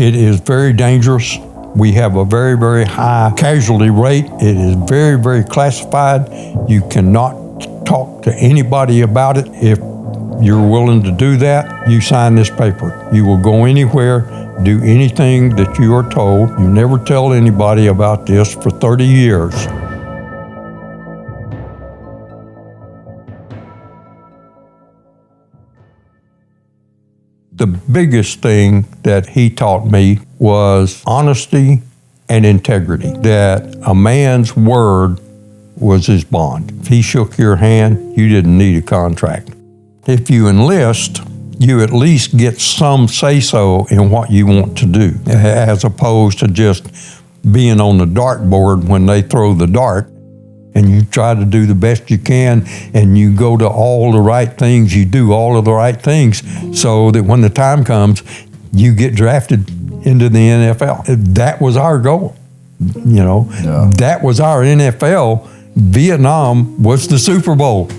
It is very dangerous. We have a very, very high casualty rate. It is very, very classified. You cannot talk to anybody about it. If you're willing to do that, you sign this paper. You will go anywhere, do anything that you are told. You never tell anybody about this for 30 years. The biggest thing that he taught me was honesty and integrity, that a man's word was his bond. If he shook your hand, you didn't need a contract. If you enlist, you at least get some say-so in what you want to do, as opposed to just being on the dartboard when they throw the dart, and you try to do the best you can, and you go to all the right things, you do all of the right things, so that when the time comes, you get drafted into the NFL. That was our goal, That was our NFL. Vietnam was the Super Bowl.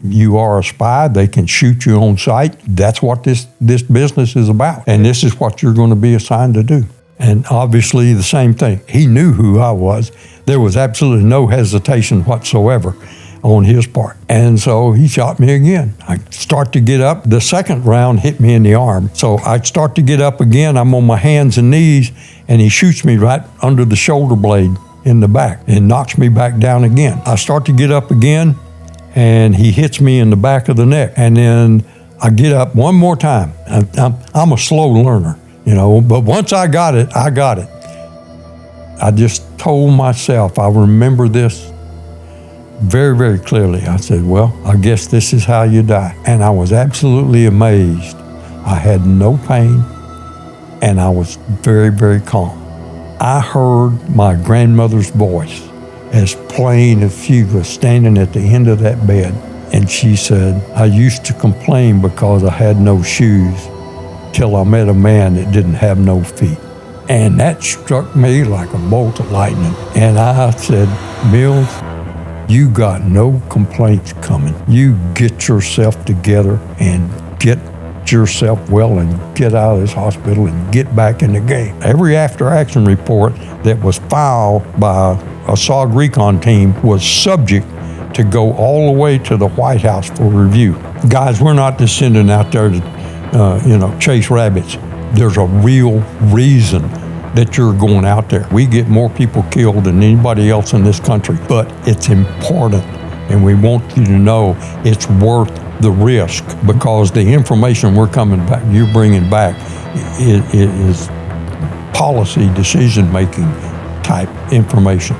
You are a spy, they can shoot you on sight. That's what this business is about, and this is what you're going to be assigned to do. And obviously the same thing. He knew who I was. There was absolutely no hesitation whatsoever on his part. And so he shot me again. I start to get up. The second round hit me in the arm. So I start to get up again. I'm on my hands and knees, and he shoots me right under the shoulder blade in the back and knocks me back down again. I start to get up again, and he hits me in the back of the neck. And then I get up one more time. I'm a slow learner. But once I got it, I got it. I just told myself, I remember this very, very clearly. I said, well, I guess this is how you die. And I was absolutely amazed. I had no pain, and I was very, very calm. I heard my grandmother's voice as plain as she was standing at the end of that bed. And she said, I used to complain because I had no shoes, till I met a man that didn't have no feet. And that struck me like a bolt of lightning. And I said, Mills, you got no complaints coming. You get yourself together and get yourself well and get out of this hospital and get back in the game. Every after-action report that was filed by a SOG Recon team was subject to go all the way to the White House for review. Guys, we're not just sending out there to chase rabbits. There's a real reason that you're going out there. We get more people killed than anybody else in this country, but it's important, and we want you to know it's worth the risk, because the information you're bringing back is policy decision-making type information.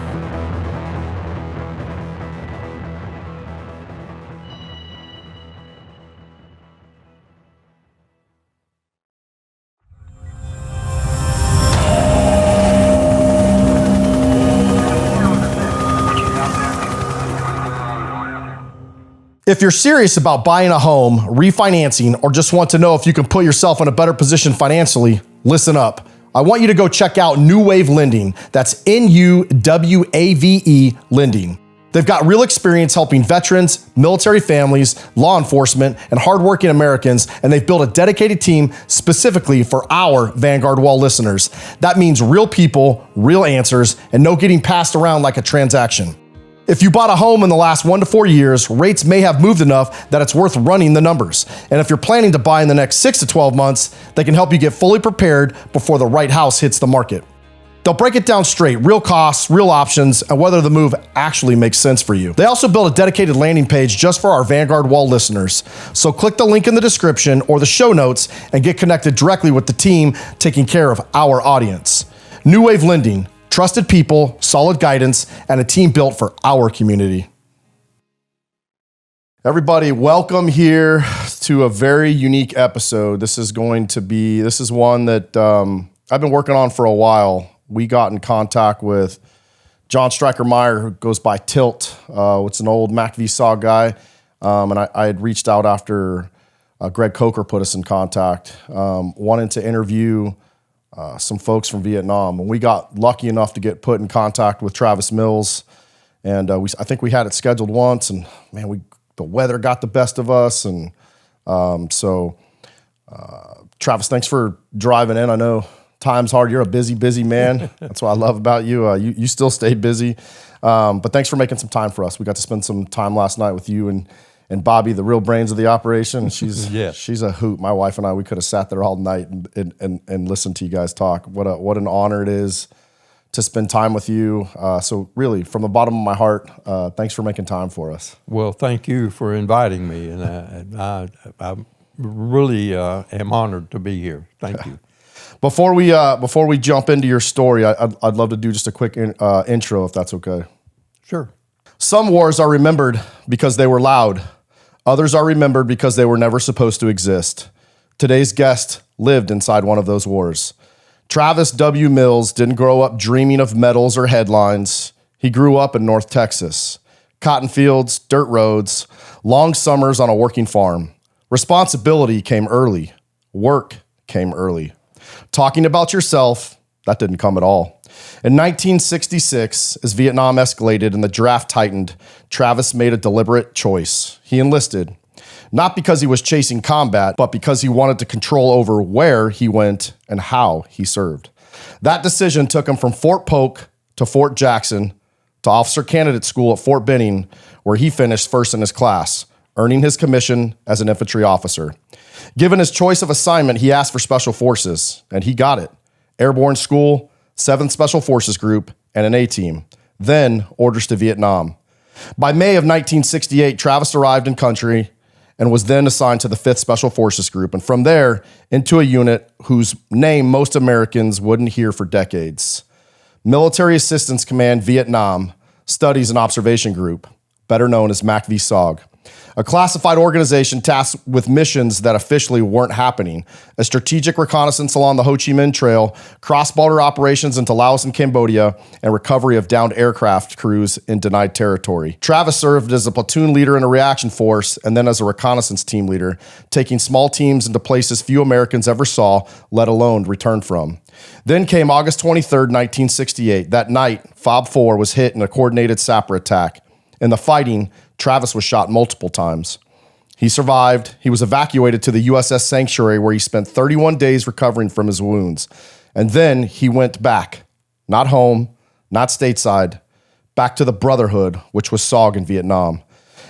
If you're serious about buying a home, refinancing, or just want to know if you can put yourself in a better position financially, listen up. I want you to go check out New Wave Lending. That's NUWAVE Lending. They've got real experience helping veterans, military families, law enforcement, and hardworking Americans, and they've built a dedicated team specifically for our Vanguard Wall listeners. That means real people, real answers, and no getting passed around like a transaction. If you bought a home in the last 1 to 4 years, rates may have moved enough that it's worth running the numbers. And if you're planning to buy in the next 6 to 12 months, they can help you get fully prepared before the right house hits the market. They'll break it down straight, real costs, real options, and whether the move actually makes sense for you. They also built a dedicated landing page just for our Vanguard Wall listeners. So click the link in the description or the show notes and get connected directly with the team taking care of our audience. New Wave Lending. Trusted people, solid guidance, and a team built for our community. Everybody, welcome here to a very unique episode. This is one that I've been working on for a while. We got in contact with John Stryker-Meyer, who goes by Tilt. It's an old MACV-SOG guy. And I had reached out after Greg Coker put us in contact, wanting to interview some folks from Vietnam. And we got lucky enough to get put in contact with Travis Mills. And I think we had it scheduled once, and man, the weather got the best of us. And so Travis, thanks for driving in. I know time's hard. You're a busy, busy man. That's what I love about you. You still stay busy. But thanks for making some time for us. We got to spend some time last night with you and Bobby, the real brains of the operation. She's a hoot. My wife and I, we could have sat there all night and listened to you guys talk. What an honor it is to spend time with you. So really, from the bottom of my heart, thanks for making time for us. Well, thank you for inviting me, and I really am honored to be here. Thank you. Before we jump into your story, I'd love to do just a quick intro, if that's okay. Sure. Some wars are remembered because they were loud. Others are remembered because they were never supposed to exist. Today's guest lived inside one of those wars. Travis W. Mills didn't grow up dreaming of medals or headlines. He grew up in North Texas. Cotton fields, dirt roads, long summers on a working farm. Responsibility came early. Work came early. Talking about yourself, that didn't come at all. In 1966, as Vietnam escalated and the draft tightened, Travis made a deliberate choice. He enlisted, not because he was chasing combat, but because he wanted to control over where he went and how he served. That decision took him from Fort Polk to Fort Jackson to Officer Candidate School at Fort Benning, where he finished first in his class, earning his commission as an infantry officer. Given his choice of assignment, he asked for Special Forces, and he got it. Airborne School, 7th Special Forces Group, and an A-Team. Then, orders to Vietnam. By May of 1968, Travis arrived in country and was then assigned to the 5th Special Forces Group, and from there, into a unit whose name most Americans wouldn't hear for decades. Military Assistance Command Vietnam Studies and Observation Group, better known as MACV-SOG. A classified organization tasked with missions that officially weren't happening, a strategic reconnaissance along the Ho Chi Minh Trail, cross-border operations into Laos and Cambodia, and recovery of downed aircraft crews in denied territory. Travis served as a platoon leader in a reaction force and then as a reconnaissance team leader, taking small teams into places few Americans ever saw, let alone returned from. Then came August 23rd, 1968. That night, FOB 4 was hit in a coordinated Sapper attack. In the fighting, Travis was shot multiple times. He survived. He was evacuated to the USS Sanctuary, where he spent 31 days recovering from his wounds. And then he went back, not home, not stateside, back to the Brotherhood, which was SOG in Vietnam.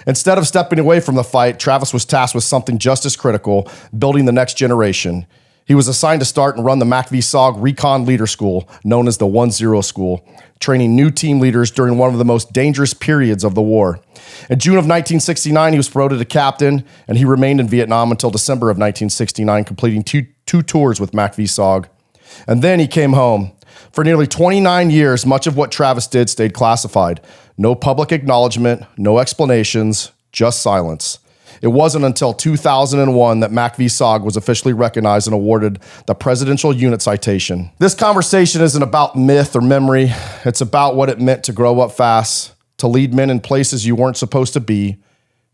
Instead of stepping away from the fight, Travis was tasked with something just as critical, building the next generation. He was assigned to start and run the MACV-SOG Recon Leader School, known as the 1-0 School, training new team leaders during one of the most dangerous periods of the war. In June of 1969, he was promoted to captain, and he remained in Vietnam until December of 1969, completing two tours with MACV-SOG. And then he came home. For nearly 29 years, much of what Travis did stayed classified. No public acknowledgement, no explanations, just silence. It wasn't until 2001 that MACV-SOG was officially recognized and awarded the Presidential Unit Citation. This conversation isn't about myth or memory. It's about what it meant to grow up fast, to lead men in places you weren't supposed to be,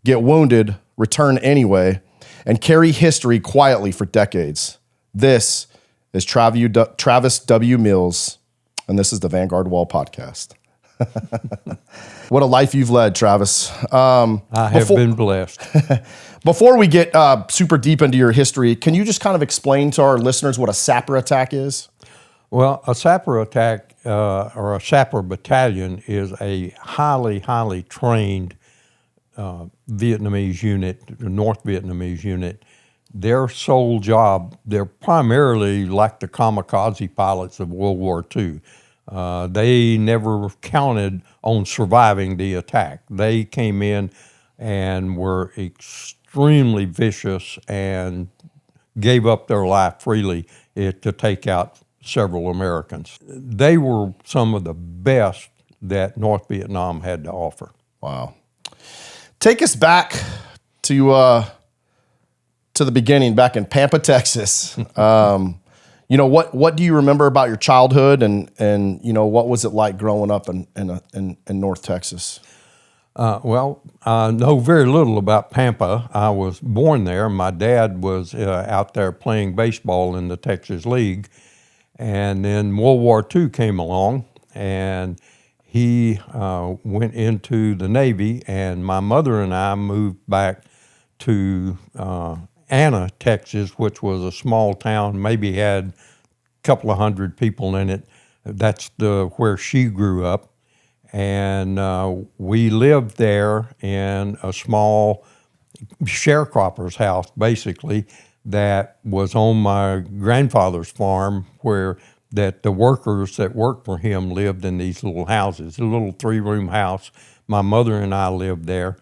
get wounded, return anyway, and carry history quietly for decades. This is Travis W. Mills, and this is the Vanguard Wall Podcast. What a life you've led, Travis. I have been blessed. Before we get super deep into your history, can you just kind of explain to our listeners what a Sapper attack is? Well, a Sapper attack or a Sapper battalion is a highly, highly trained Vietnamese unit, North Vietnamese unit. Their sole job, they're primarily like the kamikaze pilots of World War II. They never counted on surviving the attack. They came in and were extremely vicious and gave up their life freely to take out several Americans. They were some of the best that North Vietnam had to offer. Wow. Take us back to the beginning, back in Pampa, Texas. What do you remember about your childhood, and what was it like growing up in North Texas? Well, I know very little about Pampa. I was born there. My dad was out there playing baseball in the Texas League, and then World War II came along, and he went into the Navy, and my mother and I moved back to Anna, Texas, which was a small town, maybe had a couple of hundred people in it. That's where she grew up. And we lived there in a small sharecropper's house, basically, that was on my grandfather's farm, where that the workers that worked for him lived in these little houses, a little 3-room house. My mother and I lived there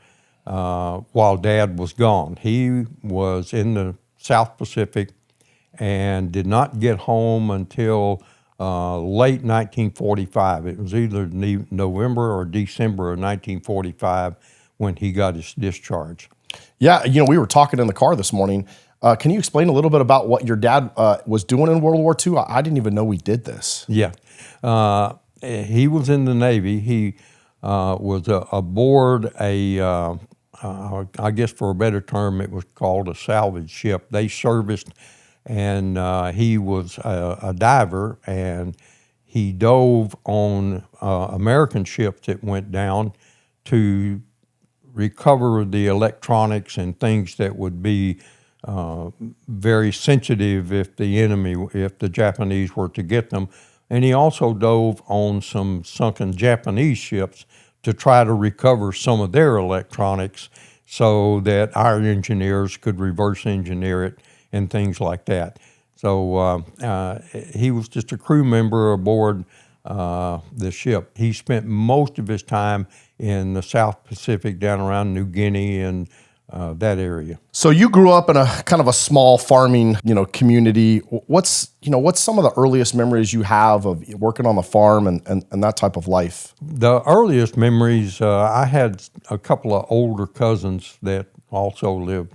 while Dad was gone. He was in the South Pacific and did not get home until late 1945. It was either November or December of 1945 when he got his discharge. Yeah, we were talking in the car this morning. Can you explain a little bit about what your dad was doing in World War II? I didn't even know we did this. Yeah. He was in the Navy. He was aboard I guess for a better term, it was called a salvage ship. They serviced, and he was a diver, and he dove on American ships that went down to recover the electronics and things that would be very sensitive if the Japanese were to get them. And he also dove on some sunken Japanese ships to try to recover some of their electronics so that our engineers could reverse engineer it and things like that. So he was just a crew member aboard the ship. He spent most of his time in the South Pacific, down around New Guinea and that area. So you grew up in a kind of a small farming, community. What's some of the earliest memories you have of working on the farm and that type of life? The earliest memories, I had a couple of older cousins that also lived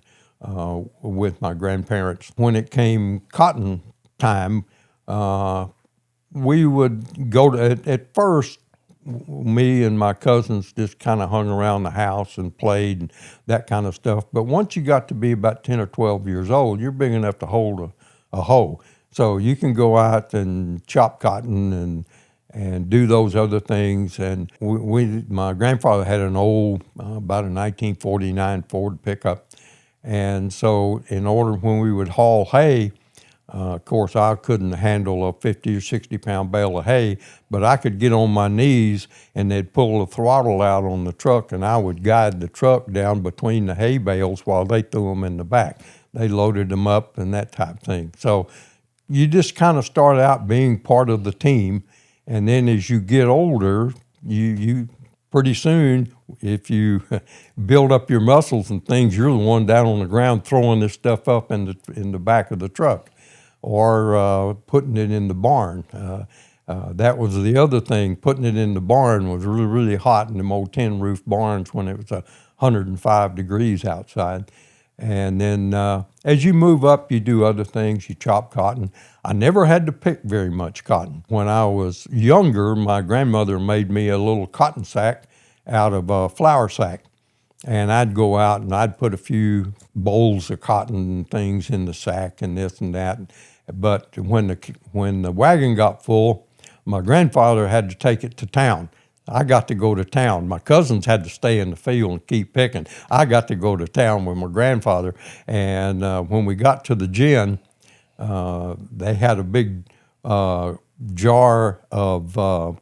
with my grandparents. When it came cotton time, we would go to, at first, me and my cousins just kind of hung around the house and played and that kind of stuff. But once you got to be about 10 or 12 years old, you're big enough to hold a hoe. So you can go out and chop cotton and do those other things. And my grandfather had an old, about a 1949 Ford pickup. And so when we would haul hay, of course, I couldn't handle a 50 or 60-pound bale of hay, but I could get on my knees and they'd pull the throttle out on the truck, and I would guide the truck down between the hay bales while they threw them in the back. They loaded them up and that type of thing. So you just kind of start out being part of the team, and then as you get older, you pretty soon, if you build up your muscles and things, you're the one down on the ground throwing this stuff up in the back of the truck, or putting it in the barn. That was the other thing. Putting it in the barn was really, really hot in them old tin roof barns when it was 105 degrees outside. And then as you move up, you do other things. You chop cotton. I never had to pick very much cotton. When I was younger, my grandmother made me a little cotton sack out of a flour sack. And I'd go out and I'd put a few bowls of cotton and things in the sack and this and that. But when the wagon got full, my grandfather had to take it to town. I got to go to town. My cousins had to stay in the field and keep picking. I got to go to town with my grandfather. And when we got to the gin, they had a big jar of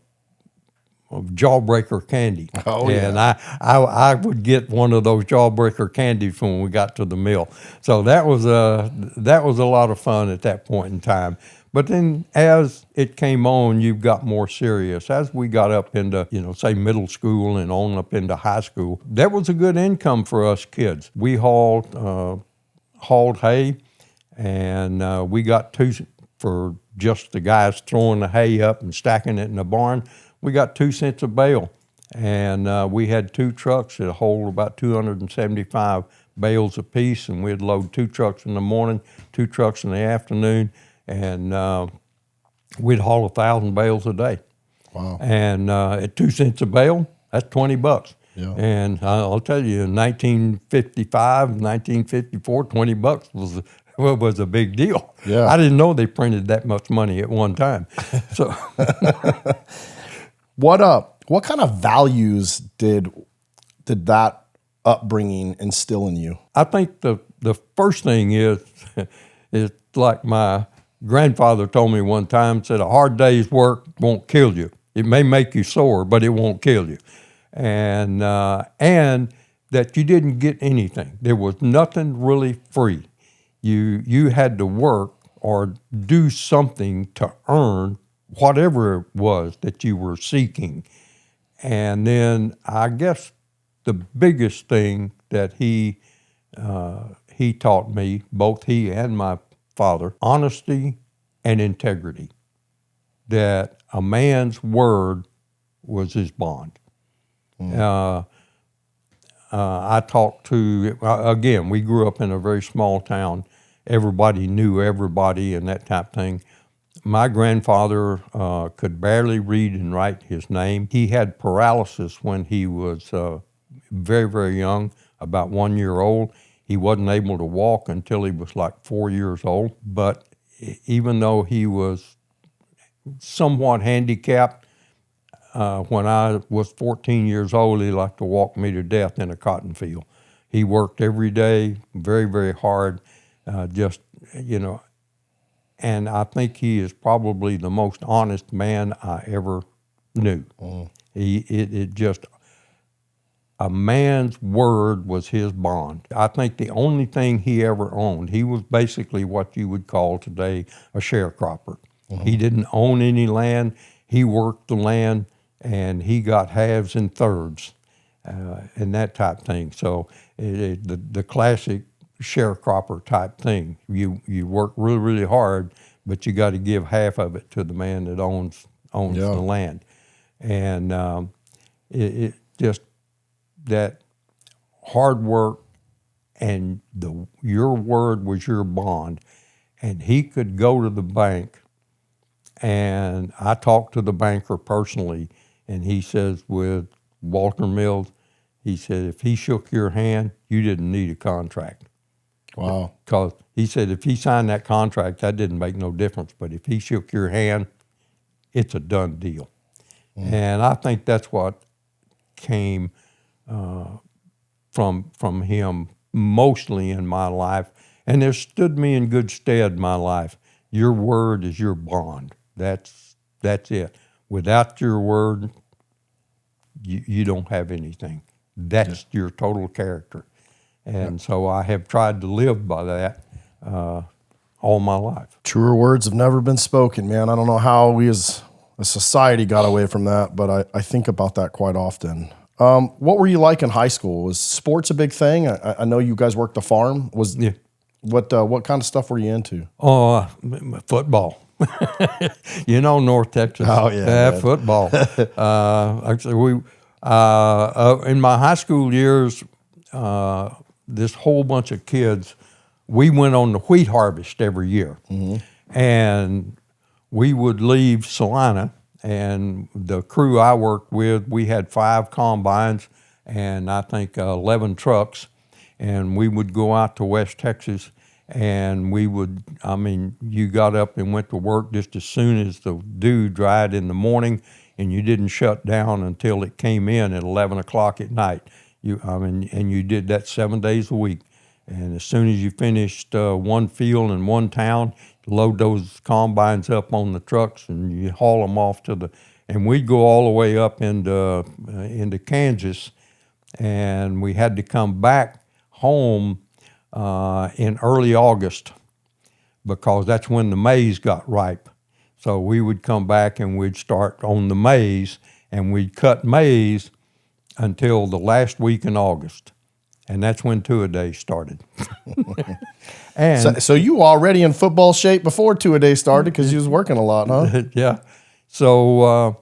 Jawbreaker candy. Oh, yeah. And I would get one of those Jawbreaker candies when we got to the mill. So that was a lot of fun at that point in time. But then as it came on, you got more serious. As we got up into, say middle school and on up into high school, that was a good income for us kids. We hauled hay, and we got for just the guys throwing the hay up and stacking it in the barn. We got 2 cents a bale, and we had 2 trucks that hold about 275 bales apiece, and we'd load 2 trucks in the morning, 2 trucks in the afternoon, and we'd haul 1,000 bales a day. Wow. And at 2 cents a bale, that's $20. Yeah. And I'll tell you, in 1955, 1954, $20 was a big deal. Yeah. I didn't know they printed that much money at one time. So, what kind of values did that upbringing instill in you? I think the the first thing is, it's like my grandfather told me one time, said, a hard day's work won't kill you. It may make you sore, but it won't kill you. And that you didn't get anything. There was nothing really free. You had to work or do something to earn whatever it was that you were seeking. And then I guess the biggest thing that he taught me, both he and my father, honesty and integrity, that a man's word was his bond. I talked to, again, we grew up in a very small town. Everybody knew everybody and that type of thing. My grandfather could barely read and write his name. He had paralysis when he was very, very young, about 1 year old. He wasn't able to walk until he was like 4 years old. But even though he was somewhat handicapped, when I was 14 years old, he liked to walk me to death in a cotton field. He worked every day, very, very hard, and I think he is probably the most honest man I ever knew. A man's word was his bond. I think the only thing he ever owned, he was basically what you would call today a sharecropper. He didn't own any land. He worked the land, and he got halves and thirds and that type thing. So the classic sharecropper type thing. You work really, really hard, but you got to give half of it to the man that owns the land. And it just that hard work and your word was your bond. And he could go to the bank, and I talked to the banker personally, and he says with Walter Mills, he said, if he shook your hand, you didn't need a contract. Wow. Because he said if he signed that contract, that didn't make no difference. But if he shook your hand, it's a done deal. And I think that's what came from him mostly in my life. And it stood me in good stead in my life. Your word is your bond. That's it. Without your word, you don't have anything. That's your total character. And so I have tried to live by that all my life. Truer words have never been spoken, man. I don't know how we as a society got away from that, but I think about that quite often. What were you like in high school? Was sports a big thing? I know you guys worked the farm. What kind of stuff were you into? Football. North Texas. Oh, yeah. Football. Actually, we in my high school years, this whole bunch of kids, we went on the wheat harvest every year. And we would leave Salina, and the crew I worked with, we had 5 combines and I think 11 trucks, and we would go out to West Texas, and you got up and went to work just as soon as the dew dried in the morning, and you didn't shut down until it came in at 11 o'clock at night. And you did that 7 days a week. And as soon as you finished one field in one town, load those combines up on the trucks and you haul them off and we'd go all the way up into Kansas, and we had to come back home in early August because that's when the maize got ripe. So we would come back and we'd start on the maize, and we'd cut maize until the last week in August. And that's when two-a-days started. And so you were already in football shape before two-a-days started because you was working a lot, huh? Yeah. So,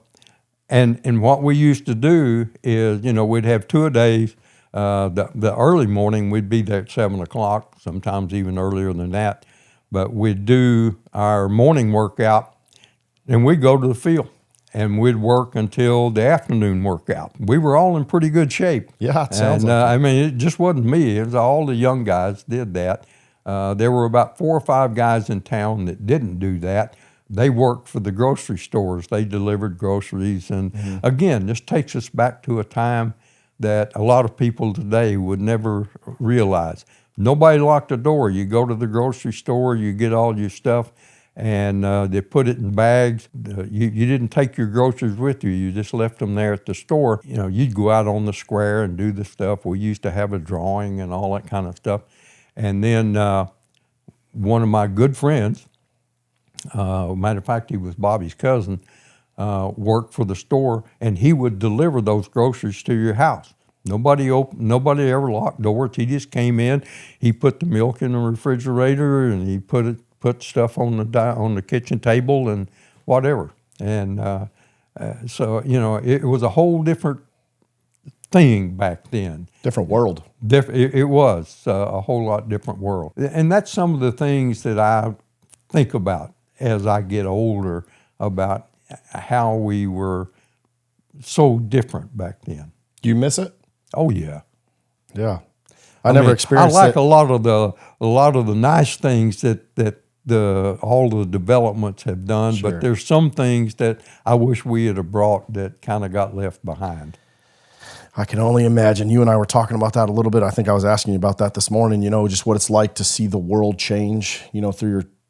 and what we used to do is, we'd have two-a-days. The early morning, we'd be there at 7 o'clock, sometimes even earlier than that. But we'd do our morning workout, and we'd go to the field. And we'd work until the afternoon workout. We were all in pretty good shape. Yeah, it sounds like it. It just wasn't me. It was all the young guys did that. There were about 4 or 5 guys in town that didn't do that. They worked for the grocery stores. They delivered groceries. And again, this takes us back to a time that a lot of people today would never realize. Nobody locked the door. You go to the grocery store, you get all your stuff, and they put it in bags. You didn't take your groceries with you. You just left them there at the store. You know, you'd go out on the square and do the stuff. We used to have a drawing and all that kind of stuff. And then one of my good friends, matter of fact, he was Bobby's cousin, worked for the store, and he would deliver those groceries to your house. Nobody ever locked doors. He just came in. He put the milk in the refrigerator, and he put stuff on the kitchen table and whatever. And so it was a whole different thing back then. Different world. It was a whole lot different world. And that's some of the things that I think about as I get older, about how we were so different back then. Do you miss it? Oh yeah. Yeah. I never experienced I like it. a lot of the nice things that all the developments have done, Sure. but there's some things that I wish we had have brought that kind of got left behind. I can only imagine. You and I were talking about that a little bit. I think I was asking you about that this morning, just what it's like to see the world change,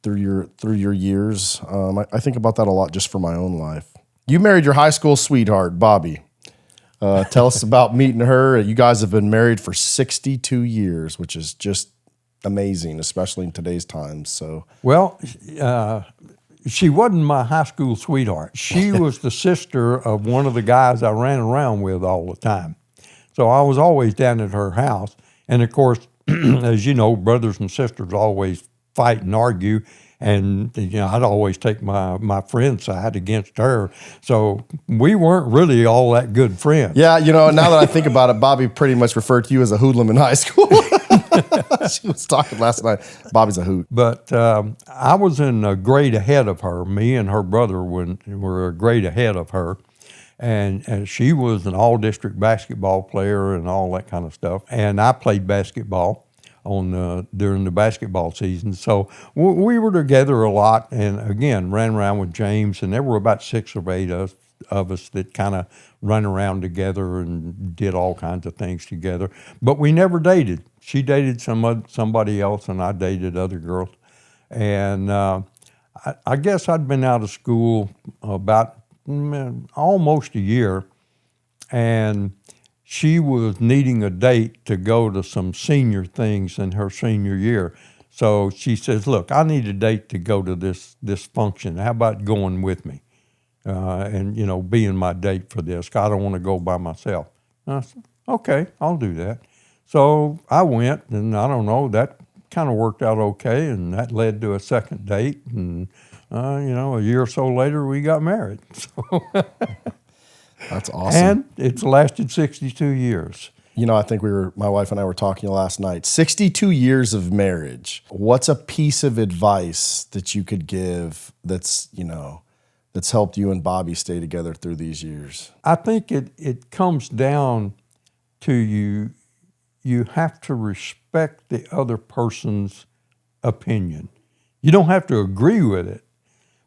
through your years. I think about that a lot just for my own life. You married your high school sweetheart, Bobby. Tell us about meeting her. You guys have been married for 62 years, which is just amazing, especially in today's times. So, well, she wasn't my high school sweetheart. She was the sister of one of the guys I ran around with all the time. So I was always down at her house. And of course, as you know, brothers and sisters always fight and argue. And, I'd always take my friend's side against her. So we weren't really all that good friends. Yeah, now that I think about it, Bobby pretty much referred to you as a hoodlum in high school. She was talking last night. Bobby's a hoot. But I was in a grade ahead of her. Me and her brother were a grade ahead of her. And she was an all-district basketball player and all that kind of stuff. And I played basketball during the basketball season. So we were together a lot, and again, ran around with James, and there were about 6 or 8 of us that kind of run around together and did all kinds of things together. But we never dated. She dated somebody else, and I dated other girls. And I guess I'd been out of school about almost a year, and she was needing a date to go to some senior things in her senior year. So she says, look, I need a date to go to this function. How about going with me? And, being my date for this. I don't want to go by myself. And I said, okay, I'll do that. So I went, and I don't know, that kind of worked out okay, and that led to a second date. And, a year or so later, we got married. So that's awesome. And it's lasted 62 years. I think my wife and I were talking last night. 62 years of marriage. What's a piece of advice that you could give that's helped you and Bobby stay together through these years? I think it comes down to you have to respect the other person's opinion. You don't have to agree with it,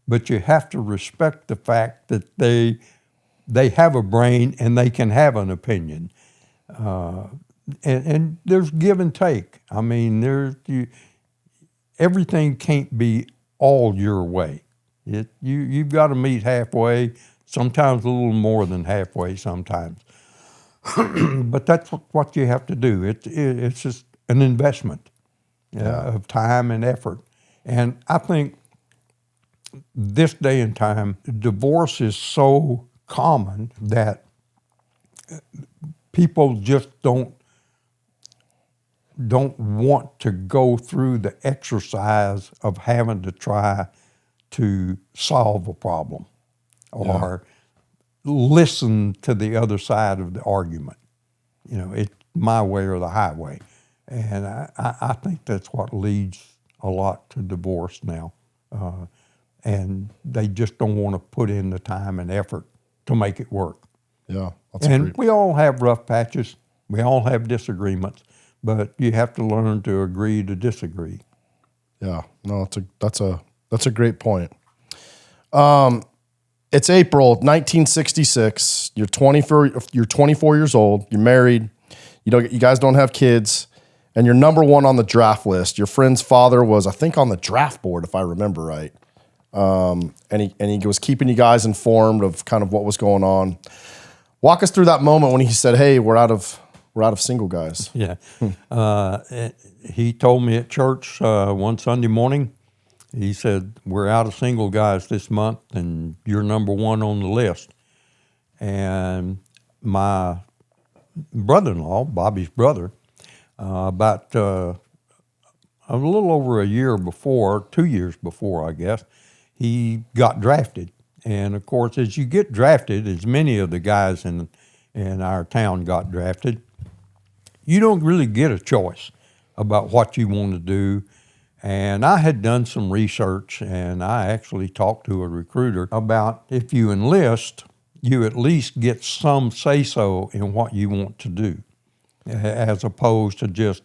but you have to respect the fact that they have a brain and they can have an opinion. And there's give and take. I mean, everything can't be all your way. You've got to meet halfway, sometimes a little more than halfway sometimes. But that's what you have to do. It's just an investment of time and effort. And I think this day and time, divorce is so common that people just don't want to go through the exercise of having to try to solve a problem or listen to the other side of the argument. It's my way or the highway. And I think that's what leads a lot to divorce now. And they just don't want to put in the time and effort to make it work. Yeah. We all have rough patches. We all have disagreements, but you have to learn to agree to disagree. Yeah. No, that's a great point. It's April 1966. You're 24 years old. You're married. You guys don't have kids. and you're number one on the draft list. Your friend's father was, I think, on the draft board, if I remember right. And he was keeping you guys informed of kind of what was going on. Walk us through that moment when he said, "Hey, we're out of single guys." Yeah. He told me at church one Sunday morning, he said, "We're out of single guys this month, and you're number one on the list." And my brother-in-law, Bobby's brother, about a little over a year before, 2 years before, I guess, he got drafted. And of course, as you get drafted, as many of the guys in our town got drafted, you don't really get a choice about what you want to do. And I had done some research, and I actually talked to a recruiter about if you enlist, you at least get some say-so in what you want to do, as opposed to just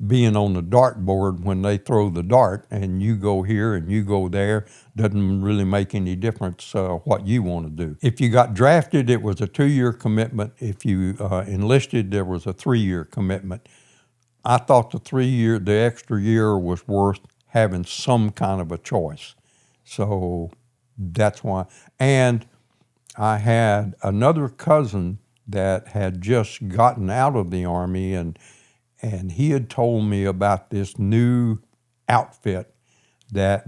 being on the dartboard when they throw the dart and you go here and you go there. Doesn't really make any difference what you want to do. If you got drafted, it was a 2-year commitment. If you enlisted, there was a 3-year commitment. I thought the extra year was worth having some kind of a choice. So that's why. And I had another cousin that had just gotten out of the Army, and he had told me about this new outfit that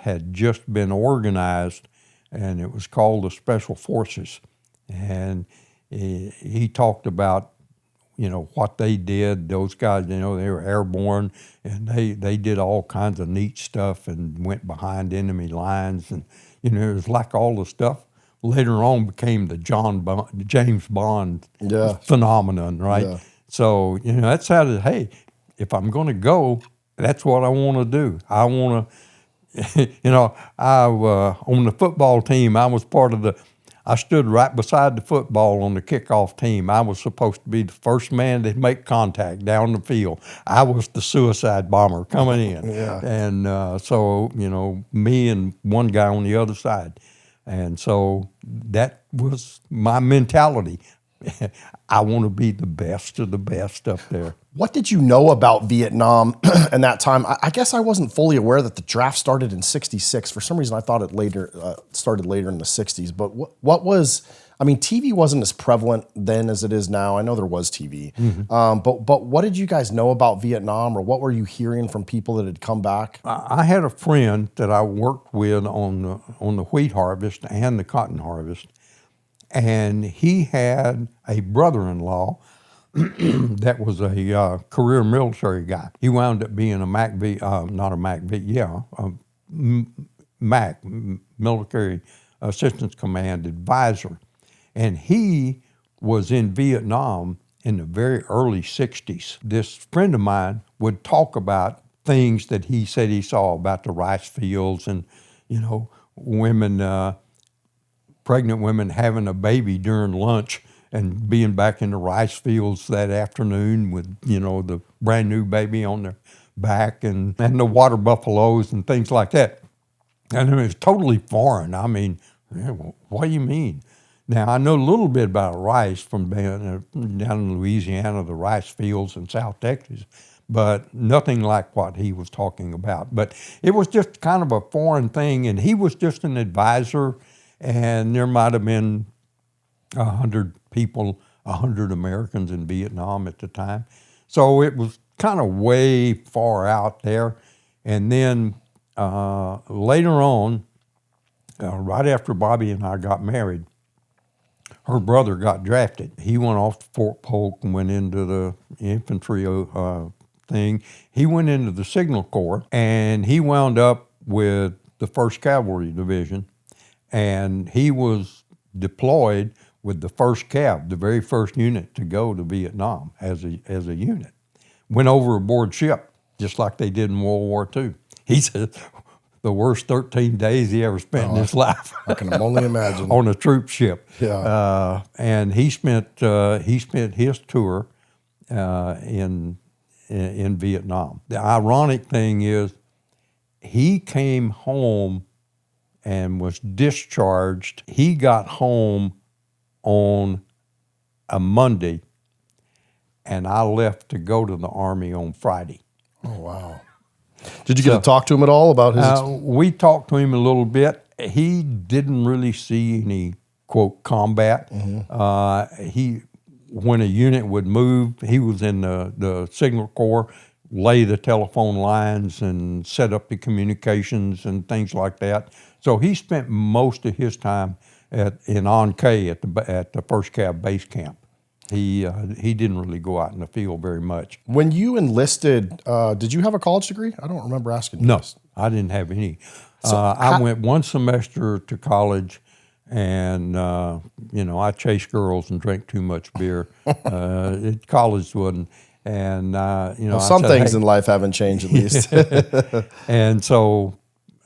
had just been organized, and it was called the Special Forces. And he talked about, what they did. Those guys, they were airborne, and they did all kinds of neat stuff and went behind enemy lines, and it was like all the stuff later on became the James Bond phenomenon, right? Yeah. So, that's how hey, if I'm going to go, that's what I want to do. I want to, on the football team, I stood right beside the football on the kickoff team. I was supposed to be the first man to make contact down the field. I was the suicide bomber coming in. Yeah. And so, me and one guy on the other side. And so that was my mentality. I want to be the best of the best up there. What did you know about Vietnam in that time? I guess I wasn't fully aware that the draft started in '66. For some reason, I thought it started later in the '60s. But what was? I mean, TV wasn't as prevalent then as it is now. I know there was TV, but what did you guys know about Vietnam, or what were you hearing from people that had come back? I had a friend that I worked with on the wheat harvest and the cotton harvest, and he had a brother-in-law that was a career military guy. He wound up being a MAC, Military Assistance Command advisor. And he was in Vietnam in the very early 60s. This friend of mine would talk about things that he said he saw about the rice fields and, women, pregnant women having a baby during lunch and being back in the rice fields that afternoon with, the brand new baby on their back and the water buffaloes and things like that. And it was totally foreign. I mean, what do you mean? Now, I know a little bit about rice from being down in Louisiana, the rice fields in South Texas, but nothing like what he was talking about. But it was just kind of a foreign thing, and he was just an advisor, and there might have been 100 people, 100 Americans in Vietnam at the time. So it was kind of way far out there. And then later on, right after Bobby and I got married, her brother got drafted. He went off to Fort Polk and went into the infantry thing. He went into the Signal Corps, and he wound up with the 1st Cavalry Division, and he was deployed with the 1st Cav, the very first unit to go to Vietnam as a unit. Went over aboard ship, just like they did in World War II. He said the worst 13 days he ever spent in his life. I can only imagine. On a troop ship. Yeah. And he spent his tour in Vietnam. The ironic thing is, he came home and was discharged. He got home on a Monday, and I left to go to the Army on Friday. Oh, wow. Did you get to talk to him at all about his we talked to him a little bit. He didn't really see any, quote, combat. When a unit would move, he was in the Signal Corps, lay the telephone lines and set up the communications and things like that. So he spent most of his time in On-K at the 1st Cav base camp. He didn't really go out in the field very much. When you enlisted, did you have a college degree? I don't remember asking you. No, this. I didn't have any. I went one semester to college, and I chased girls and drank too much beer. College wasn't, and some things in life haven't changed at least. And so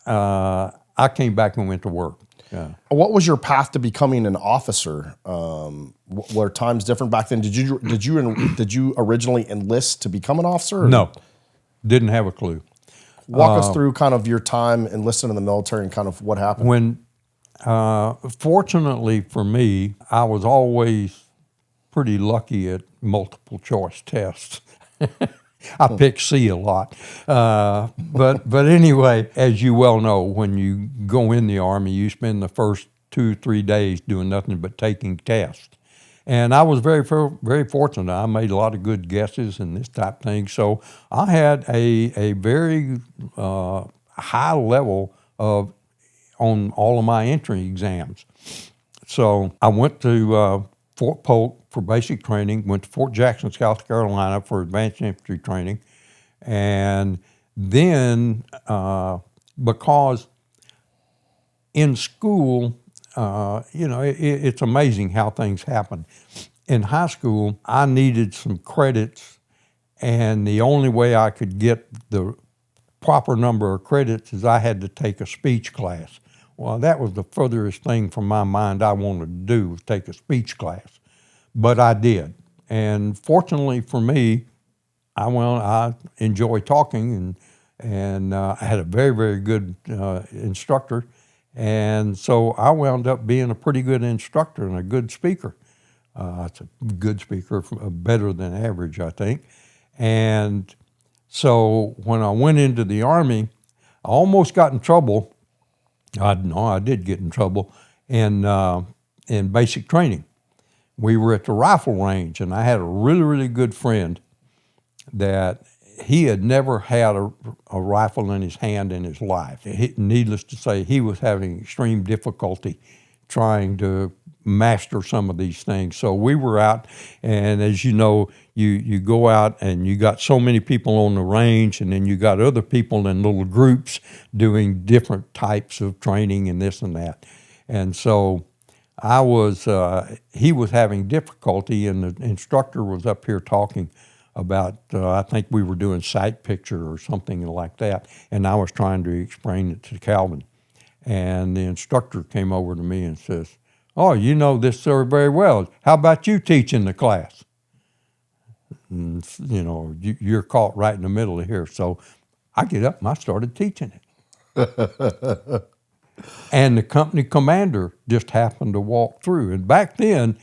I came back and went to work. Yeah. What was your path to becoming an officer? Were times different back then? Did you originally enlist to become an officer? No, didn't have a clue. Walk us through kind of your time enlisting in the military and kind of what happened. Fortunately for me, I was always pretty lucky at multiple choice tests. I picked C a lot. But anyway, as you well know, when you go in the Army, you spend the first 2-3 days doing nothing but taking tests. And I was very, very fortunate. I made a lot of good guesses and this type of thing. So I had a very high level on all of my entry exams. So I went to Fort Polk for basic training, went to Fort Jackson, South Carolina for advanced infantry training. And then because in school, it's amazing how things happen. In high school, I needed some credits, and the only way I could get the proper number of credits is I had to take a speech class. Well, that was the furthest thing from my mind I wanted to do, was take a speech class. But I did. And fortunately for me, I enjoy talking, and I had a very, very good instructor. And so I wound up being a pretty good instructor and a good speaker. It's a good speaker, better than average, I think. And so when I went into the Army, I almost got in trouble. I did get in trouble in basic training. We were at the rifle range, and I had a really, really good friend that he had never had a rifle in his hand in his life. Needless to say, he was having extreme difficulty trying to master some of these things. So we were out, and as you know, you go out and you got so many people on the range, and then you got other people in little groups doing different types of training and this and that. And so he was having difficulty, and the instructor was up here talking about, I think we were doing sight picture or something like that, and I was trying to explain it to Calvin. And the instructor came over to me and says, "Oh, you know this, sir, very well. How about you teaching the class?" And, you're caught right in the middle of here. So I get up and I started teaching it. And the company commander just happened to walk through. And back then,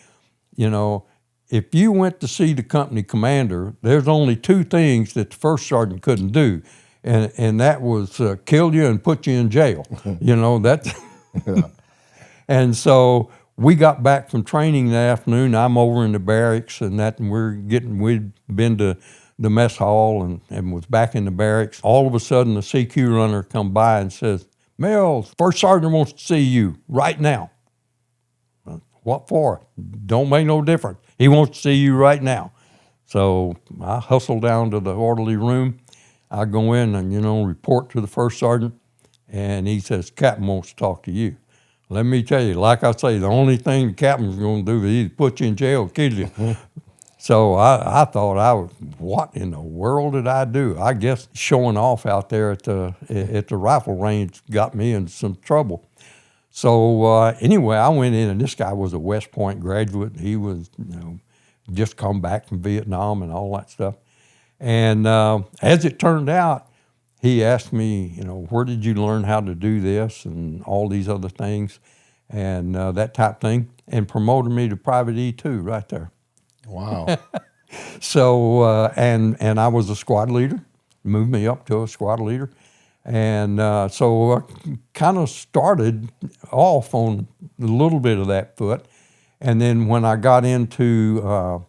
if you went to see the company commander, there's only two things that the first sergeant couldn't do. And that was kill you and put you in jail. And so we got back from training that afternoon. I'm over in the barracks and we'd been to the mess hall and was back in the barracks. All of a sudden, the CQ runner come by and says, "Mills, first sergeant wants to see you right now." "What for?" "Don't make no difference. He wants to see you right now." So I hustle down to the orderly room. I go in and, report to the first sergeant, and he says, "Captain wants to talk to you." Let me tell you, like I say, the only thing the captain's going to do is either put you in jail or kill you. So I thought, what in the world did I do? I guess showing off out there at the rifle range got me in some trouble. So anyway, I went in, and this guy was a West Point graduate. He was, just come back from Vietnam and all that stuff. And as it turned out, he asked me, where did you learn how to do this and all these other things and that type of thing, and promoted me to Private E2 right there. Wow. So, and I was a squad leader, moved me up to a squad leader. And so I kind of started off on a little bit of that foot. And then when I got into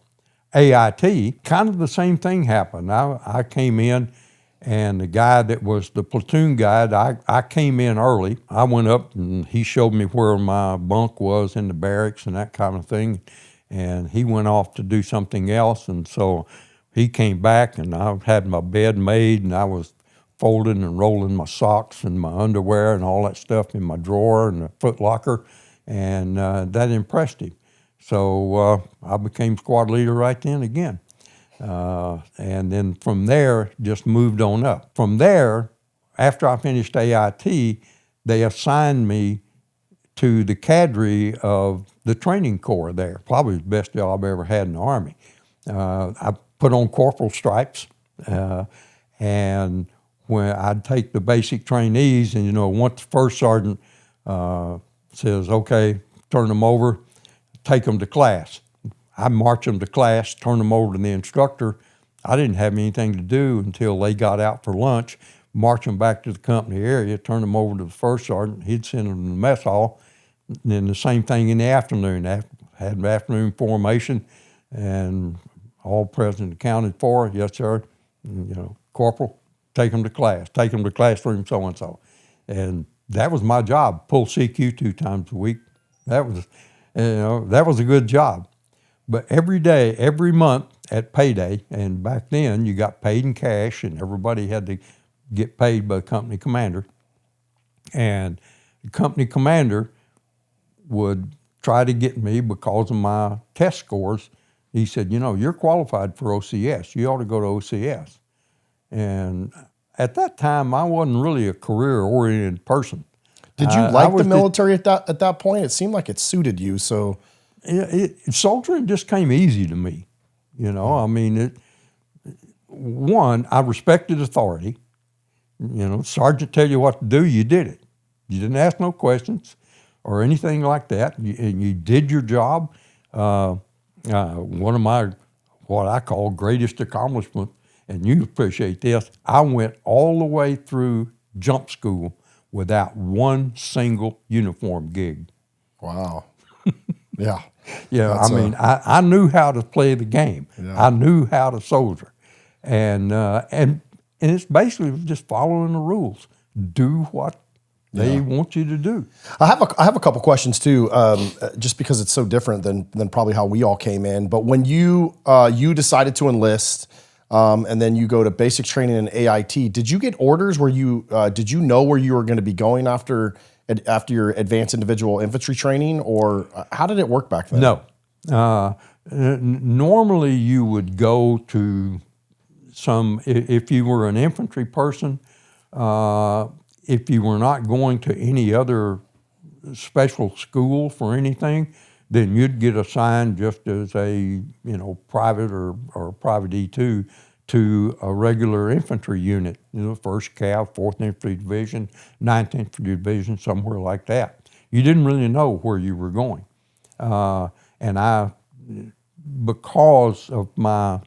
AIT, kind of the same thing happened. I came in, and the guy that was the platoon guide, I came in early. I went up and he showed me where my bunk was in the barracks and that kind of thing. And he went off to do something else. And so he came back, and I had my bed made, and I was folding and rolling my socks and my underwear and all that stuff in my drawer and the foot locker. And that impressed him. So I became squad leader right then again. And then from there, just moved on up. From there, after I finished AIT, they assigned me to the cadre of the training corps there. Probably the best job I ever had in the Army. I put on corporal stripes, and when I'd take the basic trainees, and once the first sergeant says, okay, turn them over, take them to class. I march them to class, turn them over to the instructor. I didn't have anything to do until they got out for lunch, march them back to the company area, turn them over to the first sergeant. He'd send them to the mess hall. And then the same thing in the afternoon. Had an afternoon formation, and all present accounted for. Yes, sir. Corporal, take them to class. Take them to classroom so-and-so. And that was my job, pull CQ 2 times a week. That was a good job. But every day, every month at payday, and back then you got paid in cash, and everybody had to get paid by the company commander. And the company commander would try to get me because of my test scores. He said, you're qualified for OCS. You ought to go to OCS. And at that time, I wasn't really a career-oriented person. Did you like the military at that point? It seemed like it suited you, so... Soldiering just came easy to me. I mean, I respected authority. Sergeant tell you what to do, you did it. You didn't ask no questions or anything like that. You did your job. One of my, what I call greatest accomplishments, and you appreciate this, I went all the way through jump school without one single uniform gig. Wow. Yeah. Yeah, I knew how to play the game. Yeah. I knew how to soldier. And it's basically just following the rules. Do what they want you to do. I have a couple questions too, just because it's so different than probably how we all came in. But when you decided to enlist, and then you go to basic training in AIT, did you get orders where did you know where you were going to be going after your advanced individual infantry training, or how did it work back then? No. Normally you would go to if you were an infantry person, if you were not going to any other special school for anything, then you'd get assigned just as a private or private E2 to a regular infantry unit, 1st Cav, 4th Infantry Division, 9th Infantry Division, somewhere like that. You didn't really know where you were going. And because of my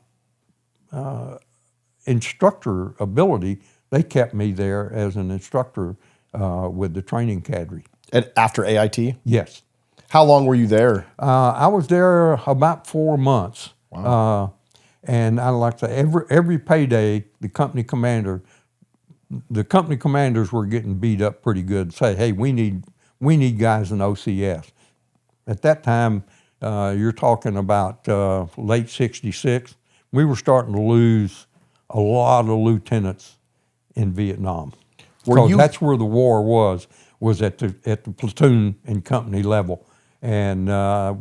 instructor ability, they kept me there as an instructor with the training cadre. After AIT? Yes. How long were you there? I was there about 4 months. Wow. And I like to say, every payday, the company commanders were getting beat up pretty good. Say, hey, we need guys in OCS. At that time, you're talking about late '66. We were starting to lose a lot of lieutenants in Vietnam. That's where the war was at the platoon and company level. And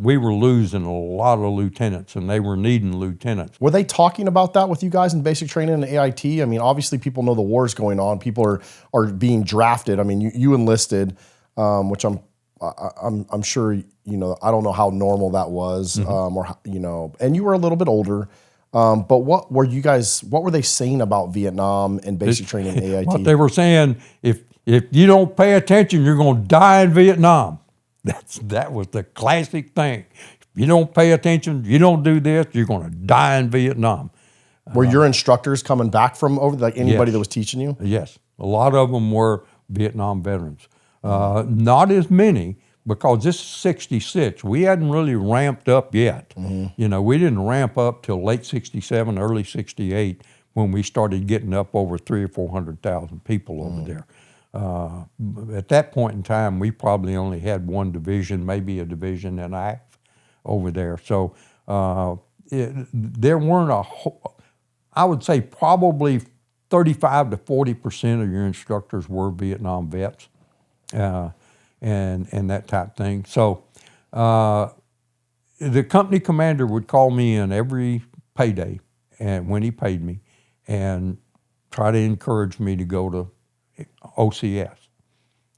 we were losing a lot of lieutenants, and they were needing lieutenants. Were they talking about that with you guys in basic training in AIT? I mean, obviously people know the war's going on. People are being drafted. I mean, you enlisted, which I'm sure, I don't know how normal that was, and you were a little bit older. But what were they saying about Vietnam and basic training in AIT? What they were saying, if you don't pay attention, you're going to die in Vietnam. That was the classic thing. If you don't pay attention, you don't do this, you're going to die in Vietnam. Were your instructors coming back from over, like anybody Yes. that was teaching you? Yes, a lot of them were Vietnam veterans. Not as many, because this is 66. We hadn't really ramped up yet. You know, we didn't ramp up till late 67, early 68, when we started getting up over 300,000 or 400,000 people over there. At that point in time, we probably only had one division, maybe a division and a half over there. So there weren't I would say probably 35 to 40% of your instructors were Vietnam vets, and that type of thing. So the company commander would call me in every payday, and when he paid me, and try to encourage me to go to OCS.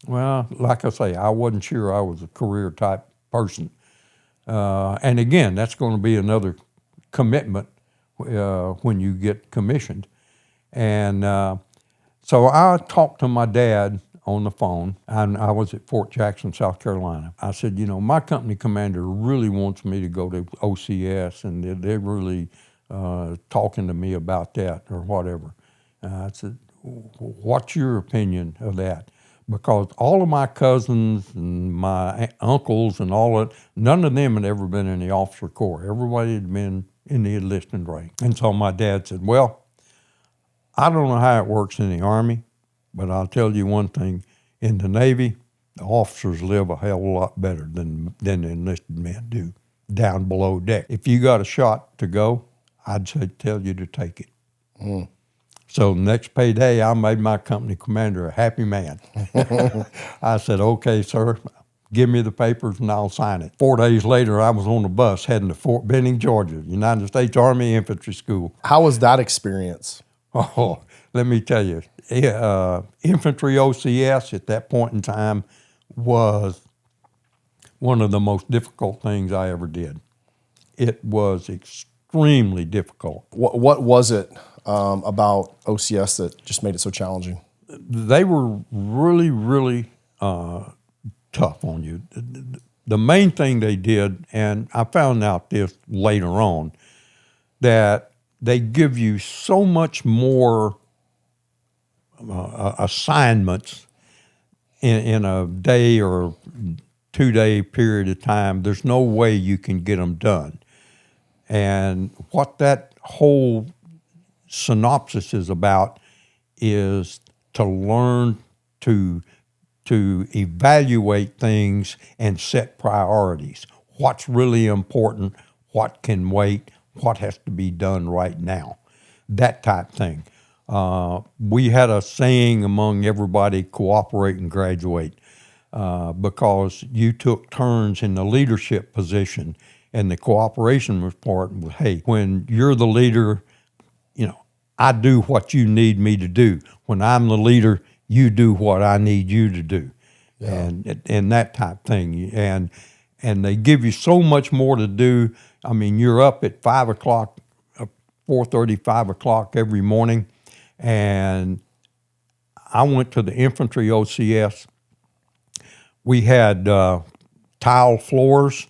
Well, like I say, I wasn't sure I was a career type person. And again, that's going to be another commitment when you get commissioned. And so I talked to my dad on the phone, and I was at Fort Jackson, South Carolina. I said, you know, my company commander really wants me to go to OCS, and they're really talking to me about that or whatever. I said, what's your opinion of that? Because all of my cousins and my uncles and all that, none of them had ever been in the officer corps. Everybody had been in the enlisting rank. And so my dad said, well, I don't know how it works in the Army, but I'll tell you one thing. In the Navy, the officers live a hell of a lot better than the enlisted men do down below deck. If you got a shot to go, I'd say tell you to take it. So next payday, I made my company commander a happy man. I said, okay, sir, give me the papers and I'll sign it. 4 days later, I was on the bus heading to Fort Benning, Georgia, United States Army Infantry School. How was that experience? Oh, let me tell you, infantry OCS at that point in time was one of the most difficult things I ever did. It was extremely difficult. What was it about OCS that just made it so challenging? They were really, really tough on you. The main thing they did, and I found out this later on, that they give you so much more assignments in a day or 2 day period of time. There's no way you can get them done. And what that whole synopsis is about is to learn to evaluate things and set priorities. What's really important, what can wait, what has to be done right now, that type thing. We had a saying among everybody, cooperate and graduate, because you took turns in the leadership position, and the cooperation part was, hey, when you're the leader, you know, I do what you need me to do. When I'm the leader, you do what I need you to do, and that type thing. And they give you so much more to do. I mean, you're up at 5 o'clock, 4:30, 5 o'clock every morning, and I went to the infantry OCS. We had tile floors.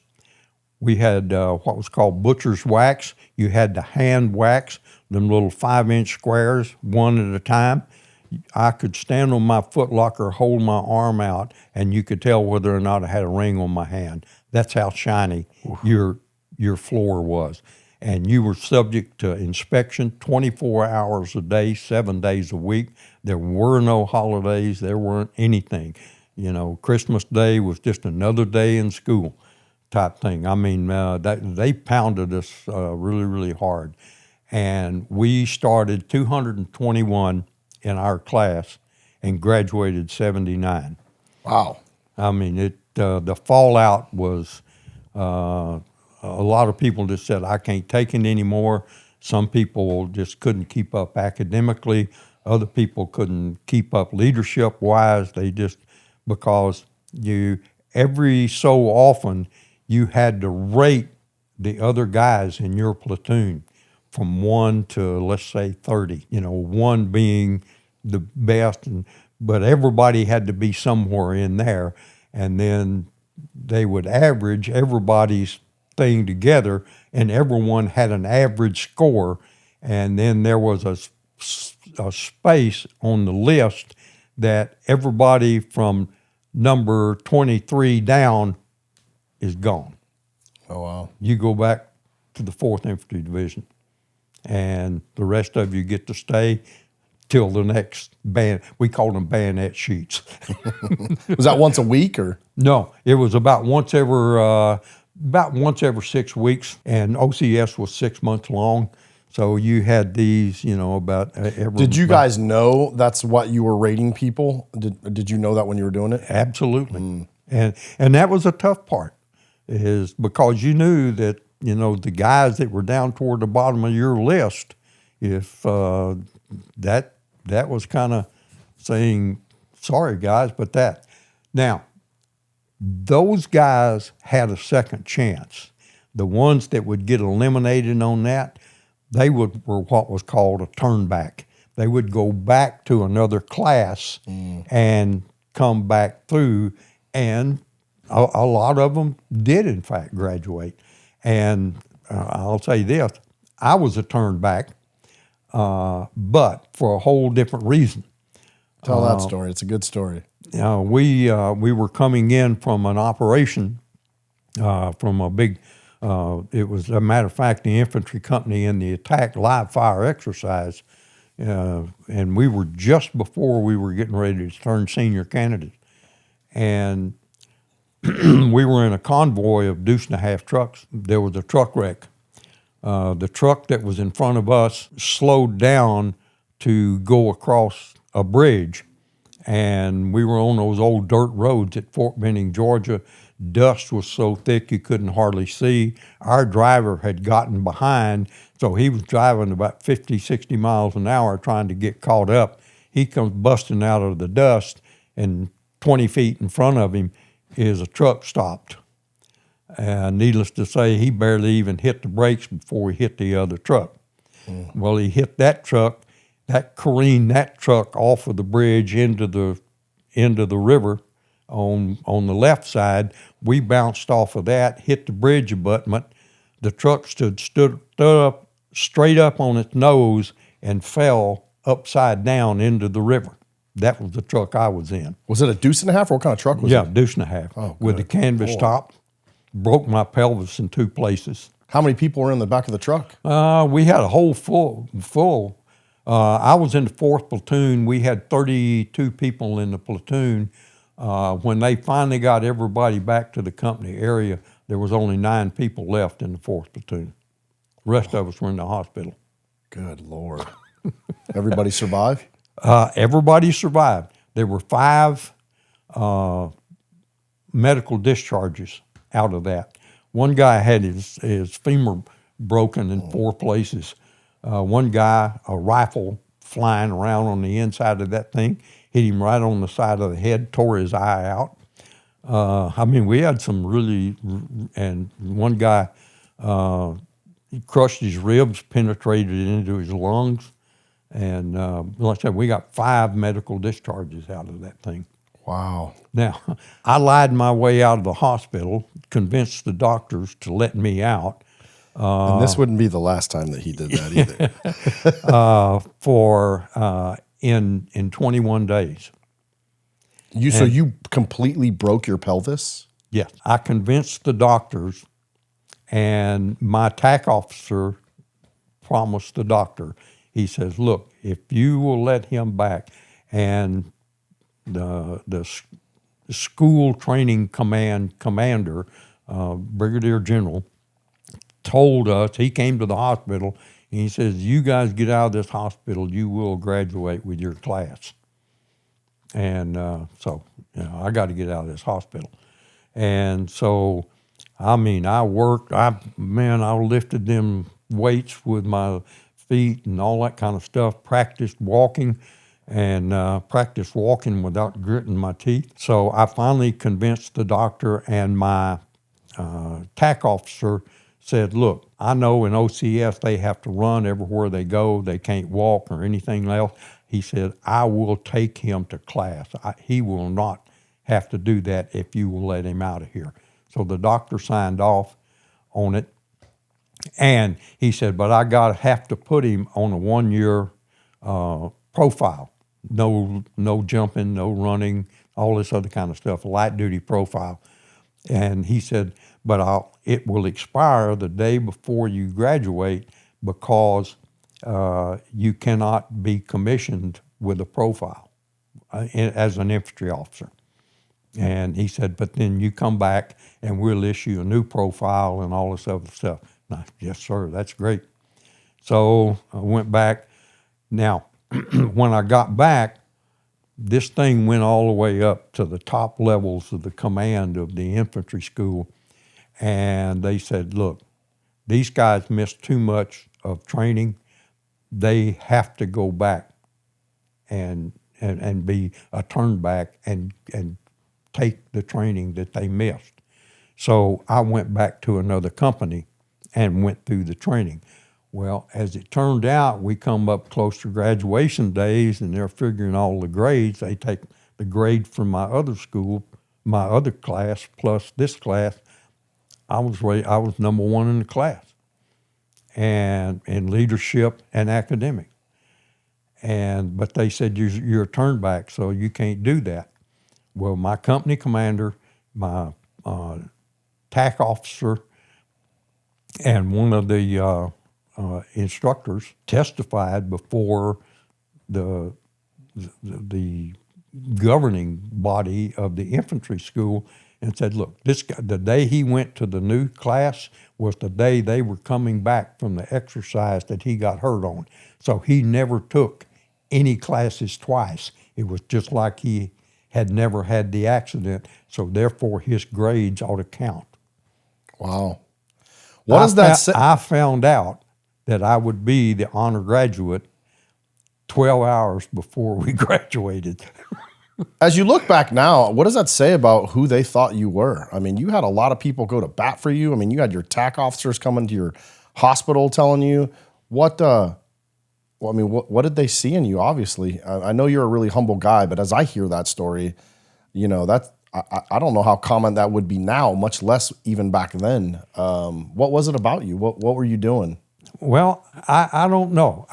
We had what was called butcher's wax. You had to hand wax them little 5-inch squares one at a time. I could stand on my footlocker, hold my arm out, and you could tell whether or not I had a ring on my hand. That's how shiny your floor was. And you were subject to inspection 24 hours a day, 7 days a week. There were no holidays. There weren't anything. You know, Christmas Day was just another day in school type thing. I mean, they pounded us really, really hard. And we started 221 in our class and graduated 79. Wow. I mean, the fallout was a lot of people just said, I can't take it anymore. Some people just couldn't keep up academically. Other people couldn't keep up leadership-wise. They just, because every so often, you had to rate the other guys in your platoon from 1 to, let's say, 30. You know, 1 being the best, but everybody had to be somewhere in there. And then they would average everybody's thing together, and everyone had an average score, and then there was a space on the list that everybody from number 23 down is gone. Oh, wow. You go back to the 4th Infantry Division, and the rest of you get to stay till the next we called them bayonet sheets. Was that once a week or? No, it was about once every 6 weeks, and OCS was 6 months long. So you had these, about every. Did you guys know that's what you were rating people? Did you know that when you were doing it? Absolutely. And that was a tough part, is because you knew that, the guys that were down toward the bottom of your list, if that was kind of saying, sorry guys, but that. Now, those guys had a second chance. The ones that would get eliminated on that, they were what was called a turnback. They would go back to another class and come back through, and a lot of them did, in fact, graduate. And I'll say this, I was a turnback, but for a whole different reason. Tell that story. It's a good story. We were coming in from an operation from a big, it was, a matter of fact, the infantry company in the attack live fire exercise, and we were just before we were getting ready to turn senior candidate. And we were in a convoy of deuce-and-a-half trucks. There was a truck wreck. The truck that was in front of us slowed down to go across a bridge, and we were on those old dirt roads at Fort Benning, Georgia. Dust was so thick you couldn't hardly see. Our driver had gotten behind, so he was driving about 50, 60 miles an hour trying to get caught up. He comes busting out of the dust, and 20 feet in front of him is a truck stopped. Needless to say, he barely even hit the brakes before he hit the other truck. Well, he hit that truck. That careened that truck off of the bridge into the river on the left side. We bounced off of that, hit the bridge abutment. The truck stood up straight up on its nose and fell upside down into the river. That was the truck I was in. Was it a deuce-and-a-half, or what kind of truck was it? Yeah, deuce-and-a-half. Oh, with the canvas top. Broke my pelvis in 2 places. How many people were in the back of the truck? We had a whole full. I was in the 4th platoon. We had 32 people in the platoon. When they finally got everybody back to the company area, there was only 9 people left in the 4th platoon. The rest of us were in the hospital. Good Lord. Everybody survive? Everybody survived. There were 5 medical discharges out of that. One guy had his femur broken in 4 places. One guy, a rifle flying around on the inside of that thing, hit him right on the side of the head, tore his eye out. We had some really, and one guy, he crushed his ribs, penetrated into his lungs. And like I said, we got 5 medical discharges out of that thing. Wow. Now, I lied my way out of the hospital, convinced the doctors to let me out. And this wouldn't be the last time that he did that either. In 21 days. So you completely broke your pelvis? Yes. I convinced the doctors, and my TAC officer promised the doctor, he says, look, if you will let him back, and the school training commander, Brigadier General, told us, he came to the hospital, and he says, you guys get out of this hospital, you will graduate with your class. And so I got to get out of this hospital. And so, I worked, I lifted them weights with my feet and all that kind of stuff, practiced walking without gritting my teeth. So I finally convinced the doctor, and my TAC officer said, look, I know in OCS they have to run everywhere they go. They can't walk or anything else. He said, I will take him to class. He will not have to do that if you will let him out of here. So the doctor signed off on it. And he said, but I have to put him on a 1-year profile. No jumping, no running, all this other kind of stuff, light duty profile. And he said, but it will expire the day before you graduate because you cannot be commissioned with a profile as an infantry officer. And he said, but then you come back and we'll issue a new profile and all this other stuff. And I said, yes, sir, that's great. So I went back. Now, when I got back, this thing went all the way up to the top levels of the command of the infantry school. And they said, look, these guys missed too much of training. They have to go back and be a turnback and take the training that they missed. So I went back to another company and went through the training. Well, as it turned out, we come up close to graduation days and they're figuring all the grades. They take the grade from my other school, my other class, plus this class. I was number one in the class, and in leadership and academic. But they said, you're a turnback, so you can't do that. Well, my company commander, my TAC officer, and one of the instructors testified before the governing body of the infantry school and said, look, this guy, the day he went to the new class was the day they were coming back from the exercise that he got hurt on. So he never took any classes twice. It was just like he had never had the accident, so therefore his grades ought to count. Wow. What does that say? I found out that I would be the honor graduate 12 hours before we graduated. As you look back now, what does that say about who they thought you were? I mean, you had a lot of people go to bat for you. I mean, you had your TAC officers coming to your hospital telling you what did they see in you? Obviously, I know you're a really humble guy, but as I hear that story, I don't know how common that would be now, much less even back then. What was it about you? What were you doing? Well, I don't know.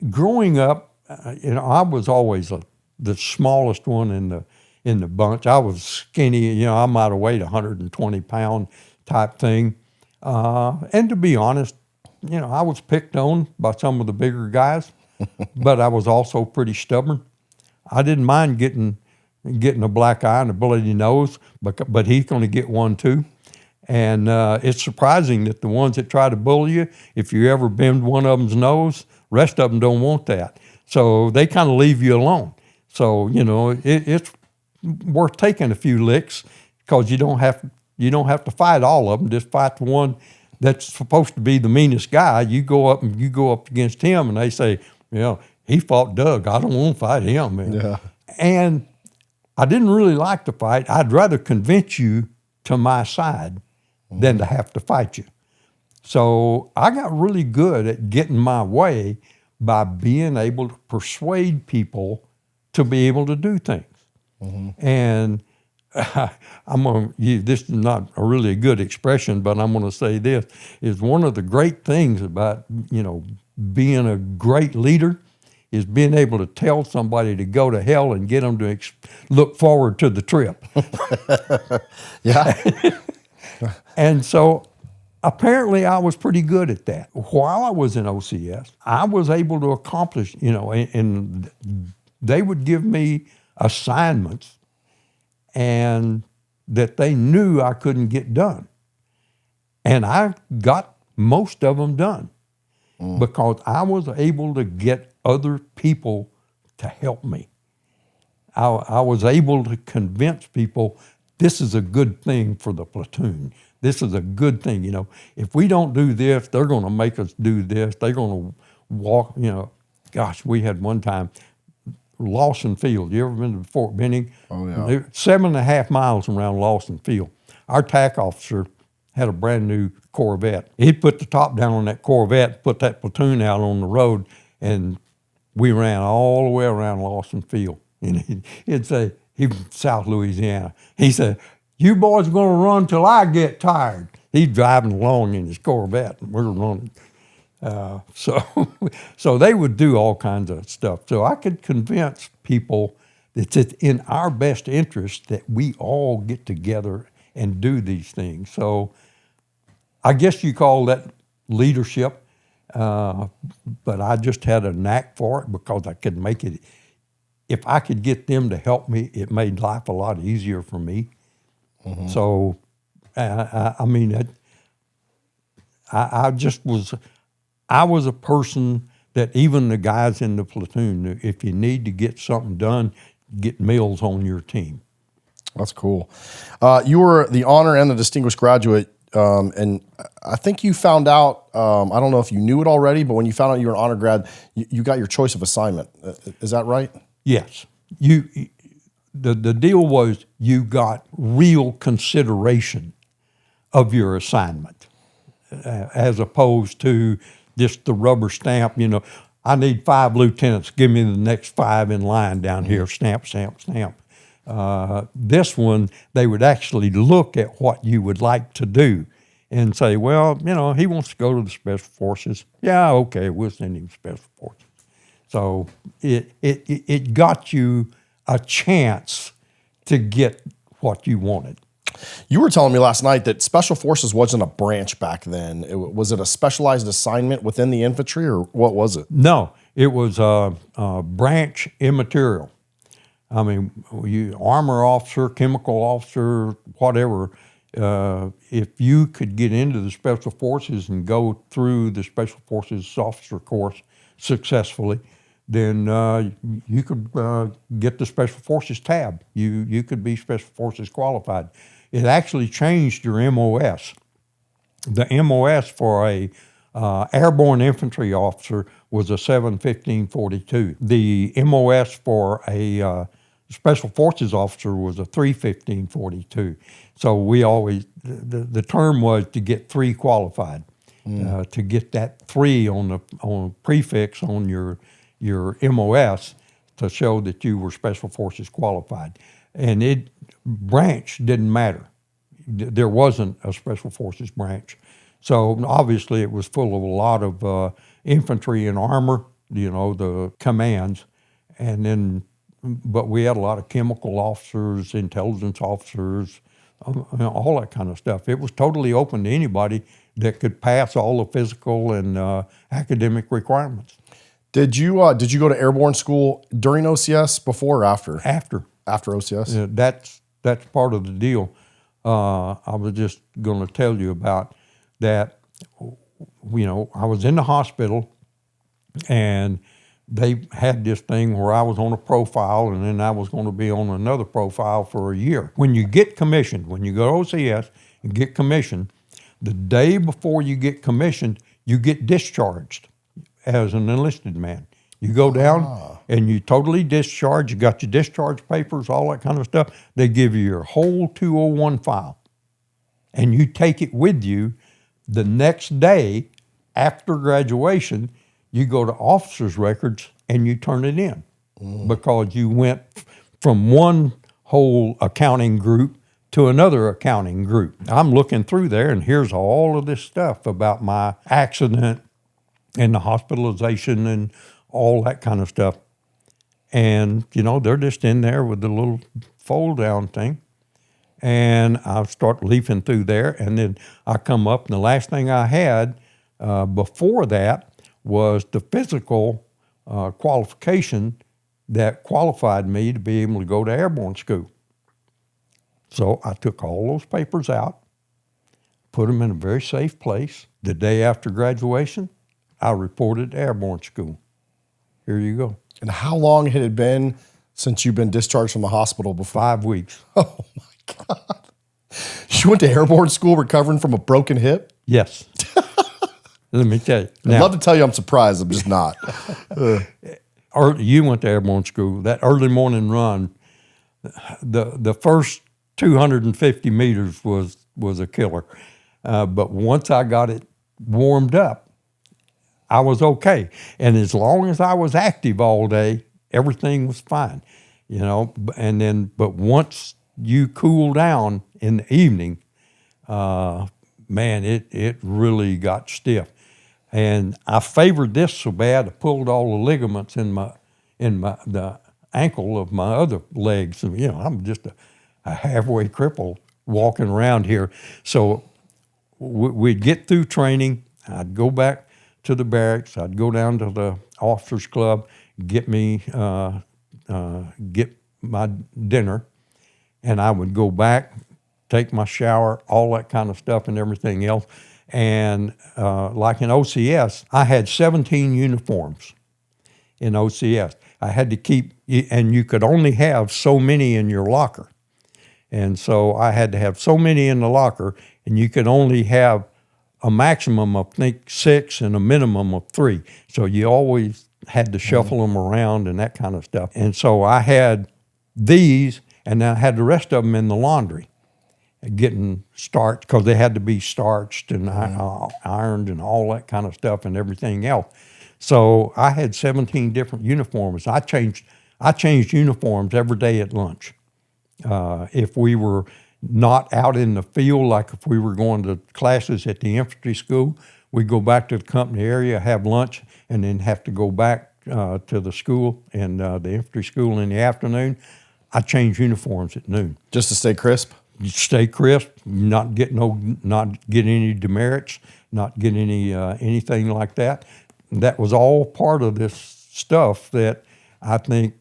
Growing up, I was always the smallest one in the bunch. I was skinny. I might have weighed 120 pound type thing. And to be honest, I was picked on by some of the bigger guys, but I was also pretty stubborn. I didn't mind getting a black eye and a bloody nose, but he's going to get one too. And it's surprising that the ones that try to bully you, if you ever bend one of them's nose, rest of them don't want that. So they kind of leave you alone. So, it's worth taking a few licks because you don't have to fight all of them. Just fight the one that's supposed to be the meanest guy. You go up against him and they say, he fought Doug. I don't want to fight him, man. Yeah. And I didn't really like to fight. I'd rather convince you to my side than to have to fight you. So I got really good at getting my way by being able to persuade people to be able to do things. Mm-hmm. And this is not really a good expression, but I'm going to say this, is one of the great things about, being a great leader is being able to tell somebody to go to hell and get them to look forward to the trip. Yeah. And so apparently I was pretty good at that. While I was in OCS, I was able to accomplish, and they would give me assignments and that they knew I couldn't get done. And I got most of them done because I was able to get other people to help me. I was able to convince people this is a good thing for the platoon. This is a good thing. If we don't do this, they're going to make us do this. They're going to walk, Gosh, we had one time, Lawson Field. You ever been to Fort Benning? Oh, yeah. 7.5 miles around Lawson Field. Our TAC officer had a brand new Corvette. He put the top down on that Corvette, put that platoon out on the road, and we ran all the way around Lawson Field. And he'd say, he from South Louisiana. He said, You boys are going to run till I get tired. He's driving along in his Corvette, and we're running. So they would do all kinds of stuff. So I could convince people that it's in our best interest that we all get together and do these things. So I guess you call that leadership, but I just had a knack for it because I could make it. If I could get them to help me, it made life a lot easier for me. Mm-hmm. So, I mean, I just was. I was a person that even the guys in the platoon, if you need to get something done, get Mills on your team. That's cool. You were the honor and the distinguished graduate, and I think you found out, I don't know if you knew it already, but when you found out you were an honor grad, you got your choice of assignment. Is that right? Yes. The deal was you got real consideration of your assignment as opposed to just the rubber stamp, I need 5 lieutenants. Give me the next 5 in line down here. Stamp, stamp, stamp. This one, they would actually look at what you would like to do and say, well, he wants to go to the Special Forces. Yeah, okay, we'll send him Special Forces. So it got you a chance to get what you wanted. You were telling me last night that Special Forces wasn't a branch back then. Was it a specialized assignment within the infantry, or what was it? No, it was a branch immaterial. I mean, armor officer, chemical officer, whatever, if you could get into the Special Forces and go through the Special Forces officer course successfully, then you could get the Special Forces tab. You could be Special Forces qualified. It actually changed your MOS. The MOS for a airborne infantry officer was a 7-15-42. The MOS for a Special Forces officer was a 3-15-42. So we always, the term was to get 3 qualified, to get that 3 on prefix on your MOS to show that you were Special Forces qualified. And branch didn't matter. There wasn't a Special Forces branch. So obviously it was full of a lot of infantry and armor, the commands. And then, but we had a lot of chemical officers, intelligence officers, all that kind of stuff. It was totally open to anybody that could pass all the physical and academic requirements. Did you go to airborne school during OCS, before or after? After OCS? Yeah, that's part of the deal. I was just going to tell you about that. I was in the hospital, and they had this thing where I was on a profile, and then I was going to be on another profile for a year. When you get commissioned, when you go to OCS and get commissioned, the day before you get commissioned, you get discharged as an enlisted man. You go down and you totally discharge. You got your discharge papers, all that kind of stuff. They give you your whole 201 file. And you take it with you the next day after graduation. You go to officers' records and you turn it in because you went from one whole accounting group to another accounting group. I'm looking through there, and here's all of this stuff about my accident and the hospitalization and all that kind of stuff. And, they're just in there with the little fold-down thing. And I start leafing through there, and then I come up, and the last thing I had before that was the physical qualification that qualified me to be able to go to airborne school. So I took all those papers out, put them in a very safe place. The day after graduation, I reported to airborne school. Here you go. And how long had it been since you've been discharged from the hospital before? 5 weeks. Oh, my God. You went to airborne school recovering from a broken hip? Yes. Let me tell you. I'd love to tell you I'm surprised. I'm just not. You went to airborne school. That early morning run, the first 250 meters was a killer. But once I got it warmed up, I was okay. And as long as I was active all day, everything was fine, And then, but once you cool down in the evening, man, it really got stiff. And I favored this so bad, I pulled all the ligaments in the ankle of my other legs. And, I'm just a halfway cripple walking around here. So we'd get through training. I'd go back to the barracks. I'd go down to the officers club, get my dinner, and I would go back, take my shower, all that kind of stuff and everything else. And like in OCS, I had 17 uniforms in OCS. I had to keep, and you could only have so many in your locker. And so I had to have so many in the locker, and you could only have a maximum of, I think, 6 and a minimum of 3. So you always had to shuffle them around and that kind of stuff. And so I had these, and I had the rest of them in the laundry, getting starched, because they had to be starched and ironed and all that kind of stuff and everything else. So I had 17 different uniforms. I changed uniforms every day at lunch. If we were not out in the field, like if we were going to classes at the infantry school, we'd go back to the company area, have lunch, and then have to go back to the school and the infantry school in the afternoon. I changed uniforms at noon. Just to stay crisp? Stay crisp, not get any demerits, not get anything like that. That was all part of this stuff that I think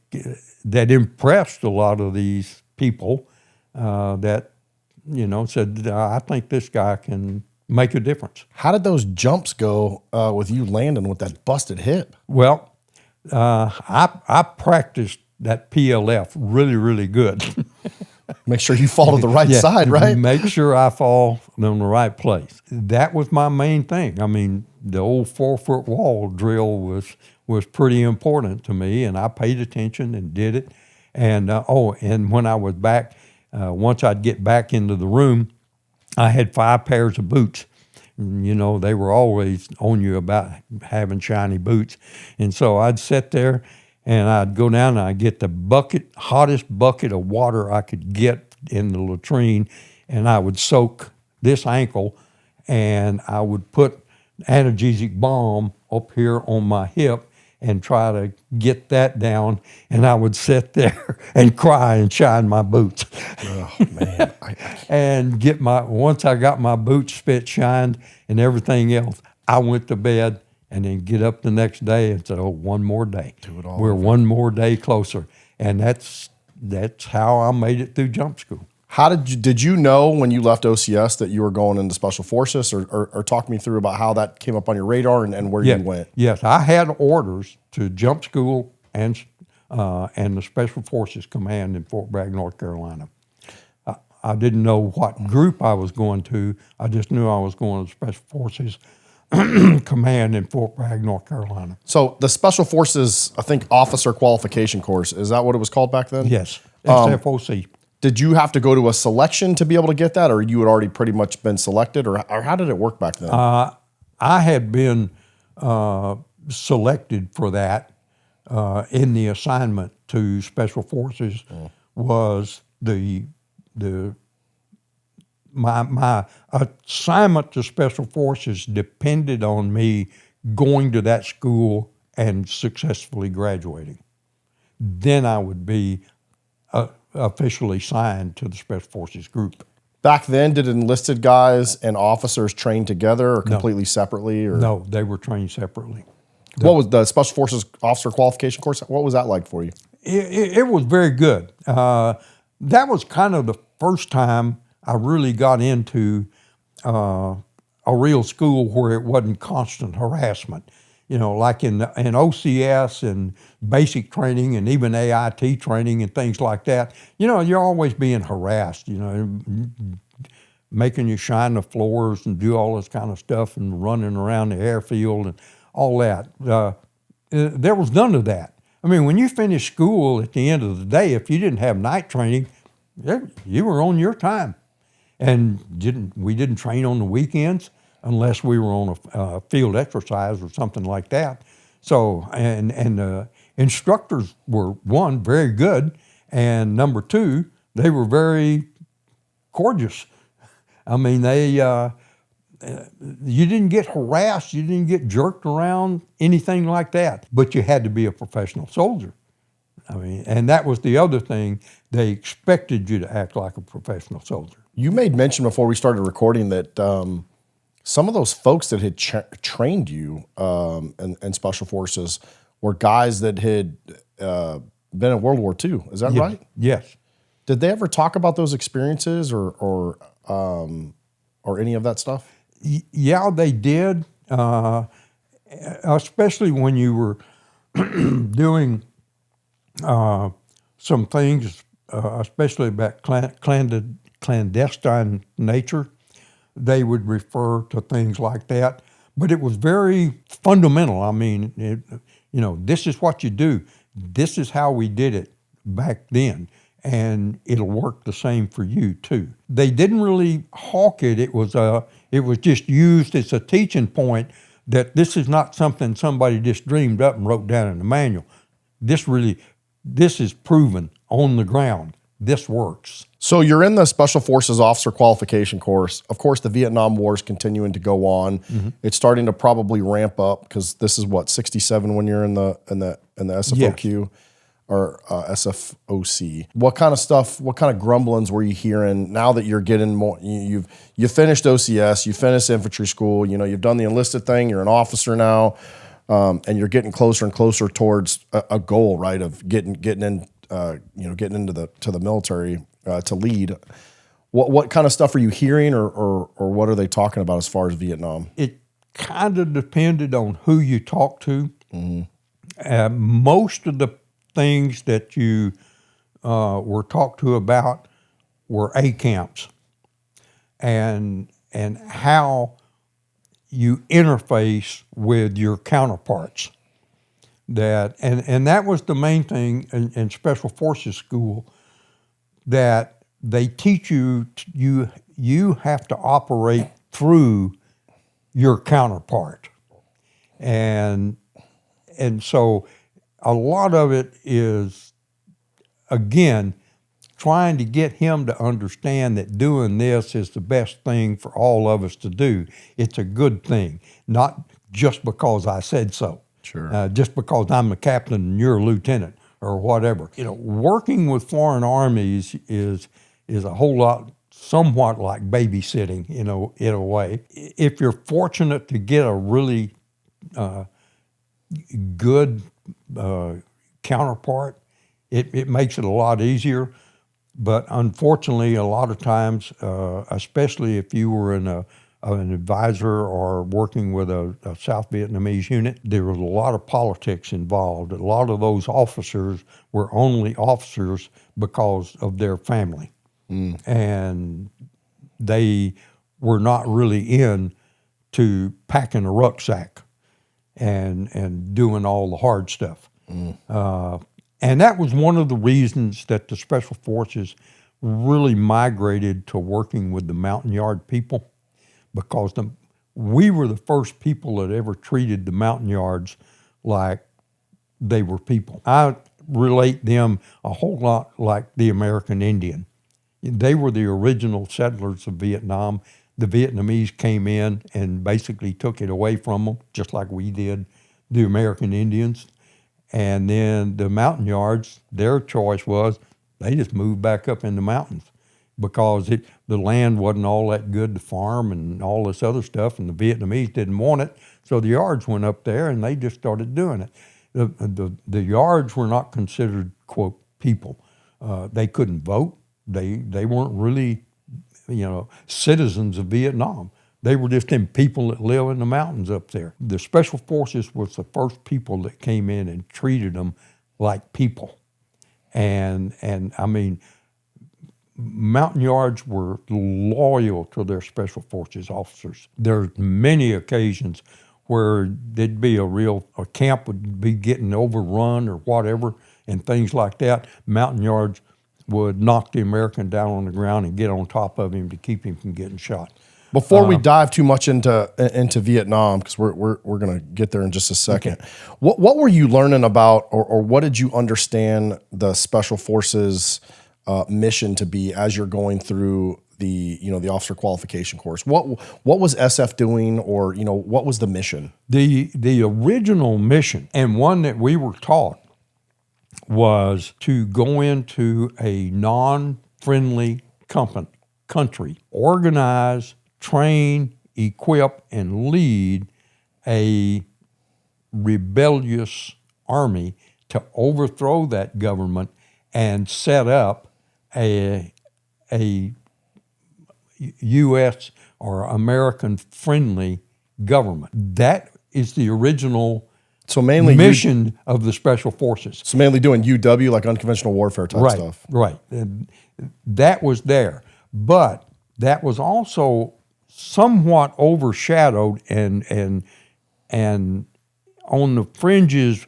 that impressed a lot of these people that said, I think this guy can make a difference. How did those jumps go with you landing with that busted hip? Well, I practiced that PLF really, really good. Make sure you fall to the right side, right? Make sure I fall in the right place. That was my main thing. I mean, the old 4-foot wall drill was pretty important to me, and I paid attention and did it. And and when I was back, once I'd get back into the room, I had 5 pairs of boots. They were always on you about having shiny boots. And so I'd sit there and I'd go down and I'd get the hottest bucket of water I could get in the latrine, and I would soak this ankle, and I would put analgesic balm up here on my hip and try to get that down, and I would sit there and cry and shine my boots. Oh, man. And once I got my boots fit shined and everything else, I went to bed and then get up the next day and said, one more day. Do it all We're over. one more day closer. And that's how I made it through jump school. How did you know when you left OCS that you were going into Special Forces, or talk me through about how that came up on your radar and where you went? Yes, I had orders to jump school and the Special Forces Command in Fort Bragg, North Carolina. I didn't know what group I was going to. I just knew I was going to the Special Forces Command in Fort Bragg, North Carolina. So the Special Forces, I think, Officer Qualification course, is that what it was called back then? Yes, SFOC. Did you have to go to a selection to be able to get that, or you had already pretty much been selected, or how did it work back then? I had been selected for that in the assignment to Special Forces. Was my assignment to Special Forces depended on me going to that school and successfully graduating. Then I would be officially signed to the Special Forces group. Back then, did enlisted guys and officers train together or completely separately? Or? No, they were trained separately. What was the Special Forces Officer Qualification course? What was that like for you? It was very good. That was kind of the first time I really got into a real school where it wasn't constant harassment. Like in OCS and basic training and even AIT training and things like that, you're always being harassed, making you shine the floors and do all this kind of stuff and running around the airfield and all that. There was none of that. I mean, when you finish school at the end of the day, if you didn't have night training, you were on your time. And we didn't train on the weekends unless we were on a field exercise or something like that. So, and the instructors were, one, very good, and number two, they were very gorgeous. I mean, you didn't get harassed, you didn't get jerked around, anything like that. But you had to be a professional soldier. I mean, and that was the other thing. They expected you to act like a professional soldier. You made mention before we started recording that some of those folks that had trained you in Special Forces were guys that had been in World War II. Is that right? Yes. Did they ever talk about those experiences or any of that stuff? Yeah, they did, especially when you were doing some things, especially about clandestine nature. They would refer to things like that, but it was very fundamental. I mean, this is what you do. This is how we did it back then, and it'll work the same for you too. They didn't really hawk it. It was just used as a teaching point that this is not something somebody just dreamed up and wrote down in the manual. This is proven on the ground. This works. So you're in the Special Forces Officer Qualification course. Of course, the Vietnam War is continuing to go on. Mm-hmm. It's starting to probably ramp up because this is what, 67 when you're in the SFOQ. Yes. Or SFOC. What kind of stuff? What kind of grumblings were you hearing now that you're getting more? You finished OCS, you finished infantry school. You've done the enlisted thing. You're an officer now, and you're getting closer and closer towards a goal, right? Of getting into the military to lead. What kind of stuff are you hearing, or what are they talking about as far as Vietnam? It kind of depended on who you talked to. Mm-hmm. Most of the things that you were talked to about were A camps and how you interface with your counterparts. And that was the main thing in Special Forces School, that they teach you have to operate through your counterpart. And so a lot of it is, again, trying to get him to understand that doing this is the best thing for all of us to do. It's a good thing, not just because I said so. Sure. Just because I'm a captain and you're a lieutenant or whatever. Working with foreign armies is a whole lot, somewhat like babysitting, in a way. If you're fortunate to get a really good counterpart, it makes it a lot easier. But unfortunately, a lot of times, especially if you were in an advisor or working with a South Vietnamese unit, there was a lot of politics involved. A lot of those officers were only officers because of their family. Mm. And they were not really into packing a rucksack and doing all the hard stuff. Mm. And that was one of the reasons that the Special Forces really migrated to working with the Montagnard people, because we were the first people that ever treated the Montagnards like they were people. I relate them a whole lot like the American Indian. They were the original settlers of Vietnam. The Vietnamese came in and basically took it away from them, just like we did the American Indians. And then the Montagnards, their choice was they just moved back up in the mountains because the land wasn't all that good to farm and all this other stuff, and the Vietnamese didn't want it. So the Yards went up there and they just started doing it. The Yards were not considered, quote, people. They couldn't vote. They weren't really, citizens of Vietnam. They were just them people that live in the mountains up there. The Special Forces was the first people that came in and treated them like people. And I mean, Montagnards were loyal to their Special Forces officers. There's many occasions where there'd be a camp would be getting overrun or whatever and things like that. Montagnards would knock the American down on the ground and get on top of him to keep him from getting shot. Before we dive too much into Vietnam, because we're going to get there in just a second, okay. What were you learning about, or what did you understand the Special Forces mission to be as you're going through the officer qualification course? What was SF doing, or what was the mission? The original mission, and one that we were taught, was to go into a non-friendly country, organize, train, equip, and lead a rebellious army to overthrow that government and set up a U.S. or American-friendly government. That is the original mission of the Special Forces. So mainly doing UW, like unconventional warfare type stuff. Right. And that was there. But that was also somewhat overshadowed and on the fringes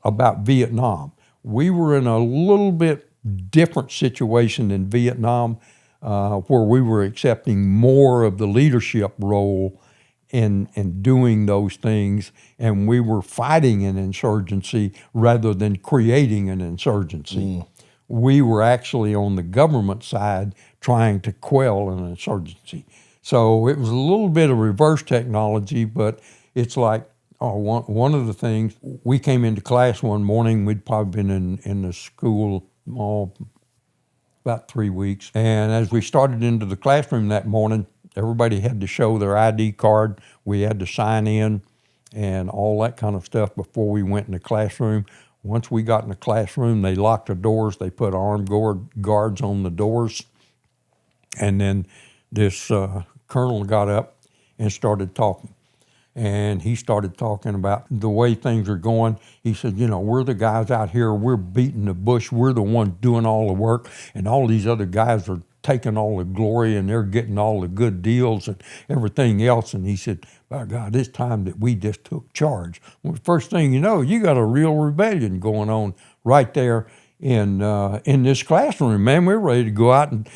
about Vietnam. We were in a little bit different situation than Vietnam, where we were accepting more of the leadership role in doing those things, and we were fighting an insurgency rather than creating an insurgency. We were actually on the government side trying to quell an insurgency. So it was a little bit of reverse technology, but it's like, one of the things, we came into class one morning, we'd probably been in the school about 3 weeks, and as we started into the classroom that morning, everybody had to show their ID card. We had to sign in and all that kind of stuff before we went in the classroom. Once we got in the classroom, they locked the doors. They put armed guards on the doors. And then this colonel got up and started talking. And he started talking about the way things are going. He said, we're the guys out here. We're beating the bush. We're the ones doing all the work. And all these other guys are taking all the glory, and they're getting all the good deals and everything else. And he said, by God, it's time that we just took charge. Well, first thing you know, you got a real rebellion going on right there in this classroom, man. We're ready to go out and,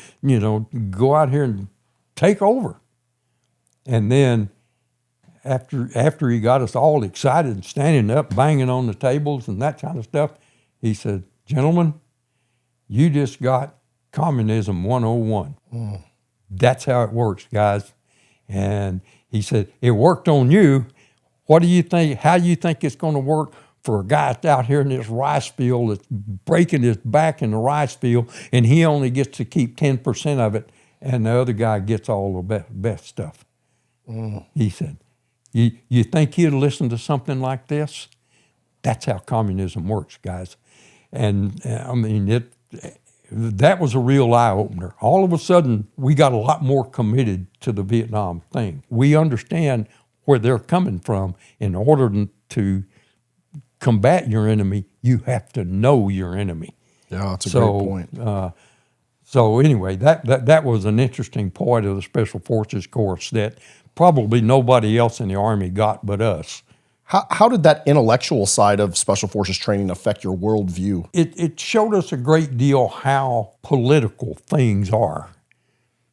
go out here and take over. And then after he got us all excited and standing up, banging on the tables and that kind of stuff, he said, gentlemen, you just got Communism 101. That's how it works, guys. And he said, it worked on you. What do you think? How do you think it's going to work for a guy that's out here in this rice field that's breaking his back in the rice field, and he only gets to keep 10% of it, and the other guy gets all the best stuff? He said, you think he'd listen to something like this? That's how communism works, guys. And that was a real eye-opener. All of a sudden, we got a lot more committed to the Vietnam thing. We understand where they're coming from. In order to combat your enemy, you have to know your enemy. Yeah, that's a great point. So anyway, that was an interesting part of the Special Forces course that probably nobody else in the Army got but us. How did that intellectual side of Special Forces training affect your worldview? It showed us a great deal how political things are,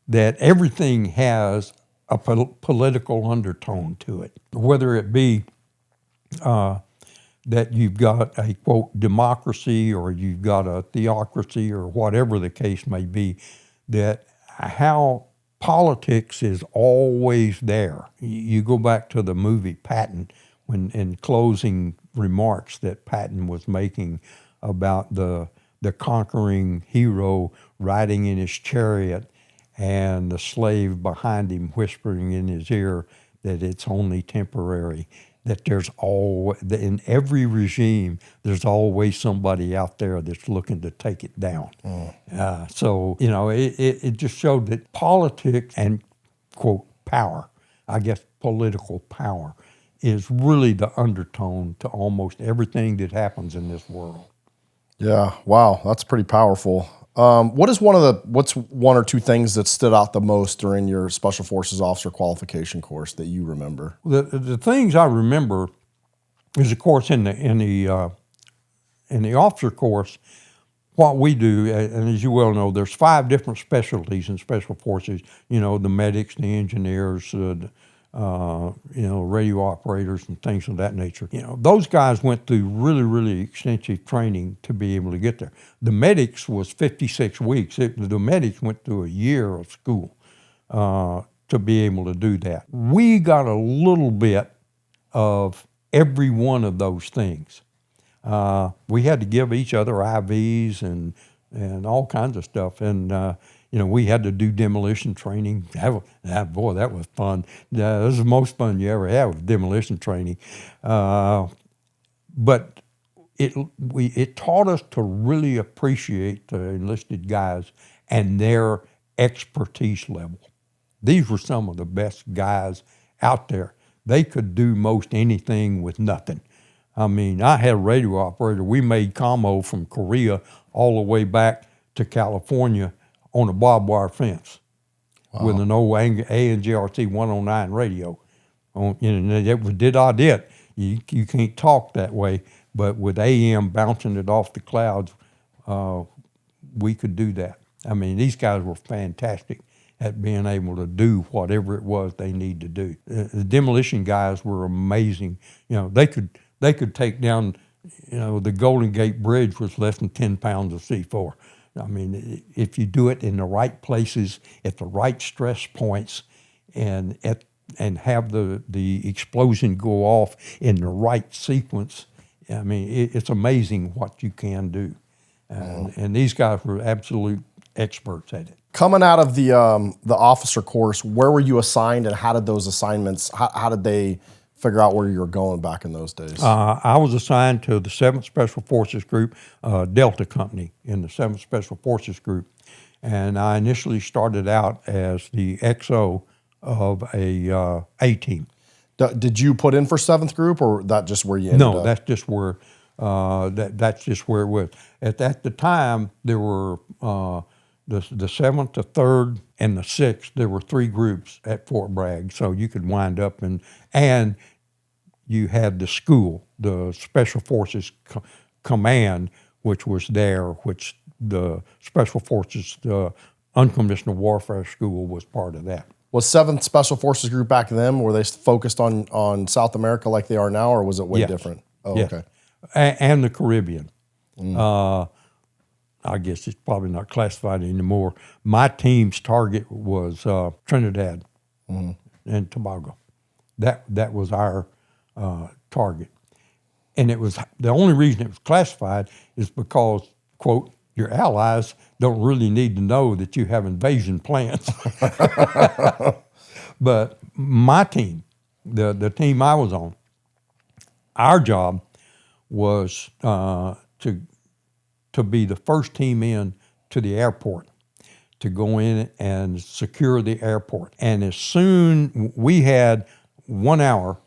that everything has a political undertone to it, whether it be that you've got a, quote, democracy or you've got a theocracy or whatever the case may be, that how politics is always there. You go back to the movie Patton, when in closing remarks that Patton was making about the conquering hero riding in his chariot and the slave behind him whispering in his ear that it's only temporary, that there's in every regime, there's always somebody out there that's looking to take it down. So, it just showed that politics and, quote, power, I guess political power, is really the undertone to almost everything that happens in this world. Yeah, wow, that's pretty powerful. What's one or two things that stood out the most during your Special Forces Officer Qualification course that you remember? The things I remember is, of course, in the officer course, what we do, and as you well know, there's 5 different specialties in Special Forces. The medics, the engineers, radio operators and things of that nature. Those guys went through really, really extensive training to be able to get there. The medics was 56 weeks. The medics went through a year of school to be able to do that. We got a little bit of every one of those things. We had to give each other IVs and all kinds of stuff. And, we had to do demolition training. Boy, that was fun. That was the most fun you ever had with demolition training. But it taught us to really appreciate the enlisted guys and their expertise level. These were some of the best guys out there. They could do most anything with nothing. I mean, I had a radio operator. We made commo from Korea all the way back to California on a barbed wire fence with an old ANGRT 109 radio. It was did. You can't talk that way, but with AM bouncing it off the clouds, we could do that. I mean, these guys were fantastic at being able to do whatever it was they need to do. The demolition guys were amazing. They could take down, the Golden Gate Bridge was less than 10 pounds of C4. I mean, if you do it in the right places, at the right stress points, and have the explosion go off in the right sequence, I mean, it's amazing what you can do. And these guys were absolute experts at it. Coming out of the officer course, where were you assigned, and how did those assignments? How did they figure out where you were going back in those days? I was assigned to the 7th Special Forces Group, Delta Company in the 7th Special Forces Group. And I initially started out as the XO of a A-team. Did you put in for 7th Group, or that just where you ended up? No, that's just where that's just where it was. At the time, there were the 7th, the 3rd, and the 6th. There were 3 groups at Fort Bragg, so you could wind up and you had the school, the Special Forces Command, which was there, which the Special Forces Unconventional Warfare School was part of that. Was 7th Special Forces Group back then, were they focused on South America like they are now, or was it way different? Oh, yes. Okay. And the Caribbean. I guess it's probably not classified anymore. My team's target was Trinidad and Tobago. That was our target. And it was the only reason it was classified is because, quote, your allies don't really need to know that you have invasion plans. But my team, the team I was on, our job was to be the first team in to the airport, to go in and secure the airport. And as soon we had 1 hour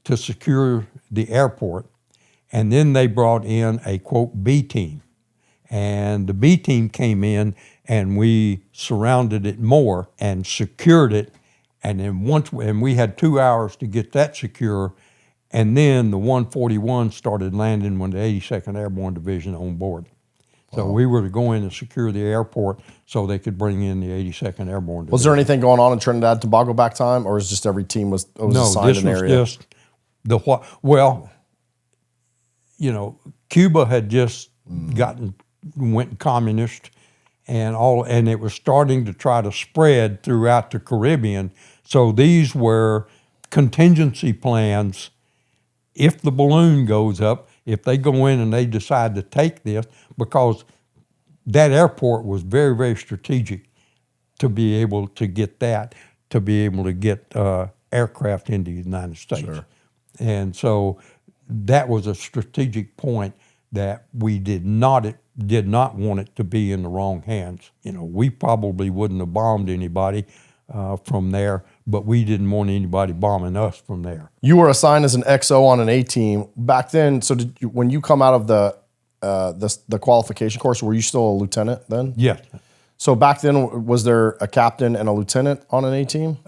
to secure the airport, and then they brought in a, quote, B team. And the B team came in, and we surrounded it more and secured it. And then we had 2 hours to get that secure, and then the 141 started landing with the 82nd Airborne Division on board. So we were to go in and secure the airport so they could bring in the 82nd Airborne Division. Was there anything going on in Trinidad and Tobago back time, or was just every team was assigned an area? No, this was just Cuba had just went communist, and it was starting to try to spread throughout the Caribbean. So these were contingency plans. If the balloon goes up, if they go in and they decide to take this, because that airport was very, very strategic to be able to get aircraft into the United States. Sure. And so that was a strategic point that we did not want it to be in the wrong hands. We probably wouldn't have bombed anybody from there, but we didn't want anybody bombing us from there. You were assigned as an XO on an A team back then. So when you come out of the qualification course, were you still a lieutenant then? Yes. So back then, was there a captain and a lieutenant on an A team?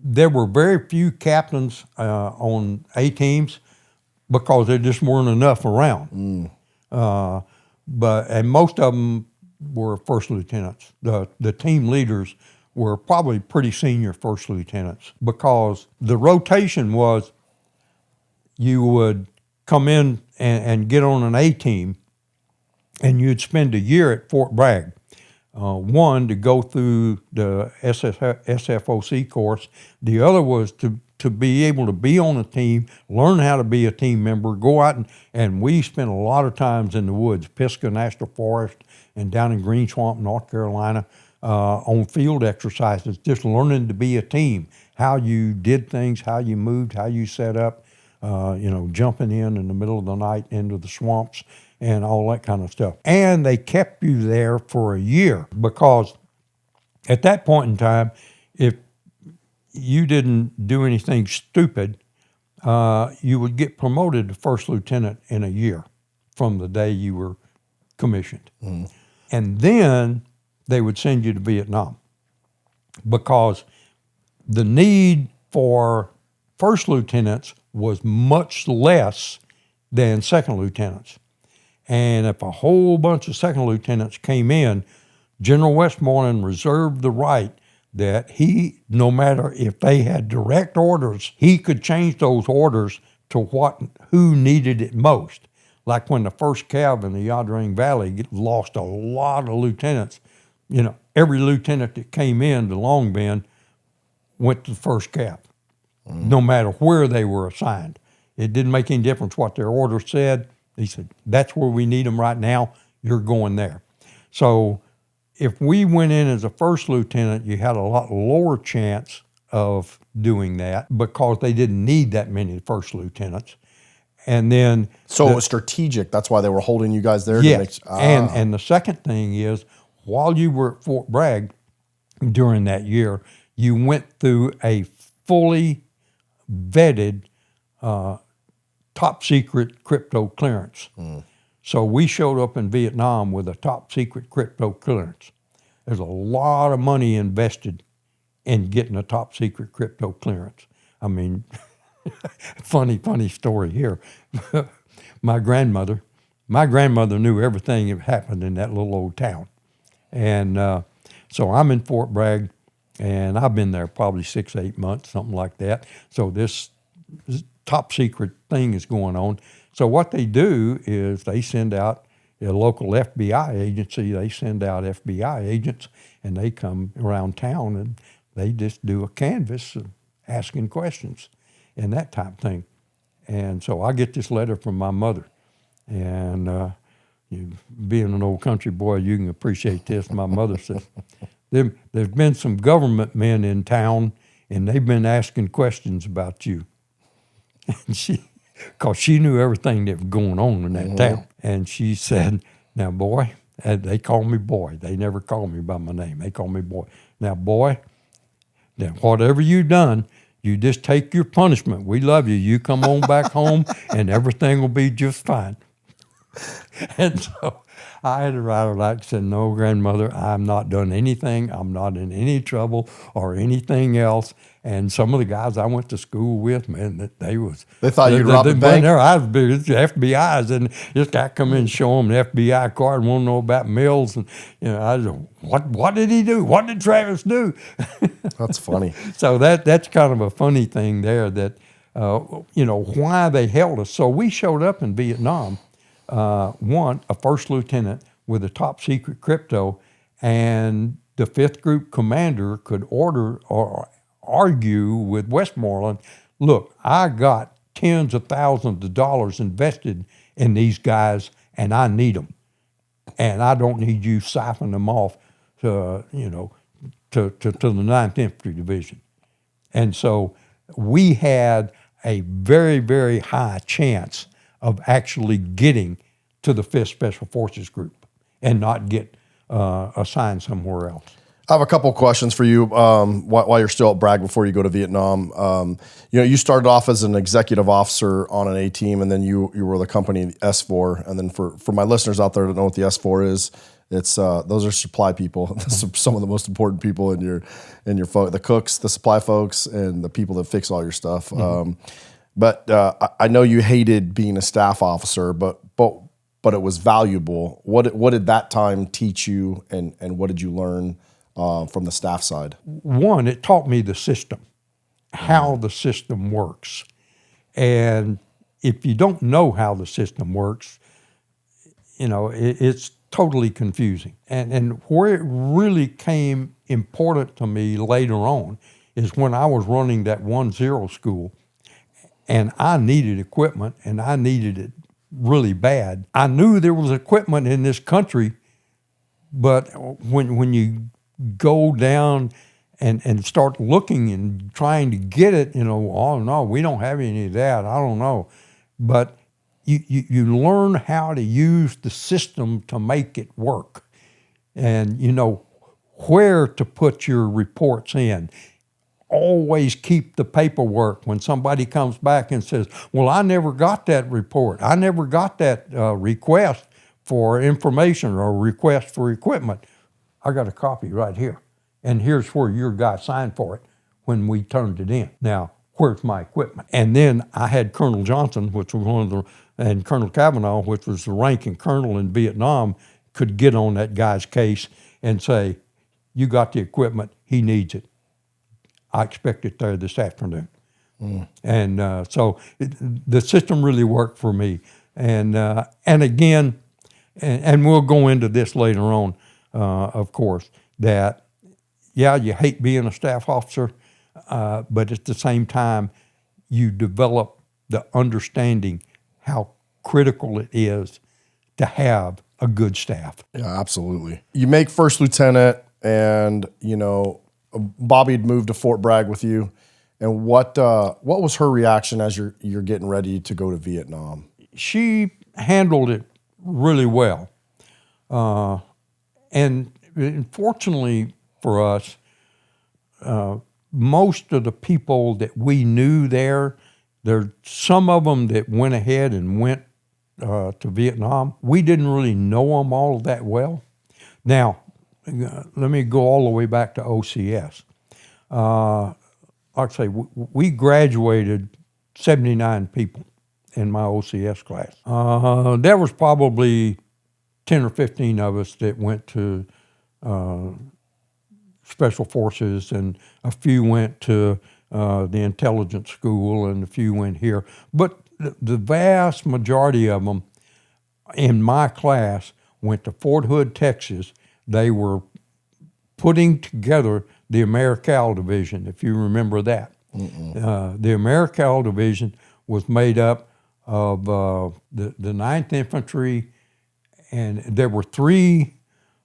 There were very few captains on A teams because there just weren't enough around. And most of them were first lieutenants. The team leaders were probably pretty senior first lieutenants, because the rotation was you would come in and get on an A team, and you'd spend a year at Fort Bragg. One, to go through the SFOC course. The other was to be able to be on a team, learn how to be a team member, go out and we spent a lot of times in the woods, Pisgah National Forest and down in Green Swamp, North Carolina, on field exercises, just learning to be a team, how you did things, how you moved, how you set up, jumping in the middle of the night into the swamps and all that kind of stuff. And they kept you there for a year, because at that point in time, if you didn't do anything stupid, you would get promoted to first lieutenant in a year from the day you were commissioned. Mm. And then they would send you to Vietnam, because the need for first lieutenants was much less than second lieutenants. And if a whole bunch of second lieutenants came in, General Westmoreland reserved the right that he, no matter if they had direct orders, he could change those orders to who needed it most. Like when the 1st Cav in the Yadrang Valley lost a lot of lieutenants, every lieutenant that came in to Long Bend went to the 1st Cav, no matter where they were assigned. It didn't make any difference what their order said. He said, that's where we need them right now, you're going there. So if we went in as a first lieutenant, you had a lot lower chance of doing that, because they didn't need that many first lieutenants. And then so it was strategic. That's why they were holding you guys there. Yes. And the second thing is, while you were at Fort Bragg during that year, you went through a fully vetted top secret crypto clearance. So we showed up in Vietnam with a top secret crypto clearance. There's a lot of money invested in getting a top secret crypto clearance. I mean, funny story here. My grandmother knew everything that happened in that little old town. And so I'm in Fort Bragg, and I've been there probably 6-8 months, something like that. So this top secret thing is going on. So what they do is they send out a local FBI agency. They send out FBI agents, and they come around town, and they just do a canvas of asking questions and that type of thing. And so I get this letter from my mother, and being an old country boy, you can appreciate this. My mother says, there's been some government men in town, and they've been asking questions about you. And because she knew everything that was going on in that town. And she said, now, boy, and they call me boy. They never call me by my name. They call me boy. Now, boy, now whatever you've done, you just take your punishment. We love you. You come on back home, and everything will be just fine. And so I had to write her back and said, no, grandmother, I'm not done anything. I'm not in any trouble or anything else. And some of the guys I went to school with, man, they thought you robbed the bank? Their eyes big. It's the FBI's, and this guy come in and show them the FBI card and want to know about Mills. And I said, what did he do? What did Travis do? That's funny. So that's kind of a funny thing there, that why they held us. So we showed up in Vietnam. One, a first lieutenant with a top secret crypto, and the 5th Group commander could order or argue with Westmoreland, look, I got tens of thousands of dollars invested in these guys, and I need them. And I don't need you siphoning them off to the 9th Infantry Division. And so we had a very, very high chance of actually getting to the 5th Special Forces Group and not get assigned somewhere else. I have a couple of questions for you while you're still at Bragg before you go to Vietnam. You started off as an executive officer on an A team, and then you were the company S4. And then for my listeners out there that know what the S4 is, it's those are supply people. Some of the most important people in your the cooks, the supply folks, and the people that fix all your stuff. Mm-hmm. But I know you hated being a staff officer, but it was valuable. What did that time teach you, and what did you learn from the staff side? One, it taught me the system, how the system works. And if you don't know how the system works, it's totally confusing. And where it really came important to me later on is when I was running that 1-0 school and I needed equipment and I needed it really bad. I knew there was equipment in this country, but when you go down and start looking and trying to get it, oh no, we don't have any of that. I don't know. But you learn how to use the system to make it work. And you know where to put your reports in. Always keep the paperwork. When somebody comes back and says, well, I never got that report. I never got that request for information or request for equipment. I got a copy right here. And here's where your guy signed for it when we turned it in. Now, where's my equipment? And then I had Colonel Johnson, which was and Colonel Cavanaugh, which was the ranking colonel in Vietnam, could get on that guy's case and say, you got the equipment, he needs it. I expect it there this afternoon. And so the system really worked for me. And again, and we'll go into this later on, of course, that, yeah, you hate being a staff officer, but at the same time, you develop the understanding how critical it is to have a good staff. Yeah, absolutely. You make first lieutenant, and Bobby had moved to Fort Bragg with you. And what was her reaction as you're getting ready to go to Vietnam? She handled it really well, and fortunately for us, most of the people that we knew there's some of them that went ahead and went to Vietnam. We didn't really know them all that well. Now, let me go all the way back to OCS. Like I say, we graduated 79 people in my OCS class. There was probably 10 or 15 of us that went to Special Forces, and a few went to the intelligence school, and a few went here. But the vast majority of them in my class went to Fort Hood, Texas. They were putting together the AmeriCal Division, if you remember that. The AmeriCal Division was made up of the 9th Infantry, and there were three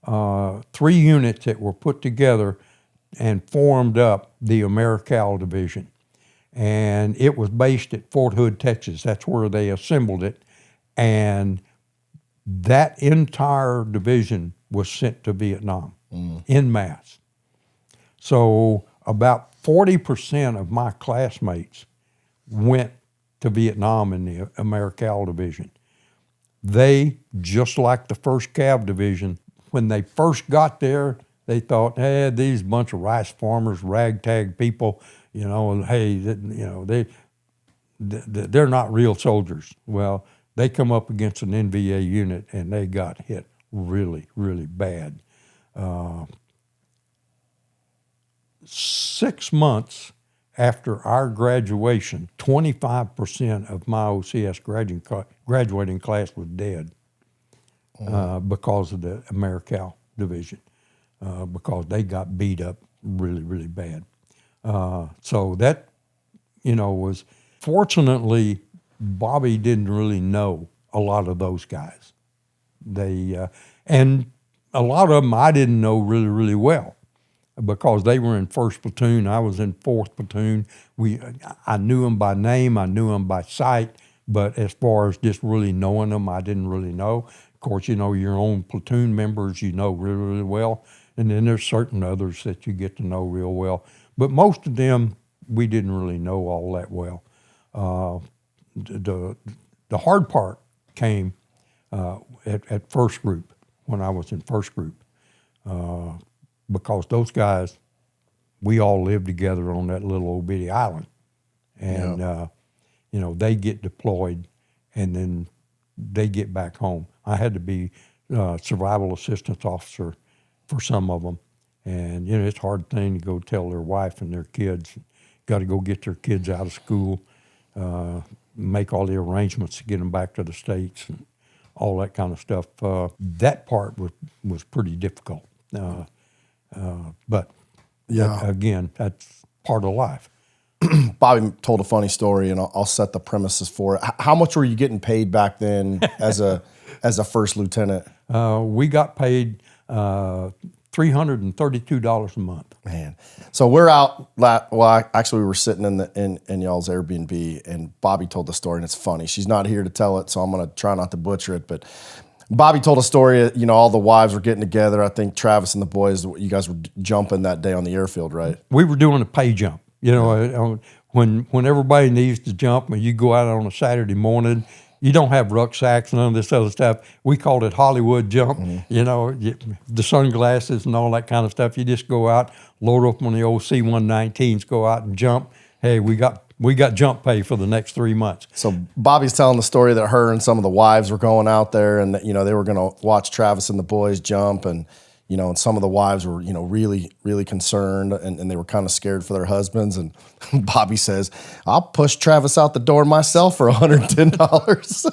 units that were put together and formed up the AmeriCal Division. And it was based at Fort Hood, Texas. That's where they assembled it. And that entire division was sent to Vietnam en masse. So about 40% of my classmates went to Vietnam in the AmeriCal Division. They, just like the 1st Cav Division, when they first got there, they thought, hey, these bunch of rice farmers, ragtag people, hey, they're not real soldiers. Well, they come up against an NVA unit and they got hit really, really bad. 6 months after our graduation, 25% of my OCS graduating class was dead because of the AmeriCal Division, because they got beat up really, really bad. So that, was fortunately, Bobby didn't really know a lot of those guys. And a lot of them I didn't know really, really well, because they were in 1st platoon. I was in 4th platoon. I knew them by name. I knew them by sight. But as far as just really knowing them, I didn't really know. Of course, your own platoon members really, really well. And then there's certain others that you get to know real well. But most of them, we didn't really know all that well. The hard part came at 1st group, when I was in 1st group. Because those guys, we all lived together on that little old bitty island. And, they get deployed and then they get back home. I had to be survival assistance officer for some of them. And, it's a hard thing to go tell their wife and their kids, got to go get their kids out of school, make all the arrangements to get them back to the States and all that kind of stuff. That part was pretty difficult. But again, that's part of life. Bobby told a funny story, and I'll set the premises for it. How much were you getting paid back then as a first lieutenant? We got paid $332 a month. Man, so we're out. Actually, we were sitting in y'all's Airbnb, and Bobby told the story, and it's funny. She's not here to tell it, so I'm gonna try not to butcher it. But Bobby told a story. All the wives were getting together. I think Travis and the boys, you guys were jumping that day on the airfield, right? We were doing a pay jump. When everybody needs to jump, when you go out on a Saturday morning, you don't have rucksacks and none of this other stuff. We called it Hollywood jump. Mm-hmm. The sunglasses and all that kind of stuff. You just go out, load up on the old C-119s, go out and jump. Hey, we got jump pay for the next 3 months. So Bobby's telling the story that her and some of the wives were going out there, and that, they were going to watch Travis and the boys jump, and and some of the wives were, really, really concerned, and they were kind of scared for their husbands. And Bobby says, "I'll push Travis out the door myself for $110."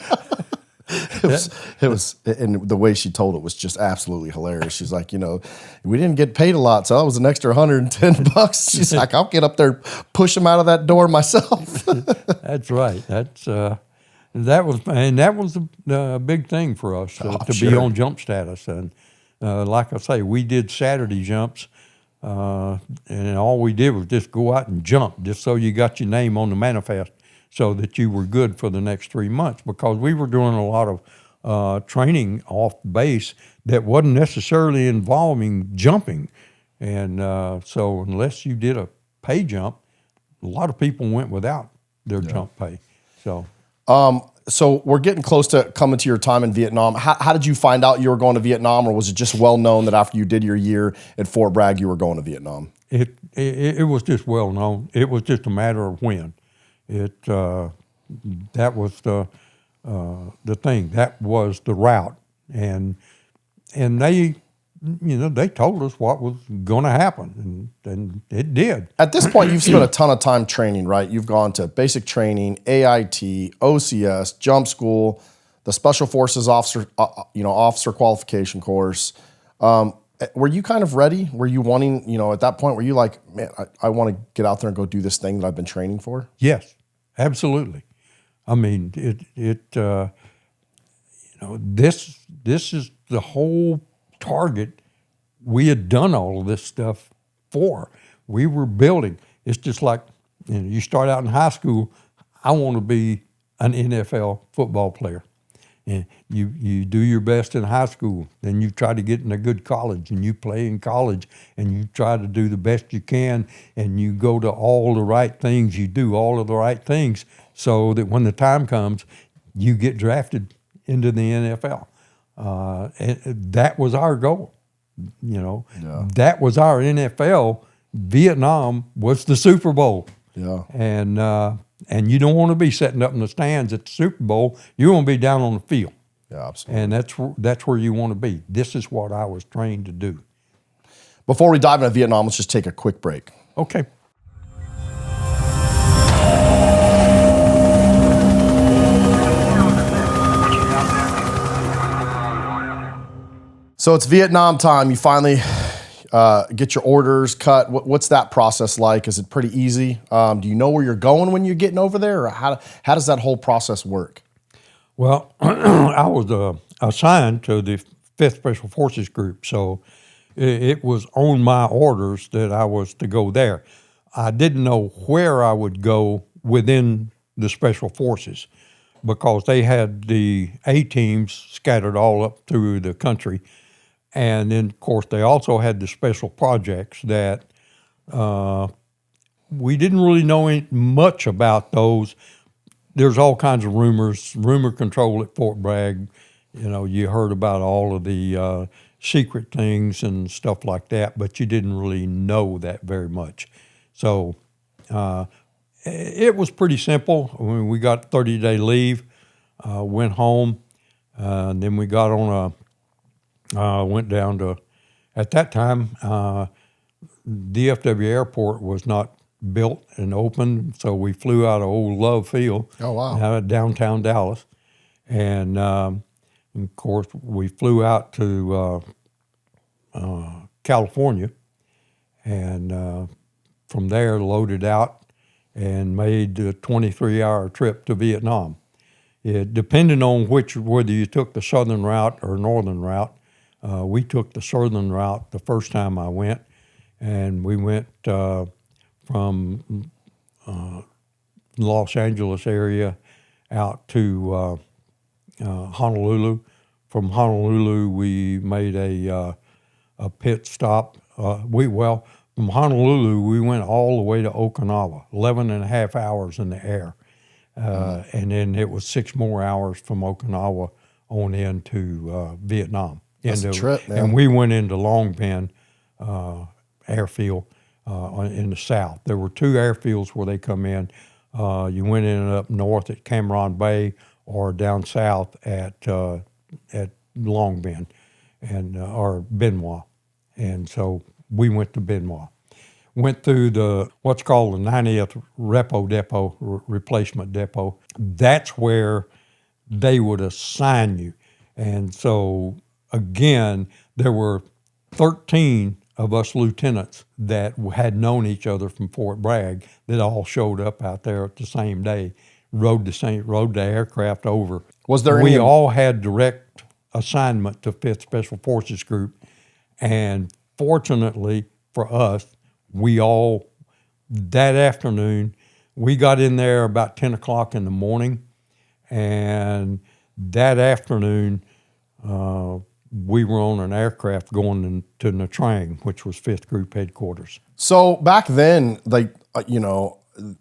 It was, and the way she told it was just absolutely hilarious. She's like, we didn't get paid a lot, so that was an extra $110. She's like, I'll get up there, push him out of that door myself. That's right. That was a big thing for us to be on jump status. And like I say, we did Saturday jumps, and all we did was just go out and jump, just so you got your name on the manifest, so that you were good for the next 3 months, because we were doing a lot of training off base that wasn't necessarily involving jumping. And so unless you did a pay jump, a lot of people went without their jump pay. So we're getting close to coming to your time in Vietnam. How did you find out you were going to Vietnam, or was it just well known that after you did your year at Fort Bragg, you were going to Vietnam? It was just well known. It was just a matter of when. That was the thing. That was the route, and they told us what was going to happen, and it did. At this point, you've spent a ton of time training, right? You've gone to basic training, AIT, OCS, jump school, the Special Forces officer qualification course. Were you kind of ready? Were you wanting, at that point, were you like, man, I want to get out there and go do this thing that I've been training for? Yes, absolutely. I mean, this is the whole target we had done all of this stuff for. We were building. It's just like, you start out in high school, I want to be an NFL football player. And you do your best in high school, then you try to get in a good college, and you play in college, and you try to do the best you can, and you go to all the right things, you do all of the right things, so that when the time comes, you get drafted into the NFL. And that was our goal, That was our NFL. Vietnam was the Super Bowl. Yeah. And you don't want to be sitting up in the stands at the Super Bowl. You want to be down on the field. Yeah, absolutely. And that's where you want to be. This is what I was trained to do. Before we dive into Vietnam, let's just take a quick break. Okay. So it's Vietnam time. You finally get your orders cut. What's that process like? Is it pretty easy? Do you know where you're going when you're getting over there? Or how does that whole process work? Well, I was assigned to the 5th Special Forces Group, so it was on my orders that I was to go there. I didn't know where I would go within the Special Forces, because they had the A-teams scattered all up through the country. And then, of course, they also had the special projects that we didn't really know much about those. There's all kinds of rumor control at Fort Bragg. You heard about all of the secret things and stuff like that, but you didn't really know that very much. So it was pretty simple. When we got 30-day leave, went home, and then we got on went down to, at that time, DFW Airport was not built and open, so we flew out of Old Love Field. Oh, wow. Out of downtown Dallas. And, of course, we flew out to California, and from there loaded out and made the 23-hour trip to Vietnam. It depended on whether you took the southern route or northern route. We took the southern route the first time I went, and we went from Los Angeles area out to Honolulu. From Honolulu, we made a pit stop. From Honolulu, we went all the way to Okinawa, 11 and a half hours in the air. And then it was 6 more hours from Okinawa on into Vietnam. That's a trip, man. And we went into Long Binh airfield in the south. There were 2 airfields where they come in. You went in and up north at Cam Ranh Bay or down south at Long Binh or Bien Hoa. And so we went to Bien Hoa. Went through what's called the 90th replacement depot. That's where they would assign you. And so, again, there were 13 of us lieutenants that had known each other from Fort Bragg that all showed up out there at the same day, rode the aircraft over. Was there We all had direct assignment to 5th Special Forces Group, and fortunately for us, that afternoon, we got in there about 10 o'clock in the morning, and that afternoon, we were on an aircraft going to Nha Trang, which was 5th Group headquarters. So back then, they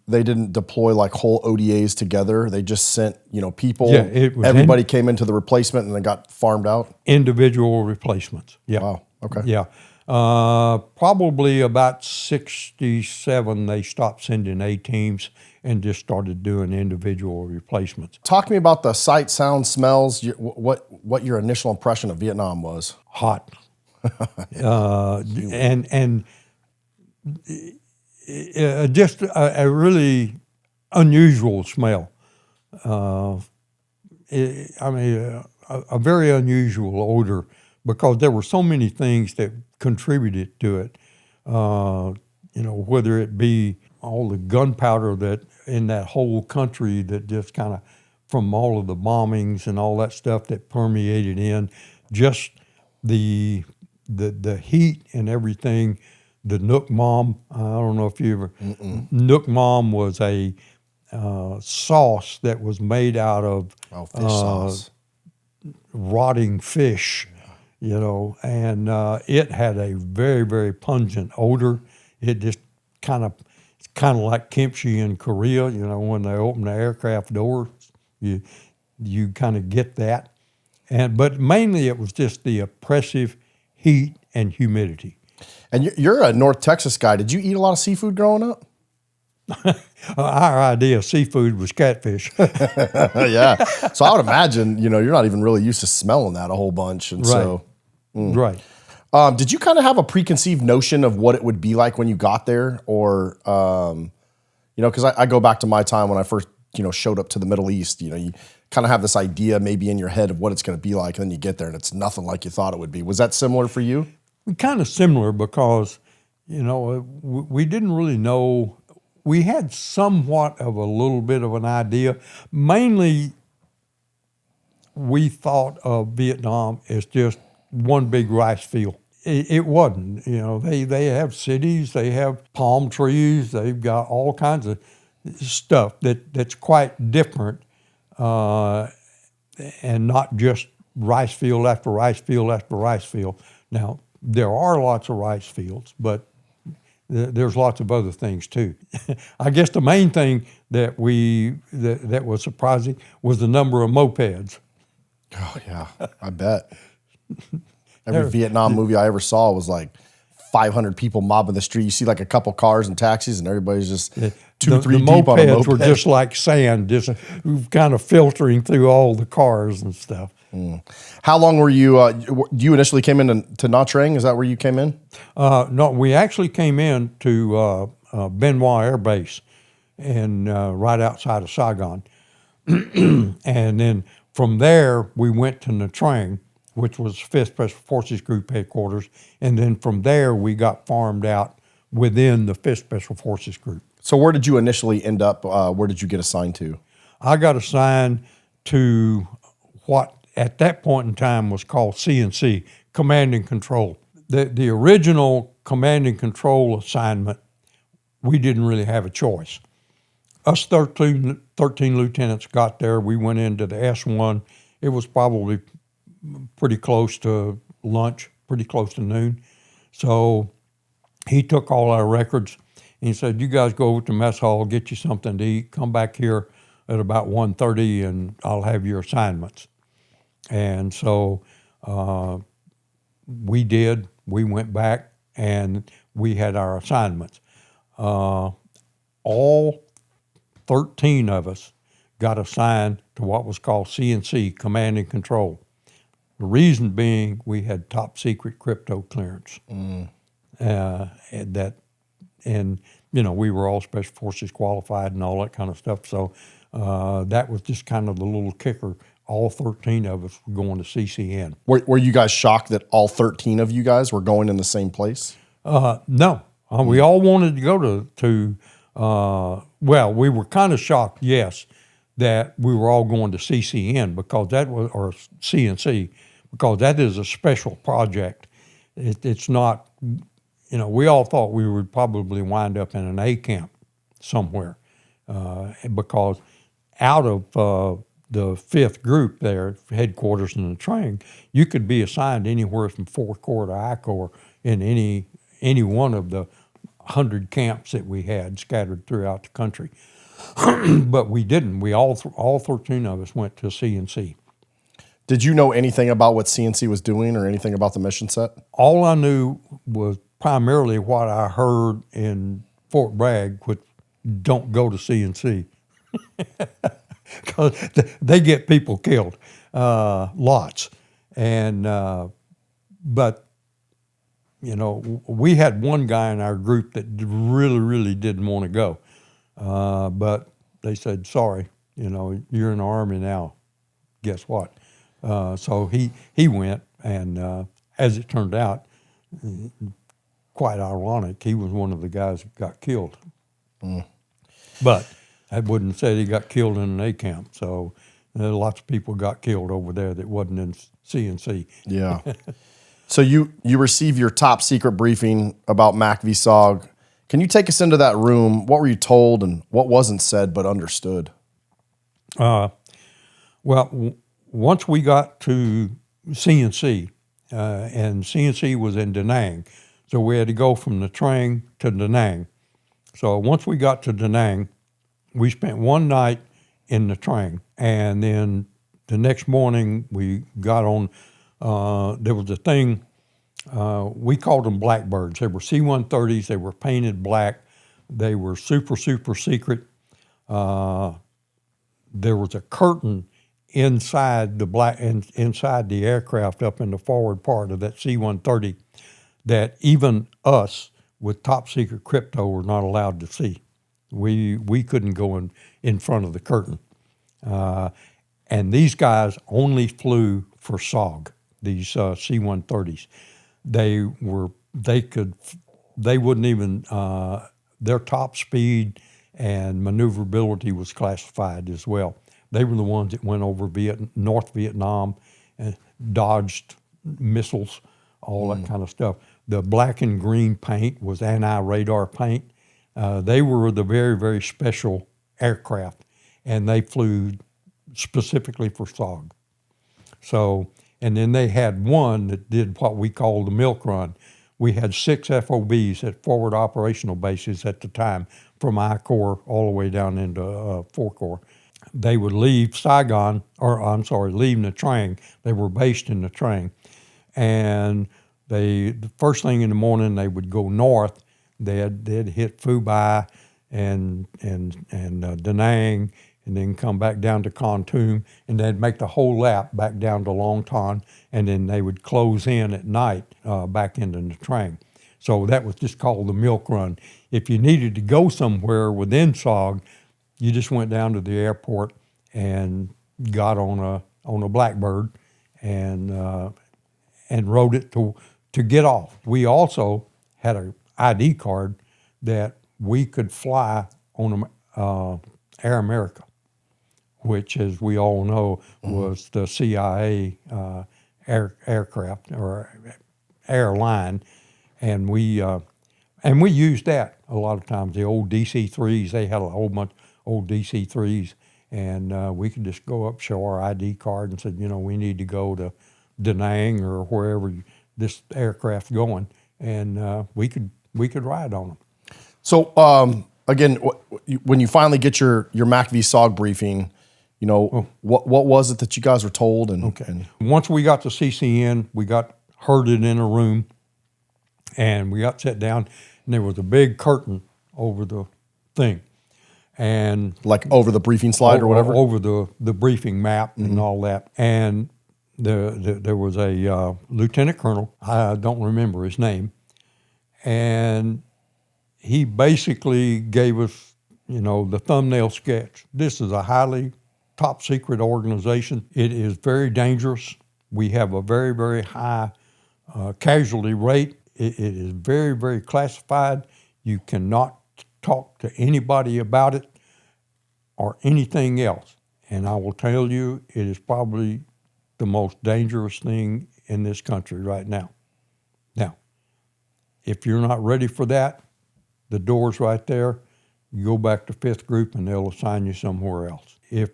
didn't deploy like whole ODAs together. They just sent, people. Yeah, everybody came into the replacement and then got farmed out. Individual replacements. Yeah. Wow. Okay. Yeah. Probably about 67, they stopped sending A teams and just started doing individual replacements. Talk to me about the sight, sound, smells. What your initial impression of Vietnam was? Hot, and just a really unusual smell. A very unusual odor, because there were so many things that contributed to it. Whether it be all the gunpowder that in that whole country that just kind of, from all of the bombings and all that stuff that permeated in, just the heat and everything. The Nook Mom, I don't know if you ever. Nook Mom was a sauce that was made out of fish sauce. Rotting fish. And it had a very, very pungent odor. It just it's kind of like kimchi in Korea, when they open the aircraft doors, you kind of get that. But mainly it was just the oppressive heat and humidity. And you're a North Texas guy. Did you eat a lot of seafood growing up? Our idea of seafood was catfish. Yeah. So I would imagine, you're not even really used to smelling that a whole bunch. And right. So. Right. Did you kind of have a preconceived notion of what it would be like when you got there? Or, because I go back to my time when I first, showed up to the Middle East, you kind of have this idea maybe in your head of what it's going to be like, and then you get there and it's nothing like you thought it would be. Was that similar for you? Kind of similar, because, we didn't really know. We had somewhat of a little bit of an idea. Mainly, we thought of Vietnam as just one big rice field. It wasn't. They have cities, they have palm trees, they've got all kinds of stuff that's quite different, and not just rice field after rice field after rice field. Now, there are lots of rice fields, but there's lots of other things too. I guess the main thing that was surprising was the number of mopeds. Oh yeah, I bet. Every Vietnam movie I ever saw was like 500 people mobbing the street. You see like a couple cars and taxis, and everybody's just 2-3 deep on a moped. The mopeds were just like sand, just kind of filtering through all the cars and stuff. How long were you, you initially came in to Nha Trang? Is that where you came in? No, we actually came in to Benoit Air Base and right outside of Saigon. And then from there, we went to Nha Trang, which was 5th Special Forces Group headquarters. And then from there, we got farmed out within the 5th Special Forces Group. So where did you initially end up? Where did you get assigned to? I got assigned to what at that point in time was called CNC, Command and Control. The original Command and Control assignment, we didn't really have a choice. Us 13 lieutenants got there. We went into the S1. It was probably pretty close to lunch, pretty close to noon. So he took all our records and he said, you guys go over to mess hall, get you something to eat, come back here at about 1:30 and I'll have your assignments. And so we did. We went back and we had our assignments. All 13 of us got assigned to what was called CNC, Command and Control. The reason being we had top secret crypto clearance. And we were all Special Forces qualified and all that kind of stuff. So that was just kind of the little kicker. All 13 of us were going to CCN. Were you guys shocked that all 13 of you guys were going in the same place? No. We all wanted to go to we were kind of shocked, yes, that we were all going to CCN or CNC, because that is a special project. It's not, we all thought we would probably wind up in an A camp somewhere because out of the 5th group there, headquarters in the train, you could be assigned anywhere from 4th Corps to I Corps in any one of the 100 camps that we had scattered throughout the country. But we didn't. We all 13 of us went to CNC. Did you know anything about what CNC was doing or anything about the mission set? All I knew was primarily what I heard in Fort Bragg, which don't go to CNC. Because they get people killed, lots. And, but, we had one guy in our group that really, really didn't want to go. But they said, sorry, you're in the Army now. Guess what? So he went, and as it turned out, quite ironic, he was one of the guys that got killed. But I wouldn't say he got killed in an A camp. So lots of people got killed over there that wasn't in CNC. Yeah. So you receive your top secret briefing about MACV-SOG. Can you take us into that room? What were you told and what wasn't said but understood? Once we got to CNC, and CNC was in Da Nang, so we had to go from Nha Trang to Da Nang. So once we got to Da Nang, we spent one night in Nha Trang, and then the next morning we got on. There was a thing, we called them Blackbirds. They were C-130s. They were painted black. They were super, super secret. There was a curtain inside inside the aircraft up in the forward part of that C-130 that even us with top secret crypto were not allowed to see. We couldn't go in front of the curtain. And these guys only flew for SOG, these C-130s. They wouldn't even, their top speed and maneuverability was classified as well. They were the ones that went over North Vietnam and dodged missiles, all that kind of stuff. The black and green paint was anti-radar paint. They were the very, very special aircraft, and they flew specifically for SOG. So, and then they had one that did what we call the milk run. We had 6 FOBs at forward operational bases at the time, from I Corps all the way down into 4 Corps. They would leave Saigon, leave Nha Trang. They were based in Nha Trang. And the first thing in the morning, they would go north. They'd hit Phu Bai and Da Nang, and then come back down to Khartoum, and they'd make the whole lap back down to Long Ton, and then they would close in at night back into the train. So that was just called the milk run. If you needed to go somewhere within SOG, you just went down to the airport and got on a Blackbird and rode it to get off. We also had an ID card that we could fly on Air America, which, as we all know, was the CIA aircraft or airline, and we used that a lot of times. The old DC-3s, they had a whole bunch of old DC-3s, and we could just go up, show our ID card, and said, we need to go to Da Nang or wherever this aircraft's going, and we could ride on them. So again, when you finally get your MACV-SOG briefing, what was it that you guys were told? And Once we got to CCN, we got herded in a room, and we got set down, and there was a big curtain over the thing. And like over the briefing slide or whatever? Over the briefing map and all that. And there was a lieutenant colonel, I don't remember his name, and he basically gave us, the thumbnail sketch. This is a highly top secret organization. It is very dangerous. We have a very, very high casualty rate. It is very, very classified. You cannot talk to anybody about it or anything else. And I will tell you, it is probably the most dangerous thing in this country right now. Now, if you're not ready for that, the door's right there. You go back to 5th group and they'll assign you somewhere else. If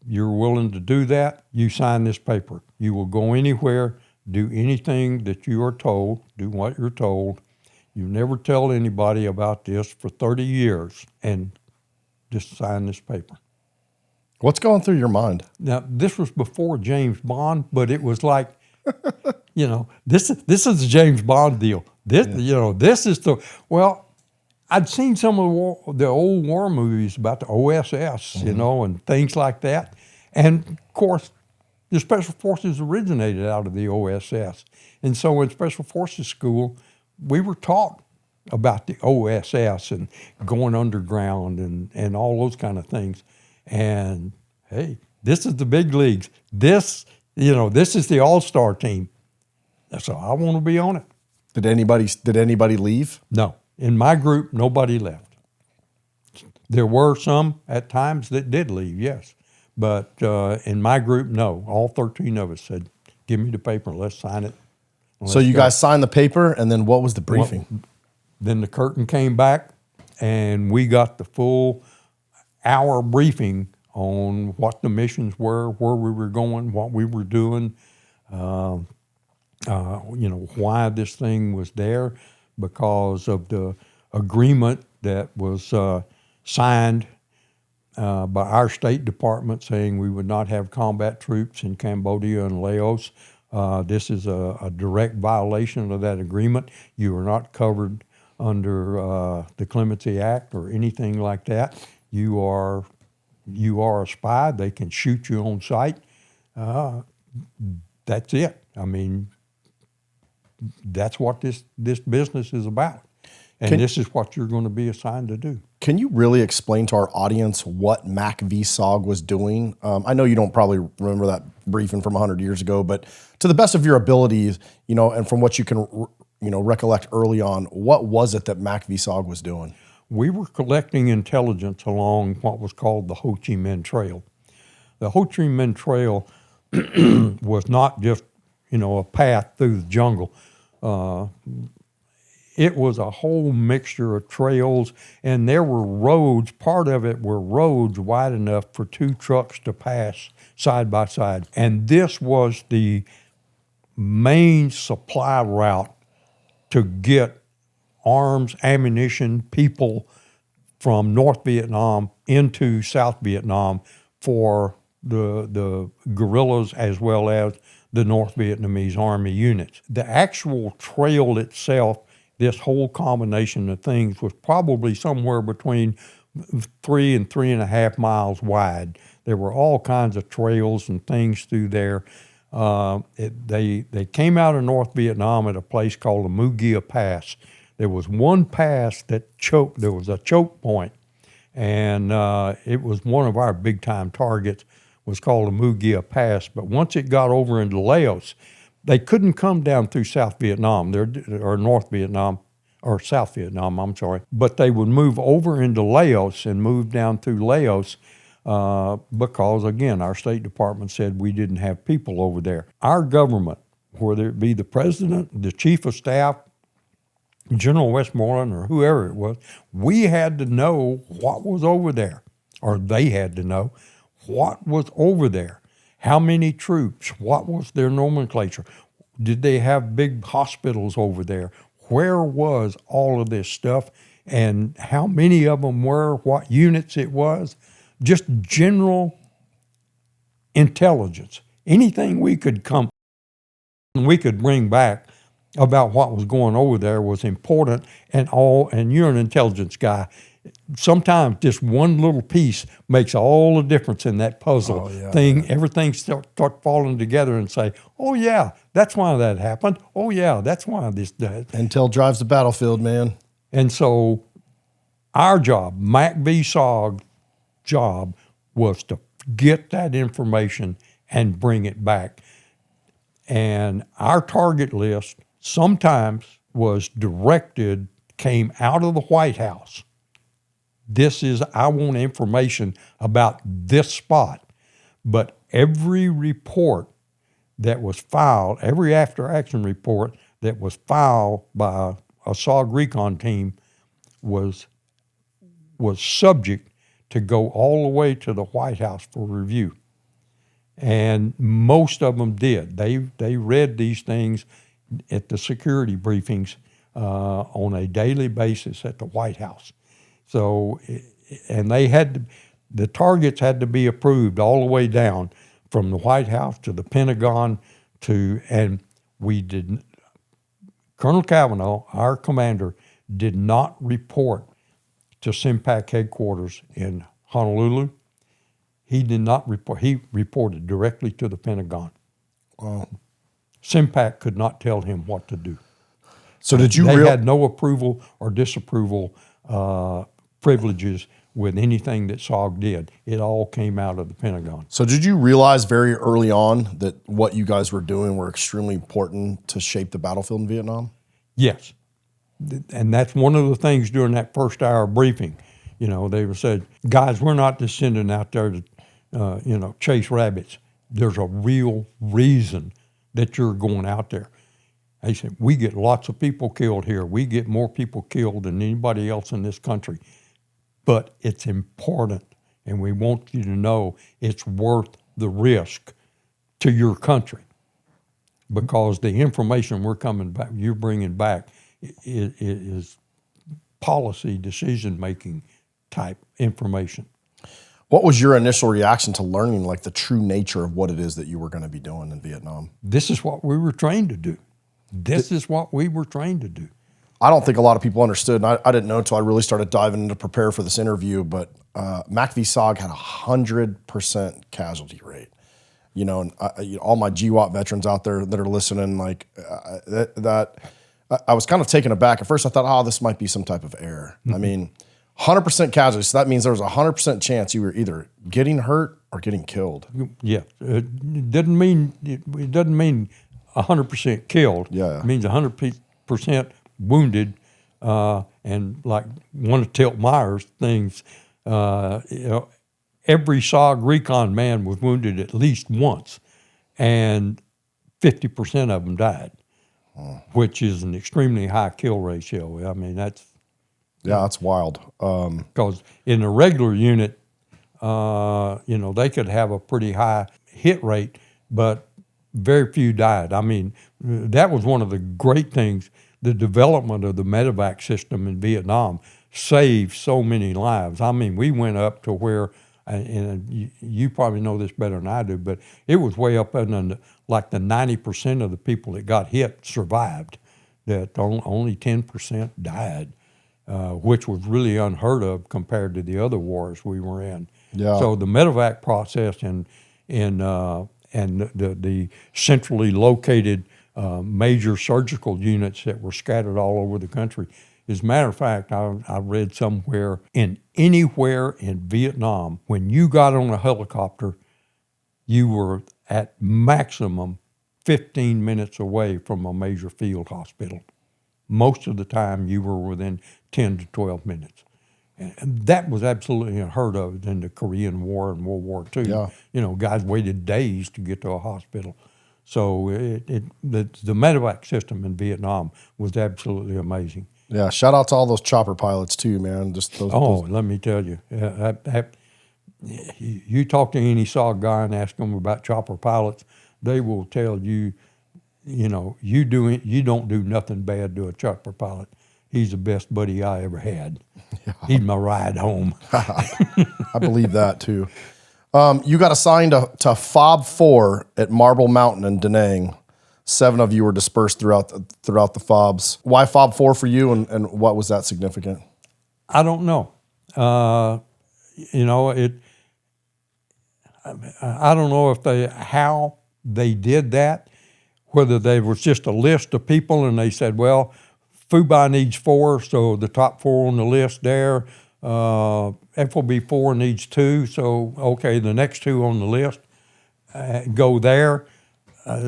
you're willing to do that, you sign this paper. You will go anywhere, do anything that you are told, do what you're told. You never tell anybody about this for 30 years, and just sign this paper. What's going through your mind? Now, this was before James Bond, but it was like, this is the James Bond deal. This is I'd seen some of the old war movies about the OSS, and things like that. And, of course, the Special Forces originated out of the OSS. And so in Special Forces school, we were taught about the OSS and going underground and all those kind of things. And, hey, this is the big leagues. This is the all-star team. So I want to be on it. Did anybody leave? No. In my group, nobody left. There were some at times that did leave, yes. But in my group, no. All 13 of us said, give me the paper, let's sign it. So you guys signed the paper, and then what was the briefing? Well, then the curtain came back, and we got the full hour briefing on what the missions were, where we were going, what we were doing, why this thing was there, because of the agreement that was signed by our State Department saying we would not have combat troops in Cambodia and Laos. This is a direct violation of that agreement. You are not covered under the Clemency Act or anything like that. You are a spy. They can shoot you on sight. That's it. I mean, that's what this business is about. And this is what you're going to be assigned to do. Can you really explain to our audience what MACV-SOG was doing? I know you don't probably remember that briefing from 100 years ago, but to the best of your abilities, and from what you can, recollect early on, what was it that MACV-SOG was doing? We were collecting intelligence along what was called the Ho Chi Minh Trail. The Ho Chi Minh Trail was not just, a path through the jungle. It was a whole mixture of trails, and there were roads. Part of it were roads wide enough for 2 trucks to pass side by side. And this was the main supply route to get arms, ammunition, people from North Vietnam into South Vietnam for the guerrillas as well as the North Vietnamese Army units. The actual trail itself, this whole combination of things, was probably somewhere between 3.5 miles wide. There were all kinds of trails and things through there. They came out of North Vietnam at a place called the Mugia Pass. There was one pass that choked. There was a choke point, and it was one of our big-time targets. Was called the Mugia Pass. But once it got over into Laos, they couldn't come down through South Vietnam, or North Vietnam, or South Vietnam, I'm sorry. But they would move over into Laos and move down through Laos because, again, our State Department said we didn't have people over there. Our government, whether it be the president, the chief of staff, General Westmoreland, or whoever it was, we had to know what was over there, or they had to know what was over there. How many troops? What was their nomenclature? Did they have big hospitals over there? Where was all of this stuff? And how many of them were? What units it was? Just general intelligence. Anything we could bring back about what was going over there was important. And you're an intelligence guy. Sometimes just one little piece makes all the difference in that puzzle thing. Everything start falling together and say, oh, yeah, that's why that happened. Oh, yeah, that's why this does. Intel drives the battlefield, man. And so our job, MACV-SOG job, was to get that information and bring it back. And our target list sometimes came out of the White House. I want information about this spot. But every report that was filed, every after-action report that was filed by a SOG recon team was subject to go all the way to the White House for review. And most of them did. They read these things at the security briefings on a daily basis at the White House. So, and the targets had to be approved all the way down from the White House to the Pentagon and we didn't, Colonel Cavanaugh, our commander, did not report to SIMPAC headquarters in Honolulu. He did not report, he reported directly to the Pentagon. SIMPAC could not tell him what to do. So they had no approval or disapproval privileges with anything that SOG did. It all came out of the Pentagon. So did you realize very early on that what you guys were doing were extremely important to shape the battlefield in Vietnam? Yes. And that's one of the things during that first hour briefing. You know, they said, guys, we're not just sending out there to, chase rabbits. There's a real reason that you're going out there. They said, we get lots of people killed here. We get more people killed than anybody else in this country. But it's important, and we want you to know it's worth the risk to your country, because the information you're bringing back is policy decision-making type information. What was your initial reaction to learning like the true nature of what it is that you were going to be doing in Vietnam? This is what we were trained to do. I don't think a lot of people understood, and I didn't know until I really started diving in to prepare for this interview, but MACV-SOG had 100% casualty rate. You know, and all my GWOT veterans out there that are listening, like I was kind of taken aback. At first I thought, this might be some type of error. Mm-hmm. I mean, 100% casualty, so that means there was a 100% chance you were either getting hurt or getting killed. Yeah, it doesn't mean 100% killed. Yeah. It means 100% wounded, and like one of Tilt Meyer's things, every SOG recon man was wounded at least once, and 50% of them died, which is an extremely high kill ratio. I mean, that's wild. Because in a regular unit, they could have a pretty high hit rate, but very few died. I mean, that was one of the great things. The development of the medevac system in Vietnam saved so many lives. I mean, we went up to where, and you probably know this better than I do, but it was way up in like the 90% of the people that got hit survived, that only 10% died. which was really unheard of compared to the other wars we were in. Yeah. So the medevac process and the centrally located major surgical units that were scattered all over the country. As a matter of fact, I read somewhere anywhere in Vietnam, when you got on a helicopter, you were at maximum 15 minutes away from a major field hospital. Most of the time, you were within 10 to 12 minutes. And that was absolutely unheard of in the Korean War and World War II. Yeah. You know, guys waited days to get to a hospital. So the medevac system in Vietnam was absolutely amazing. Yeah, shout out to all those chopper pilots too, man. Just those. Let me tell you, you talk to any SOG guy and ask them about chopper pilots, they will tell you, you don't do nothing bad to a chopper pilot. He's the best buddy I ever had. Yeah. He's my ride home. I believe that too. You got assigned to FOB 4 at Marble Mountain in Da Nang. 7 of you were dispersed throughout the FOBs. Why FOB 4 for you, and what was that significant? I don't know. I don't know how they did that, whether there was just a list of people and they said, well, FUBI needs 4, so the top 4 on the list there. FOB 4 needs 2, so okay, the next 2 on the list go there.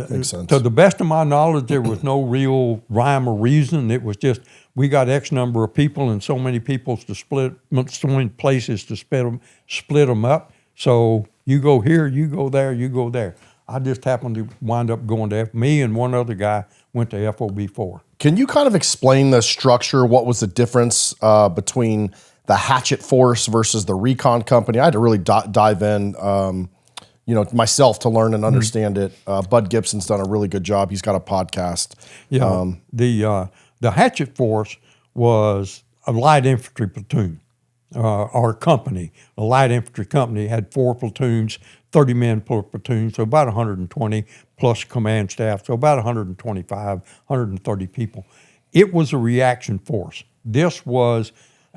Makes sense. To the best of my knowledge, there was no real rhyme or reason. It was just, we got X number of people and so many people to so many places to split them up. So you go here, you go there, you go there. I just happened to wind up going to me and one other guy went to FOB 4. Can you kind of explain the structure? What was the difference between the Hatchet force versus the recon company? I had to really dive in, myself to learn and understand it. Bud Gibson's done a really good job. He's got a podcast. Yeah, the Hatchet force was a light infantry platoon. Our company, a light infantry company, had 4 platoons, 30 men per platoon, so about 120 plus command staff, so about 125, 130 people. It was a reaction force. This was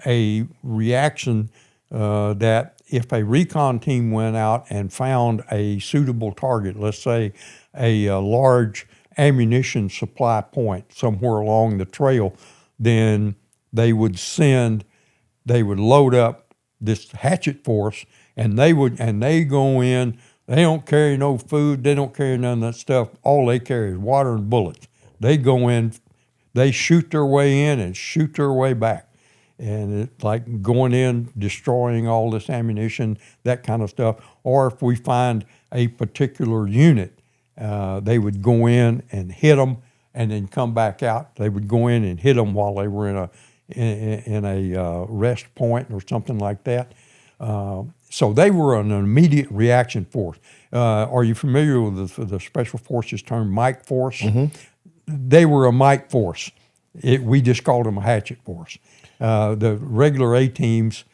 a reaction that if a recon team went out and found a suitable target, let's say a large ammunition supply point somewhere along the trail, then they would load up this Hatchet force, and they go in. They don't carry no food. They don't carry none of that stuff. All they carry is water and bullets. They go in, they shoot their way in and shoot their way back. And it's like going in, destroying all this ammunition, that kind of stuff. Or if we find a particular unit, they would go in and hit them and then come back out. They would go in and hit them while they were in a rest point or something like that. So they were an immediate reaction force. Are you familiar with the Special Forces term Mike Force? Mm-hmm. They were a Mike Force. We just called them a Hatchet Force. The regular A-teams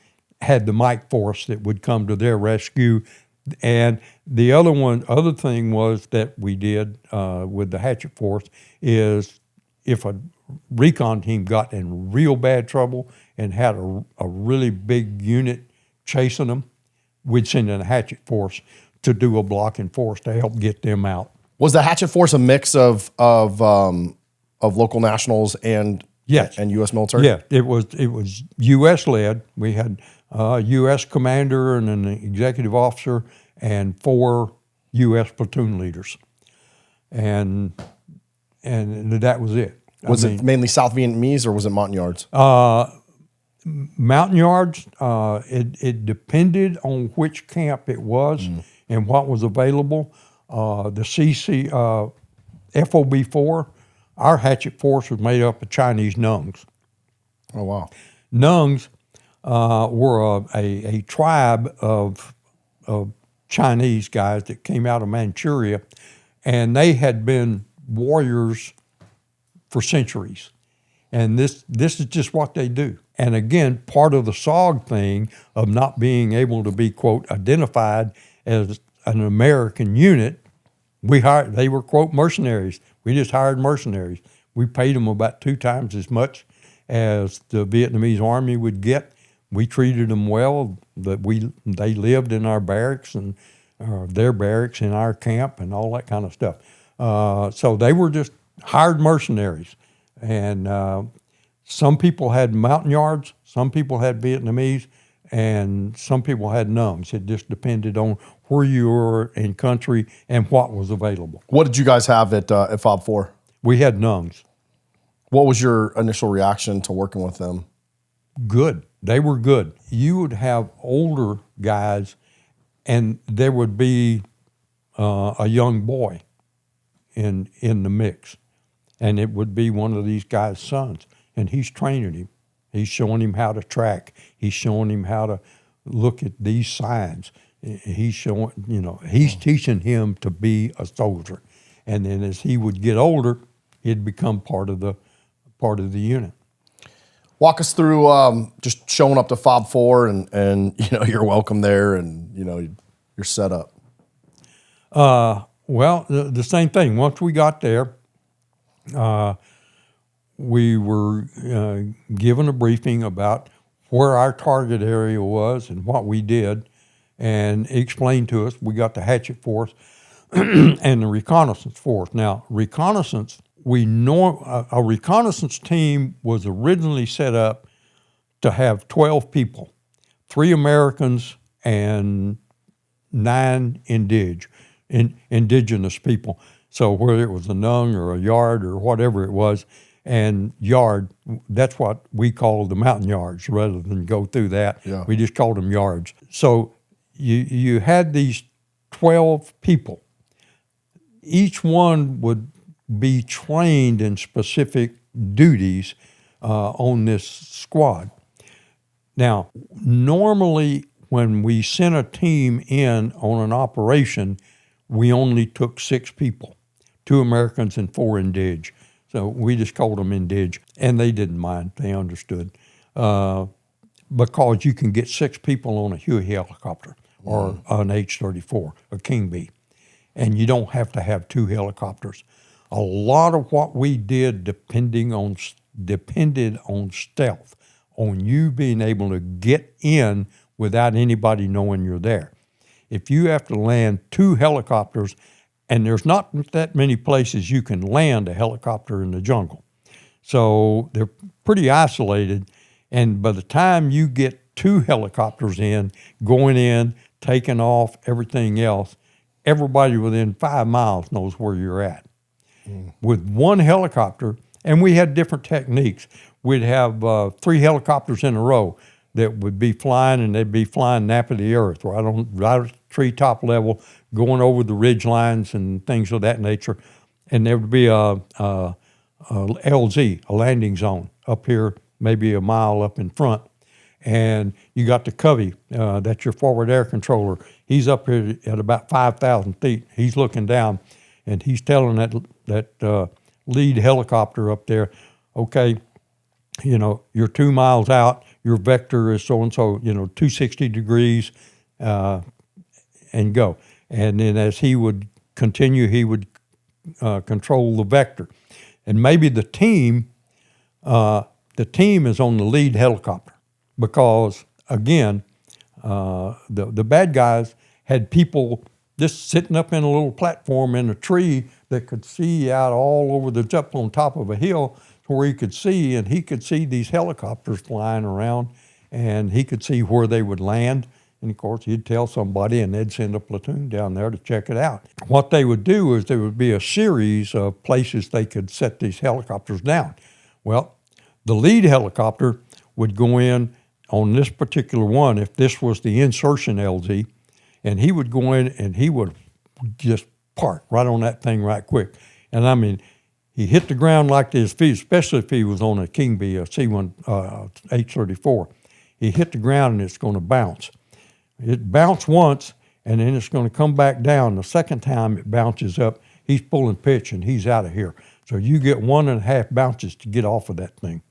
had the Mike Force that would come to their rescue. And the other thing was that we did with the Hatchet Force is if a recon team got in real bad trouble and had a really big unit chasing them, we'd send in a Hatchet Force to do a blocking force to help get them out. Was the Hatchet Force a mix of local nationals and U.S. military? Yeah, it was U.S. led. We had a U.S. commander and an executive officer and 4 U.S. platoon leaders, and that was it. Was it mainly South Vietnamese or was it Montagnards? Montagnards. It depended on which camp it was and what was available. The FOB 4. Our Hatchet Force was made up of Chinese Nungs. Oh, wow. Nungs were a tribe of Chinese guys that came out of Manchuria, and they had been warriors for centuries. And this is just what they do. And again, part of the SOG thing of not being able to be, quote, identified as an American unit, they were, quote, mercenaries. We just hired mercenaries. We paid them about 2 times as much, as the Vietnamese Army would get. We treated them well. They lived in our barracks and their barracks in our camp and all that kind of stuff. So they were just hired mercenaries. And some people had Montagnards, some people had Vietnamese, and some people had nuns. It just depended on where you were in country and what was available. What did you guys have at FOB 4? We had nuns. What was your initial reaction to working with them? Good. They were good. You would have older guys, and there would be a young boy in the mix, and it would be one of these guys' sons, and he's training him. He's showing him how to track. He's showing him how to look at these signs. He's showing, he's teaching him to be a soldier, and then as he would get older, he'd become part of the unit. Walk us through just showing up to FOB 4 and you're welcome there and you're set up. Well, the same thing. Once we got there, we were given a briefing about where our target area was and what we did, and explained to us. We got the Hatchet Force and the Reconnaissance Force. Now, reconnaissance, a reconnaissance team was originally set up to have 12 people, 3 Americans and 9 indigenous people. So whether it was a Nung or a Yard or whatever it was, and Yard, that's what we called the Montagnards rather than go through that. Yeah. We just called them Yards. So you had these 12 people. Each one would be trained in specific duties on this squad. Now, normally when we sent a team in on an operation, we only took 6 people, 2 Americans and 4 Indig. So we just called them Indig, and they didn't mind. They understood. Because you can get 6 people on a Huey helicopter or an H-34, a King Bee, and you don't have to have 2 helicopters. A lot of what we did depended on stealth, on you being able to get in without anybody knowing you're there. If you have to land 2 helicopters, and there's not that many places you can land a helicopter in the jungle, so they're pretty isolated, and by the time you get 2 helicopters going in, taking off, everything else, everybody within 5 miles knows where you're at. With 1 helicopter, and we had different techniques. We'd have 3 helicopters in a row that would be flying, and they'd be flying nap of the earth, right at treetop level, going over the ridge lines and things of that nature. And there would be a LZ, a landing zone, up here, maybe a mile up in front. And you got the Covey, that's your forward air controller. He's up here at about 5,000 feet. He's looking down, and he's telling that lead helicopter up there, okay, you're 2 miles out, your vector is so-and-so, 260 degrees, and go. And then as he would continue, he would control the vector. And maybe the team is on the lead helicopter because, again, the bad guys had people just sitting up in a little platform in a tree that could see out all over up on top of a hill where he could see, and he could see these helicopters flying around, and he could see where they would land. And of course, he'd tell somebody, and they'd send a platoon down there to check it out. What they would do is there would be a series of places they could set these helicopters down. Well, the lead helicopter would go in on this particular one, if this was the insertion LZ, and he would go in and he would just park right on that thing right quick. And I mean, he hit the ground like this, especially if he was on a King Bee, a C-1 H-34. He hit the ground and it's going to bounce. It bounced once, and then it's going to come back down. The second time it bounces up, he's pulling pitch, and he's out of here. So you get 1.5 bounces to get off of that thing.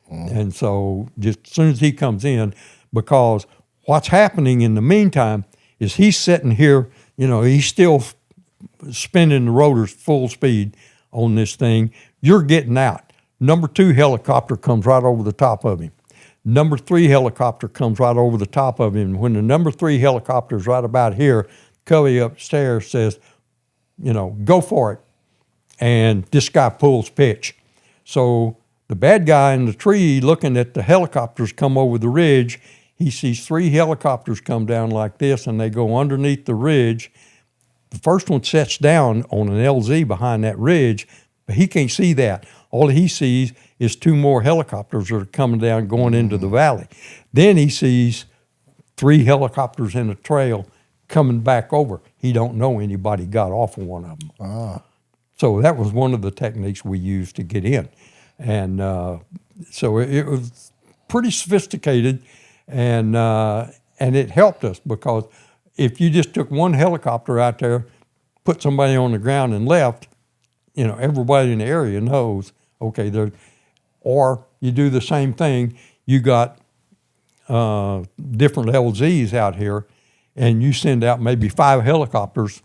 And so just as soon as he comes in, because what's happening in the meantime is he's sitting here, he's still spinning the rotors full speed on this thing. You're getting out. Number 2 helicopter comes right over the top of him. Number 3 helicopter comes right over the top of him. When the number 3 helicopter is right about here, Covey upstairs says, go for it. And this guy pulls pitch. So the bad guy in the tree looking at the helicopters come over the ridge, he sees 3 helicopters come down like this, and they go underneath the ridge. The first one sets down on an LZ behind that ridge, but he can't see that. All he sees is 2 more helicopters that are coming down going into the valley. Then he sees 3 helicopters in a trail coming back over. He don't know anybody got off of one of them. So that was one of the techniques we used to get in. And so it was pretty sophisticated, and it helped us, because if you just took one helicopter out there, put somebody on the ground and left, everybody in the area knows, okay, or you do the same thing, you got different LZs out here, and you send out maybe 5 helicopters,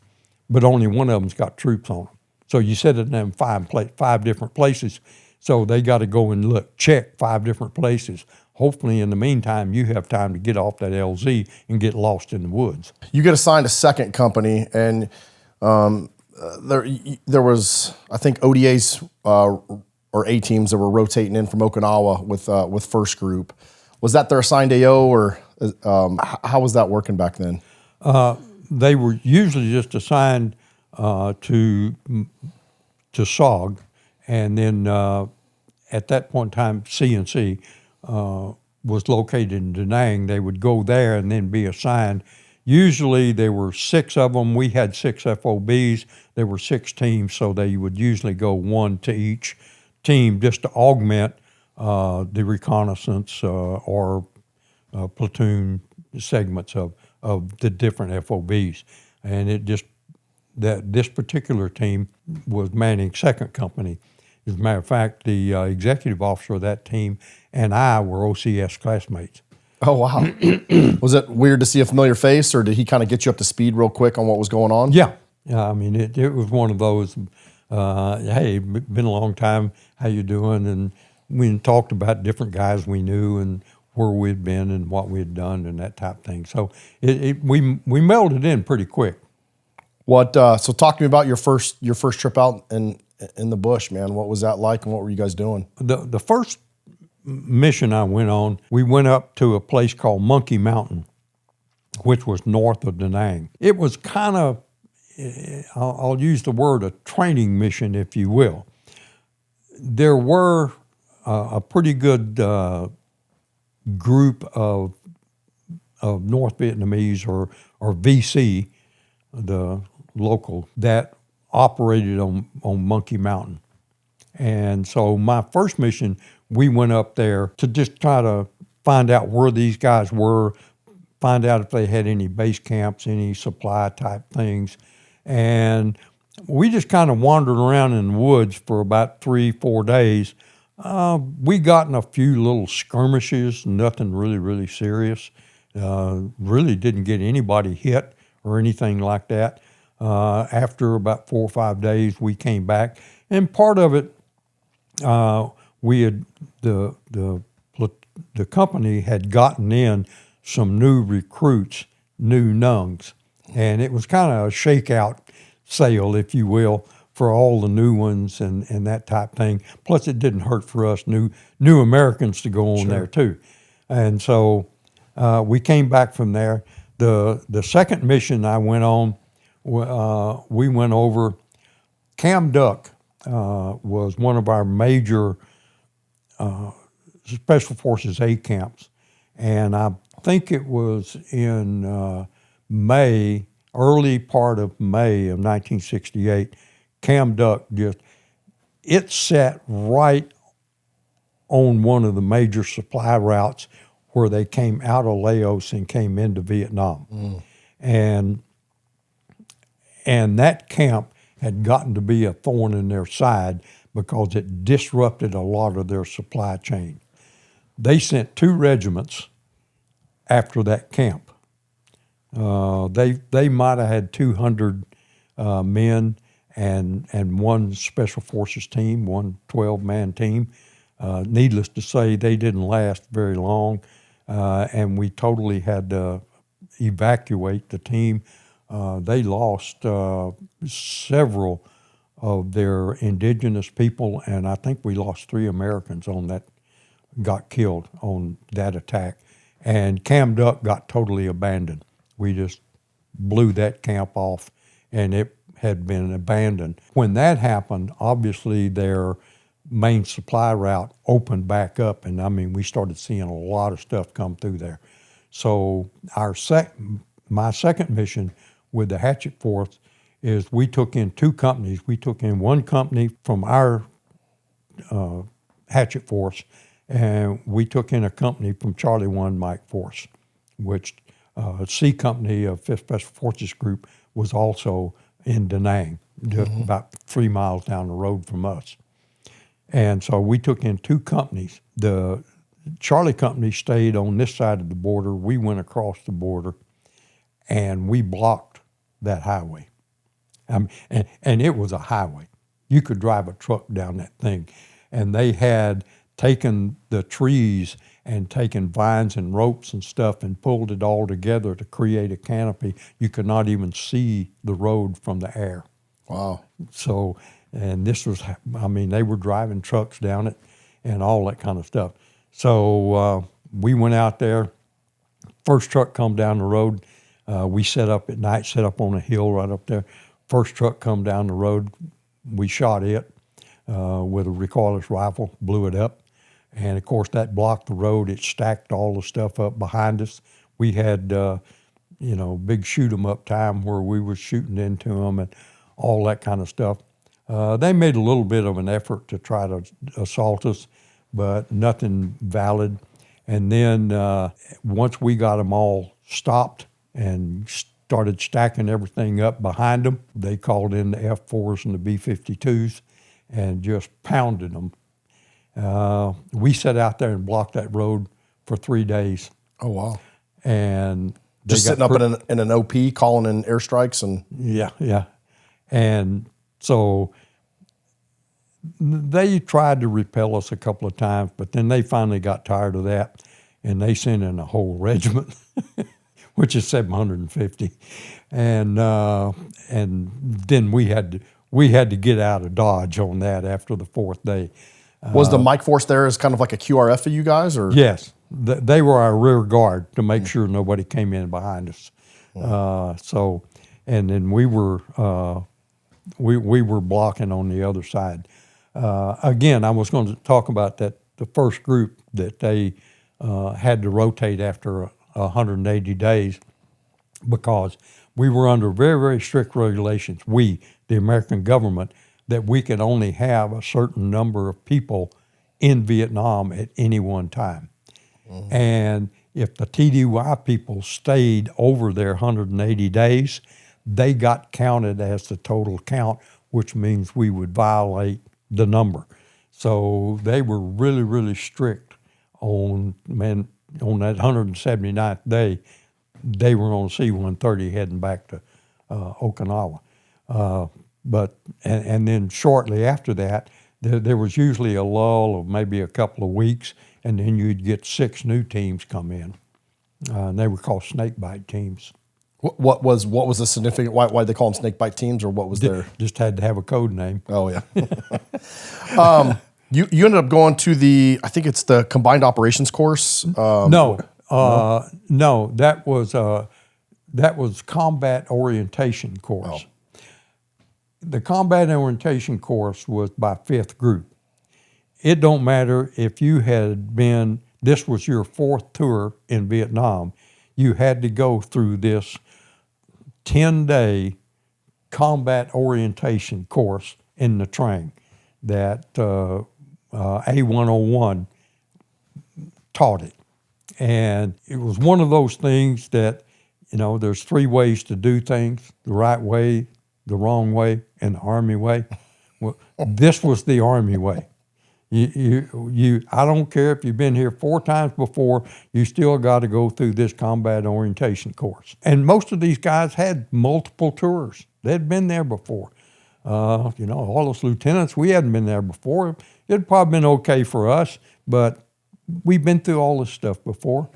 but only one of them's got troops on them. So you set it in 5 different places. So they got to go and check 5 different places. Hopefully, in the meantime, you have time to get off that LZ and get lost in the woods. You get assigned a second company, and there was, I think, ODAs or A teams that were rotating in from Okinawa with first group. Was that their assigned AO, or how was that working back then? They were usually just assigned to SOG, and then at that point in time, CNC was located in Da Nang. They would go there and then be assigned. Usually there were 6 of them. We had 6 FOBs. There were 6 teams, so they would usually go 1 to each team just to augment the reconnaissance or platoon segments of the different FOBs. And it just, that this particular team was manning second company. As a matter of fact, the executive officer of that team and I were OCS classmates. Oh, wow. Was it weird to see a familiar face, or did he kind of get you up to speed real quick on what was going on? Yeah. I mean, it was one of those, hey, been a long time, how you doing? And we talked about different guys we knew and where we'd been and what we'd done and that type of thing. So we melded in pretty quick. So talk to me about your first trip out in the bush, man. What was that like, and what were you guys doing? The first mission I went on, we went up to a place called Monkey Mountain, which was north of Da Nang. It was kind of, I'll use the word, a training mission, if you will. There were a pretty good group of North Vietnamese or VC, the local, that operated on Monkey Mountain. And so my first mission, we went up there to just try to find out where these guys were, find out if they had any base camps, any supply type things. And we just kind of wandered around in the woods for about 3-4 days. We got in a few little skirmishes, nothing really serious. Really didn't get anybody hit or anything like that. After about 4 or 5 days, we came back, and part of it, we had the company had gotten in some new recruits, new nungs, and it was kind of a shakeout sale, if you will, for all the new ones and that type thing. Plus, it didn't hurt for us new Americans to go on there too, and so we came back from there. The second mission I went on, we went over. Cam Duck was one of our major Special Forces A camps, and I think it was in May, early part of May of 1968. Cam Duck it sat right on one of the major supply routes where they came out of Laos and came into Vietnam. And that camp had gotten to be a thorn in their side because it disrupted a lot of their supply chain. They sent 2 regiments after that camp. They might have had 200 men and one Special Forces team, one 12-man team. Needless to say, they didn't last very long, and we totally had to evacuate the team. They lost several of their indigenous people, and I think we lost 3 Americans on that, got killed on that attack. And Cam Duck got totally abandoned. We just blew that camp off, and it had been abandoned. When that happened, obviously their main supply route opened back up, and I mean, we started seeing a lot of stuff come through there. So my second mission with the Hatchet Force is we took in 2 companies. We took in one company from our Hatchet Force, and we took in a company from Charlie 1 Mike Force, which C Company of 5th Special Forces Group was also in Da Nang, just about 3 miles down the road from us. And so we took in 2 companies. The Charlie Company stayed on this side of the border. We went across the border, and we blocked that highway. And it was a highway. You could drive a truck down that thing. And they had taken the trees and taken vines and ropes and stuff and pulled it all together to create a canopy. You could not even see the road from the air. Wow. So, and this was, I mean, they were driving trucks down it and all that kind of stuff. So we went out there. First truck come down the road. We set up at night, set up on a hill right up there. First truck come down the road. We shot it with a recoilless rifle, blew it up. And, of course, that blocked the road. It stacked all the stuff up behind us. We had, big shoot-'em-up time where we were shooting into them and all that kind of stuff. They made a little bit of an effort to try to assault us, but nothing valid. And then once we got them all stopped and started stacking everything up behind them, they called in the F-4s and the B-52s and just pounded them. We sat out there and blocked that road for 3 days. Oh, wow. And just sitting up in an OP, calling in airstrikes and... Yeah. And so they tried to repel us a couple of times, but then they finally got tired of that, and they sent in a whole regiment, which is 750. And then we had to get out of Dodge on that after the 4th day. Was the Mike Force there as kind of like a QRF for you guys, or? Yes, they were our rear guard to make sure nobody came in behind us. And then we were blocking on the other side. Again, I was going to talk about that the first group that they had to rotate after 180 days because we were under very, very strict regulations. We, the American government, that we could only have a certain number of people in Vietnam at any one time. Mm-hmm. And if the TDY people stayed over their 180 days, they got counted as the total count, which means we would violate the number. So they were really, really strict on that 179th day. They were on C-130 heading back to Okinawa. But then shortly after that, there was usually a lull of maybe a couple of weeks, and then you'd get 6 new teams come in. And they were called snakebite teams. What was the significant? Why did they call them snakebite teams, or what was their? Just had to have a code name. Oh yeah. You ended up going to I think it's the Combined Operations course. No, that was combat orientation course. Oh. The combat orientation course was by 5th group. It don't matter if you had been, this was your 4th tour in Vietnam, you had to go through this 10-day combat orientation course in the train that A101 taught it. And it was one of those things that, there's 3 ways to do things: the right way, the wrong way, and the Army way. Well, this was the Army way. I don't care if you've been here 4 times before, you still got to go through this combat orientation course. And most of these guys had multiple tours. They'd been there before. All those lieutenants, we hadn't been there before. It'd probably been okay for us, but we've been through all this stuff before.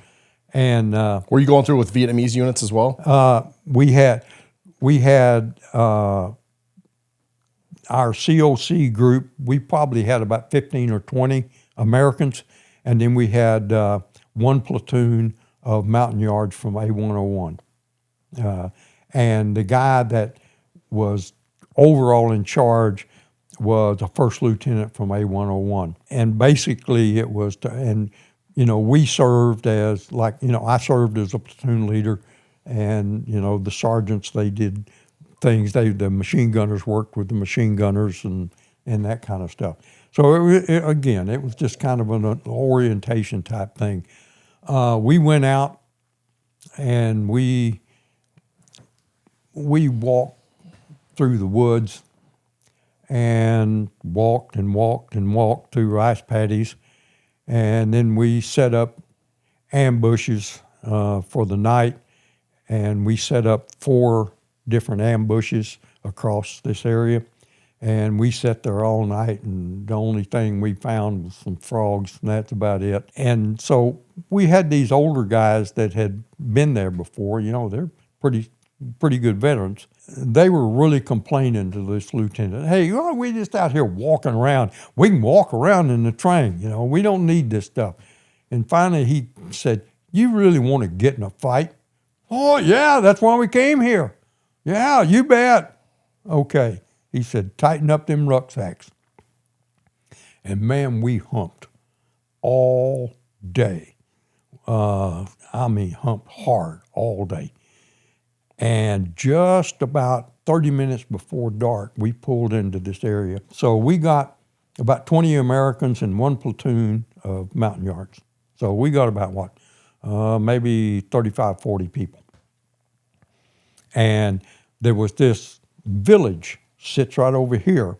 And were you going through with Vietnamese units as well? we had our COC group. We probably had about 15 or 20 Americans, and then we had one platoon of Montagnards from A101. And the guy that was overall in charge was a first lieutenant from A101. And basically it was, we served as I served as a platoon leader, and, the sergeants, they did things. The machine gunners worked with the machine gunners and that kind of stuff. So it was just kind of an orientation type thing. We went out and we walked through the woods and walked through rice paddies, and then we set up ambushes for the night, and we set up 4 different ambushes across this area, and we sat there all night, and the only thing we found was some frogs, and that's about it. And so we had these older guys that had been there before. They're pretty good veterans. They were really complaining to this lieutenant, hey, we just out here walking around. We can walk around in the train, we don't need this stuff. And finally he said, you really want to get in a fight? Oh, yeah, that's why we came here. Yeah, you bet. Okay. He said, tighten up them rucksacks. And man, we humped all day. Humped hard all day. And just about 30 minutes before dark, we pulled into this area. So we got about 20 Americans and one platoon of Montagnards. So we got about maybe 35, 40 people. And there was this village sits right over here.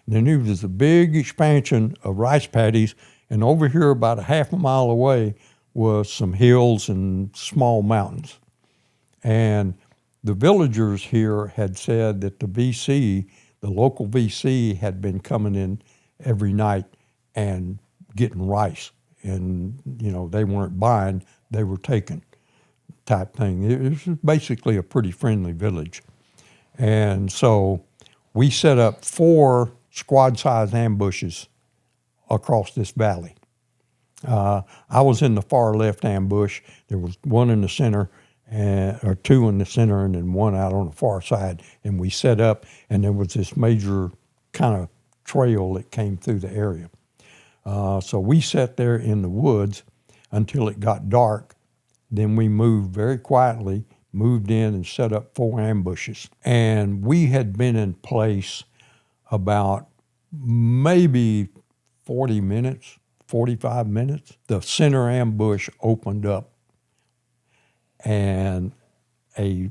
And then there was a big expansion of rice paddies, and over here about a half a mile away was some hills and small mountains. And the villagers here had said that the local VC had been coming in every night and getting rice. And, they weren't buying, they were taking type thing. It was basically a pretty friendly village. And so we set up 4 squad-sized ambushes across this valley. I was in the far left ambush. There was one in the center, or 2 in the center, and then 1 out on the far side. And we set up, and there was this major kind of trail that came through the area. So we sat there in the woods until it got dark. Then we moved very quietly, moved in and set up 4 ambushes. And we had been in place about maybe 40 minutes, 45 minutes. The center ambush opened up, and a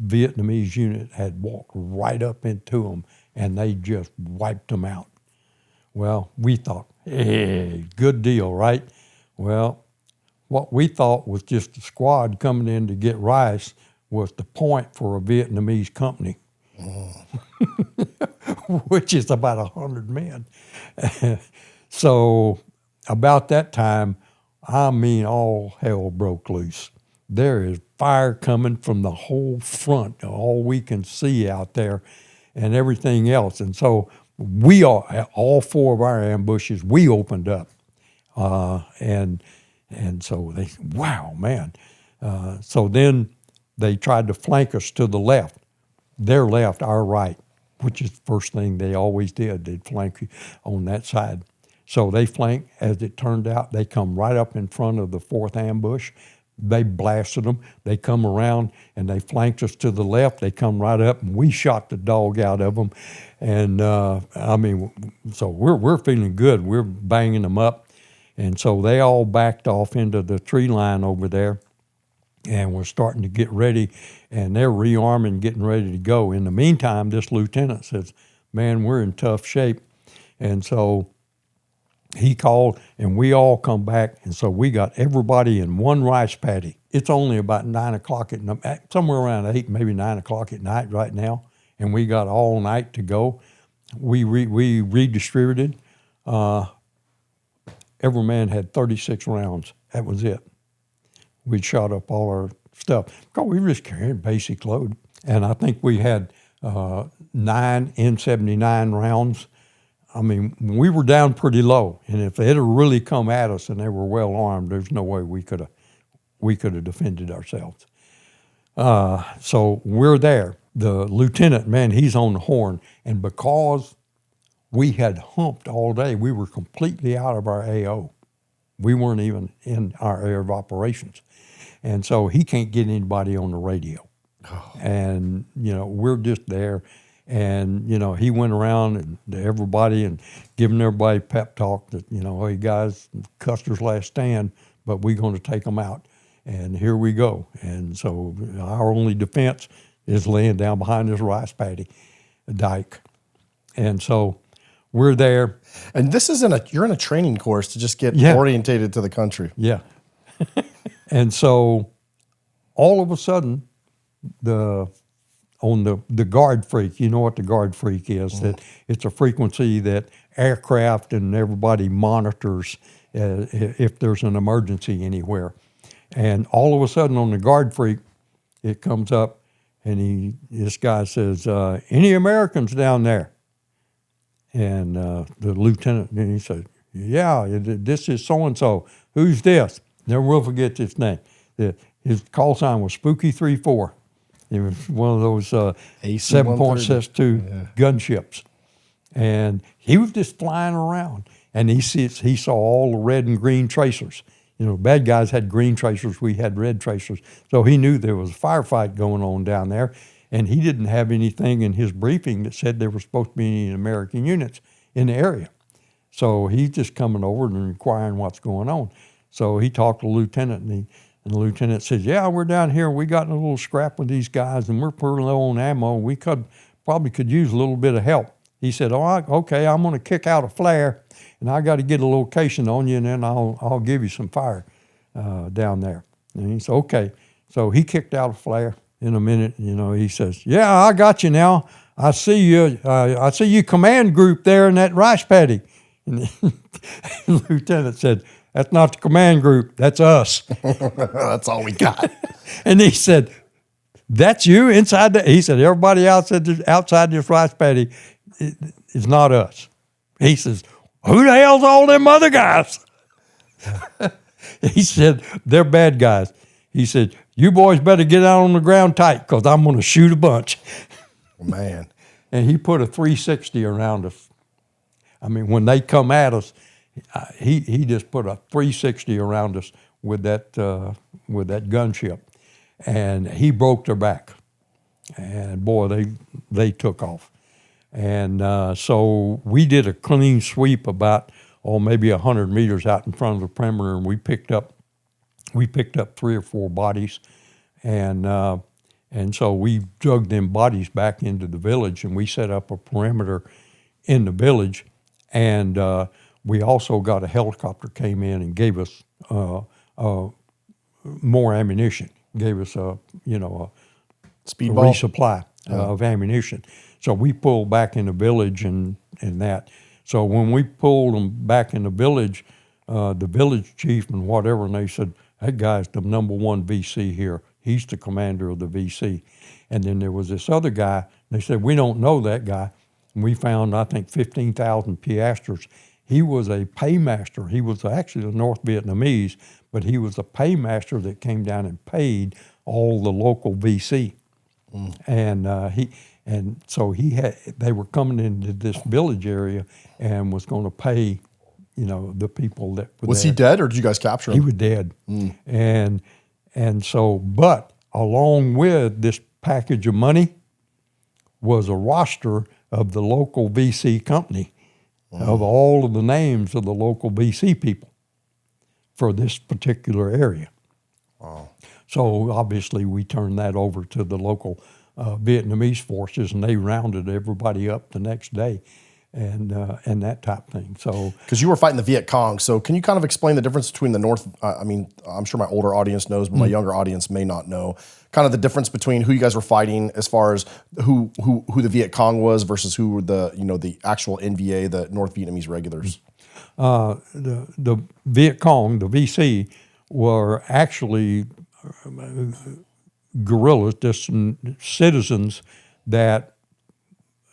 Vietnamese unit had walked right up into them, and they just wiped them out. Well, we thought, hey, good deal, right? Well, what we thought was just a squad coming in to get rice was the point for a Vietnamese company, which is about 100 men. So about that time, all hell broke loose. There is fire coming from the whole front, all we can see out there, and everything else. And so we all 4 of our ambushes, we opened up. And so they said, wow, man. So then they tried to flank us to the left. Their left, our right, which is the first thing they always did. They'd flank you on that side. So they flanked. As it turned out, they come right up in front of the 4th ambush. They blasted them. They come around and they flanked us to the left. They come right up and we shot the dog out of them. And so we're feeling good. We're banging them up. And so they all backed off into the tree line over there, and we're starting to get ready, and they're rearming, getting ready to go. In the meantime, this lieutenant says, man, we're in tough shape. And so he called, and we all come back, and so we got everybody in one rice paddy. It's only about 9 o'clock somewhere around 8, maybe 9 o'clock at night right now, and we got all night to go. We redistributed. Every man had 36 rounds. That was it. We'd shot up all our stuff. Because we were just carrying basic load. And I think we had 9 N79 rounds. I mean, we were down pretty low. And if they had really come at us and they were well armed, there's no way we could have defended ourselves. So we're there. The lieutenant, man, he's on the horn. And because we had humped all day, we were completely out of our AO. We weren't even in our area of operations. And so he can't get anybody on the radio. Oh. And, we're just there. And, he went around and to everybody and giving everybody pep talk that, hey, guys, Custer's last stand, but we're going to take them out. And here we go. And so our only defense is laying down behind this rice paddy dike. And so we're there. And this isn't you're in a training course to just get orientated to the country. Yeah. And so all of a sudden, on the guard freak, you know what the guard freak is, that it's a frequency that aircraft and everybody monitors if there's an emergency anywhere. And all of a sudden on the guard freak, it comes up and this guy says, any Americans down there? And the lieutenant, and he said, yeah, this is so-and-so. Who's this? Never will forget this name. His call sign was Spooky 3-4. It was one of those 7.62 gunships. And he was just flying around. And he saw all the red and green tracers. Bad guys had green tracers, we had red tracers. So he knew there was a firefight going on down there. And he didn't have anything in his briefing that said there were supposed to be any American units in the area. So he's just coming over and inquiring what's going on. So he talked to the lieutenant, and the lieutenant says, yeah, we're down here. We got in a little scrap with these guys, and we're pretty low on ammo. We probably could use a little bit of help. He said, all right, okay, I'm going to kick out a flare, and I got to get a location on you, and then I'll give you some fire down there. And he said, okay. So he kicked out a flare. In a minute, he says, yeah, I got you now. I see you command group there in that rice paddy. And the lieutenant said, that's not the command group, that's us. That's all we got. And he said, that's you inside he said, everybody outside this rice paddy is not us. He says, who the hell's all them other guys? He said, they're bad guys. He said, you boys better get out on the ground tight because I'm going to shoot a bunch. Man. And he put a 360 around us. I mean, when they come at us, he just put a 360 around us with that gunship. And he broke their back. And boy, they took off. And so we did a clean sweep about, maybe 100 meters out in front of the perimeter, and we picked up 3 or 4 bodies, and so we dragged them bodies back into the village, and we set up a perimeter in the village, and we also got a helicopter came in and gave us more ammunition, gave us a resupply of ammunition. So we pulled back in the village and that. So when we pulled them back in the village chief and whatever, and they said, that guy's the number 1 VC here. He's the commander of the VC. And then there was this other guy. They said, we don't know that guy. And we found, I think, 15,000 piastres. He was a paymaster. He was actually a North Vietnamese, but he was a paymaster that came down and paid all the local VC. And so they were coming into this village area and was going to pay, the people that were Was there. he dead, or did you guys capture him? He was dead. And so, but along with this package of money was a roster of the local VC company, of all of the names of the local VC people for this particular area. Wow. So obviously we turned that over to the local Vietnamese forces, and they rounded everybody up the next day. and that type thing. So, because you were fighting the Viet Cong, so can you kind of explain the difference between the North? I mean, I'm sure my older audience knows, but my younger audience may not know. Kind of the difference between who you guys were fighting, as far as who the Viet Cong was versus who were the actual NVA, the North Vietnamese regulars. The Viet Cong, the VC, were actually guerrillas, just citizens that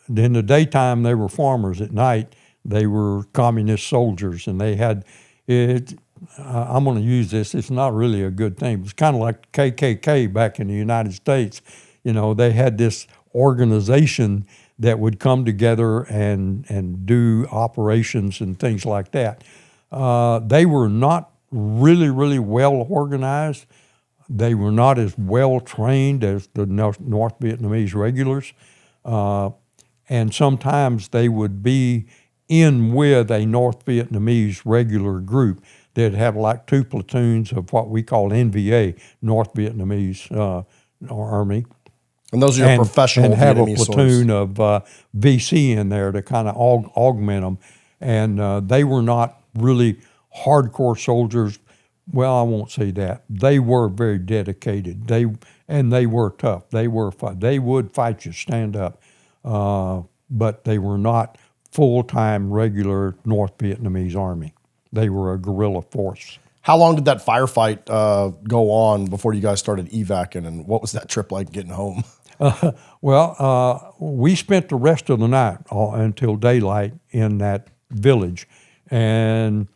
in the daytime they were farmers, at night they were communist soldiers, and they had it. I'm going to use this. It's not really a good thing. It's kind of like KKK back in the United States. They had this organization that would come together and do operations and things like that. They were not really, really well organized. They were not as well trained as the North Vietnamese regulars. And sometimes they would be in with a North Vietnamese regular group. They'd have like 2 platoons of what we call NVA, North Vietnamese Army. And those are your professional and have Vietnamese a platoon of VC in there to kind of augment them. And they were not really hardcore soldiers. Well, I won't say that. They were very dedicated. They were tough. They would fight you, stand up. But they were not full-time regular North Vietnamese Army. They were a guerrilla force. How long did that firefight go on before you guys started evacing, and what was that trip like getting home? We spent the rest of the night until daylight in that village, and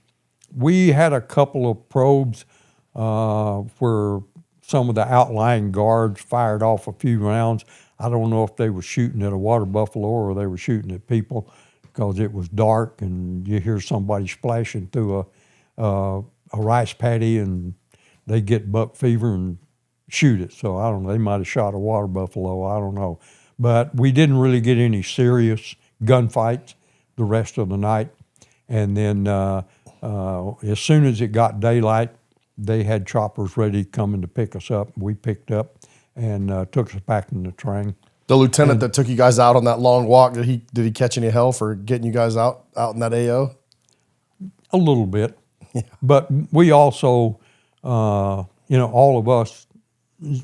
we had a couple of probes where some of the outlying guards fired off a few rounds. I don't know if they were shooting at a water buffalo or they were shooting at people, because it was dark and you hear somebody splashing through a rice paddy and they get buck fever and shoot it. So I don't know, they might have shot a water buffalo, I don't know. But we didn't really get any serious gunfights the rest of the night. And then as soon as it got daylight, they had choppers ready coming to pick us up. We picked up and took us back in the train. The lieutenant that took you guys out on that long walk, did he catch any hell for getting you guys out in that AO? A little bit. Yeah. But we also, all of us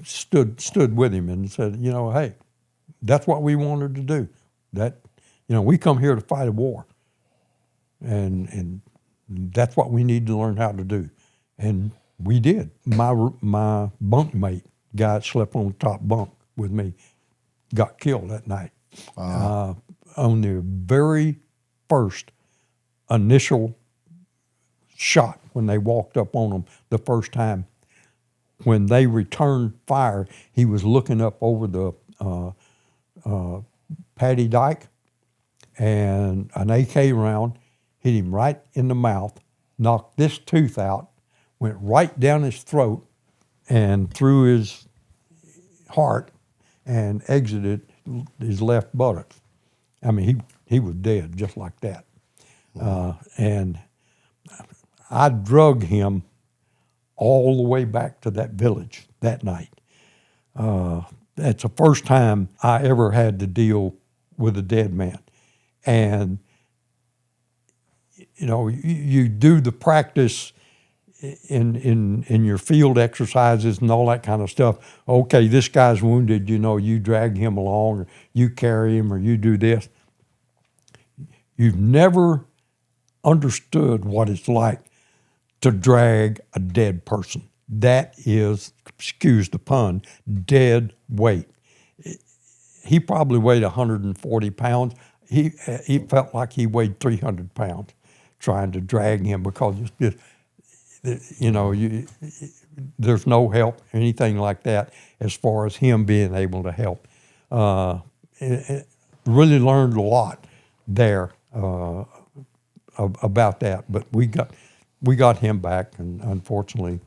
stood with him and said, hey, that's what we wanted to do. That, we come here to fight a war. And that's what we need to learn how to do. And we did. My bunkmate, guy that slept on the top bunk with me, got killed that night. On the very first initial shot, when they walked up on him the first time. When they returned fire, he was looking up over the paddy dike, and an AK round hit him right in the mouth, knocked this tooth out, went right down his throat and through his heart, and exited his left buttock. I mean, he was dead just like that. And I drug him all the way back to that village that night. That's the first time I ever had to deal with a dead man. And, you do the practice in your field exercises and all that kind of stuff. Okay, this guy's wounded, you drag him along, or you carry him, or you do this. You've never understood what it's like to drag a dead person. That is, excuse the pun, dead weight. He probably weighed 140 pounds. He felt like he weighed 300 pounds trying to drag him, because it's just, there's no help, anything like that, as far as him being able to help. Really learned a lot there about that, but we got him back, and unfortunately,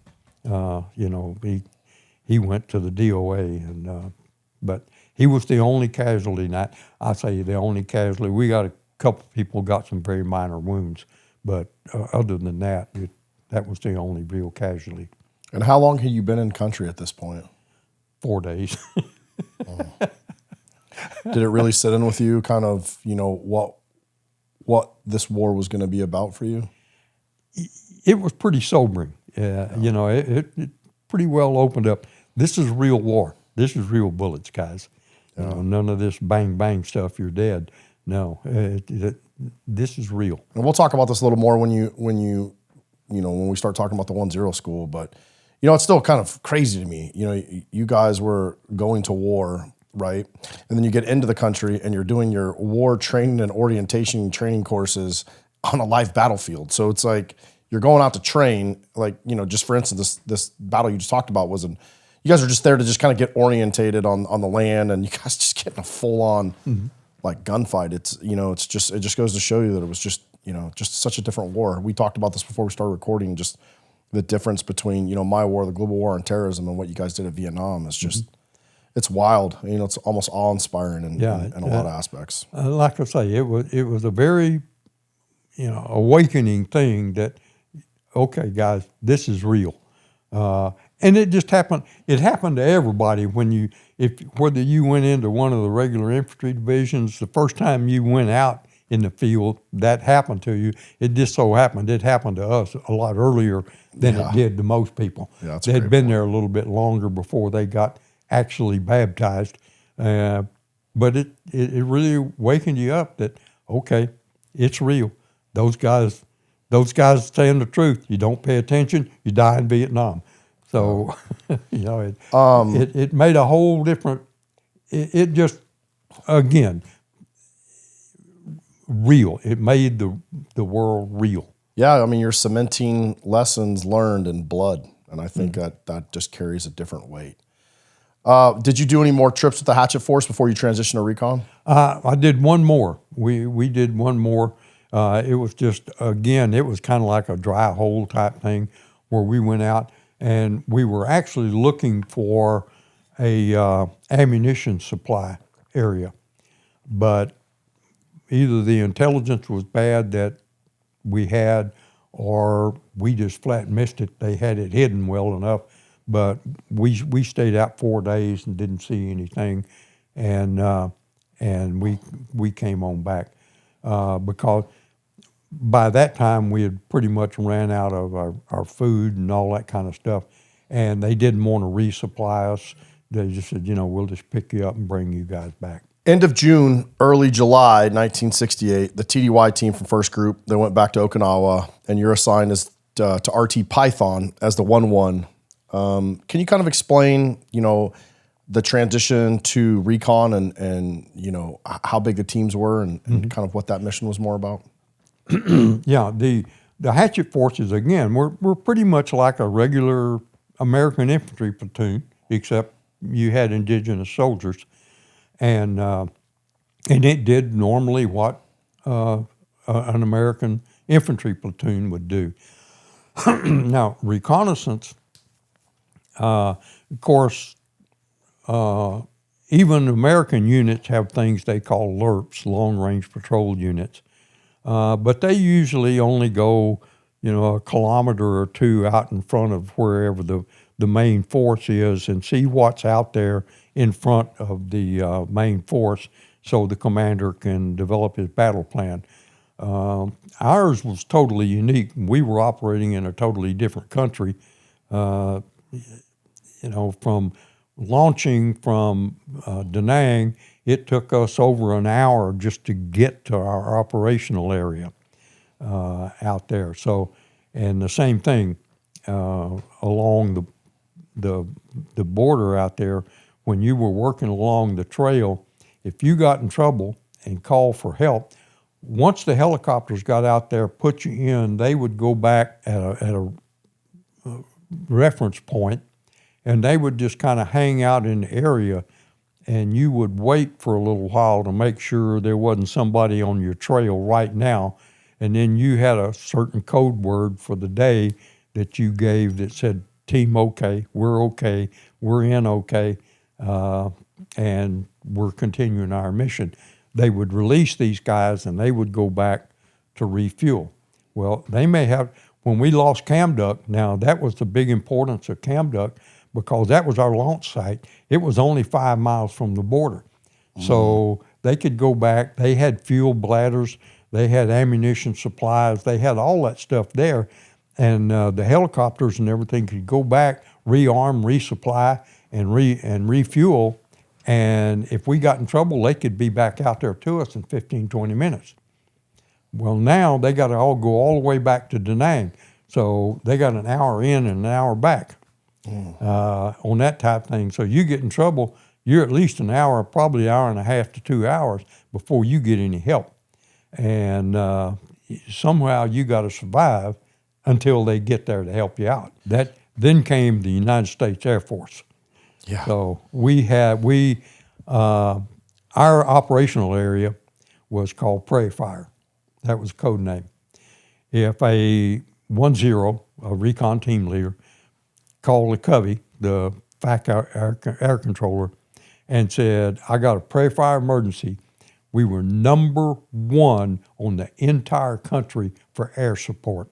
he went to the DOA, and but he was the only casualty. Not, I say the only casualty. We got a couple people got some very minor wounds, but other than that, that was the only real casualty. And how long have you been in country at this point? 4 days. Did it really sit in with you, kind of, what what this war was going to be about for you? It was pretty sobering. It pretty well opened up. This is real war. This is real bullets, guys. None of this bang bang stuff. You're dead. No, this is real. And we'll talk about this a little more when we start talking about the 1-0 school. But it's still kind of crazy to me. You guys were going to war, right? And then you get into the country and you're doing your war training and orientation training courses on a live battlefield. So it's like you're going out to train, just for instance, this battle you just talked about you guys are just there to just kind of get orientated on the land, and you guys just getting a full on gunfight. It just goes to show you that it was just such a different war. We talked about this before we started recording, just the difference between, my war, the global war on terrorism, and what you guys did at Vietnam is just, it's wild. It's almost awe-inspiring in a lot of aspects. Like I say, it was a very, awakening thing that, okay, guys, this is real. And it just happened. It happened to everybody whether you went into one of the regular infantry divisions, the first time you went out in the field, that happened to you. It just so happened it happened to us a lot earlier than it did to most people. Yeah, they'd been there a little bit longer before they got actually baptized. But it really wakened you up that, okay, it's real. Those guys saying the truth. You don't pay attention, you die in Vietnam. So, it made a whole different, it just, again, real. It made the world real. Yeah, you're cementing lessons learned in blood, and I think that just carries a different weight. Did you do any more trips with the Hatchet Force before you transitioned to recon? I did one more. We did one more. It was just, again, it was kind of like a dry hole type thing where we went out and we were actually looking for a ammunition supply area. But either the intelligence was bad that we had, or we just flat missed it. They had it hidden well enough. But we stayed out 4 days and didn't see anything, and we came on back because by that time we had pretty much ran out of our food and all that kind of stuff, and they didn't want to resupply us. They just said, we'll just pick you up and bring you guys back. End of June, early July 1968, the TDY team from First Group, they went back to Okinawa, and you're assigned to RT Python as the 1-1. Can you kind of explain, the transition to recon and how big the teams were and kind of what that mission was more about? Yeah, the Hatchet forces, again, were pretty much like a regular American infantry platoon, except you had indigenous soldiers. And it did normally what an American infantry platoon would do. Now, reconnaissance, of course, even American units have things they call LRPs, long-range patrol units. But they usually only go, a kilometer or two out in front of wherever the main force is and see what's out there in front of the main force so the commander can develop his battle plan. Ours was totally unique. We were operating in a totally different country. From launching from Da Nang, it took us over an hour just to get to our operational area out there. So, and the same thing along the border out there, when you were working along the trail, if you got in trouble and called for help, once the helicopters got out there, put you in, they would go back at a reference point, and they would just kind of hang out in the area, and you would wait for a little while to make sure there wasn't somebody on your trail right now, and then you had a certain code word for the day that you gave that said, team okay, we're in okay, and we're continuing our mission. They would release these guys, and they would go back to refuel. Well, they may have, when we lost Camduck, now that was the big importance of Camduck, because that was our launch site. It was only 5 miles from the border. Mm-hmm. So they could go back. They had fuel bladders. They had ammunition supplies. They had all that stuff there. And the helicopters and everything could go back, rearm, resupply, and refuel. And if we got in trouble, they could be back out there to us in 15, 20 minutes. Well, now they got to all go all the way back to Da Nang. So they got an hour in and an hour back on that type of thing. So you get in trouble, you're at least an hour, probably an hour and a half to 2 hours before you get any help. And somehow you got to survive until they get there to help you out. That then came the United States Air Force. Yeah. So our operational area was called Prairie Fire. That was a code name. If a 10, a recon team leader, called the Covey, the FAC air controller, and said, I got a Prairie Fire emergency, we were number one on the entire country for air support.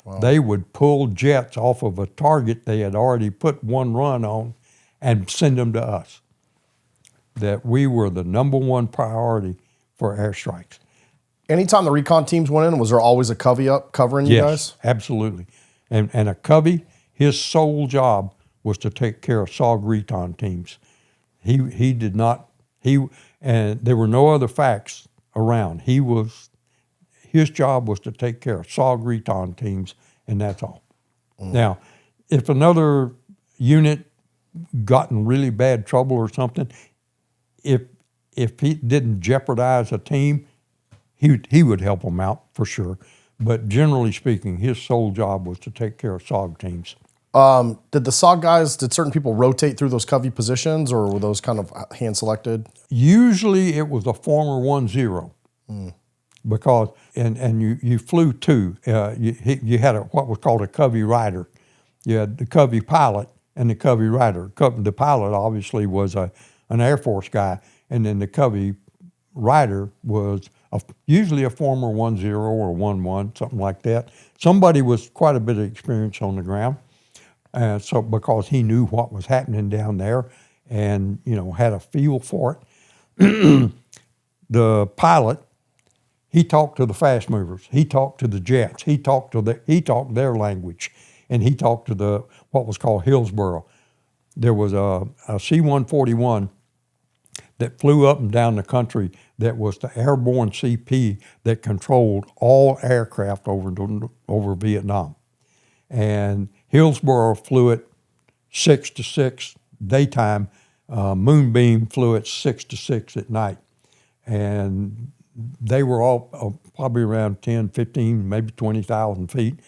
Wow. They would pull jets off of a target they had already put one run on and send them to us. That we were the number one priority for airstrikes. Anytime the recon teams went in, was there always a Covey up covering you guys? Yes, absolutely. And a Covey, his sole job was to take care of SOG Recon teams. He did not, and there were no other facts around. His job was to take care of SOG Recon teams, and that's all. Now, if another unit got in really bad trouble or something, if he didn't jeopardize a team, he would help them out for sure. But generally speaking, his sole job was to take care of SOG teams. Did the SOG guys, did certain people rotate through those Covey positions, or were those kind of hand-selected? Usually it was a former 10. Because, and you flew two. You had what was called a Covey rider. You had the Covey pilot and the Covey rider. The pilot obviously was an Air Force guy, and then the Covey rider was usually a former 10 or 11, something like that. Somebody with quite a bit of experience on the ground. So because he knew what was happening down there and, had a feel for it. The pilot, he talked to the fast movers. He talked to the jets. He talked their language, and he talked to what was called Hillsborough. There was a C-141 that flew up and down the country that was the Airborne CP that controlled all aircraft over Vietnam. And Hillsborough flew it 6 to 6 daytime. Moonbeam flew it 6 to 6 at night. And they were all probably around 10, 15, maybe 20,000 feet,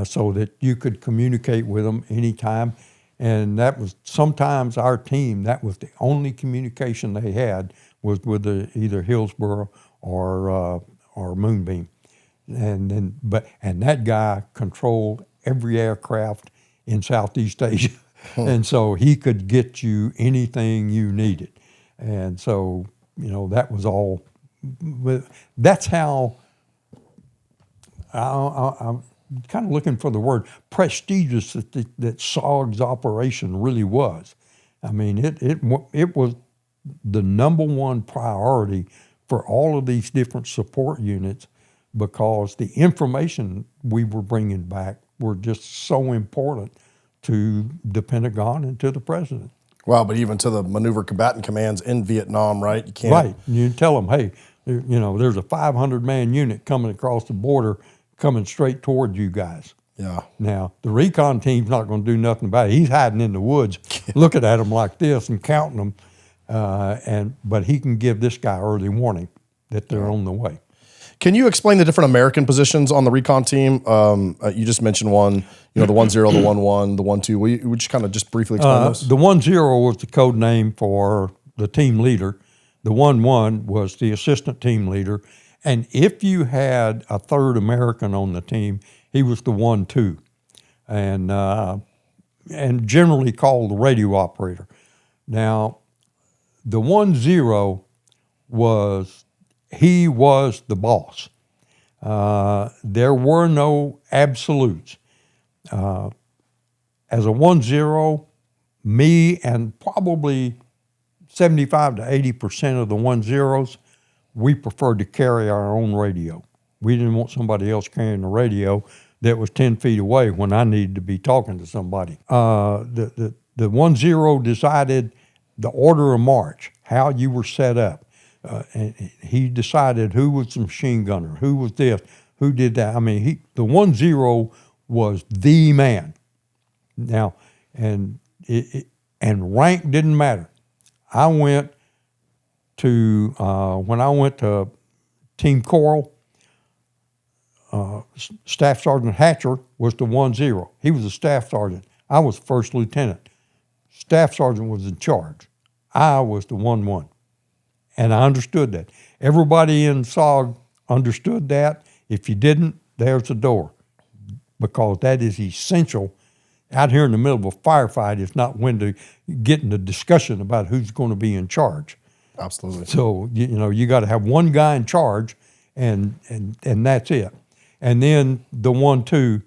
so that you could communicate with them anytime. And that was sometimes our team, that was the only communication they had was with either Hillsborough or Moonbeam. And that guy controlled every aircraft in Southeast Asia. And so he could get you anything you needed. And so, that was all. That's how I'm kind of looking for the word prestigious that SOG's operation really was. I mean, it was the number one priority for all of these different support units because the information we were bringing back were just so important to the Pentagon and to the president. Wow, but even to the maneuver combatant commands in Vietnam, right? You can't. Right. You tell them, hey, there's a 500-man unit coming across the border, coming straight toward you guys. Yeah. Now, the recon team's not going to do nothing about it. He's hiding in the woods, looking at them like this and counting them. But he can give this guy early warning that they're on the way. Can you explain the different American positions on the recon team? You just mentioned one, the 10, the 11, the 12. Would you kind of just briefly explain those? The 10 was the code name for the team leader. The 11 was the assistant team leader. And if you had a third American on the team, he was the 12, and generally called the radio operator. Now, the 10 was the boss. There were no absolutes. As a 10, me and probably 75 to 80% of the 10s we preferred to carry our own radio. We didn't want somebody else carrying the radio that was 10 feet away when I needed to be talking to somebody. The 1-0 decided the order of march, how you were set up. And he decided who was the machine gunner, who was this, who did that. I mean, the 1-0 was the man. Now, and rank didn't matter. I went to, when I went to Team Coral, Staff Sergeant Hatchet was the 1-0. He was a staff sergeant. I was first lieutenant. Staff sergeant was in charge. I was the 1-1. And I understood that. Everybody in SOG understood that. If you didn't, there's the door. Because that is essential. Out here in the middle of a firefight, it's not when to get in the discussion about who's going to be in charge. Absolutely. So, you got to have one guy in charge, and that's it. And then the 1-2,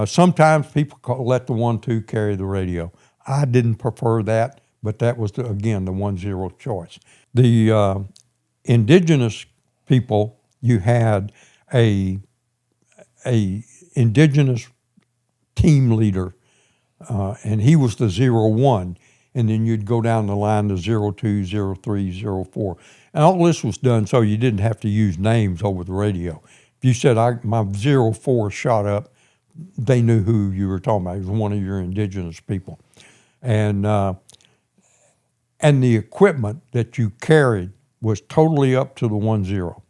sometimes people let the 1-2 carry the radio. I didn't prefer that, but that was, the 1-0 choice. The Indigenous people, you had a Indigenous team leader, and he was the 0-1, and then you'd go down the line to 0-2, 0-3, 0-4. And all this was done so you didn't have to use names over the radio. If you said, my 0-4 shot up, they knew who you were talking about. It was one of your Indigenous people. And the equipment that you carried was totally up to the 1-0.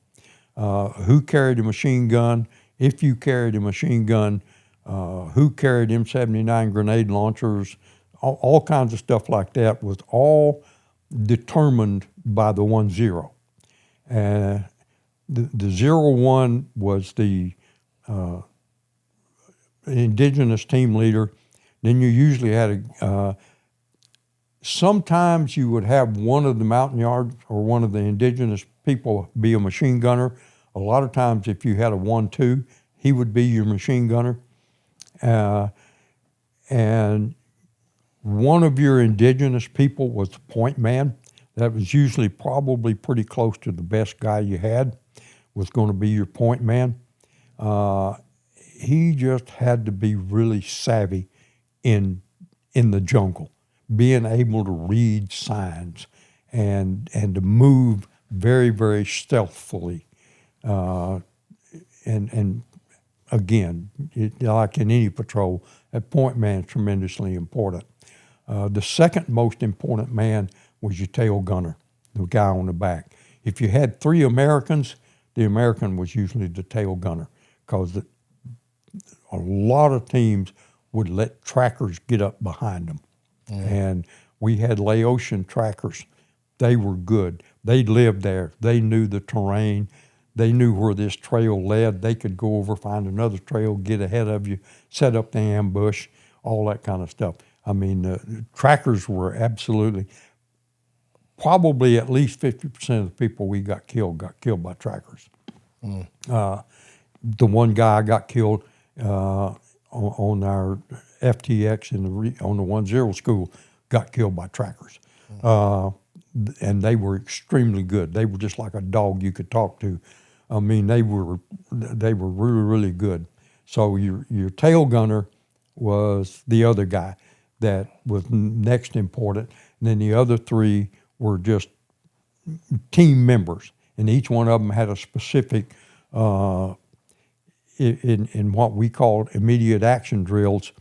Who carried a machine gun? If you carried a machine gun, who carried M79 grenade launchers? All kinds of stuff like that was all determined by the 1-0. The 0-1 was the Indigenous team leader. Then you usually had sometimes you would have one of the Montagnards or one of the Indigenous people be a machine gunner. A lot of times if you had a 1-2, he would be your machine gunner. And one of your Indigenous people was the point man. That was usually probably pretty close to the best guy you had, was going to be your point man. He just had to be really savvy in the jungle, being able to read signs and to move very, very stealthily. And again, like in any patrol, that point man is tremendously important. The second most important man was your tail gunner, the guy on the back. If you had 3 Americans, the American was usually the tail gunner, because a lot of teams would let trackers get up behind them. And we had Laotian trackers. They were good. They lived there. They knew the terrain. They knew where this trail led. They could go over, find another trail, get ahead of you, set up the ambush, all that kind of stuff. I mean, trackers were absolutely, probably at least 50% of the people we got killed by trackers. The one guy got killed on our FTX on the 1-0 school got killed by trackers. And they were extremely good. They were just like a dog you could talk to. I mean, they were really, really good. So your tail gunner was the other guy that was next important. And then the other 3 were just team members. And each one of them had a specific, in what we called immediate action drills,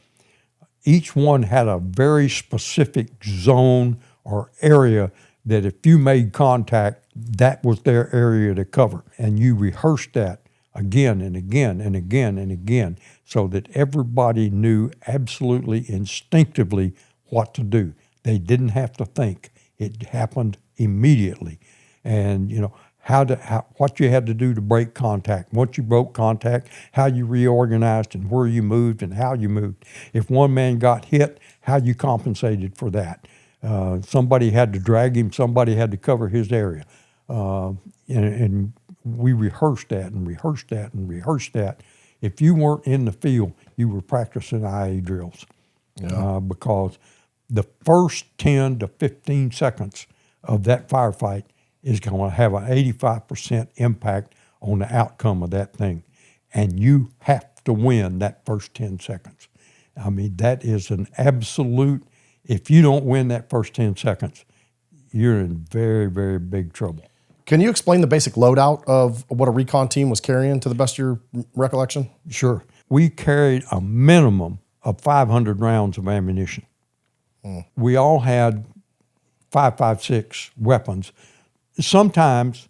each one had a very specific zone or area that if you made contact, that was their area to cover. And you rehearsed that again and again and again and again so that everybody knew absolutely instinctively what to do. They didn't have to think. It happened immediately. And, what you had to do to break contact. Once you broke contact, how you reorganized and where you moved and how you moved. If one man got hit, how you compensated for that. Somebody had to drag him, somebody had to cover his area. And we rehearsed that and rehearsed that and rehearsed that. If you weren't in the field, you were practicing IA drills. Because the first 10 to 15 seconds of that firefight is going to have an 85% impact on the outcome of that thing. And you have to win that first 10 seconds. I mean, that is an absolute, if you don't win that first 10 seconds, you're in very, very big trouble. Can you explain the basic loadout of what a recon team was carrying to the best of your recollection? Sure. We carried a minimum of 500 rounds of ammunition. We all had 5.56 weapons. Sometimes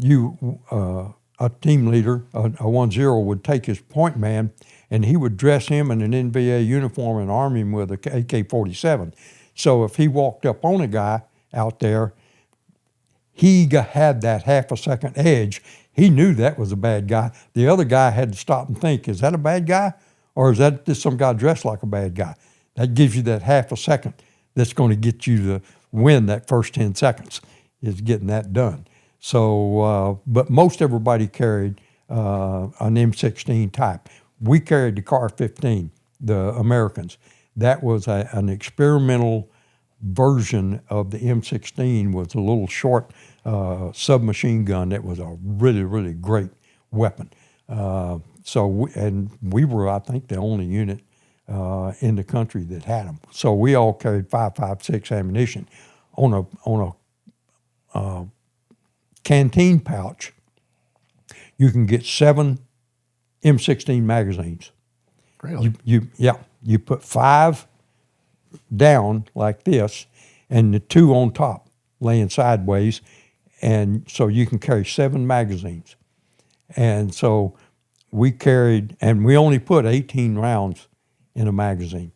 a team leader, a 1-0, would take his point man and he would dress him in an NBA uniform and arm him with a AK-47. So if he walked up on a guy out there, he had that half a second edge. He knew that was a bad guy. The other guy had to stop and think, is that a bad guy? Or is that just some guy dressed like a bad guy? That gives you that half a second that's going to get you to win that first 10 seconds, is getting that done. So, but most everybody carried an M16 type. We carried the CAR-15, the Americans. That was an experimental version of the M16, was a little short submachine gun that was a really, really great weapon. We were, I think, the only unit in the country that had them. So we all carried 5.56 ammunition. On a canteen pouch, you can get 7 M16 magazines. Really? You put 5 down like this, and the 2 on top laying sideways, and so you can carry 7 magazines. And so we carried, and we only put 18 rounds in a magazine,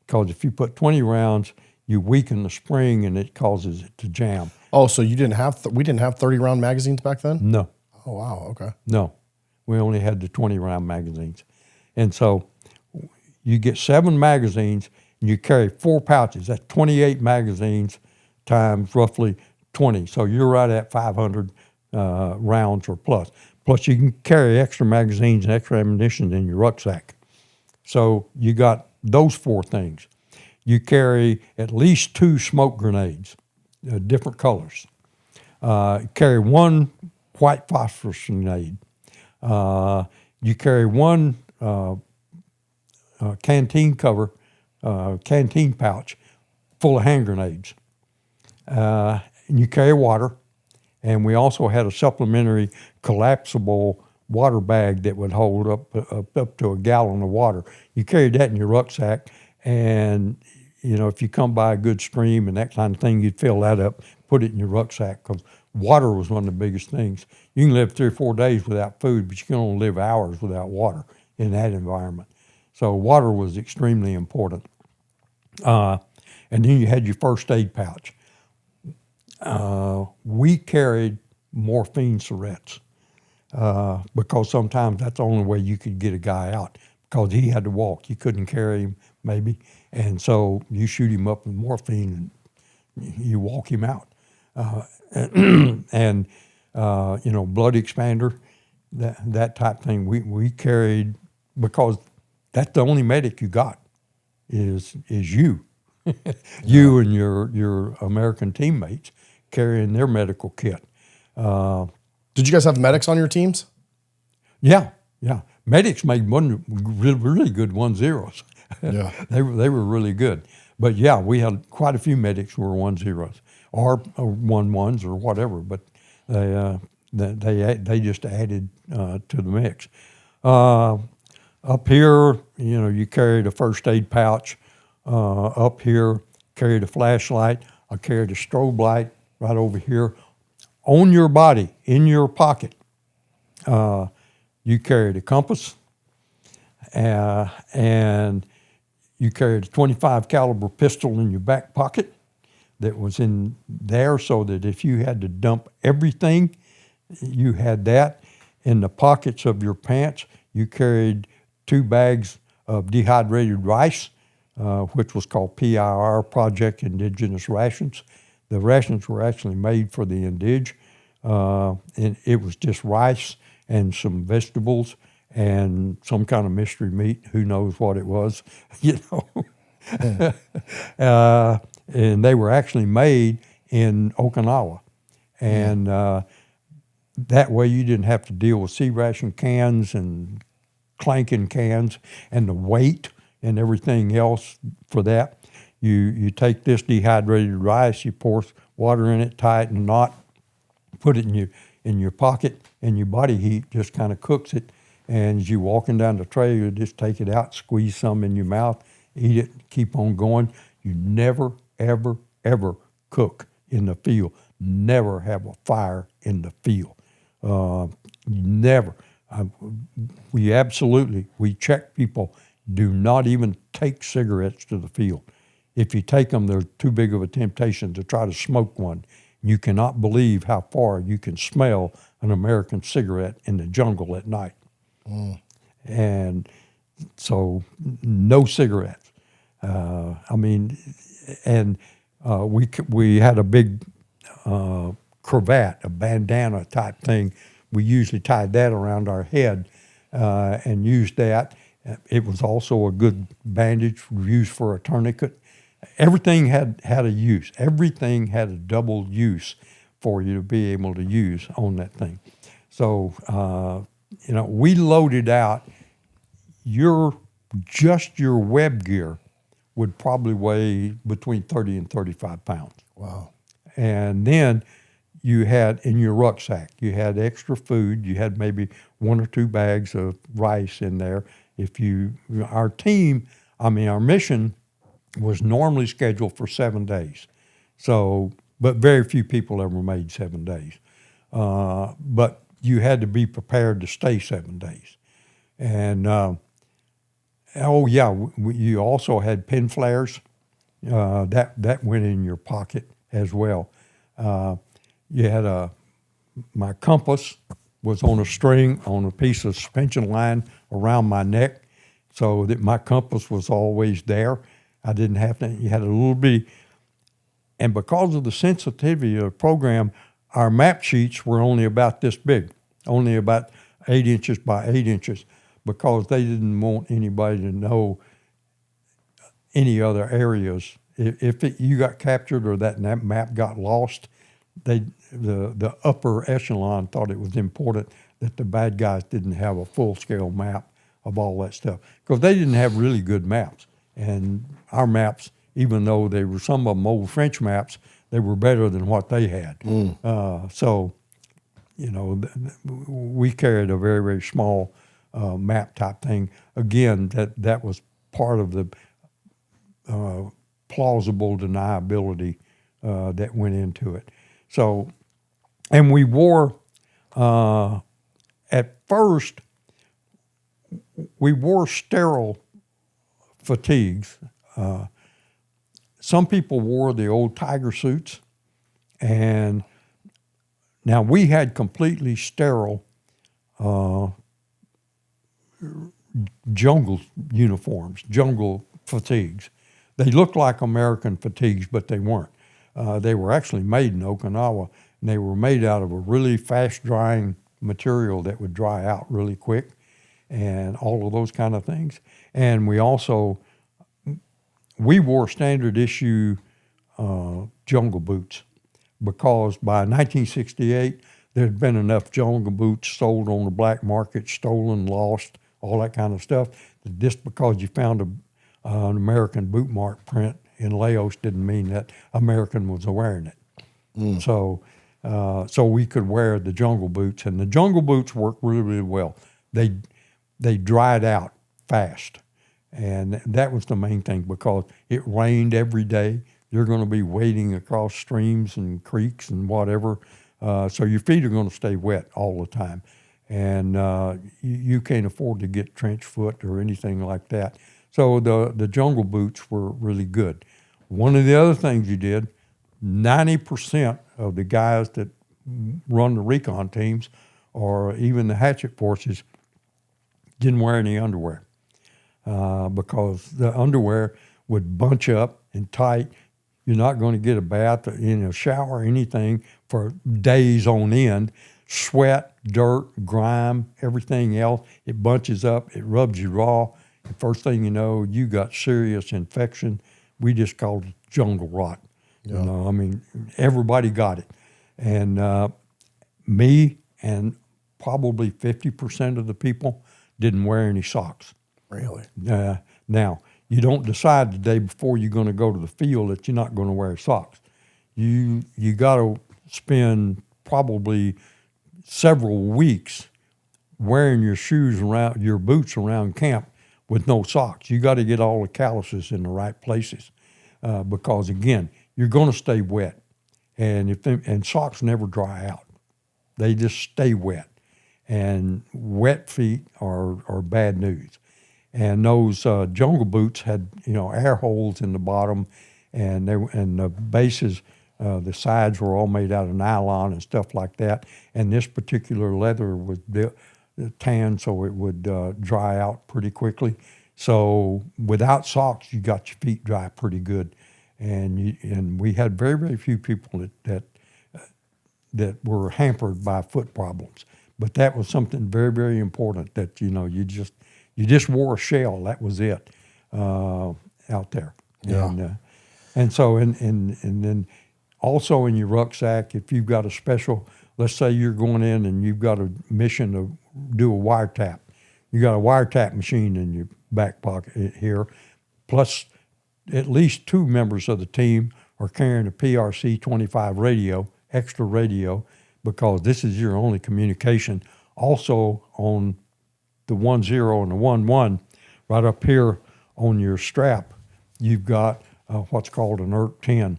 because if you put 20 rounds, you weaken the spring and it causes it to jam. Oh, so you didn't have we didn't have 30-round magazines back then? No. Oh, wow. Okay. No. We only had the 20-round magazines. And so you get 7 magazines and you carry 4 pouches. That's 28 magazines times roughly 20. So you're right at 500 rounds or plus. Plus you can carry extra magazines and extra ammunition in your rucksack. So you got those 4 things. You carry at least 2 smoke grenades, different colors. Carry 1 white phosphorus grenade. You carry 1 canteen cover, canteen pouch full of hand grenades. And you carry water. And we also had a supplementary collapsible water bag that would hold up to a gallon of water. You carried that in your rucksack, and if you come by a good stream and that kind of thing, you'd fill that up, put it in your rucksack, because water was one of the biggest things. You can live 3 or 4 days without food, but you can only live hours without water in that environment. So water was extremely important. And then you had your first aid pouch. We carried morphine syringes because sometimes that's the only way you could get a guy out, because he had to walk. You couldn't carry him, maybe. And so you shoot him up with morphine and you walk him out. And blood expander, that type thing, we carried, because that's the only medic you got is you. You and your American teammates carrying their medical kit. Did you guys have medics on your teams? Yeah. Medics made really good 1-0s. Yeah. They were really good. But yeah, we had quite a few medics who were 1-0s or 1-1s or whatever. But they just added to the mix. Up here, you carried a first aid pouch. Up here, carried a flashlight. I carried a strobe light right over here. On your body, in your pocket, you carried a compass, and you carried a .25 caliber pistol in your back pocket that was in there, so that if you had to dump everything, you had that. In the pockets of your pants, you carried 2 bags of dehydrated rice, which was called PIR, Project Indigenous Rations. The rations were actually made for the Indig, and it was just rice and some vegetables and some kind of mystery meat. Who knows what it was, and they were actually made in Okinawa. And that way you didn't have to deal with sea ration cans and clanking cans and the weight and everything else for that. You take this dehydrated rice, you pour water in it, tie it in a knot, put it in your pocket, and your body heat just kind of cooks it. And as you're walking down the trail, you just take it out, squeeze some in your mouth, eat it, keep on going. You never, ever, ever cook in the field. Never have a fire in the field. Never. We check people, do not even take cigarettes to the field. If you take them, they're too big of a temptation to try to smoke one. You cannot believe how far you can smell an American cigarette in the jungle at night. And so no cigarettes. We had a big cravat, a bandana type thing. We usually tied that around our head and used that. It was also a good bandage used for a tourniquet. Everything had a use. Everything had a double use for you to be able to use on that thing. So, we loaded out just your web gear would probably weigh between 30 and 35 pounds. Wow. And then you had in your rucksack, you had extra food. You had maybe 1 or 2 bags of rice in there. Our mission was normally scheduled for 7 days. So, but very few people ever made 7 days. But you had to be prepared to stay 7 days. And, you also had pin flares. That went in your pocket as well. You had my compass was on a string on a piece of suspension line around my neck, so that my compass was always there. I didn't have to. You had a little bit, and because of the sensitivity of the program, our map sheets were only about this big, only about 8 inches by 8 inches, because they didn't want anybody to know any other areas. If you got captured or that map got lost, the upper echelon thought it was important that the bad guys didn't have a full-scale map of all that stuff, because they didn't have really good maps. And our maps, even though they were some of them old French maps, they were better than what they had. So, we carried a very, very small map type thing. Again, that was part of the plausible deniability that went into it. So, and we wore, at first, we wore sterile fatigues. Some people wore the old tiger suits, and now we had completely sterile jungle uniforms, jungle fatigues. They looked like American fatigues, but they weren't. They were actually made in Okinawa, and they were made out of a really fast-drying material that would dry out really quick, and all of those kind of things. And we wore standard issue jungle boots, because by 1968, there had been enough jungle boots sold on the black market, stolen, lost, all that kind of stuff, that just because you found an American boot mark print in Laos didn't mean that American was wearing it. So we could wear the jungle boots, and the jungle boots worked really, really well. They dried out fast, and that was the main thing, because it rained every day. You're going to be wading across streams and creeks and whatever, so your feet are going to stay wet all the time, and you can't afford to get trench foot or anything like that. So the jungle boots were really good. One of the other things you did, 90% of the guys that run the recon teams, or even the Hatchet forces, didn't wear any underwear, because the underwear would bunch up and tight. You're not going to get a bath, shower, anything for days on end. Sweat, dirt, grime, everything else, it bunches up, it rubs you raw. And first thing you know, you got serious infection. We just called it jungle rot. Yeah. Everybody got it. And me and probably 50% of the people didn't wear any socks. Really? Now, you don't decide the day before you're going to go to the field that you're not going to wear socks. You got to spend probably several weeks wearing your shoes around, your boots around camp with no socks. You got to get all the calluses in the right places because, again, you're going to stay wet. And socks never dry out. They just stay wet. And wet feet are bad news. And those jungle boots had, air holes in the bottom, and the bases, the sides were all made out of nylon and stuff like that. And this particular leather was tan, so it would dry out pretty quickly. So without socks, you got your feet dry pretty good. And we had very, very few people that were hampered by foot problems. But that was something very, very important that, you just wore a shell. That was it out there. Yeah. And then also in your rucksack, if you've got a special, let's say you're going in and you've got a mission to do a wiretap. You got a wiretap machine in your back pocket here, plus at least 2 members of the team are carrying a PRC-25 radio, extra radio, because this is your only communication. Also on the 10 and the 11, right up here on your strap, you've got what's called an ERC-10.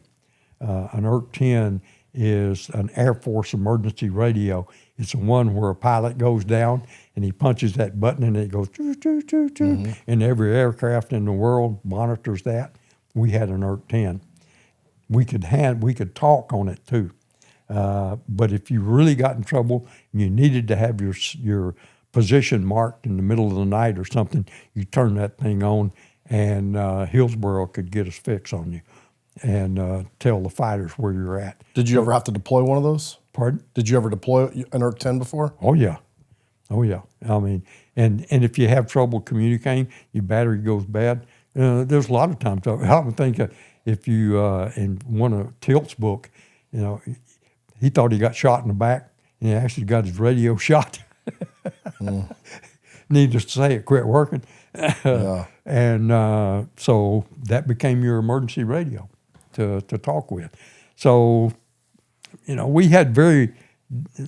An ERC-10 is an Air Force emergency radio. It's the one where a pilot goes down and he punches that button and it goes choo, choo, choo, choo, Mm-hmm. and every aircraft in the world monitors that. We had an ERC-10. We could talk on it too. But if you really got in trouble and you needed to have your position marked in the middle of the night or something, you turn that thing on, and Hillsborough could get a fix on you and tell the fighters where you're at. Did you ever have to deploy one of those? Pardon? Did you ever deploy an ERC-10 before? Oh yeah. I mean, and if you have trouble communicating, your battery goes bad. There's a lot of times. I would think if you in one of Tilt's book, he thought he got shot in the back, and he actually got his radio shot. Needless to say, it quit working. Yeah. And so that became your emergency radio to talk with. So, we had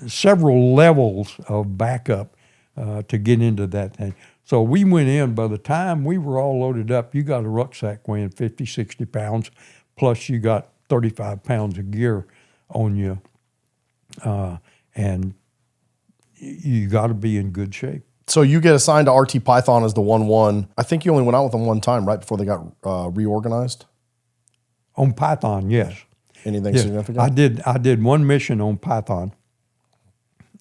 several levels of backup to get into that thing. So we went in, by the time we were all loaded up, you got a rucksack weighing 50, 60 pounds, plus you got 35 pounds of gear on you, and you got to be in good shape. So you get assigned to RT Python as the 1-1. I think you only went out with them one time, right, before they got reorganized? On Python, yes. Anything Yes. significant? I did one mission on Python,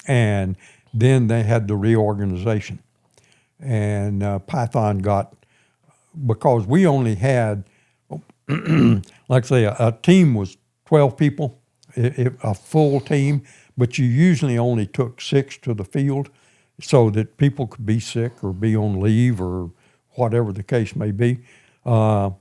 and then they had the reorganization. And Python got, because we only had, like I say, a team was 12 people, a full team, but you usually only took 6 to the field so that people could be sick or be on leave or whatever the case may be. Python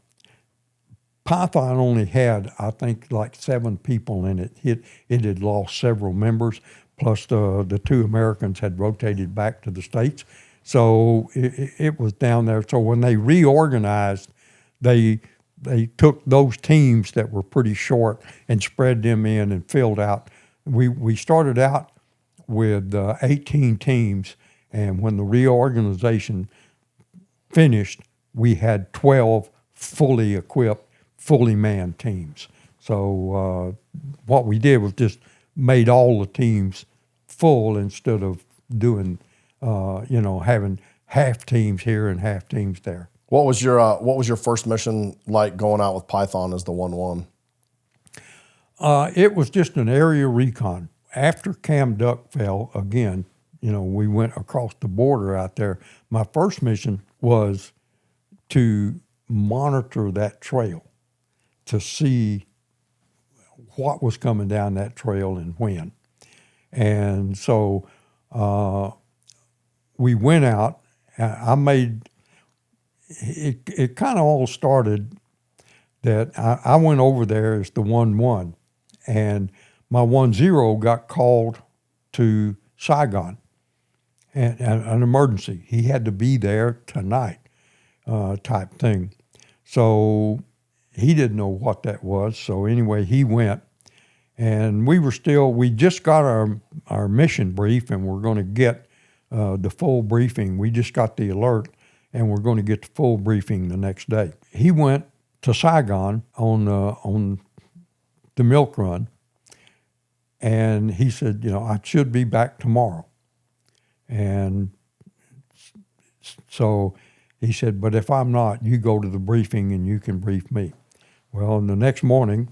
only had, I think, like 7 people in it. It had lost several members, plus the 2 Americans had rotated back to the States. So it was down there. So when they reorganized, they took those teams that were pretty short and spread them in and filled out. We started out with 18 teams, and when the reorganization finished, we had 12 fully equipped, fully manned teams. So what we did was just made all the teams full instead of doing, having half teams here and half teams there. What was your first mission like going out with Python as the 1-1? It was just an area recon. After Cam Duck fell again, we went across the border out there. My first mission was to monitor that trail to see what was coming down that trail and when. And so we went out. I made it kind of all started that I went over there as the 1-1, and my 1-0 got called to Saigon, and an emergency. He had to be there tonight, type thing. So he didn't know what that was. So anyway, he went, and we just got our mission brief, and we're going to get the full briefing. We just got the alert, and we're going to get the full briefing the next day. He went to Saigon on the milk run, and he said, I should be back tomorrow. And so he said, but if I'm not, you go to the briefing and you can brief me. Well, the next morning,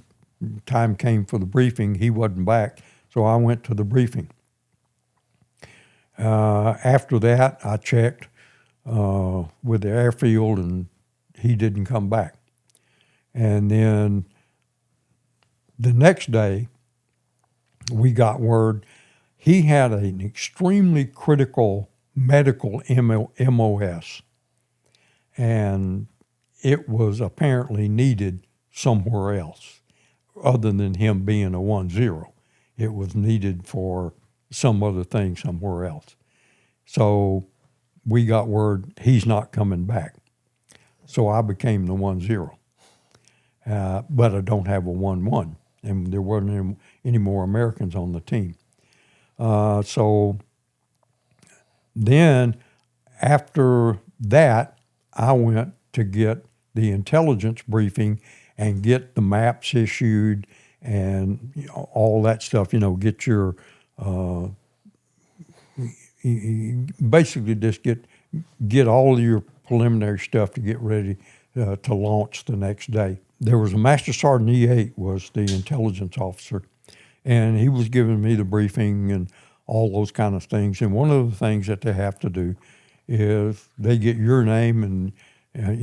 time came for the briefing. He wasn't back, so I went to the briefing. After that, I checked with the airfield, and he didn't come back. And then the next day, we got word he had an extremely critical medical MOS, and it was apparently needed somewhere else other than him being a 1-0. It was needed for some other thing somewhere else. So we got word he's not coming back. So I became the 1-0. But I don't have a 1-1, and there weren't any more Americans on the team. So then after that, I went to get the intelligence briefing and get the maps issued and all that stuff, get your, basically just get all of your preliminary stuff to get ready to launch the next day. There was a Master Sergeant E8 was the intelligence officer, and he was giving me the briefing and all those kind of things. And one of the things that they have to do is they get your name and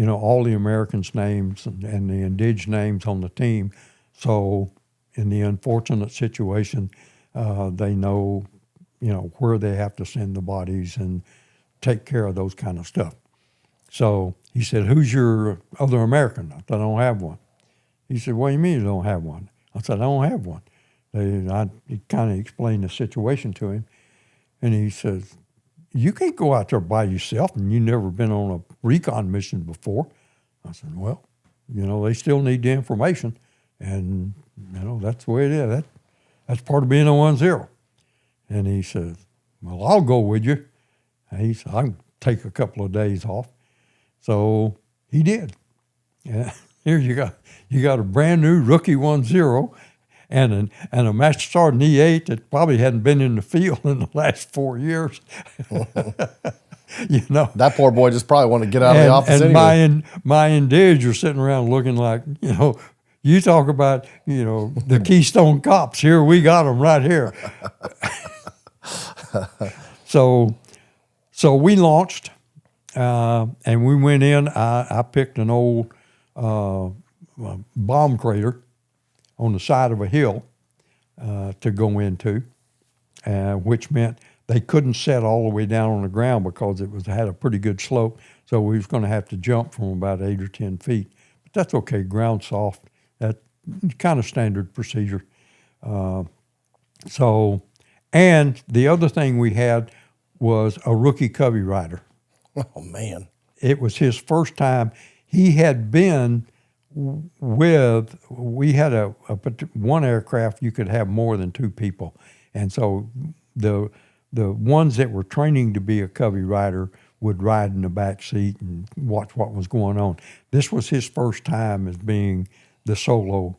all the Americans' names and the Indigenous names on the team. So in the unfortunate situation, they know, where they have to send the bodies and take care of those kind of stuff. So he said, "Who's your other American?" I said, "I don't have one." He said, "What do you mean you don't have one?" I said, "I don't have one." I kind of explained the situation to him, and he says, "You can't go out there by yourself, and you've never been on a recon mission before." I said, "Well, they still need the information, and that's the way it is. That's part of being a 1-0." And he says, "Well, I'll go with you." And he said, "I can take a couple of days off." So he did. Yeah, here you got a brand new rookie 1-0. And a Master Sergeant E8 that probably hadn't been in the field in the last 4 years. That poor boy just probably wanted to get out of the office anyway. And my indigs are sitting around looking like, you talk about, the Keystone Cops. Here, we got them right here. So we launched, and we went in. I picked an old bomb crater on the side of a hill to go into, which meant they couldn't set all the way down on the ground because it had a pretty good slope. So we was going to have to jump from about 8 or 10 feet. But that's okay, ground soft. That's kind of standard procedure. And the other thing we had was a rookie Covey rider. Oh, man. It was his first time. He had been we had one aircraft you could have more than 2 people, and so the ones that were training to be a Covey rider would ride in the back seat and watch what was going on. This was his first time as being the solo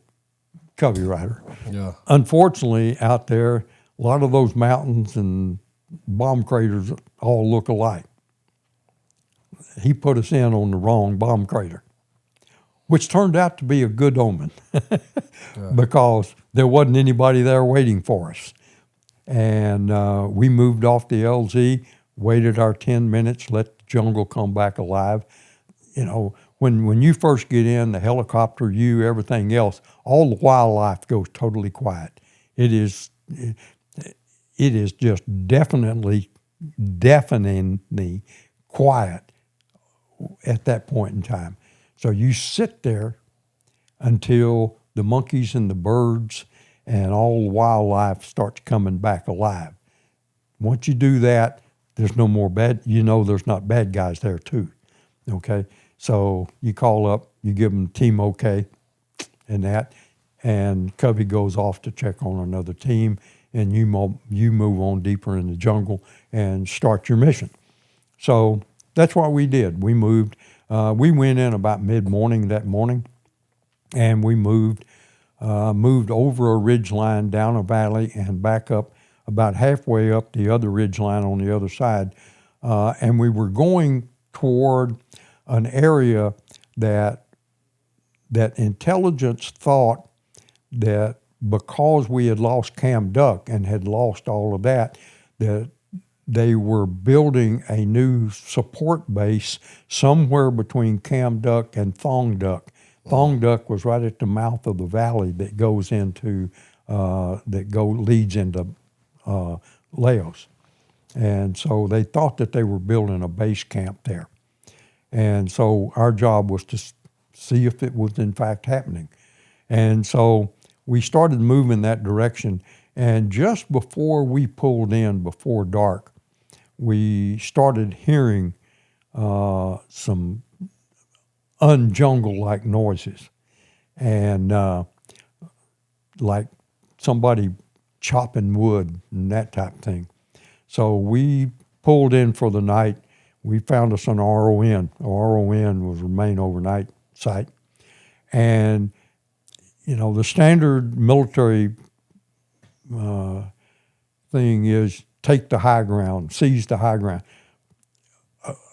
Covey rider. Yeah. Unfortunately, out there, a lot of those mountains and bomb craters all look alike. He put us in on the wrong bomb crater, which turned out to be a good omen because there wasn't anybody there waiting for us. And we moved off the LZ, waited our 10 minutes, let the jungle come back alive. When you first get in, the helicopter, everything else, all the wildlife goes totally quiet. It is just deafeningly quiet at that point in time. So you sit there until the monkeys and the birds and all the wildlife starts coming back alive. Once you do that, there's no more bad, there's not bad guys there too, okay? So you call up, you give them team okay and that, and Covey goes off to check on another team, and you move on deeper in the jungle and start your mission. So that's what we did. We moved. We went in about mid-morning that morning, and we moved over a ridge line, down a valley, and back up about halfway up the other ridge line on the other side. And we were going toward an area that intelligence thought that because we had lost Cam Duck and had lost all of that they were building a new support base somewhere between Cam Duck and Thong Duck. Thong Duck was right at the mouth of the valley that goes into leads into Laos, and so they thought that they were building a base camp there, and so our job was to see if it was in fact happening, and so we started moving that direction. And just before we pulled in, before dark, we started hearing some unjungle-like noises, and like somebody chopping wood and that type of thing. So we pulled in for the night. We found us an RON. RON was a remain overnight site. And, the standard military thing is take the high ground, seize the high ground.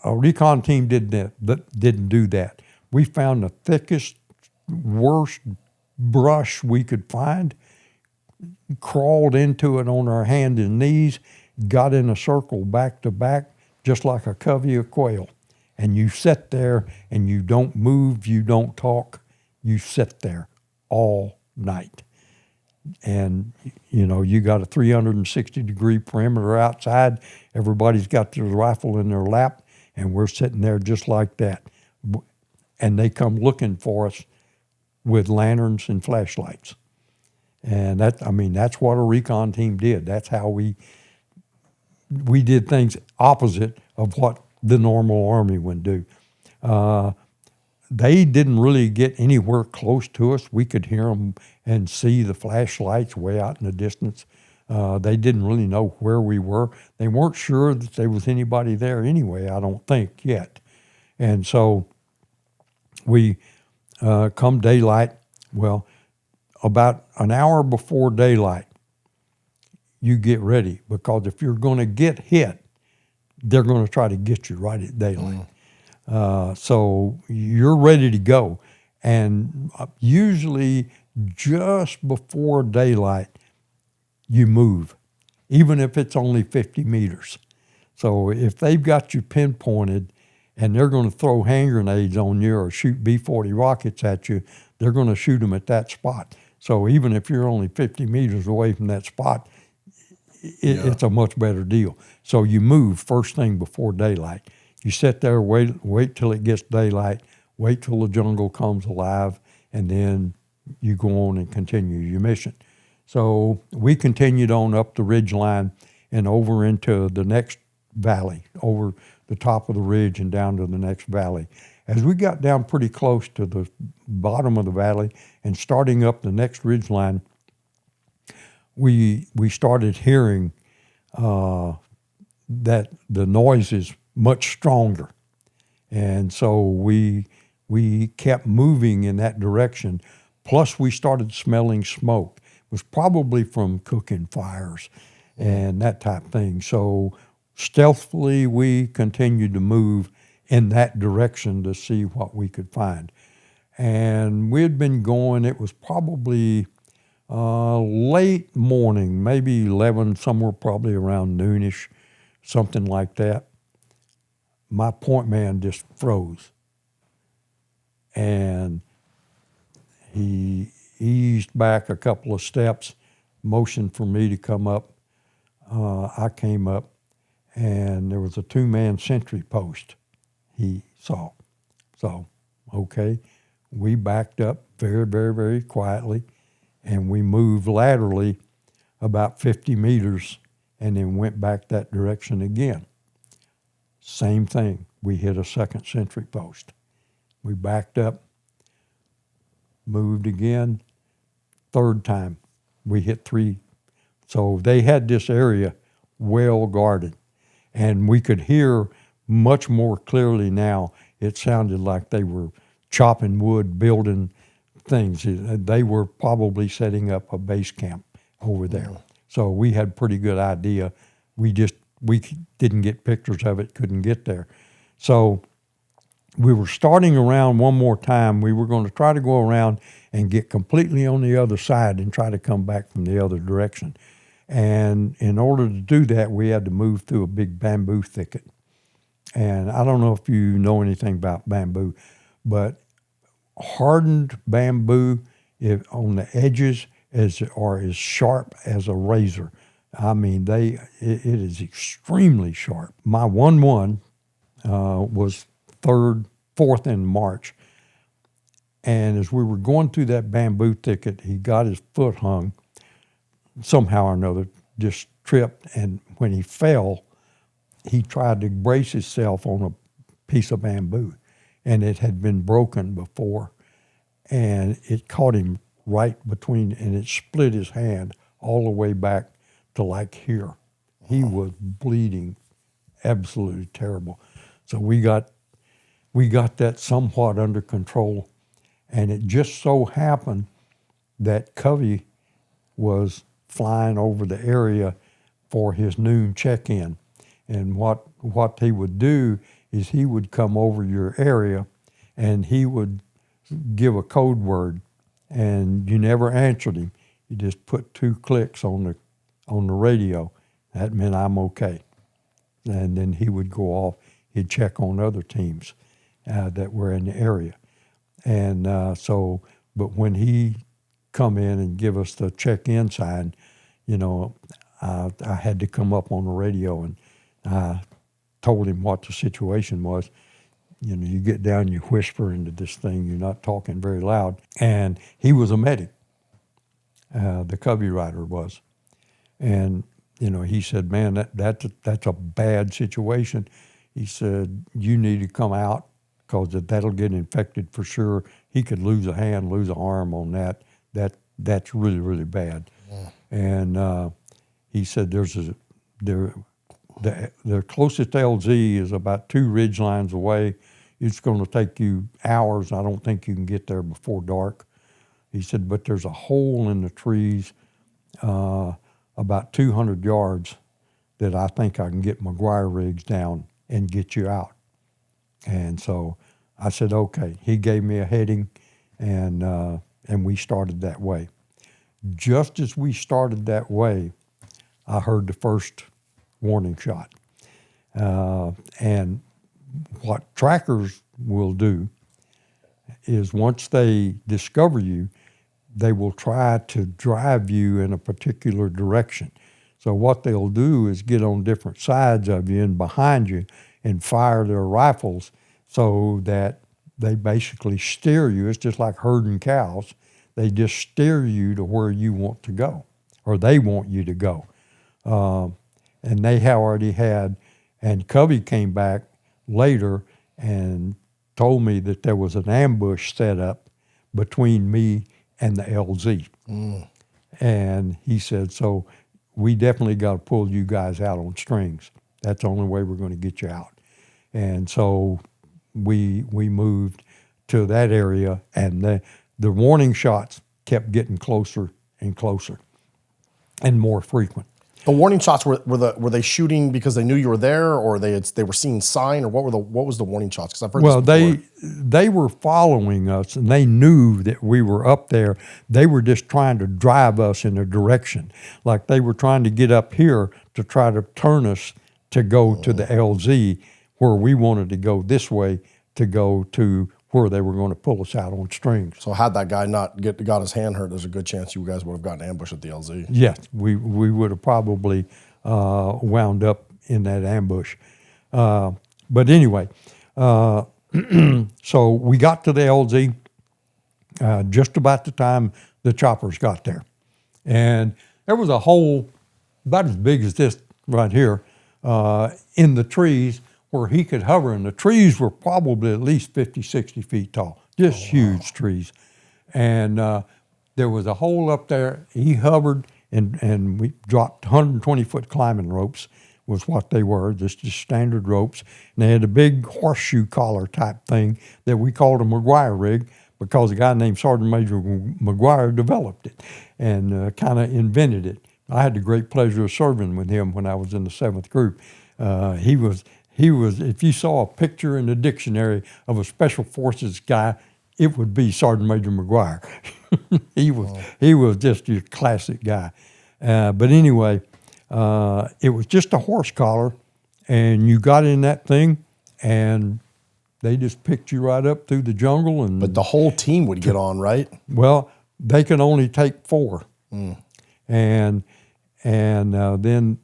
A recon team didn't do that. We found the thickest, worst brush we could find, crawled into it on our hands and knees, got in a circle back to back, just like a covey of quail. And you sit there and you don't move, you don't talk, you sit there all night. And, you got a 360-degree perimeter outside. Everybody's got their rifle in their lap, and we're sitting there just like that. And they come looking for us with lanterns and flashlights. And that's what a recon team did. That's how we did things opposite of what the normal Army would do. They didn't really get anywhere close to us. We could hear them and see the flashlights way out in the distance. They didn't really know where we were. They weren't sure that there was anybody there anyway, I don't think, yet. And so we come daylight, well, about an hour before daylight, you get ready, because if you're going to get hit, they're going to try to get you right at daylight. So you're ready to go. And usually just before daylight, you move, even if it's only 50 meters. So if they've got you pinpointed and they're going to throw hand grenades on you or shoot B-40 rockets at you, they're going to shoot them at that spot. So even if you're only 50 meters away from that spot, it's a much better deal. So you move first thing before daylight. You sit there, wait till it gets daylight, wait till the jungle comes alive, and then you go on and continue your mission. So we continued on up the ridge line and over into the next valley, over the top of the ridge and down to the next valley. As we got down pretty close to the bottom of the valley and starting up the next ridge line, we started hearing that the noises much stronger. And so we kept moving in that direction. Plus we started smelling smoke. It was probably from cooking fires and that type of thing. So stealthily we continued to move in that direction to see what we could find. And we had been going, it was probably late morning, maybe 11, somewhere probably around noonish, something like that. My point man just froze. And he eased back a couple of steps, motioned for me to come up. I came up, and there was a 2-man sentry post he saw. So, okay, we backed up very, very, very quietly, and we moved laterally about 50 meters and then went back that direction again. Same thing. We hit a second sentry post. We backed up, moved again. Third time, we hit 3. So they had this area well guarded, and we could hear much more clearly now. It sounded like they were chopping wood, building things. They were probably setting up a base camp over there. So we had a pretty good idea. We didn't get pictures of it, couldn't get there. So we were starting around one more time. We were going to try to go around and get completely on the other side and try to come back from the other direction. And in order to do that, we had to move through a big bamboo thicket. And I don't know if you know anything about bamboo, but hardened bamboo on the edges are as sharp as a razor. I mean, it is extremely sharp. My 1-1 was fourth in March. And as we were going through that bamboo thicket, he got his foot hung somehow or another, just tripped. And when he fell, he tried to brace himself on a piece of bamboo, and it had been broken before. And it caught him right between, and it split his hand all the way back to like here. He was bleeding absolutely terrible. So we got that somewhat under control, and it just so happened that Covey was flying over the area for his noon check-in. And what he would do is he would come over your area and he would give a code word, and you never answered him. You just put 2 clicks on the radio. That meant I'm okay. And then he would go off. He'd check on other teams that were in the area. And but when he come in and give us the check-in sign, I had to come up on the radio, and I told him what the situation was. You get down, you whisper into this thing, you're not talking very loud. And he was a medic, the Covey rider was. And, he said, man, that's a bad situation. He said, you need to come out because that'll get infected for sure. He could lose a hand, lose an arm on that. That's really, really bad. Yeah. And he said the closest LZ is about 2 ridge lines away. It's going to take you hours. I don't think you can get there before dark. He said, but there's a hole in the trees about 200 yards that I think I can get McGuire rigs down and get you out. And so I said, okay. He gave me a heading, and we started that way. Just as we started that way, I heard the first warning shot. And what trackers will do is once they discover you, they will try to drive you in a particular direction. So what they'll do is get on different sides of you and behind you and fire their rifles so that they basically steer you. It's just like herding cows. They just steer you to where you want to go, or they want you to go. And they already had, and Covey came back later and told me that there was an ambush set up between me and the LZ. And he said, so we definitely got to pull you guys out on strings. That's the only way we're going to get you out. And so we moved to that area, and the warning shots kept getting closer and closer and more frequent. The warning shots were they shooting because they knew you were there, or they were seeing sign, or what was the warning shots? Because I've heard this before. They were following us, and they knew that we were up there. They were just trying to drive us in a direction, like they were trying to get up here to try to turn us to go to the LZ, where we wanted to go this way to go to where they were going to pull us out on strings. So had that guy not got his hand hurt, there's a good chance you guys would have gotten ambushed at the LZ. Yes, we would have probably wound up in that ambush. But anyway, so we got to the LZ just about the time the choppers got there. And there was a hole about as big as this right here in the trees where he could hover. And the trees were probably at least 50, 60 feet tall, just huge trees. And there was a hole up there. He hovered, and we dropped 120-foot climbing ropes was what they were, just standard ropes. And they had a big horseshoe collar type thing that we called a McGuire rig because a guy named Sergeant Major McGuire developed it and kind of invented it. I had the great pleasure of serving with him when I was in the 7th Group. He was, if you saw a picture in the dictionary of a Special Forces guy, it would be Sergeant Major McGuire. He was just your classic guy. But anyway, it was just a horse collar, and you got in that thing, and they just picked you right up through the jungle. But the whole team would get on, right? Well, they could only take 4. And then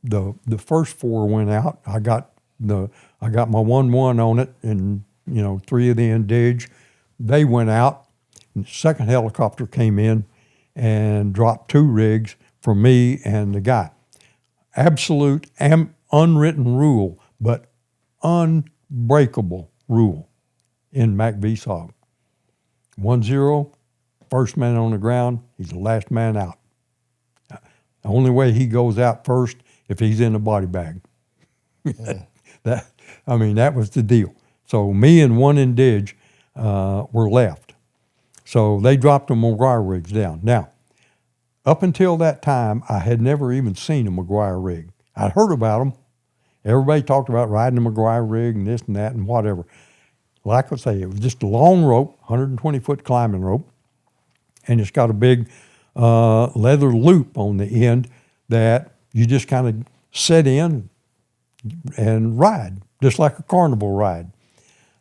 the first 4 went out. I got my 1-1 on it, and 3 of the Indige. They went out. And the second helicopter came in and dropped 2 rigs for me and the guy. Absolute unwritten rule, but unbreakable rule in MACV-SOG. 1-0, first man on the ground, he's the last man out. The only way he goes out first if he's in a body bag. That was the deal. So me and 1 Indige were left. So they dropped the McGuire rigs down. Now, up until that time, I had never even seen a McGuire rig. I'd heard about them. Everybody talked about riding a McGuire rig and this and that and whatever. Like I say, it was just a long rope, 120-foot climbing rope, and it's got a big leather loop on the end that you just kind of set in and ride, just like a carnival ride.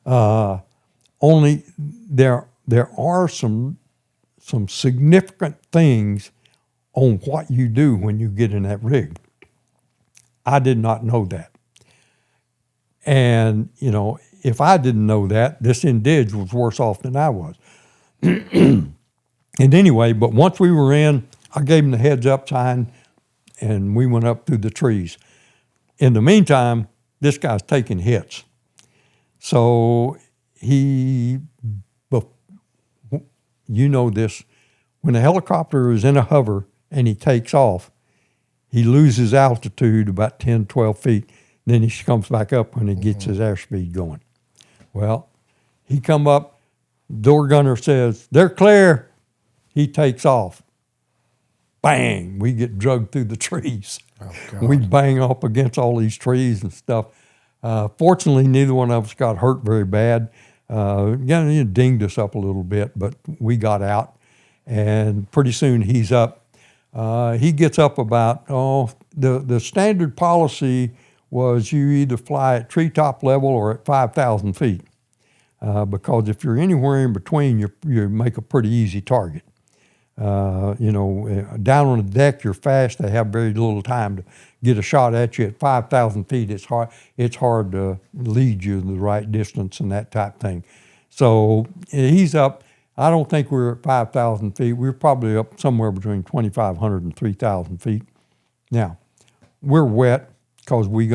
Only there are some significant things on what you do when you get in that rig. I did not know that. And, if I didn't know that, this Indige was worse off than I was. And anyway, but once we were in, I gave him the heads up sign, and we went up through the trees. In the meantime, this guy's taking hits. So this, when a helicopter is in a hover and he takes off, he loses altitude about 10, 12 feet. Then he comes back up when he gets his airspeed going. Well, he come up, door gunner says, "They're clear." He takes off. Bang, we get drugged through the trees. Oh, God. We bang up against all these trees and stuff. Fortunately, neither one of us got hurt very bad. It dinged us up a little bit, but we got out. And pretty soon he's up. He gets up about, the standard policy was you either fly at treetop level or at 5,000 feet. Because if you're anywhere in between, you make a pretty easy target. Down on the deck, you're fast. They have very little time to get a shot at you. At 5,000 feet, it's hard to lead you the right distance and that type thing. So he's up. I don't think we were at 5,000 feet. We were probably up somewhere between 2,500 and 3,000 feet. Now, we're wet because we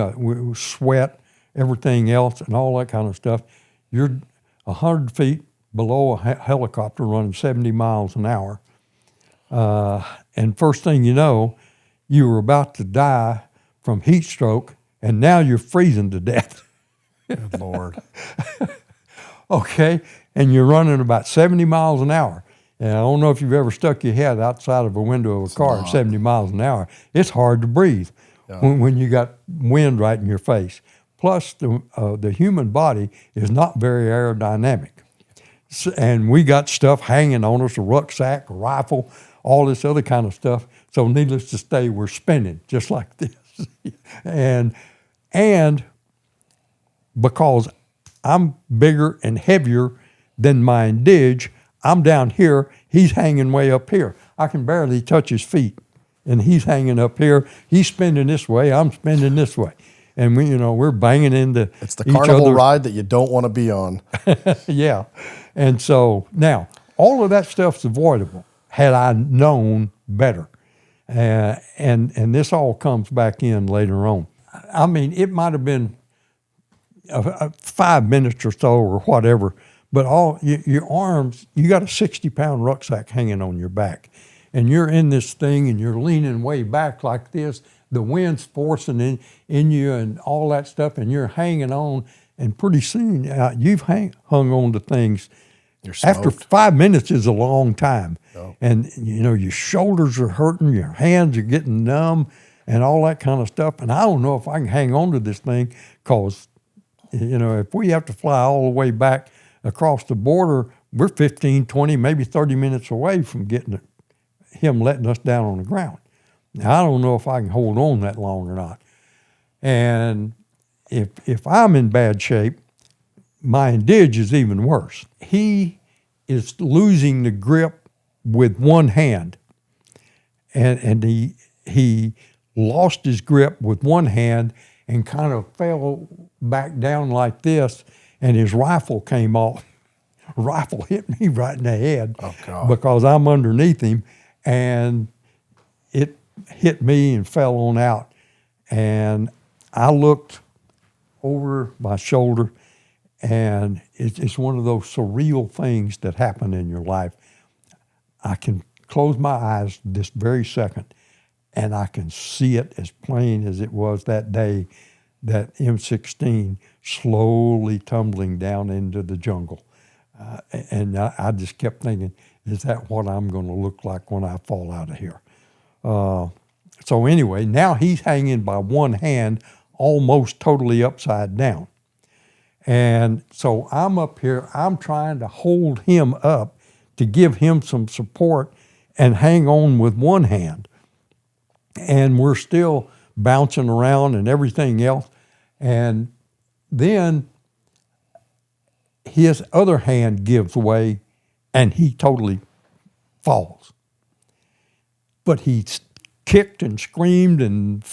sweat, everything else, and all that kind of stuff. You're 100 feet below a helicopter running 70 miles an hour. And first thing you know, you were about to die from heat stroke, and now you're freezing to death. Good Lord. Okay, and you're running about 70 miles an hour. And I don't know if you've ever stuck your head outside of a window of a car at 70 miles an hour. It's hard to breathe when you got wind right in your face. Plus, the human body is not very aerodynamic. And we got stuff hanging on us, a rucksack, a rifle, all this other kind of stuff. So needless to say, we're spinning just like this. and because I'm bigger and heavier than my Indige, I'm down here, he's hanging way up here. I can barely touch his feet. And he's hanging up here. He's spinning this way, I'm spinning this way. And we're banging into It's the carnival ride that you don't want to be on. Yeah. And so now, all of that stuff's avoidable. had I known better. And this all comes back in later on. I mean, it might have been 5 minutes or so or whatever, but all your arms, you got a 60-pound rucksack hanging on your back, and you're in this thing and you're leaning way back like this. The wind's forcing in you and all that stuff, and you're hanging on, and pretty soon you've hung on to things. After 5 minutes is a long time. Oh. And, your shoulders are hurting, your hands are getting numb, and all that kind of stuff. And I don't know if I can hang on to this thing because, if we have to fly all the way back across the border, we're 15, 20, maybe 30 minutes away from getting him letting us down on the ground. Now, I don't know if I can hold on that long or not. And if I'm in bad shape, my Indig is even worse. He is losing the grip with one hand, and he lost his grip with one hand and kind of fell back down like this, and his rifle came off. Rifle hit me right in the head because I'm underneath him, and it hit me and fell on out. And I looked over my shoulder, and it's one of those surreal things that happen in your life. I can close my eyes this very second, and I can see it as plain as it was that day, that M16 slowly tumbling down into the jungle. And I just kept thinking, is that what I'm going to look like when I fall out of here? So anyway, now he's hanging by one hand, almost totally upside down. And so I'm up here, I'm trying to hold him up to give him some support and hang on with one hand. And we're still bouncing around and everything else. And then his other hand gives way and he totally falls. But he kicked and screamed and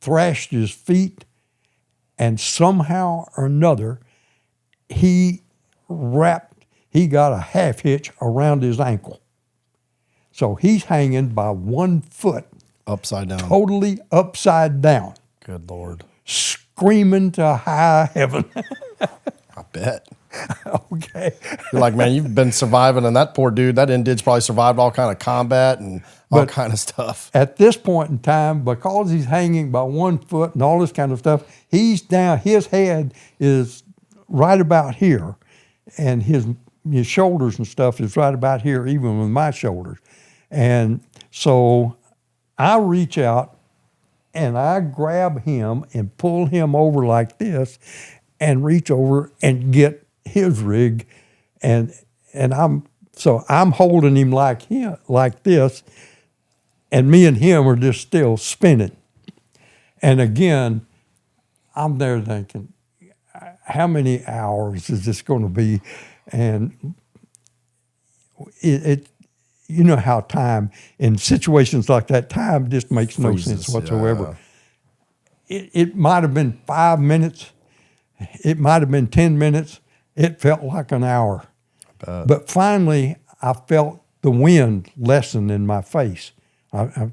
thrashed his feet, and somehow or another, he got a half hitch around his ankle. So he's hanging by one foot. Upside down. Totally upside down. Good Lord. Screaming to high heaven. I bet. Okay. You're like, man, you've been surviving, and that poor dude, that Indig's probably survived all kind of combat and all kind of stuff. At this point in time, because he's hanging by 1 foot and all this kind of stuff, he's down, his head is right about here, and his shoulders and stuff is right about here, even with my shoulders. And so I reach out and I grab him and pull him over like this and reach over and get his rig, and I'm holding him like this, and me and him are just still spinning. And again, I'm there thinking, how many hours is this going to be? And it you know how time, in situations like that, time just makes no sense whatsoever. Yeah. It might have been 5 minutes. It might have been 10 minutes. It felt like an hour. But finally, I felt the wind lessen in my face. I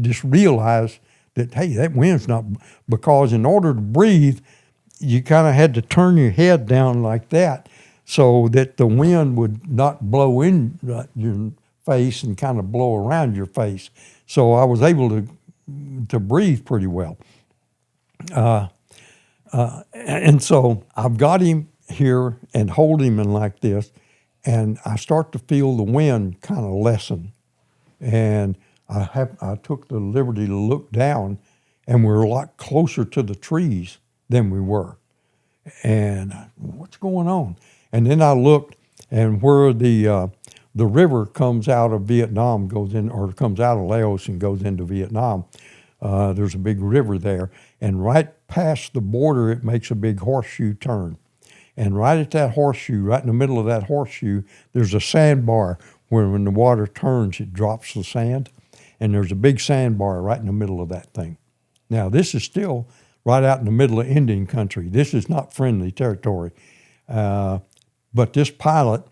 just realized that, hey, that wind's not, because in order to breathe, you kind of had to turn your head down like that so that the wind would not blow in your face and kind of blow around your face. So I was able to breathe pretty well. And so I've got him here and hold him in like this, and I start to feel the wind kind of lessen. And I took the liberty to look down, and we're a lot closer to the trees than we were. And what's going on? And then I looked, and where the river comes out of Vietnam, comes out of Laos and goes into Vietnam, there's a big river there. And right past the border, it makes a big horseshoe turn. And right at that horseshoe, right in the middle of that horseshoe, there's a sandbar where when the water turns, it drops the sand. And there's a big sandbar right in the middle of that thing. Now, this is still right out in the middle of Indian country. This is not friendly territory. But this pilot,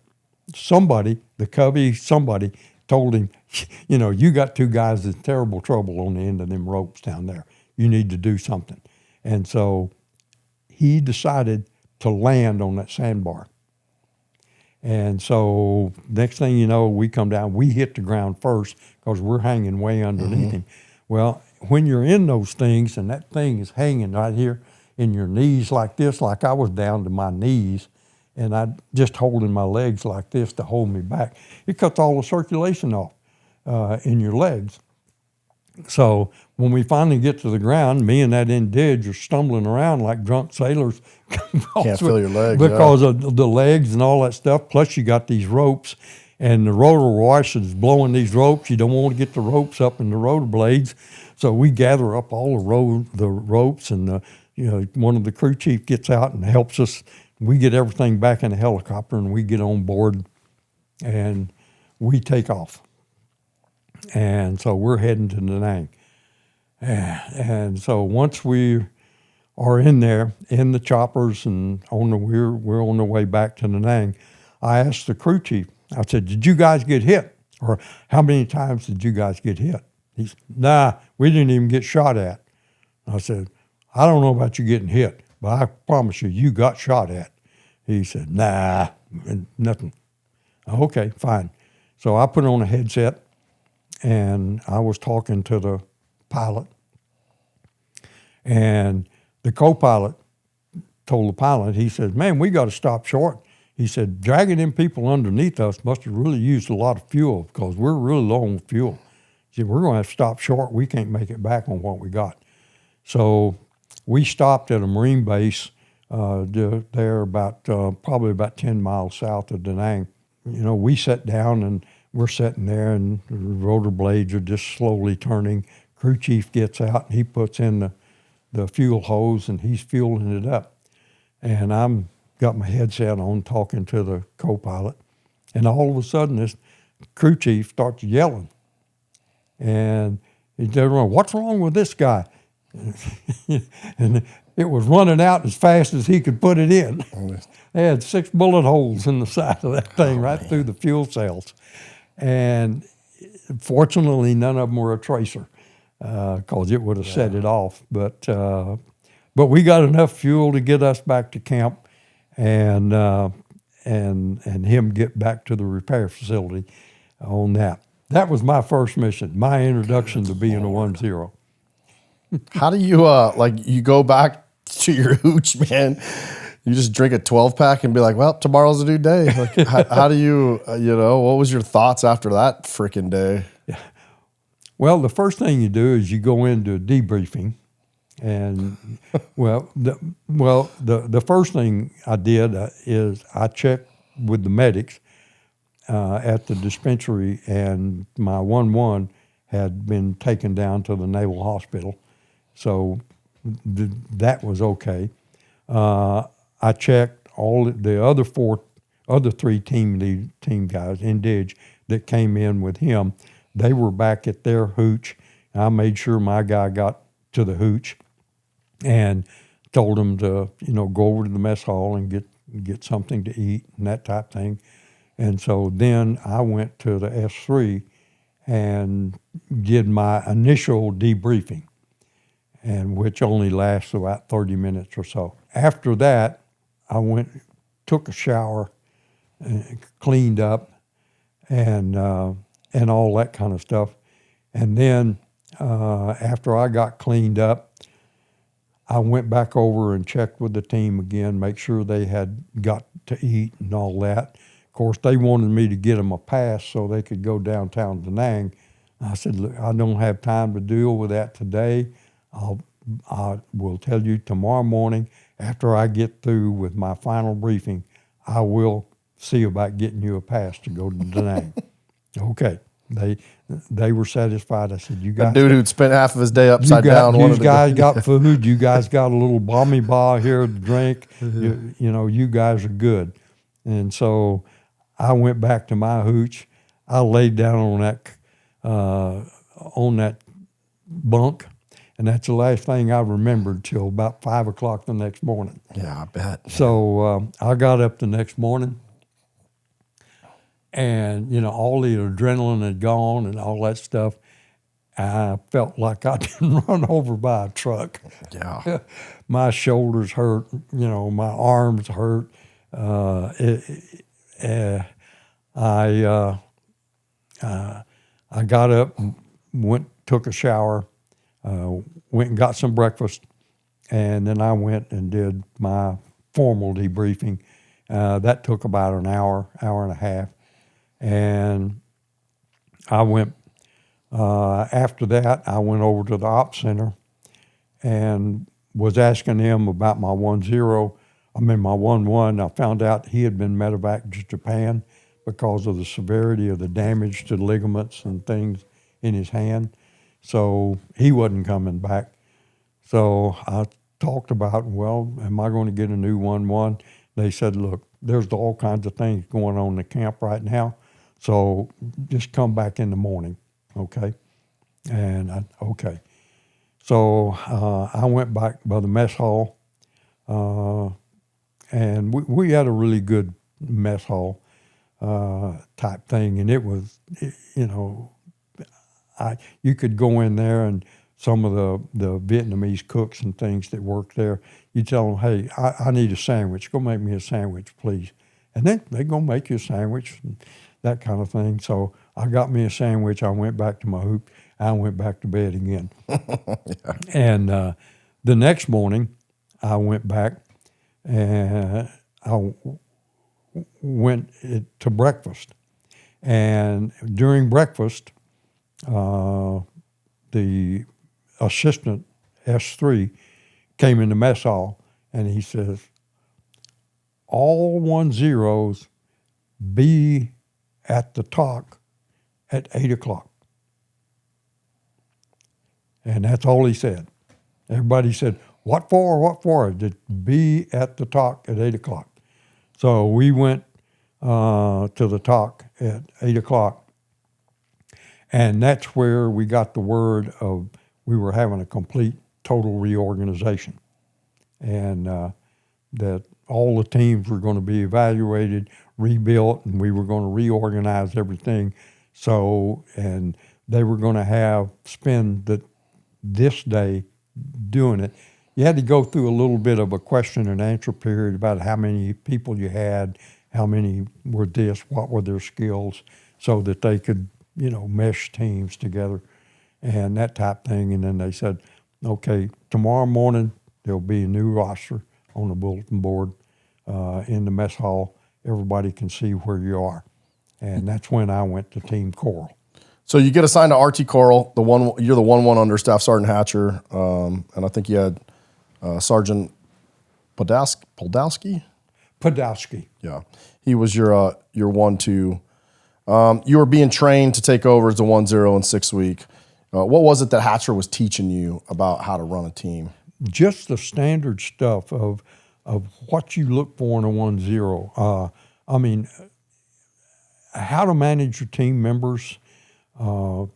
the Covey, somebody told him, you got two guys in terrible trouble on the end of them ropes down there. You need to do something. And so he decided to land on that sandbar. And so next thing you know, we come down, we hit the ground first because we're hanging way underneath him. Well, when you're in those things and that thing is hanging right here in your knees like this, like I was down to my knees, and I just holding my legs like this to hold me back, it cuts all the circulation off in your legs. So when we finally get to the ground, me and that Indig are stumbling around like drunk sailors. Can't feel your legs. Because of the legs and all that stuff. Plus you got these ropes, and the rotor wash is blowing these ropes. You don't want to get the ropes up in the rotor blades. So we gather up all the ropes, and one of the crew chief gets out and helps us. We get everything back in the helicopter, and we get on board, and we take off. And so we're heading to Da Nang. And so once we are in there, in the choppers, and we're on the way back to Da Nang, I asked the crew chief, I said, did you guys get hit? Or how many times did you guys get hit? He said, nah, we didn't even get shot at. I said, I don't know about you getting hit, but I promise you got shot at. He said, nah, nothing. Okay, fine. So I put on a headset, and I was talking to the pilot. And the co-pilot told the pilot, he said, man, we got to stop short. He said, dragging them people underneath us must have really used a lot of fuel because we're really low on fuel. He said, we're going to have to stop short. We can't make it back on what we got. So we stopped at a Marine base there probably about 10 miles south of Da Nang. We sat down, and we're sitting there, and the rotor blades are just slowly turning. Crew chief gets out, and he puts in the fuel hose, and he's fueling it up. And I'm got my headset on talking to the co-pilot, and all of a sudden this crew chief starts yelling. And he's going, what's wrong with this guy? And it was running out as fast as he could put it in. They had 6 bullet holes in the side of that thing through the fuel cells. And fortunately, none of them were a tracer because it would have set it off. But we got enough fuel to get us back to camp, and him get back to the repair facility on that. That was my first mission, my introduction to being a 1-0. How do you you go back to your hooch, man? You just drink a 12-pack and be like, well, tomorrow's a new day. Like, how do you, what was your thoughts after that freaking day? Yeah. Well, the first thing you do is you go into a debriefing. And, the first thing I did is I checked with the medics at the dispensary, and my 1-1 had been taken down to the Naval Hospital. So that was okay. I checked all the other 3 team guys, Indig, that came in with him. They were back at their hooch. I made sure my guy got to the hooch and told them to, go over to the mess hall and get something to eat and that type thing. And so then I went to the S3 and did my initial debriefing, and which only lasts about 30 minutes or so. After that, I took a shower, cleaned up, and all that kind of stuff. And then after I got cleaned up, I went back over and checked with the team again, make sure they had got to eat and all that. Of course, they wanted me to get them a pass so they could go downtown Da Nang. I said, look, I don't have time to deal with that today. I will tell you tomorrow morning after I get through with my final briefing, I will see about getting you a pass to go to Da Nang. Okay. They were satisfied. I said, you guys. The dude who'd spent half of his day upside down. You guys got food. You guys got a little balmy bar here to drink. You guys are good. And so I went back to my hooch. I laid down on that bunk, and that's the last thing I remembered till about 5 o'clock the next morning. Yeah, I bet. So I got up the next morning, and, all the adrenaline had gone and all that stuff. I felt like I'd been run over by a truck. Yeah. My shoulders hurt, my arms hurt. I got up, and took a shower, went and got some breakfast, and then I went and did my formal debriefing. That took about an hour and a half. And I went, after that, I went over to the ops center and was asking them about my my 1-1. I found out he had been medevaced to Japan because of the severity of the damage to ligaments and things in his hand. So he wasn't coming back. So I talked about, well, am I going to get a new 1-1? They said, look, there's all kinds of things going on in the camp right now. So just come back in the morning, okay? And okay. So I went back by the mess hall, and we had a really good mess hall type thing. And it was, you could go in there, and some of the Vietnamese cooks and things that work there, you tell them, hey, I need a sandwich. Go make me a sandwich, please. And then they're going to make you a sandwich and that kind of thing. So I got me a sandwich. I went back to my hoop. I went back to bed again. Yeah. And the next morning, I went back and I went to breakfast. And during breakfast, the assistant S3 came in the mess hall, and he says, all 1-0s be at the talk at 8 o'clock. And that's all he said. Everybody said, what for, what for? To be at the talk at 8 o'clock. So we went to the talk at 8 o'clock. And that's where we got the word of we were having a complete, total reorganization. And that all the teams were going to be evaluated, rebuilt, and we were going to reorganize everything. So, and they were going to spend this day doing it. You had to go through a little bit of a question and answer period about how many people you had, how many were this, what were their skills, so that they could, mesh teams together and that type thing. And then they said, okay, tomorrow morning there'll be a new roster on the bulletin board in the mess hall. Everybody can see where you are. And that's when I went to Team Coral. So you get assigned to RT Coral. You're the 1-1 under Staff Sergeant Hatcher, and I think you had Sergeant Podolsky. Yeah, he was your 1-2. You were being trained to take over as the 1-0 in 6 weeks. What was it that Hatcher was teaching you about how to run a team? Just the standard stuff of what you look for in a 1-0. How to manage your team members, how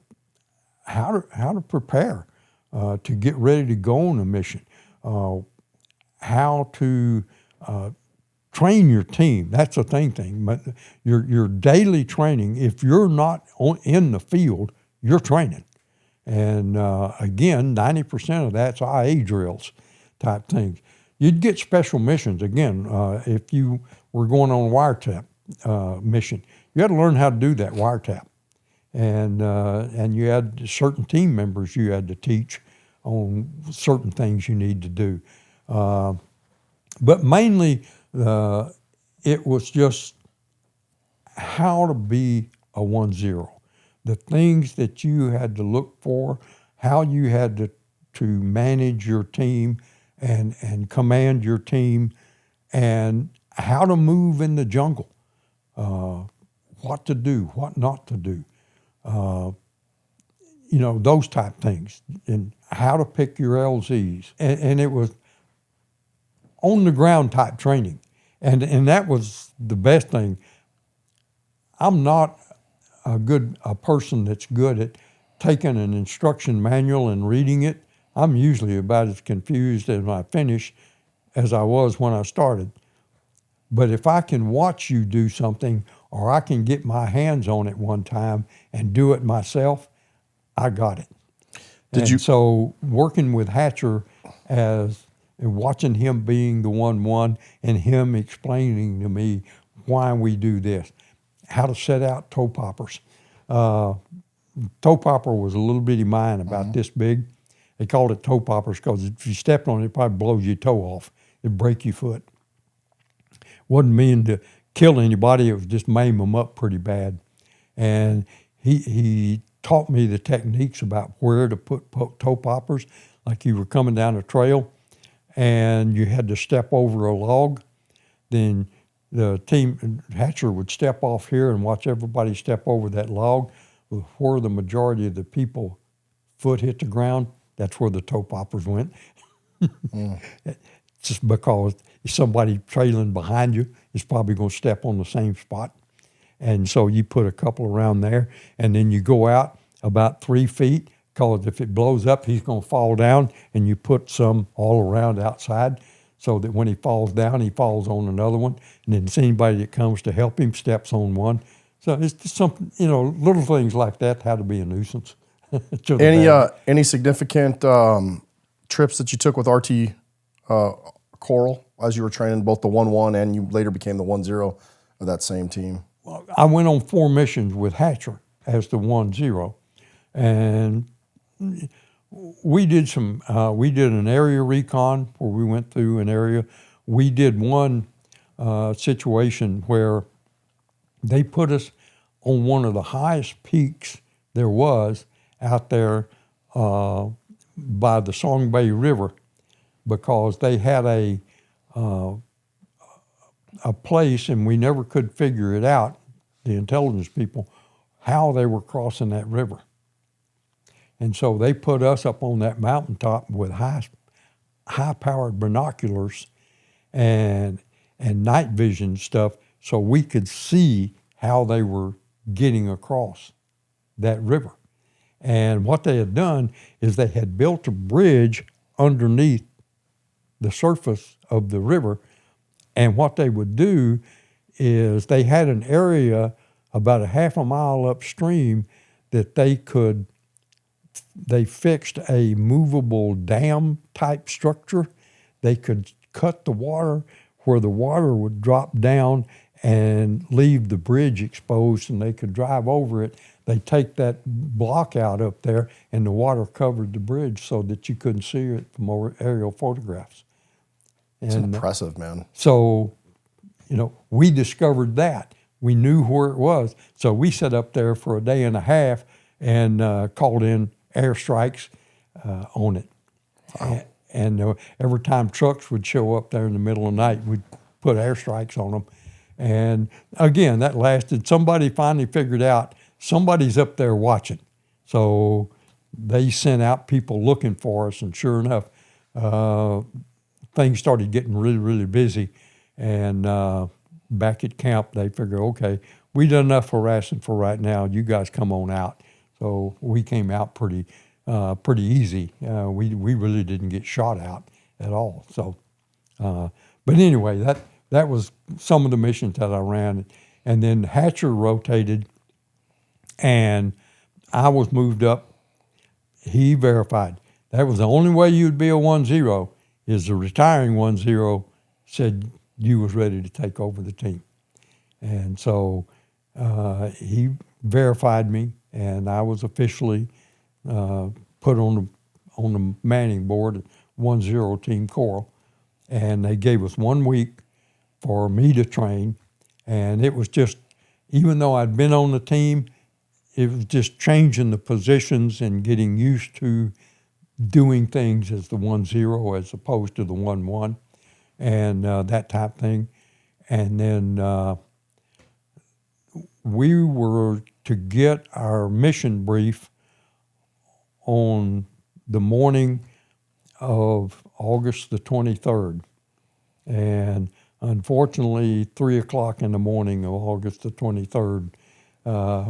to prepare to get ready to go on a mission, how to train your team. That's a thing. But your daily training, if you're not in the field, you're training. And again, 90% of that's IA drills type things. You'd get special missions. Again, if you were going on a wiretap mission, you had to learn how to do that wiretap. And you had certain team members you had to teach on certain things you need to do. But mainly, it was just how to be a 1-0. The things that you had to look for, how you had to manage your team and command your team, and how to move in the jungle, what to do, what not to do, those type things, and how to pick your LZs. And it was on the ground type training. And that was the best thing. I'm not a person that's good at taking an instruction manual and reading it. I'm usually about as confused as I finish as I was when I started. But if I can watch you do something or I can get my hands on it one time and do it myself, I got it. So working with Hatcher and watching him being the 1-1 and him explaining to me why we do this, how to set out toe poppers. Toe popper was a little bitty mine about this big. They called it toe poppers because if you stepped on it, it probably blows your toe off. It'd break your foot. Wasn't mean to kill anybody. It was just maim them up pretty bad. And he taught me the techniques about where to put toe poppers. Like you were coming down a trail and you had to step over a log. Then the team, Hatcher would step off here and watch everybody step over that log. Where the majority of the people foot hit the ground, that's where the toe poppers went. Just because somebody trailing behind you is probably going to step on the same spot. And so you put a couple around there, and then you go out about 3 feet, because if it blows up, he's going to fall down, and you put some all around outside so that when he falls down, he falls on another one. And then anybody that comes to help him steps on one. So it's just something, little things like that, how to be a nuisance. Any significant trips that you took with RT Coral as you were training both the 1-1 and you later became the 1-0 of that same team? Well, I went on 4 missions with Hatcher as the 1-0, and we did an area recon where we went through an area. We did one situation where they put us on one of the highest peaks there was out there by the Song Bay River, because they had a place, and we never could figure it out, the intelligence people, how they were crossing that river. And so they put us up on that mountaintop with high-powered binoculars and night vision stuff, so we could see how they were getting across that river. And what they had done is they had built a bridge underneath the surface of the river, and what they would do is they had an area about a half a mile upstream that they fixed a movable dam type structure. They could cut the water where the water would drop down and leave the bridge exposed, and they could drive over it. They take that block out up there, and the water covered the bridge so that you couldn't see it from aerial photographs. It's impressive, man. So, we discovered that. We knew where it was. So we sat up there for a day and a half and called in airstrikes on it. Wow. And every time trucks would show up there in the middle of the night, we'd put airstrikes on them. And again, that lasted. Somebody finally figured out somebody's up there watching. So they sent out people looking for us, and sure enough, things started getting really, really busy. And back at camp, they figured, okay, we done enough harassing for right now. You guys come on out. So we came out pretty easy. We really didn't get shot out at all. So, but anyway, that was some of the missions that I ran. And then Hatcher rotated, and I was moved up. He verified. That was the only way you'd be a 1-0, is the retiring 1-0 said you was ready to take over the team. And so he verified me, and I was officially put on the manning board at 1-0 Team Coral. And they gave us 1 week for me to train. And it was just, even though I'd been on the team, it was just changing the positions and getting used to doing things as the 1-0 as opposed to the 1-1 and that type thing. And then we were to get our mission brief on the morning of August the 23rd. And unfortunately, 3 o'clock in the morning of August the 23rd,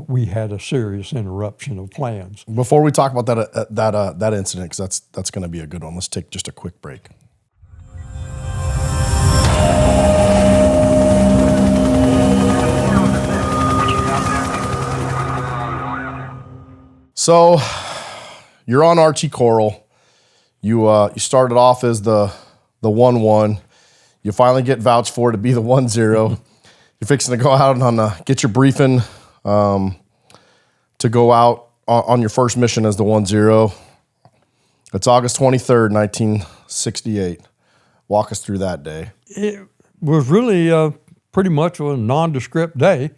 we had a serious interruption of plans. Before we talk about that incident, because that's going to be a good one, let's take just a quick break. So you're on Archie Coral. You started off as the 1-1. You finally get vouched for to be the 1-0. You're fixing to go out on get your briefing to go out on your first mission as the 1-0. It's August 23rd, 1968. Walk us through that day. It was really pretty much a nondescript day.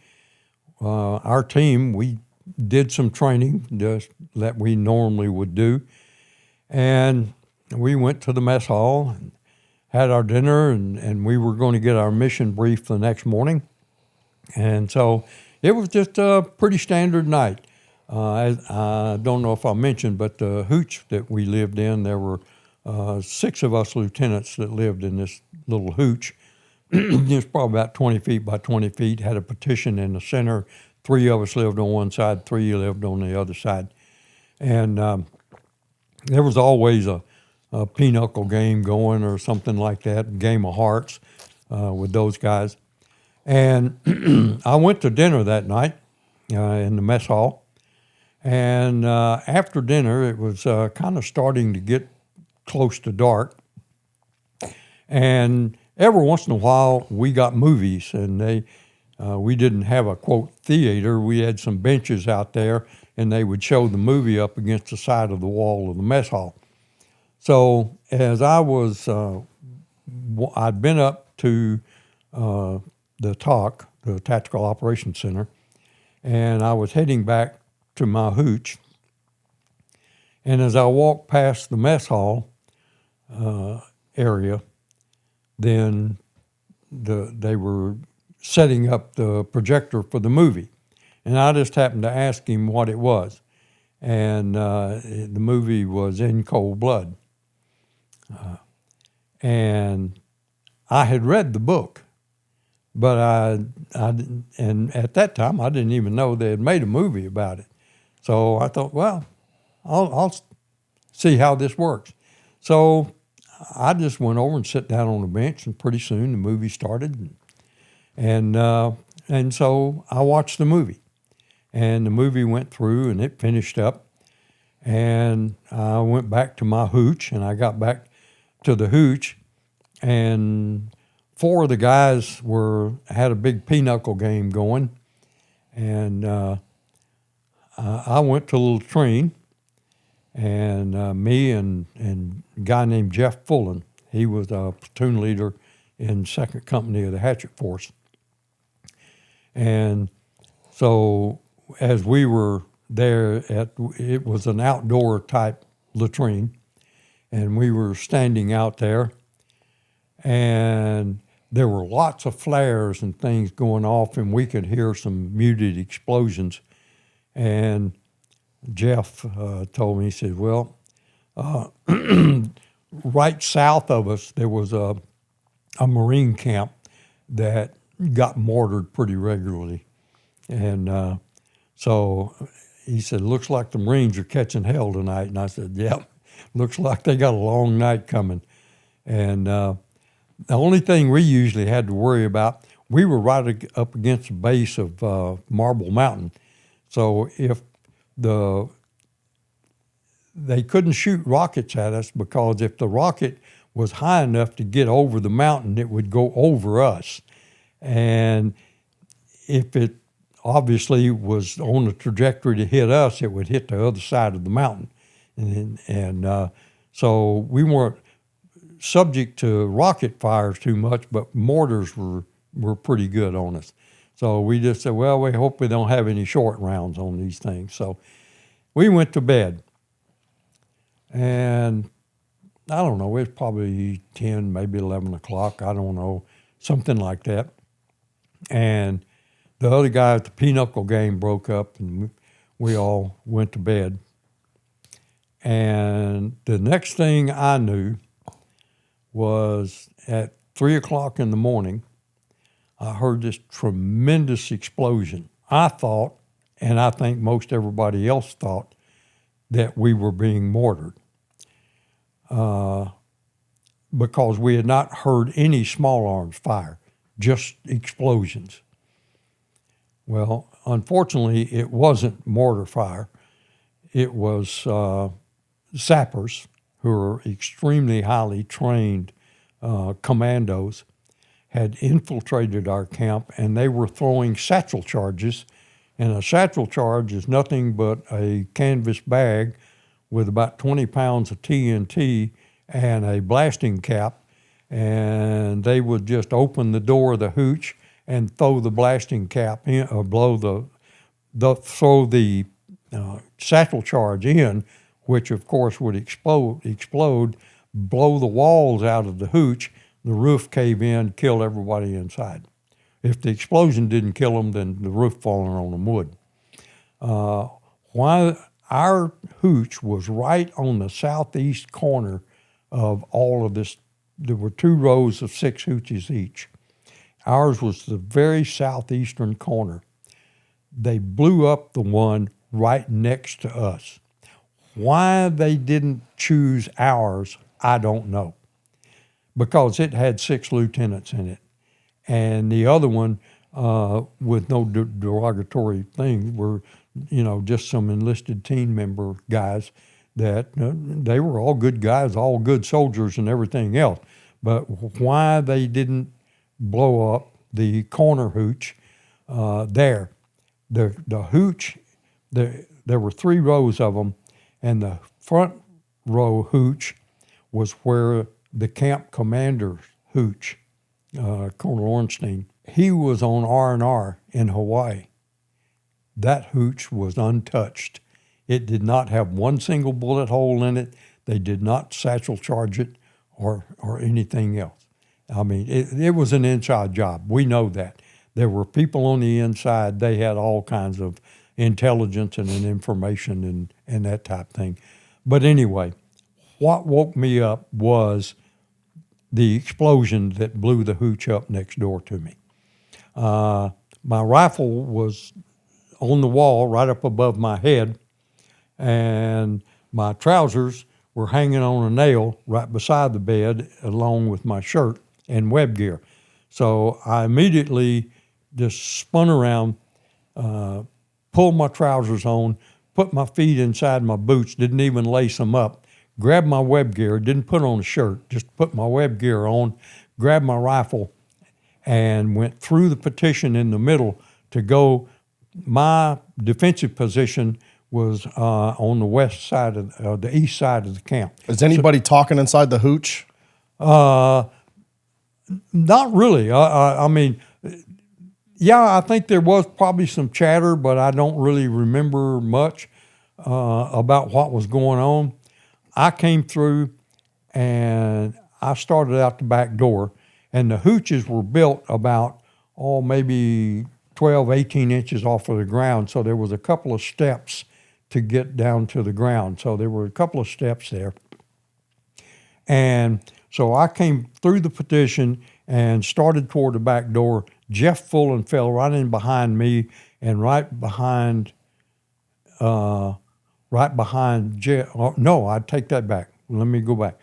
Our team, we did some training just that we normally would do. And we went to the mess hall and had our dinner, and we were going to get our mission brief the next morning. And so it was just a pretty standard night. I don't know if I mentioned, but the hooch that we lived in, there were 6 of us lieutenants that lived in this little hooch. It was probably about 20 feet by 20 feet, had a partition in the center. 3 of us lived on one side, 3 lived on the other side. And there was always a pinochle game going or something like that, game of hearts with those guys. And I went to dinner that night in the mess hall. And after dinner, it was kind of starting to get close to dark. And every once in a while, we got movies, and we didn't have a, quote, theater. We had some benches out there, and they would show the movie up against the side of the wall of the mess hall. So as I was, I'd been up to the TOC, the Tactical Operations Center, and I was heading back to my hooch. And as I walked past the mess hall area, then they were setting up the projector for the movie. And I just happened to ask him what it was. And the movie was In Cold Blood. And I had read the book, but I didn't, and at that time I didn't even know they had made a movie about it. So I thought, well, I'll see how this works. So I just went over and sat down on the bench, and pretty soon the movie started. And so I watched the movie. And the movie went through, and it finished up. And I went back to my hooch, and I got back to the hooch, and 4 of the guys had a big pinochle game going. And I went to a little train, and me and a guy named Jeff Fullen, he was a platoon leader in 2nd Company of the Hatchet Force. And so as we were there, it was an outdoor type latrine, and we were standing out there, and there were lots of flares and things going off, and we could hear some muted explosions. And Jeff told me, he said, well, right south of us, there was a Marine camp that got mortared pretty regularly. And so he said, looks like the Marines are catching hell tonight. And I said, yeah, looks like they got a long night coming. And the only thing we usually had to worry about, we were right up against the base of Marble Mountain. So if they couldn't shoot rockets at us, because if the rocket was high enough to get over the mountain, it would go over us. And if it obviously was on the trajectory to hit us, it would hit the other side of the mountain. And so we weren't subject to rocket fires too much, but mortars were pretty good on us. So we just said, well, we hope we don't have any short rounds on these things. So we went to bed. And I don't know, it was probably 10, maybe 11 o'clock, I don't know, something like that. And the other guy at the pinochle game broke up, and we all went to bed. And the next thing I knew was at 3 o'clock in the morning, I heard this tremendous explosion. I thought, and I think most everybody else thought, that we were being mortared. Because we had not heard any small arms fire, just explosions. Well, unfortunately, it wasn't mortar fire. it was sappers, who are extremely highly trained commandos, had infiltrated our camp, and they were throwing satchel charges. And a satchel charge is nothing but a canvas bag with about 20 pounds of TNT and a blasting cap, and they would just open the door of the hooch and throw the blasting cap in, or throw the satchel charge in, which of course would explode, blow the walls out of the hooch, the roof cave in, kill everybody inside. If the explosion didn't kill them, then the roof falling on them would. Why our hooch was right on the southeast corner of all of this. There were 2 rows of 6 hooches each. Ours was the very southeastern corner. They blew up the one right next to us. Why they didn't choose ours, I don't know. Because it had 6 lieutenants in it. And the other one, with no derogatory thing, were, just some enlisted team member guys that they were all good guys, all good soldiers and everything else. But why they didn't blow up the corner hooch there. The hooch, there were 3 rows of them, and the front row hooch was where the camp commander's hooch, Colonel Ornstein, he was on R&R in Hawaii. That hooch was untouched. It did not have one single bullet hole in it. They did not satchel charge it or anything else. I mean, it was an inside job. We know that. There were people on the inside. They had all kinds of intelligence and information and that type thing. But anyway, what woke me up was the explosion that blew the hooch up next door to me. My rifle was on the wall right up above my head, and my trousers were hanging on a nail right beside the bed along with my shirt and web gear. So I immediately just spun around, pulled my trousers on, put my feet inside my boots, didn't even lace them up, grabbed my web gear, didn't put on a shirt, just put my web gear on, grabbed my rifle, and went through the partition in the middle to go. My defensive position was on the west side of the east side of the camp. Is anybody talking inside the hooch? Not really. I mean, yeah, I think there was probably some chatter, but I don't really remember much about what was going on. I came through and I started out the back door, and the hooches were built about, maybe 12, 18 inches off of the ground. So there was a couple of steps to get down to the ground. So there were a couple of steps there. And so I came through the partition and started toward the back door. Jeff Fullen fell right in behind me, and right behind Jeff. No, I'd take that back. Let me go back.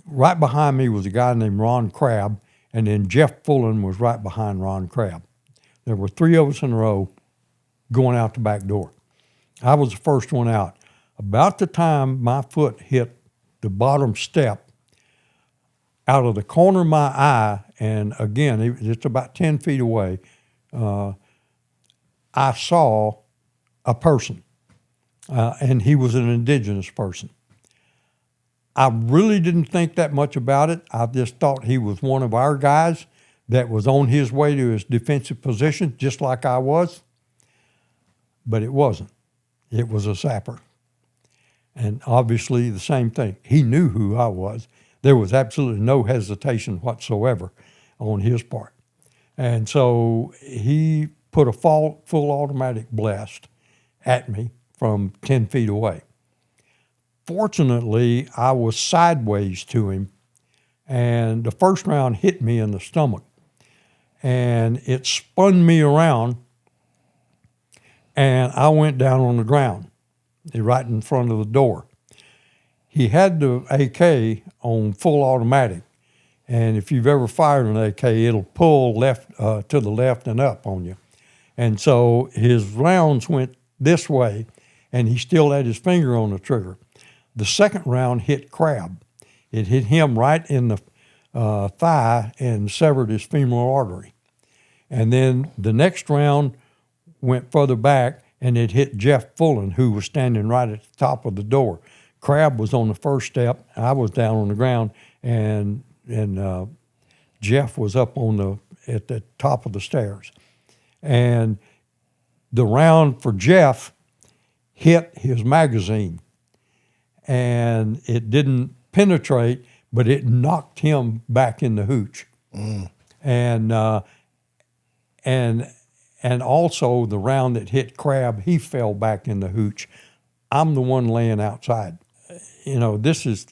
Right behind me was a guy named Ron Crabb, and then Jeff Fullen was right behind Ron Crabb. There were 3 of us in a row going out the back door. I was the first one out. About the time my foot hit the bottom step, out of the corner of my eye, and again, it's about 10 feet away, I saw a person, and he was an Indigenous person. I really didn't think that much about it. I just thought he was one of our guys that was on his way to his defensive position, just like I was. But it wasn't. It was a sapper. And obviously the same thing. He knew who I was. There was absolutely no hesitation whatsoever on his part. And so he put a full automatic blast at me from 10 feet away. Fortunately, I was sideways to him, and the first round hit me in the stomach, and it spun me around, and I went down on the ground right in front of the door. He had the AK on full automatic, and if you've ever fired an AK, it'll pull left to the left and up on you. And so his rounds went this way, and he still had his finger on the trigger. The second round hit Crab. It hit him right in the thigh and severed his femoral artery. And then the next round went further back, and it hit Jeff Fullen, who was standing right at the top of the door. Crab was on the first step. I was down on the ground, and Jeff was up at the top of the stairs. And the round for Jeff hit his magazine, and it didn't penetrate, but it knocked him back in the hooch. And also the round that hit Crab, he fell back in the hooch. I'm the one laying outside. This is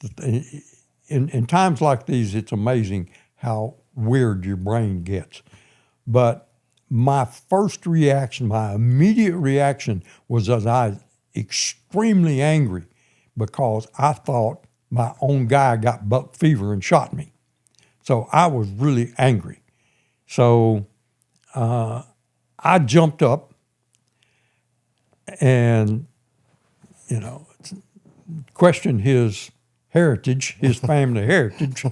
in times like these, it's amazing how weird your brain gets. But my first reaction, my immediate reaction was that I was extremely angry because I thought my own guy got buck fever and shot me. So I was really angry. So I jumped up and, questioned his heritage, his family heritage,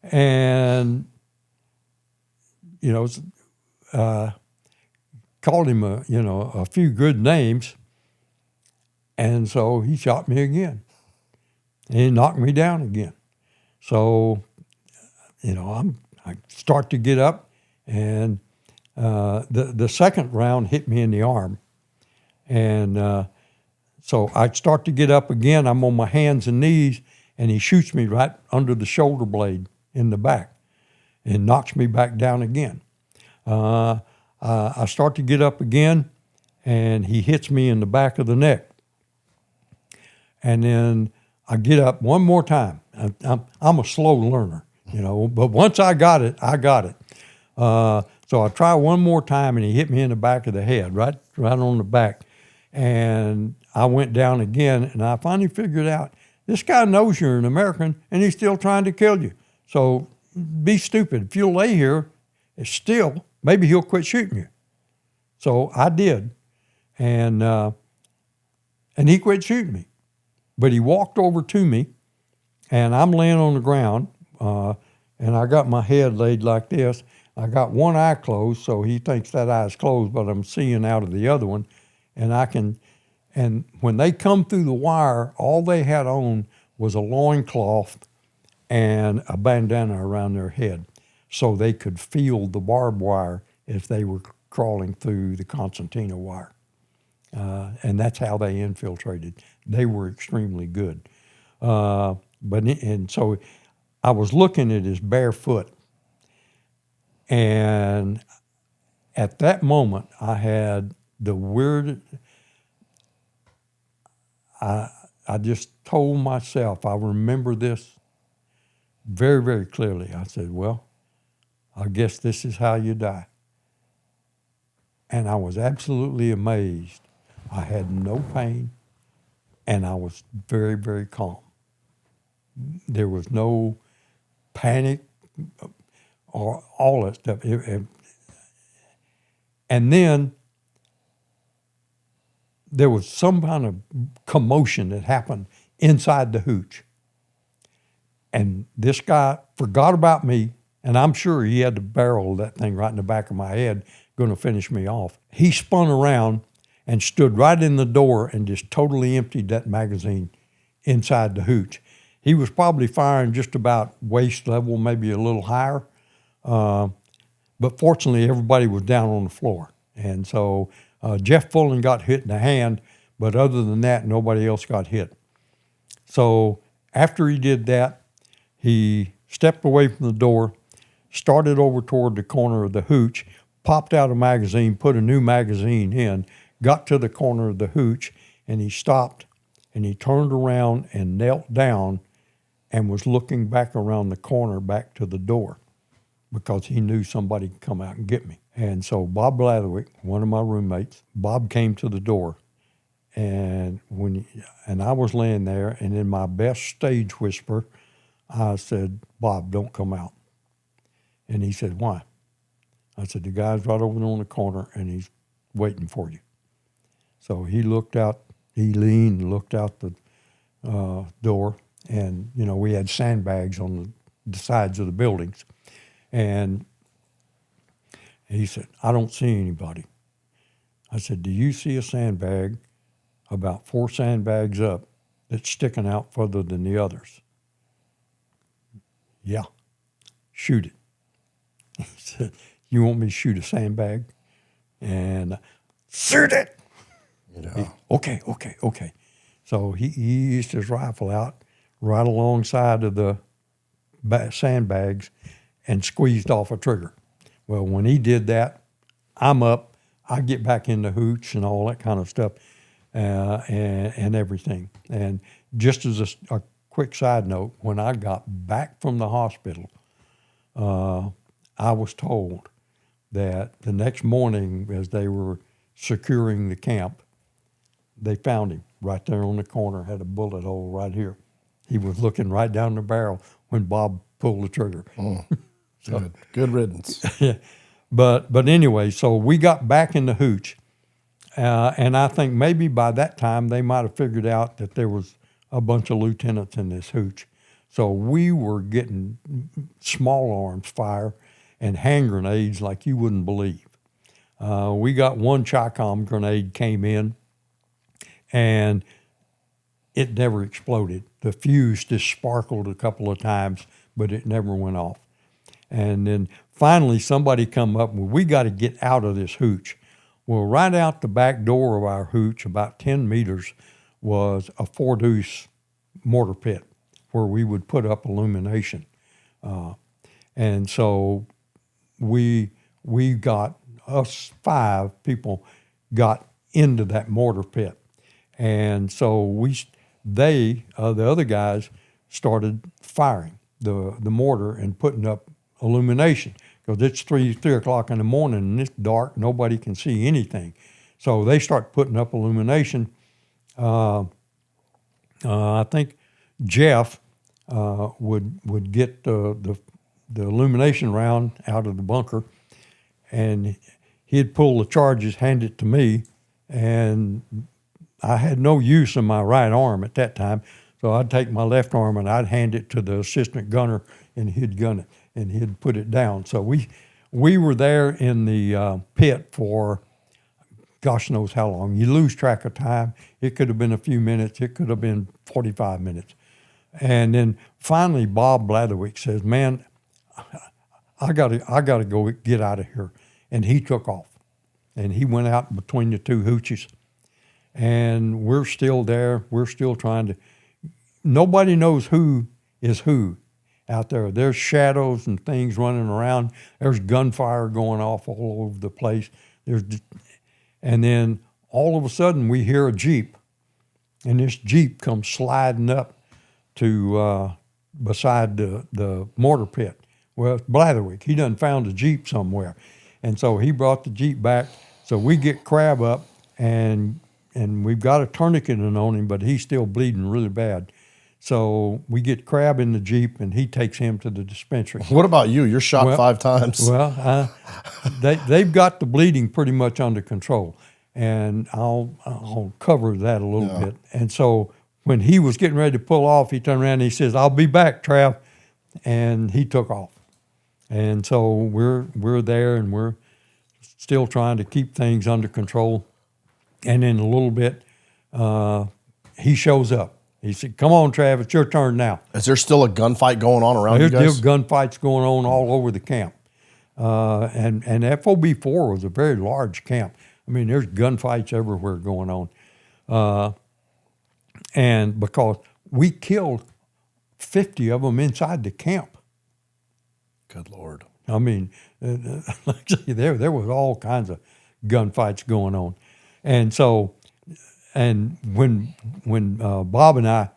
and, called him a few good names. And so he shot me again. And he knocked me down again. So, I start to get up, and the second round hit me in the arm. And so I start to get up again. I'm on my hands and knees, and he shoots me right under the shoulder blade in the back and knocks me back down again. I start to get up again, and he hits me in the back of the neck. And then I get up one more time. I'm a slow learner, but once I got it, I got it. So I try one more time, and he hit me in the back of the head, right on the back. And I went down again, and I finally figured out, this guy knows you're an American, and he's still trying to kill you. So be stupid. If you'll lay here, still, maybe he'll quit shooting you. So I did, and he quit shooting me. But he walked over to me, and I'm laying on the ground, and I got my head laid like this. I got one eye closed, so he thinks that eye's closed, but I'm seeing out of the other one. And when they come through the wire, all they had on was a loincloth and a bandana around their head, so they could feel the barbed wire if they were crawling through the concertina wire. And that's how they infiltrated. They were extremely good. So I was looking at his bare foot, and at that moment I had the weird. I just told myself, I remember this very, very clearly. I said, well, I guess this is how you die. And I was absolutely amazed. I had no pain, and I was very, very calm. There was no panic or all that stuff. And then there was some kind of commotion that happened inside the hooch. And this guy forgot about me, and I'm sure he had the barrel of that thing right in the back of my head, going to finish me off. He spun around and stood right in the door and just totally emptied that magazine inside the hooch. He was probably firing just about waist level, maybe a little higher. But fortunately, everybody was down on the floor. And so Jeff Fullen got hit in the hand, but other than that, nobody else got hit. So after he did that, he stepped away from the door, started over toward the corner of the hooch, popped out a magazine, put a new magazine in, got to the corner of the hooch, and he stopped, and he turned around and knelt down and was looking back around the corner back to the door because he knew somebody could come out and get me. And so Bob Blatherwick, one of my roommates, Bob came to the door, and I was laying there, and in my best stage whisper, I said, Bob, don't come out. And he said, why? I said, the guy's right over there on the corner, and he's waiting for you. So he looked out He leaned and looked out the door, and, we had sandbags on the sides of the buildings. And he said, I don't see anybody. I said, do you see a sandbag about 4 sandbags up that's sticking out further than the others? Yeah. Shoot it. He said, you want me to shoot a sandbag? And shoot it. Okay. So he used his rifle out right alongside of the sandbags and squeezed off a trigger. Well, when he did that, I'm up. I get back in the hooch and all that kind of stuff and everything. And just as a quick side note, when I got back from the hospital, I was told that the next morning as they were securing the camp, they found him right there on the corner, had a bullet hole right here. He was looking right down the barrel when Bob pulled the trigger. Oh, good riddance. Yeah. But anyway, so we got back in the hooch, and I think maybe by that time they might have figured out that there was a bunch of lieutenants in this hooch. So we were getting small arms fire and hand grenades like you wouldn't believe. We got one Chi-Com grenade came in, and it never exploded. The fuse just sparkled a couple of times, but it never went off. And then finally somebody come up, well, we got to get out of this hooch. Well, right out the back door of our hooch, about 10 meters, was a 4-deuce mortar pit where we would put up illumination. And so we got, us 5 people got into that mortar pit. And so the other guys started firing the mortar and putting up illumination, because it's 3 o'clock in the morning and it's dark, nobody can see anything. So they start putting up illumination. I think Jeff would get the illumination round out of the bunker, and he'd pull the charges, hand it to me, and I had no use of my right arm at that time, so I'd take my left arm and I'd hand it to the assistant gunner, and he'd gun it, and he'd put it down. So we were there in the pit for gosh knows how long. You lose track of time. It could have been a few minutes. It could have been 45 minutes. And then finally Bob Blatherwick says, man, I gotta go get out of here. And he took off. And he went out between the 2 hooches. And we're still there. We're still trying to, nobody knows who is who out there. There's shadows and things running around. There's gunfire going off all over the place. And then all of a sudden we hear a Jeep. And this Jeep comes sliding up to beside the mortar pit. Well, it's Blatherwick. He done found a Jeep somewhere. And so he brought the Jeep back. So we get Crab up, and we've got a tourniquet on him, but he's still bleeding really bad. So we get Crab in the Jeep, and he takes him to the dispensary. What about you? You're shot 5 times. Well, they've got the bleeding pretty much under control, and I'll cover that a little bit. And so when he was getting ready to pull off, he turned around and he says, "I'll be back, Trav," and he took off. And so we're there, and we're still trying to keep things under control. And in a little bit, he shows up. He said, "Come on, Trav, it's your turn now." Is there still a gunfight going on around you guys? There's still gunfights going on all over the camp. And FOB4 was a very large camp. I mean, there's gunfights everywhere going on. And because we killed 50 of them inside the camp. Good Lord. I mean, there was all kinds of gunfights going on. And so, and when Bob and I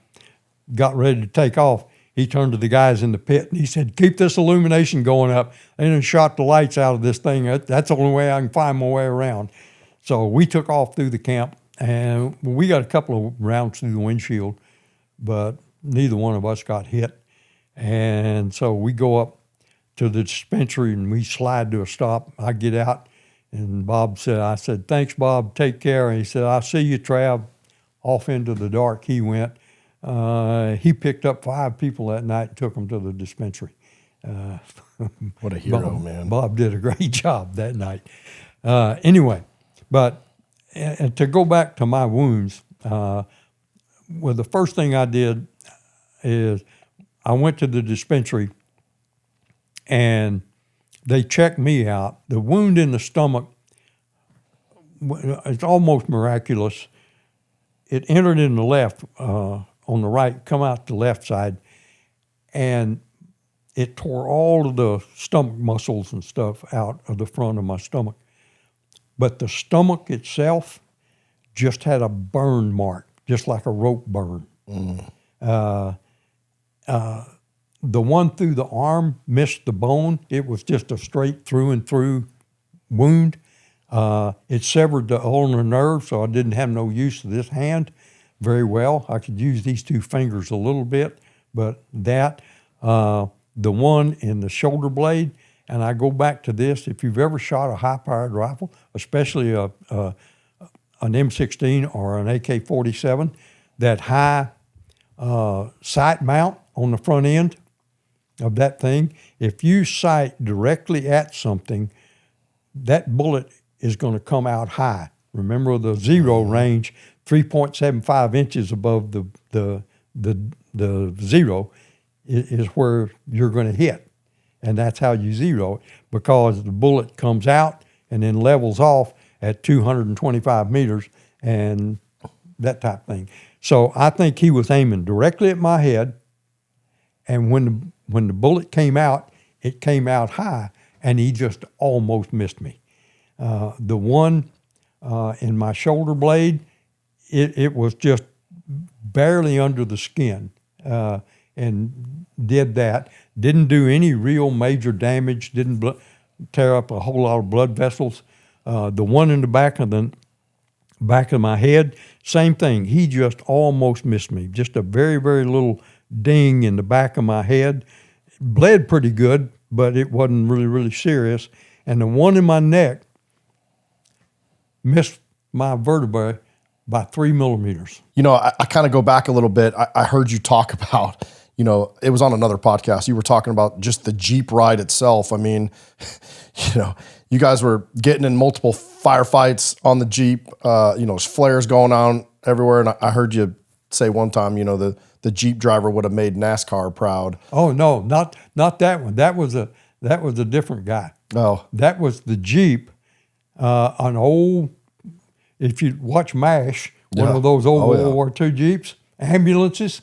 got ready to take off, he turned to the guys in the pit and he said, "Keep this illumination going up." And then shot the lights out of this thing. That's the only way I can find my way around. So we took off through the camp, and we got a couple of rounds through the windshield, but neither one of us got hit. And so we go up to the dispensary and we slide to a stop. I get out, and I said, "Thanks, Bob, take care." And he said, "I'll see you, Trav." off into the dark he went. He picked up 5 people that night and took them to the dispensary. What a hero, man. Bob did a great job that night. Anyway, but to go back to my wounds, well, the first thing I did is I went to the dispensary and they checked me out. The wound in the stomach, it's almost miraculous. It entered in the left, on the right, come out the left side, and it tore all of the stomach muscles and stuff out of the front of my stomach. But the stomach itself just had a burn mark, just like a rope burn. The one through the arm missed the bone. It was just a straight through and through wound. It severed the ulnar nerve, so I didn't have no use of this hand very well. I could use these 2 fingers a little bit, but the one in the shoulder blade, and I go back to this, if you've ever shot a high-powered rifle, especially an M16 or an AK-47, that high sight mount on the front end of that thing, if you sight directly at something, that bullet is going to come out high. Remember the zero range, 3.75 inches above the zero is where you're going to hit. And that's how you zero it, because the bullet comes out and then levels off at 225 meters and that type of thing. So I think he was aiming directly at my head, and when the bullet came out, it came out high, and he just almost missed me. The one in my shoulder blade, it was just barely under the skin, and did that. Didn't do any real major damage, didn't tear up a whole lot of blood vessels. The one in the back of my head, same thing. He just almost missed me. Just a very, very little ding in the back of my head. Bled pretty good, but it wasn't really, really serious. And the one in my neck missed my vertebrae by 3 millimeters. You know, I kind of go back a little bit. I heard you talk about, you know, it was on another podcast. You were talking about just the Jeep ride itself. I mean, you know, you guys were getting in multiple firefights on the Jeep. You know, there's flares going on everywhere. And I heard you say one time, you know, the Jeep driver would have made NASCAR proud. Oh no, not that one. That was a different guy. Oh, that was the Jeep, an old. If you watch MASH, one of those old World War II Jeeps, ambulances.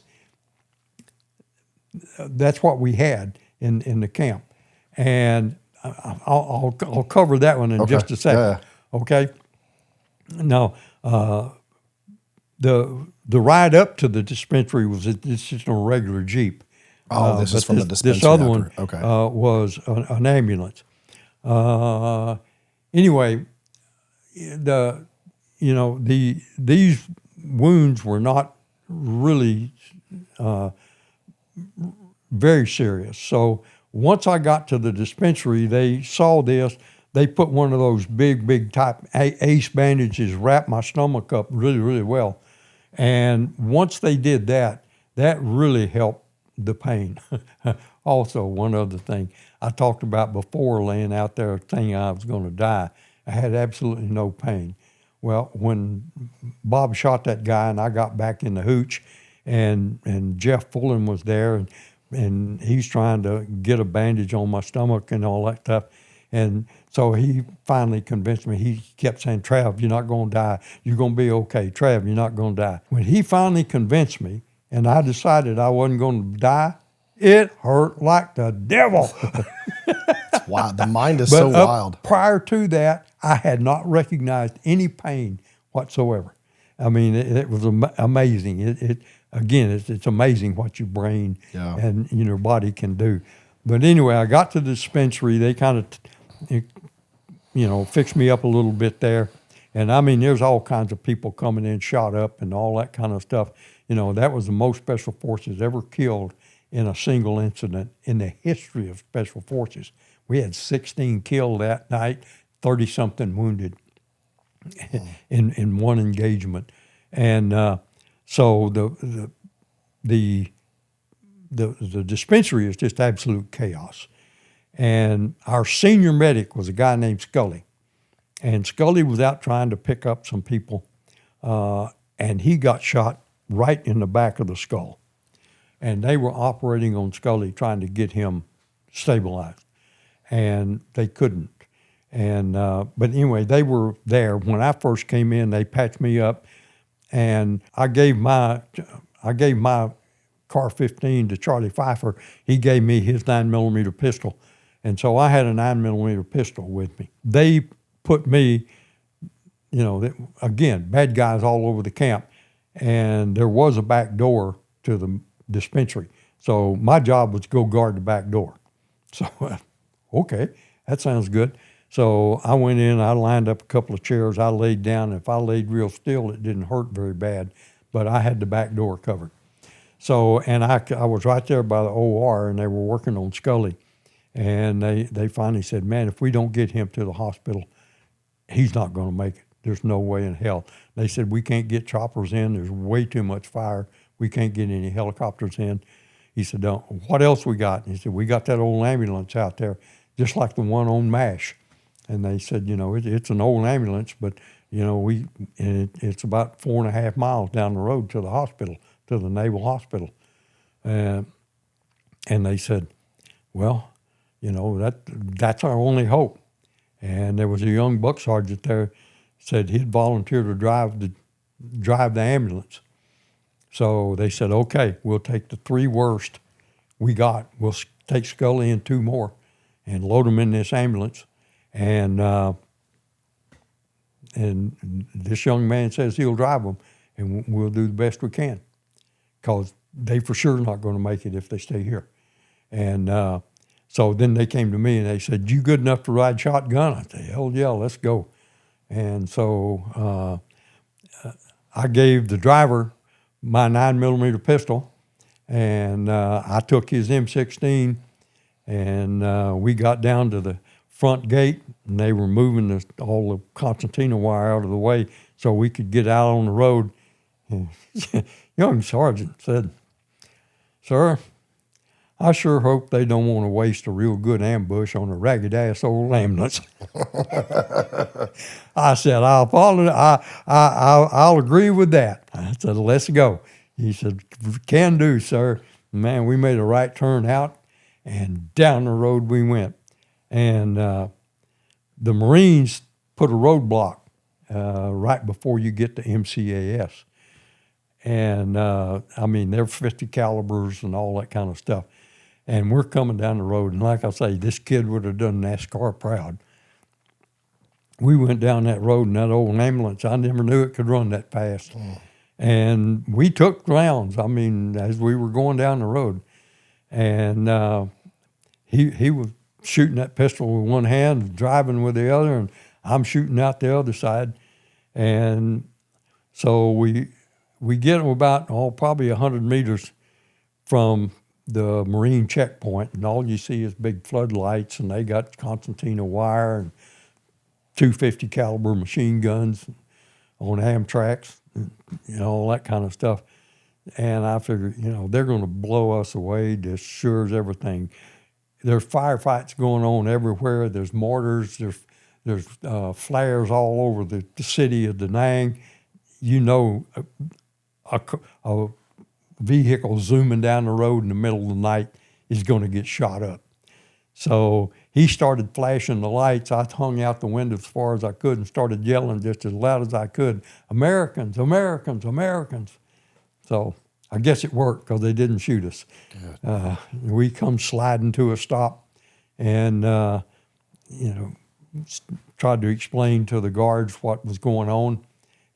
That's what we had in the camp, and I'll cover that one in just a second. Yeah. Okay. Now, the ride up to the dispensary it's just a regular Jeep. Oh, this is from the dispensary. This other one was an ambulance. Anyway, these wounds were not really very serious. So once I got to the dispensary, they saw this. They put one of those big type ace bandages, wrapped my stomach up really, really well. And once they did that, that really helped the pain. Also, one other thing I talked about before, laying out there thinking I was going to die, I had absolutely no pain. Well, when Bob shot that guy and I got back in the hooch, and Jeff Fullen was there, and he's trying to get a bandage on my stomach and all that stuff. And so he finally convinced me. He kept saying, "Trav, you're not going to die. You're going to be okay. Trav, you're not going to die." When he finally convinced me and I decided I wasn't going to die, it hurt like the devil. Wow, the mind is so wild. Prior to that, I had not recognized any pain whatsoever. I mean, it was amazing. It's amazing what your brain and your body can do. But anyway, I got to the dispensary. They kind of, fixed me up a little bit there. And I mean, there's all kinds of people coming in, shot up and all that kind of stuff. You know, that was the most Special Forces ever killed in a single incident in the history of Special Forces. We had 16 killed that night, 30-something wounded in one engagement. And So the dispensary is just absolute chaos. And our senior medic was a guy named Scully. And Scully was out trying to pick up some people, and he got shot right in the back of the skull. And they were operating on Scully, trying to get him stabilized. And they couldn't. And but anyway, they were there. When I first came in, they patched me up, and I gave my Car 15 to Charlie Pfeiffer. He gave me his 9mm pistol. And so I had a 9mm pistol with me. They put me, again, bad guys all over the camp. And there was a back door to the dispensary. So my job was to go guard the back door. So, okay, that sounds good. So I went in, I lined up a couple of chairs, I laid down. If I laid real still, it didn't hurt very bad, but I had the back door covered. So, and I was right there by the OR, and they were working on Scully. And they finally said, man, if we don't get him to the hospital, he's not going to make it. There's no way in hell. They said, we can't get choppers in. There's way too much fire. We can't get any helicopters in. He said, what else we got? And he said, we got that old ambulance out there, just like the one on MASH. And they said, it's an old ambulance, but, it's about 4.5 miles down the road to the hospital, to the Naval Hospital. And they said, well, that's our only hope. And there was a young buck sergeant there, said he'd volunteer to drive the ambulance. So they said, okay, we'll take the 3 worst we got. We'll take Scully and 2 more and load them in this ambulance. And this young man says he'll drive them, and we'll do the best we can, because they for sure not going to make it if they stay here. And so then they came to me and they said, you good enough to ride shotgun? I said, hell yeah, let's go. And so I gave the driver my 9mm pistol, and I took his M16, and we got down to the front gate, and they were moving all the concertina wire out of the way so we could get out on the road. And young sergeant said, sir, I sure hope they don't want to waste a real good ambush on a ragged-ass old ambulance. I said, I'll agree with that. I said, let's go. He said, can do, sir. Man, we made a right turn out, and down the road we went. And the Marines put a roadblock right before you get to MCAS. And, they're 50 calibers and all that kind of stuff. And we're coming down the road, and like I say, this kid would have done NASCAR proud. We went down that road in that old ambulance. I never knew it could run that fast. And we took rounds, as we were going down the road. And he was shooting that pistol with one hand, driving with the other, and I'm shooting out the other side. And so we get about, probably 100 meters from the Marine checkpoint, and all you see is big floodlights, and they got concertina wire and 250 caliber machine guns on Amtracs, all that kind of stuff. And I figured, they're going to blow us away just sure as everything. There's firefights going on everywhere. There's mortars. There's flares all over the city of Da Nang. A vehicle zooming down the road in the middle of the night is going to get shot up. So he started flashing the lights. I hung out the window as far as I could and started yelling just as loud as I could, Americans, Americans, Americans. So I guess it worked because they didn't shoot us. We come sliding to a stop and, tried to explain to the guards what was going on.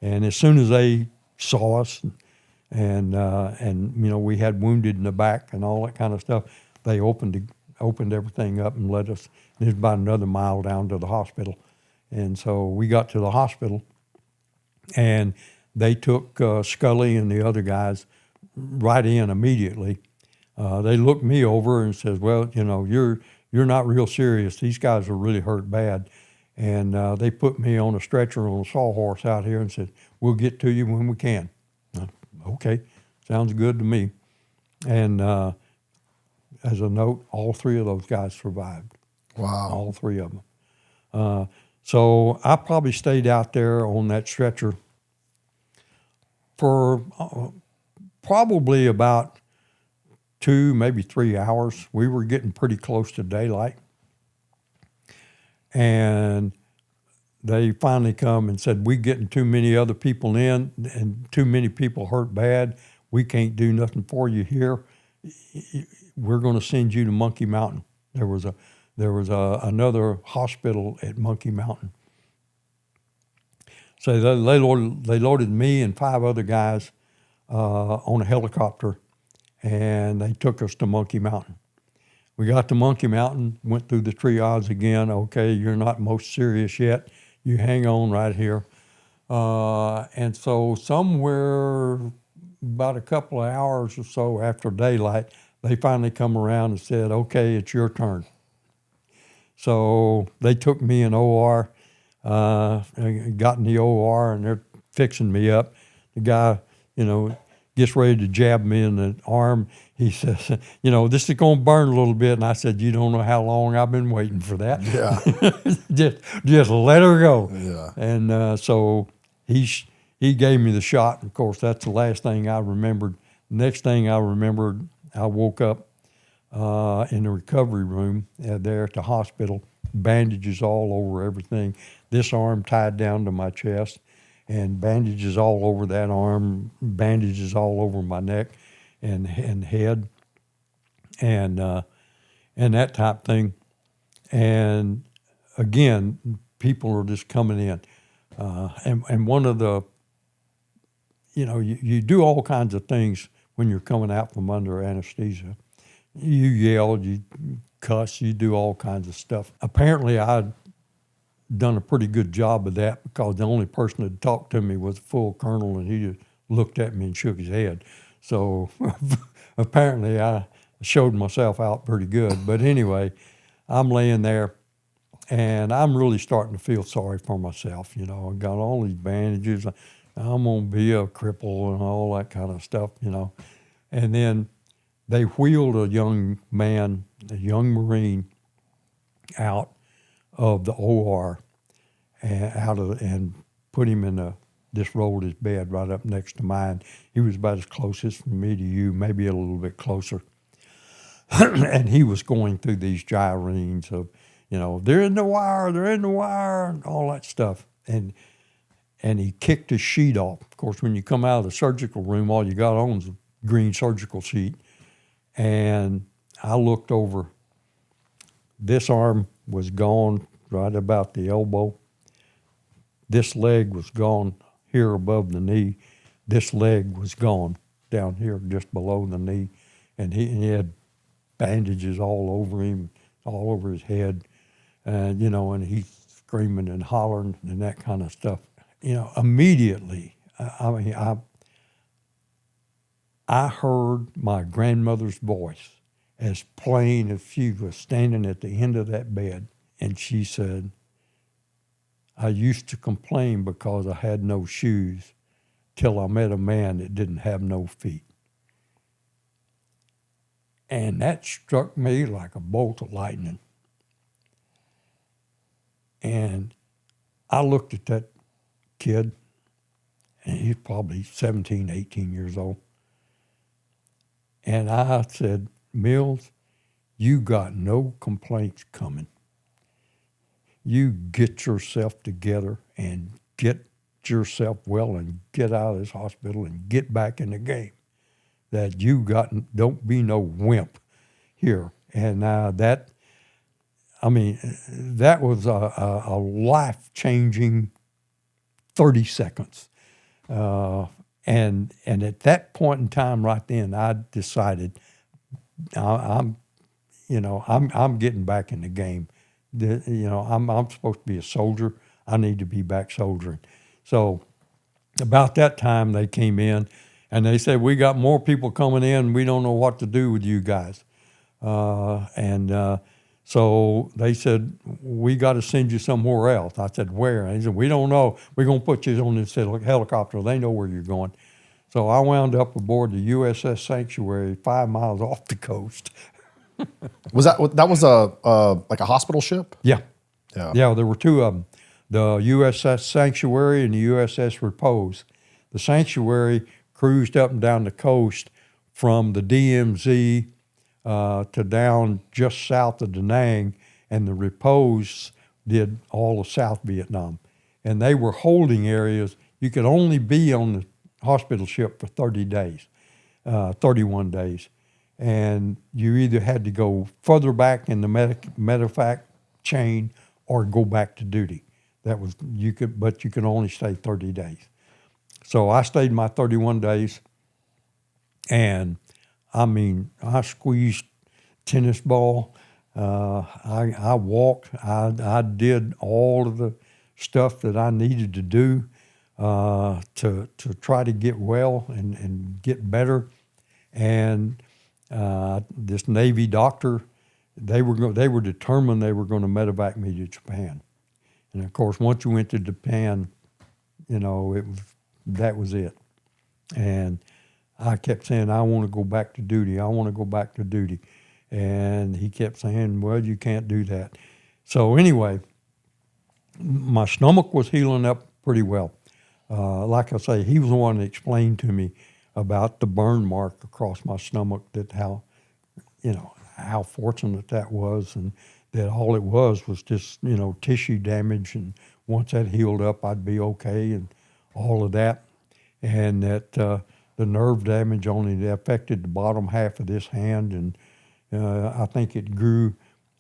And as soon as they saw us and we had wounded in the back and all that kind of stuff, they opened everything up and let us. It was about another mile down to the hospital. And so we got to the hospital, and they took Scully and the other guys right in immediately. They looked me over and says, well, you're not real serious. These guys are really hurt bad. And they put me on a stretcher on a sawhorse out here and said, we'll get to you when we can. okay, sounds good to me. And as a note, all 3 of those guys survived. Wow. All 3 of them. So I probably stayed out there on that stretcher for probably about 2, maybe 3 hours. We were getting pretty close to daylight. And they finally come and said, we're getting too many other people in and too many people hurt bad. We can't do nothing for you here. We're going to send you to Monkey Mountain. There was another hospital at Monkey Mountain. So they loaded me and 5 other guys on a helicopter, and they took us to Monkey Mountain. We got to Monkey Mountain, went through the triage again. Okay, you're not most serious yet. You hang on right here. And so somewhere about a couple of hours or so after daylight, they finally come around and said, okay, it's your turn. So they took me in OR, got in the OR, and they're fixing me up. The guy, gets ready to jab me in the arm. He says, this is going to burn a little bit. And I said, you don't know how long I've been waiting for that. Yeah. just let her go. Yeah. And so he gave me the shot. Of course, that's the last thing I remembered. Next thing I remembered, I woke up in the recovery room there at the hospital, bandages all over everything. This arm tied down to my chest, and bandages all over that arm, bandages all over my neck and head, and that type thing. And again, people are just coming in, and one of the, you do all kinds of things when you're coming out from under anesthesia. You yell, you cuss, you do all kinds of stuff. Apparently, I'd done a pretty good job of that because the only person that talked to me was the full colonel, and he just looked at me and shook his head. So apparently, I showed myself out pretty good. But anyway, I'm laying there, and I'm really starting to feel sorry for myself. I got all these bandages. I'm going to be a cripple and all that kind of stuff, And then they wheeled a young man, a young Marine, out of the OR and put him in just rolled his bed right up next to mine. He was about as closest from me to you, maybe a little bit closer. And he was going through these gyrenes of, they're in the wire, and all that stuff. And he kicked his sheet off. Of course, when you come out of the surgical room, all you got on is a green surgical sheet. And I looked over. This arm was gone right about the elbow. This leg was gone here above the knee. This leg was gone down here just below the knee. And he had bandages all over him, all over his head. And, and he's screaming and hollering and that kind of stuff. Immediately, I heard my grandmother's voice as plain as she was standing at the end of that bed. And she said, I used to complain because I had no shoes till I met a man that didn't have no feet. And that struck me like a bolt of lightning. And I looked at that kid, and he's probably 17, 18 years old. And I said, Mills, you got no complaints coming. You get yourself together and get yourself well and get out of this hospital and get back in the game. That don't be no wimp here. And that was a life-changing 30 seconds. And at that point in time, right then, I decided I'm getting back in the game. I'm supposed to be a soldier. I need to be back soldiering. So about that time, they came in and they said, we got more people coming in. We don't know what to do with you guys. So they said, we got to send you somewhere else. I said, where? And he said, we don't know. We're going to put you on this helicopter. They know where you're going. So I wound up aboard the USS Sanctuary 5 miles off the coast. Was that like a hospital ship? Yeah. Yeah. Yeah, there were two of them, the USS Sanctuary and the USS Repose. The Sanctuary cruised up and down the coast from the DMZ to down just south of Da Nang, and the Repose did all of South Vietnam. And they were holding areas. You could only be on the hospital ship for 30 days, 31 days. And you either had to go further back in the medevac chain or go back to duty. But you could only stay 30 days. So I stayed my 31 days, and I mean, I squeezed tennis ball. I walked. I did all of the stuff that I needed to do to try to get well and get better. And this Navy doctor, they were determined they were going to medevac me to Japan. And of course, once you went to Japan, that was it. And I kept saying, I want to go back to duty. I want to go back to duty. And he kept saying, well, you can't do that. So anyway, my stomach was healing up pretty well. Like I say, he was the one that explained to me about the burn mark across my stomach, that how fortunate that was, and that all it was just, tissue damage. And once that healed up, I'd be okay, and all of that. And that the nerve damage only affected the bottom half of this hand. And I think it grew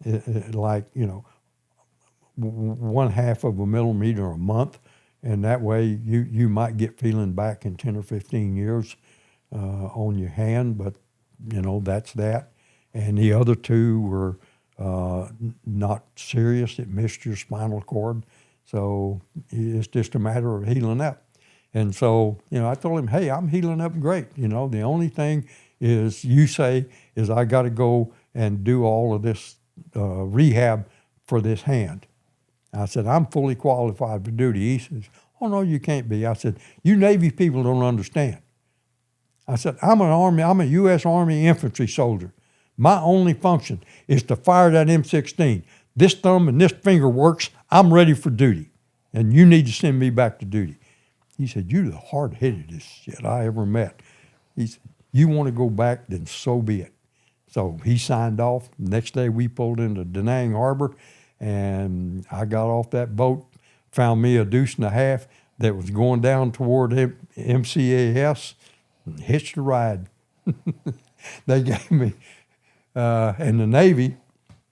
like, 1/2 of a millimeter a month. And that way you might get feeling back in 10 or 15 years on your hand, but, that's that. And the other two were not serious. It missed your spinal cord. So it's just a matter of healing up. And so, I told him, hey, I'm healing up great. The only thing is I got to go and do all of this rehab for this hand. I said, I'm fully qualified for duty. He says, oh, no, you can't be. I said, you Navy people don't understand. I said, I'm a U.S. Army infantry soldier. My only function is to fire that M16. This thumb and this finger works. I'm ready for duty. And you need to send me back to duty. He said, you're the hard-headedest shit I ever met. He said, you want to go back, then so be it. So he signed off. Next day we pulled into Da Nang Harbor, and I got off that boat, found me a deuce and a half that was going down toward MCAS, and hitched a ride. They gave me, and the Navy,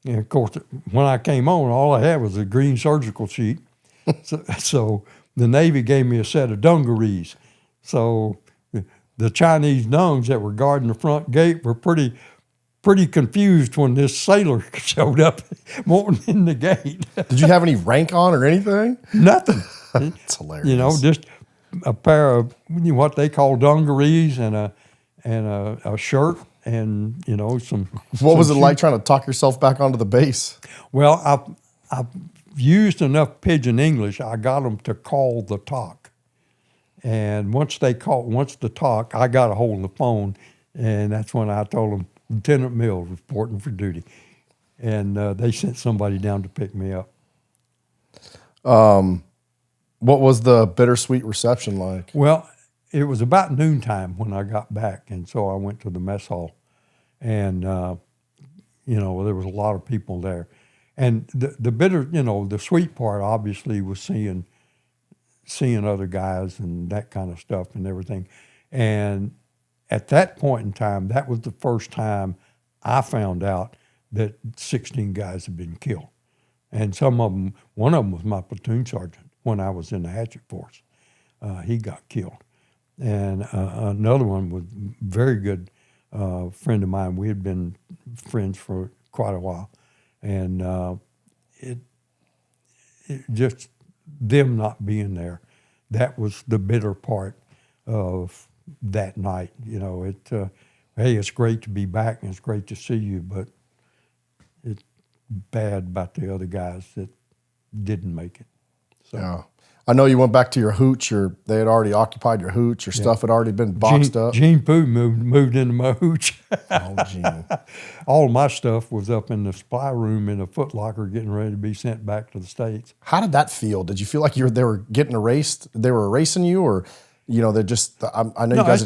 and of course, when I came on, all I had was a green surgical sheet. So the Navy gave me a set of dungarees. So the Chinese nuns that were guarding the front gate were pretty confused when this sailor showed up wanting in the gate. Did you have any rank on or anything? Nothing. It's hilarious. Just a pair of what they call dungarees and a shirt and some. What was it like trying to talk yourself back onto the base? Well, I've used enough pidgin English. I got them to call the talk, and once the talk, I got a hold of the phone, and that's when I told them, Lieutenant Mills reporting for duty, and they sent somebody down to pick me up. What was the bittersweet reception like? Well, it was about noontime when I got back, and so I went to the mess hall, and there was a lot of people there. And the sweet part obviously was seeing other guys and that kind of stuff and everything. And at that point in time, that was the first time I found out that 16 guys had been killed. And one of them was my platoon sergeant when I was in the Hatchet Force. He got killed. And another one was a very good friend of mine. We had been friends for quite a while. And it just them not being there, that was the bitter part of that night. Hey, it's great to be back and it's great to see you, but it's bad about the other guys that didn't make it. So. Yeah. I know you went back to your hooch. They had already occupied your hooch. Your stuff had already been boxed up. Gene Poo moved into my hooch. Oh, Gene. All my stuff was up in the supply room in a Foot Locker getting ready to be sent back to the States. How did that feel? Did you feel like they were getting erased? They were erasing you, or they're just? I know you guys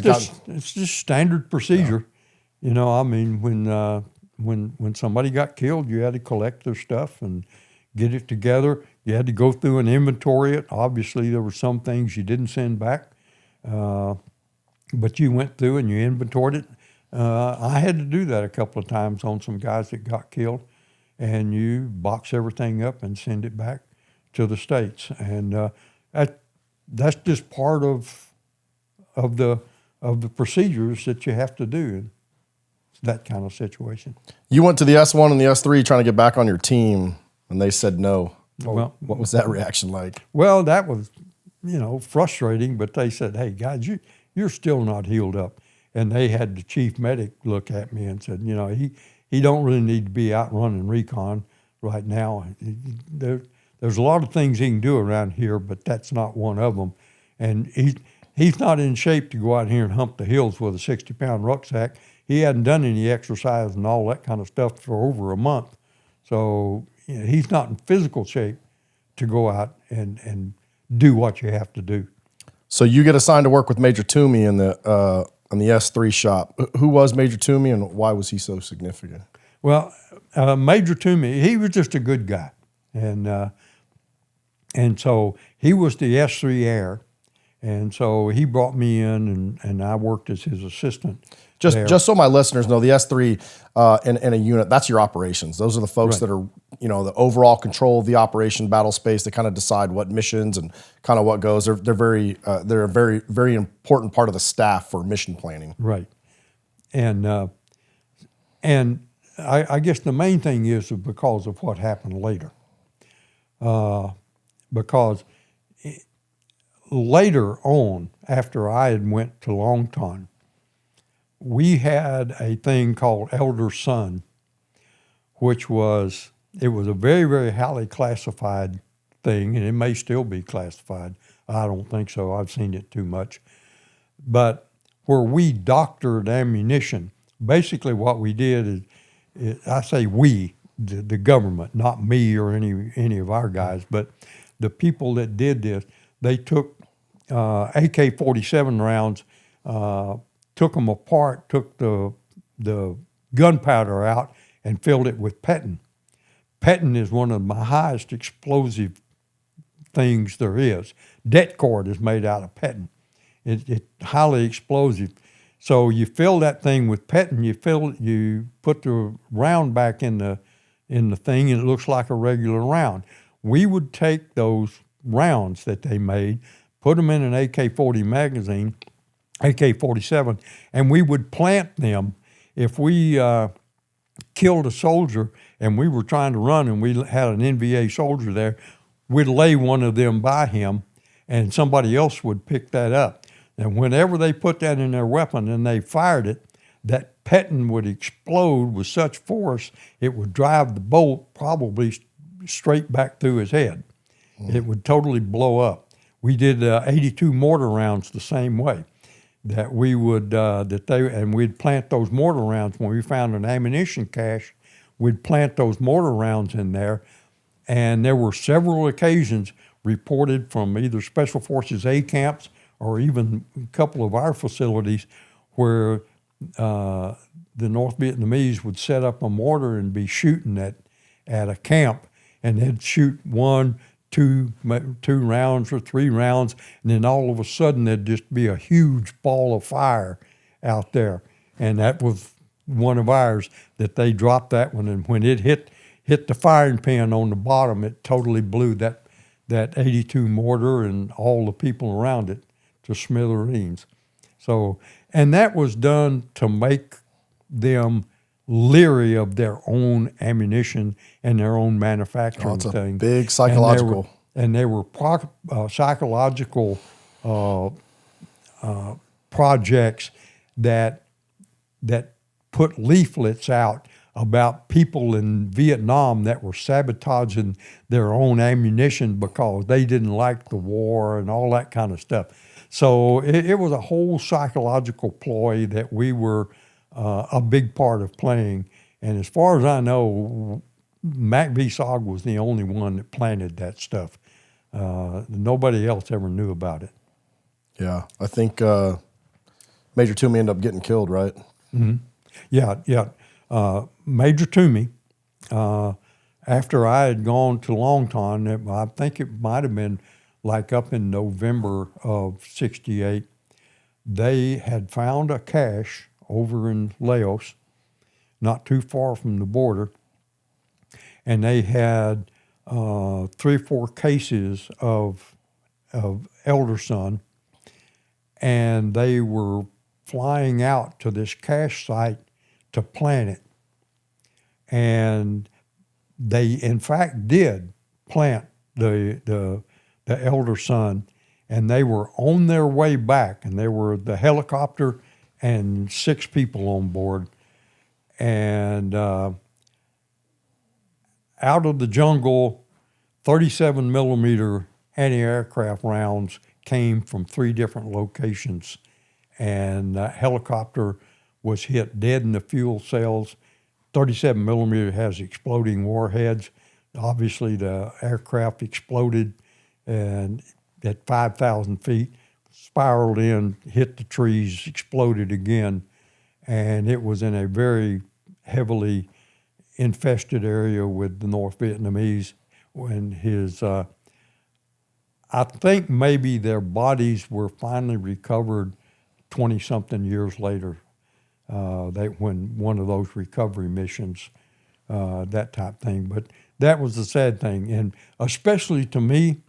it's just standard procedure. Yeah. I mean, when somebody got killed, you had to collect their stuff and get it together. You had to go through and inventory it. Obviously, there were some things you didn't send back, but you went through and you inventoried it. I had to do that a couple of times on some guys that got killed, and you box everything up and send it back to the States. And that's just part of the procedures that you have to do in that kind of situation. You went to the S1 and the S3 trying to get back on your team, and they said no. Well, what was that reaction like? Well, that was, frustrating, but they said, hey, guys, you're still not healed up. And they had the chief medic look at me and said, he don't really need to be out running recon right now. There's a lot of things he can do around here, but that's not one of them. And he's not in shape to go out here and hump the hills with a 60-pound rucksack. He hadn't done any exercise and all that kind of stuff for over a month. So he's not in physical shape to go out and do what you have to do. So you get assigned to work with Major Toomey in the S3 shop. Who was Major Toomey, and why was he so significant? Well, Major Toomey, he was just a good guy, and so he was the S3 Air, and so he brought me in, and I worked as his assistant. Just so my listeners know, the S3 in a unit, that's your operations. Those are the folks that are, the overall control of the operation battle space. They kind of decide what missions and kind of what goes. They're a very, very important part of the staff for mission planning. Right. And I guess the main thing is because of what happened later. Because later on, after I had went to Longton, we had a thing called Elder Son, which was a very, very highly classified thing, and it may still be classified. I don't think so. I've seen it too much. But where we doctored ammunition, basically what we did is I say we, the government, not me or any of our guys, but the people that did this, they took AK-47 rounds, took them apart, took the gunpowder out, and filled it with petin. Petin is one of the highest explosive things there is. Det cord is made out of petin. It's highly explosive. So you fill that thing with petin, you put the round back in the thing, and it looks like a regular round. We would take those rounds that they made, put them in an AK-40 magazine, AK-47, and we would plant them. If we killed a soldier and we were trying to run and we had an NVA soldier there, we'd lay one of them by him and somebody else would pick that up. And whenever they put that in their weapon and they fired it, that petin would explode with such force it would drive the bolt probably straight back through his head. It would totally blow up. We did 82 mortar rounds the same way. That we would and we'd plant those mortar rounds when we found an ammunition cache. We'd plant those mortar rounds in there, and there were several occasions reported from either Special Forces A camps or even a couple of our facilities where the North Vietnamese would set up a mortar and be shooting at a camp, and they'd shoot 1, 2 rounds or 3 rounds, and then all of a sudden there'd just be a huge ball of fire out there. And that was one of ours that they dropped that one, and when it hit the firing pin on the bottom, it totally blew that 82 mortar and all the people around it to smithereens. So, and that was done to make them leery of their own ammunition and their own manufacturing thing. Big psychological. And they were psychological projects that put leaflets out about people in Vietnam that were sabotaging their own ammunition because they didn't like the war and all that kind of stuff. So it was a whole psychological ploy that we were a big part of playing. And as far as I know, MACV-SOG was the only one that planted that stuff. Nobody else ever knew about it. Yeah, I think Major Toomey ended up getting killed, right? Mm-hmm. Yeah. Major Toomey, after I had gone to Longton, I think it might have been like up in November of '68, they had found a cache over in Laos, not too far from the border, and they had 3 or 4 cases of elder son, and they were flying out to this cache site to plant it. And they, in fact, did plant the elder son, and they were on their way back, and there were the helicopter and 6 people on board. And out of the jungle, 37 millimeter anti-aircraft rounds came from 3 different locations, and the helicopter was hit dead in the fuel cells. 37 millimeter has exploding warheads. Obviously, the aircraft exploded, and at 5,000 feet, spiraled in, hit the trees, exploded again, and it was in a very heavily infested area with the North Vietnamese. When I think maybe their bodies were finally recovered 20-something years later. When one of those recovery missions, that type thing. But that was the sad thing, and especially to me,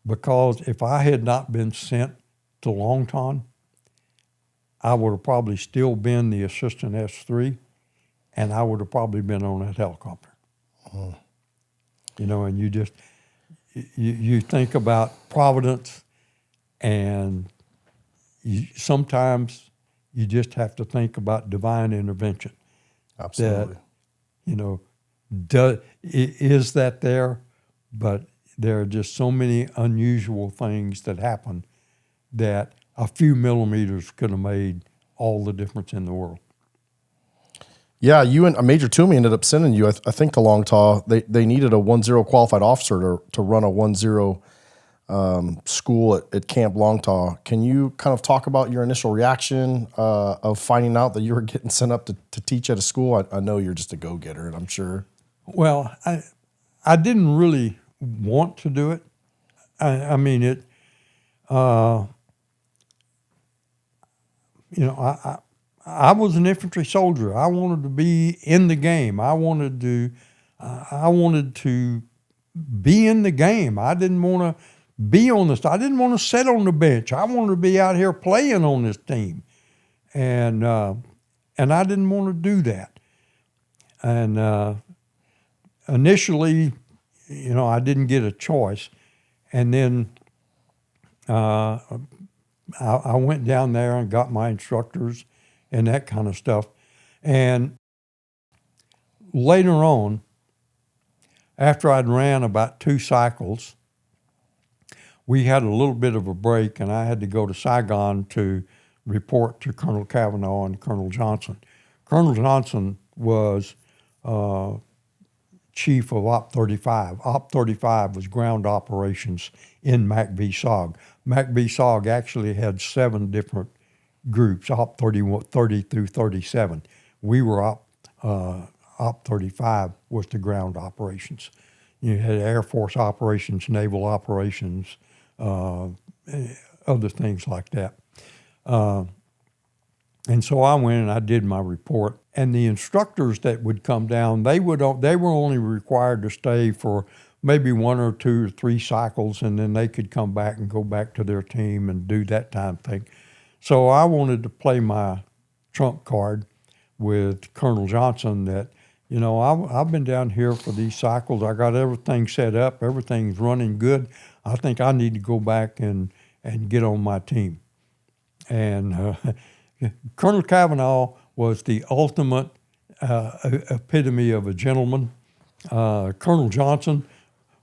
because if I had not been sent to Longton, I would have probably still been the assistant S3, and I would have probably been on that helicopter. Oh. And you just you think about Providence, and sometimes you just have to think about divine intervention. Absolutely. Is that there? But there are just so many unusual things that happen that a few millimeters could have made all the difference in the world. Yeah, you and Major Toomey ended up sending you, I think, to Longtaw. They needed a 1-0 qualified officer to run a 1-0 school at Camp Longtaw. Can you kind of talk about your initial reaction of finding out that you were getting sent up to teach at a school? I know you're just a go-getter, and I'm sure. Well, I didn't really want to do it. I mean, it. I was an infantry soldier. I wanted to be in the game. I wanted to be in the game. I didn't want to be on this. I didn't want to sit on the bench. I wanted to be out here playing on this team, and I didn't want to do that. And initially, I didn't get a choice, and then I went down there and got my instructors and that kind of stuff. And later on, after I'd ran about 2 cycles, we had a little bit of a break, and I had to go to Saigon to report to Colonel Cavanaugh and Colonel Johnson. Colonel Johnson was chief of Op 35. Op 35 was ground operations in MACV-SOG. MACV-SOG actually had 7 different groups, Op 30 through 37. We were Op 35 was the ground operations. You had Air Force operations, naval operations, other things like that. And so I went and I did my report. And the instructors that would come down, they were only required to stay for maybe 1 or 2 or 3 cycles, and then they could come back and go back to their team and do that time thing. So I wanted to play my trump card with Colonel Johnson that, I've been down here for these cycles. I got everything set up. Everything's running good. I think I need to go back and get on my team. And Colonel Cavanaugh was the ultimate epitome of a gentleman. Colonel Johnson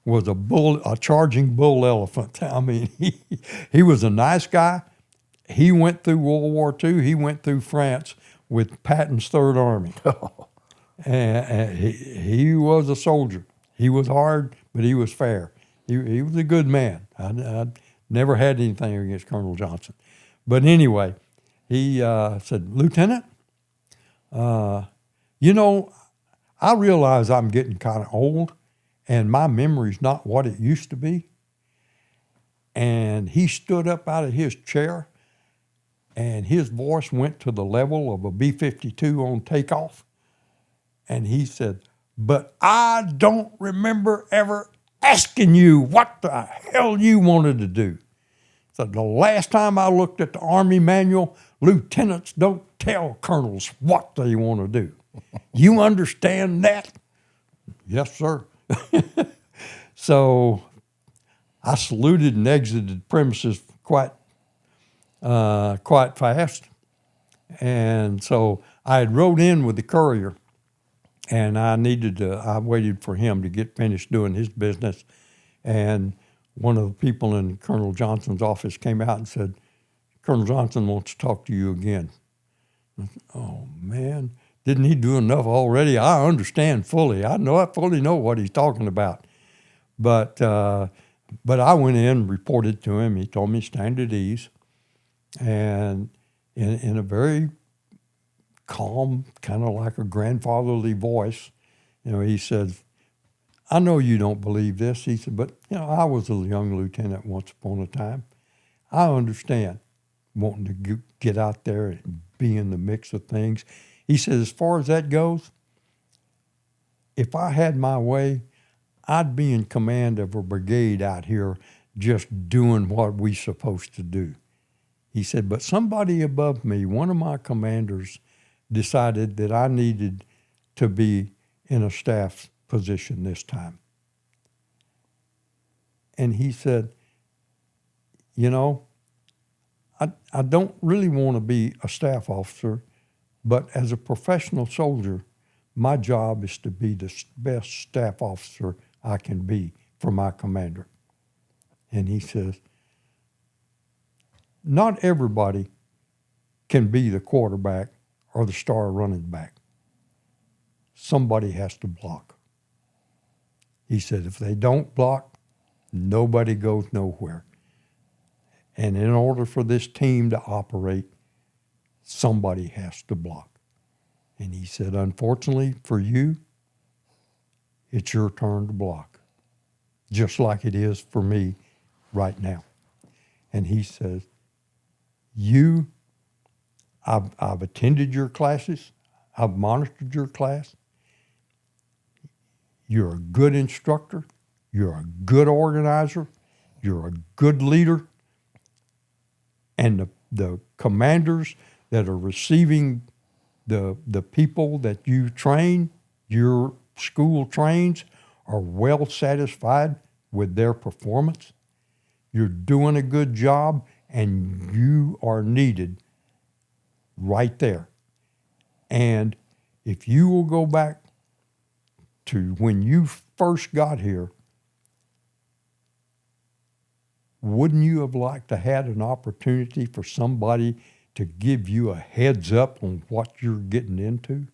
was a charging bull elephant. I mean, he was a nice guy. He went through World War II. He went through France with Patton's Third Army. And he was a soldier. He was hard, but he was fair. He was a good man. I never had anything against Colonel Johnson. But anyway, he said, Lieutenant, you know, I realize I'm getting kind of old and my memory's not what it used to be. And he stood up out of his chair and his voice went to the level of a B-52 on takeoff. And he said, but I don't remember ever asking you what the hell you wanted to do. So the last time I looked at the Army manual, lieutenants don't tell colonels what they want to do. You understand that? Yes, sir. So I saluted and exited premises quite fast. And so I had rode in with the courier, and I waited for him to get finished doing his business. And one of the people in Colonel Johnson's office came out and said, Colonel Johnson wants to talk to you again. I said, oh, man, didn't he do enough already? I understand fully. I fully know what he's talking about. But I went in and reported to him. He told me stand at ease. And in a very calm, kind of like a grandfatherly voice, he said, I know you don't believe this. He said, but, I was a young lieutenant once upon a time. I understand wanting to get out there and be in the mix of things. He said, as far as that goes, if I had my way, I'd be in command of a brigade out here just doing what we supposed to do. He said, but somebody above me, one of my commanders, decided that I needed to be in a staff position this time. And he said, I don't really want to be a staff officer, but as a professional soldier, my job is to be the best staff officer I can be for my commander. And he says, not everybody can be the quarterback or the star running back. Somebody has to block. He said, if they don't block, nobody goes nowhere. And in order for this team to operate, somebody has to block. And he said, unfortunately for you, it's your turn to block, just like it is for me right now. And he says, I've attended your classes. I've monitored your class. You're a good instructor. You're a good organizer. You're a good leader. And the commanders that are receiving the people that you train, your school trains, are well satisfied with their performance. You're doing a good job, and you are needed right there. And if you will go back to when you first got here, wouldn't you have liked to had an opportunity for somebody to give you a heads up on what you're getting into?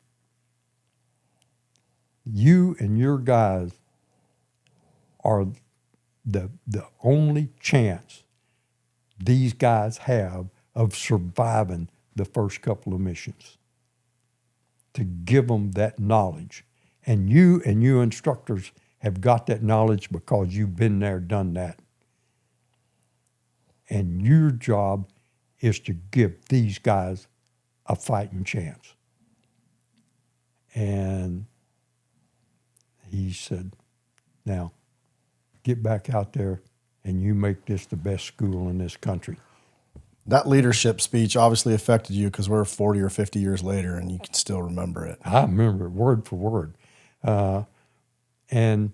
You and your guys are the only chance these guys have of surviving the first couple of missions, to give them that knowledge. And you instructors have got that knowledge because you've been there, done that. And your job is to give these guys a fighting chance. And he said, now, get back out there and you make this the best school in this country. That leadership speech obviously affected you because we're 40 or 50 years later and you can still remember it. I remember it word for word. And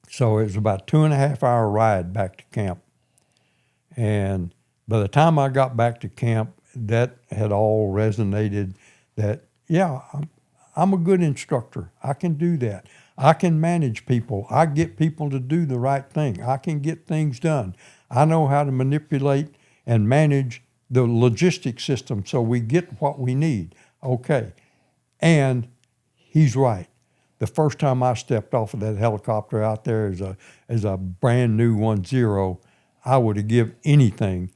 so it was about 2.5 hour ride back to camp. And by the time I got back to camp, that had all resonated that, yeah, I'm a good instructor. I can do that. I can manage people. I get people to do the right thing. I can get things done. I know how to manipulate and manage the logistics system so we get what we need. Okay. And he's right. The first time I stepped off of that helicopter out there as a brand new 1-0, I would have given anything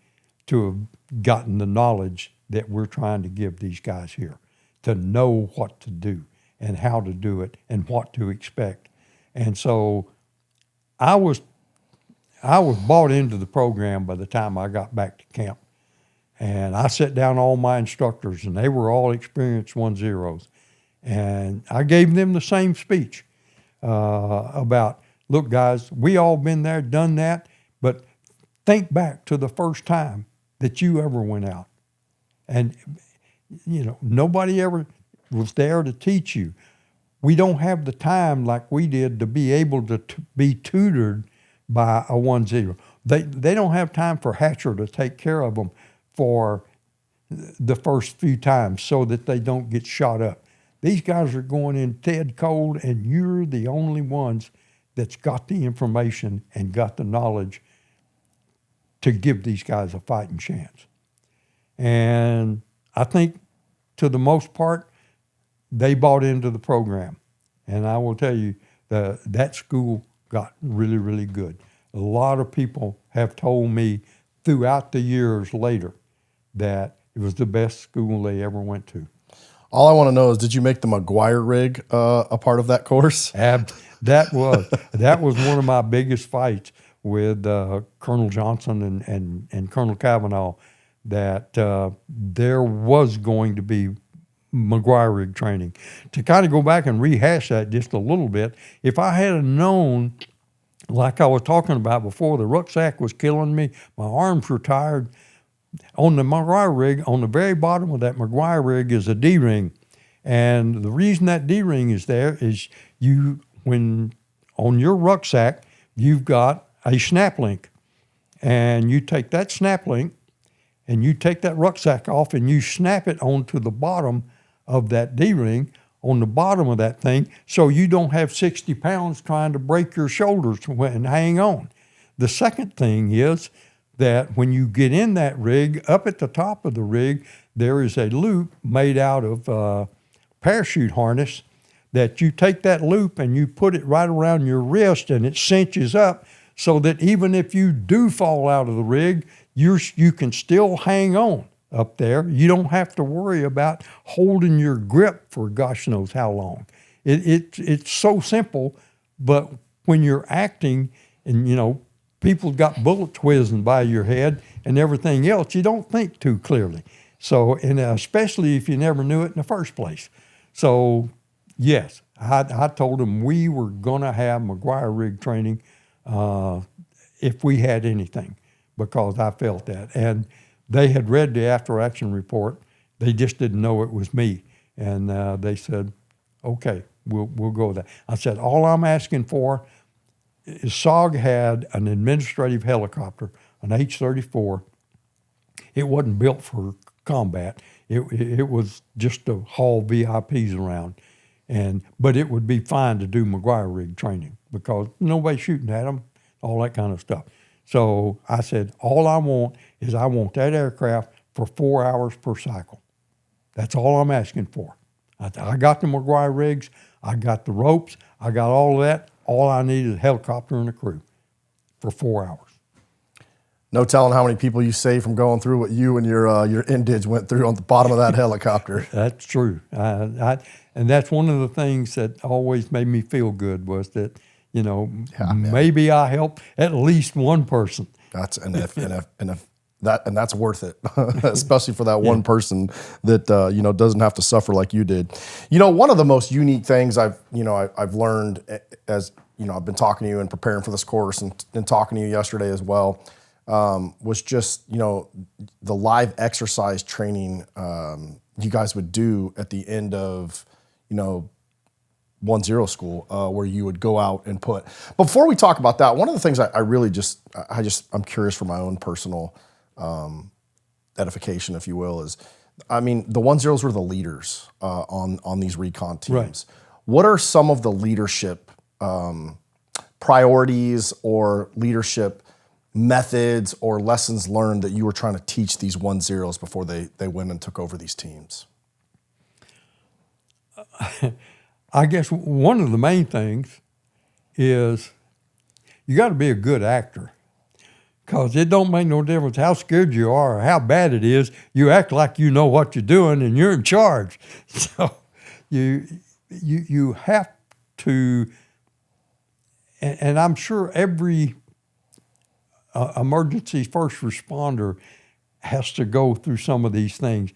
to have gotten the knowledge that we're trying to give these guys here, to know what to do and how to do it and what to expect. And so I was bought into the program by the time I got back to camp. And I sat down all my instructors, and they were all experienced 1-0s. And I gave them the same speech about, look, guys, we all been there, done that, but think back to the first time that you ever went out. And, nobody ever was there to teach you. We don't have the time like we did to be able to be tutored by a 1-0. They don't have time for Hatchet to take care of them for the first few times so that they don't get shot up. These guys are going in dead cold, and you're the only ones that's got the information and got the knowledge to give these guys a fighting chance. And I think, to the most part, they bought into the program. And I will tell you, that school got really, really good. A lot of people have told me throughout the years later that it was the best school they ever went to. All I want to know is, did you make the McGuire rig a part of that course? That was one of my biggest fights with Colonel Johnson and Colonel Cavanaugh, that there was going to be McGuire rig training. To kind of go back and rehash that just a little bit, if I had known, like I was talking about before, the rucksack was killing me, my arms were tired. On the McGuire rig, on the very bottom of that McGuire rig is a D-ring. And the reason that D-ring is there is when on your rucksack, you've got a snap link. And you take that snap link and you take that rucksack off and you snap it onto the bottom of that D-ring, on the bottom of that thing, so you don't have 60 pounds trying to break your shoulders and hang on. The second thing is that when you get in that rig, up at the top of the rig, there is a loop made out of parachute harness that you take that loop and you put it right around your wrist, and it cinches up so that even if you do fall out of the rig, you can still hang on up there. You don't have to worry about holding your grip for gosh knows how long. It's so simple, but when you're acting and, people got bullets whizzing by your head and everything else, you don't think too clearly. So, and especially if you never knew it in the first place. So, yes, I told them we were going to have McGuire rig training if we had anything, because I felt that. And they had read the after-action report. They just didn't know it was me. And they said, okay, we'll go with that. I said, all I'm asking for is SOG had an administrative helicopter, an H-34. It wasn't built for combat. It was just to haul VIPs around. But it would be fine to do McGuire rig training because nobody's shooting at them, all that kind of stuff. So I said, all I want is that aircraft for 4 hours per cycle. That's all I'm asking for. I got the McGuire rigs, I got the ropes, I got all of that. All I need is a helicopter and a crew for 4 hours. No telling how many people you saved from going through what you and your Indig went through on the bottom of that helicopter. That's true. And that's one of the things that always made me feel good was that, maybe I helped at least one person. That's that's worth it, especially for that one person that doesn't have to suffer like you did. One of the most unique things I've learned as I've been talking to you and preparing for this course and talking to you yesterday as well, was just the live exercise training you guys would do at the end of 1-0 school, where you would go out and put. Before we talk about that, one of the things I'm curious for my own personal edification, if you will, is I mean, the 1-0s were the leaders on these recon teams. Right. What are some of the leadership priorities or leadership methods or lessons learned that you were trying to teach these 1-0s before they went and took over these teams? I guess one of the main things is you got to be a good actor, because it don't make no difference how scared you are or how bad it is. You act like you know what you're doing and you're in charge. So you have to, and I'm sure every emergency first responder has to go through some of these things.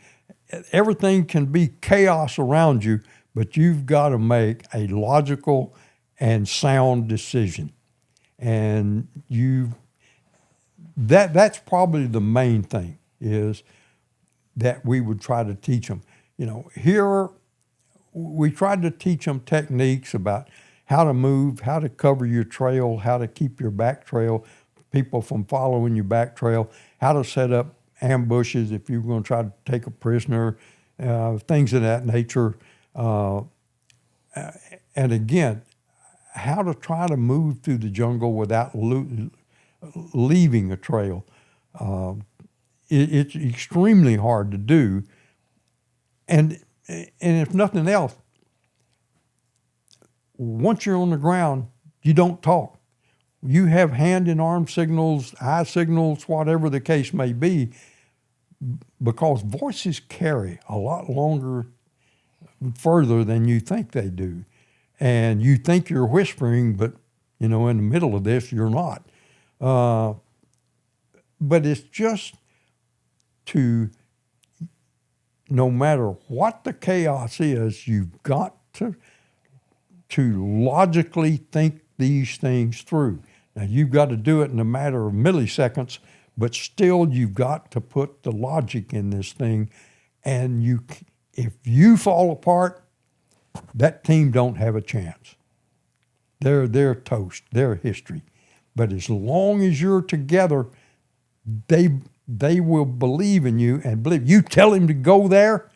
Everything can be chaos around you, but you've got to make a logical and sound decision. And that's probably the main thing, is that we would try to teach them. Here we tried to teach them techniques about how to move, how to cover your trail, how to keep your back trail, people from following your back trail, how to set up ambushes if you're going to try to take a prisoner, things of that nature. And again, how to try to move through the jungle without leaving a trail. It's extremely hard to do. And if nothing else, once you're on the ground, you don't talk. You have hand and arm signals, eye signals, whatever the case may be, because voices carry a lot longer, further than you think they do. And you think you're whispering, but, in the middle of this, you're not. But it's just to, no matter what the chaos is, you've got to logically think these things through. Now, you've got to do it in a matter of milliseconds, but still you've got to put the logic in this thing. And if you fall apart, that team don't have a chance. They're toast. They're history. But as long as you're together, they will believe in you and believe. You tell him to go there,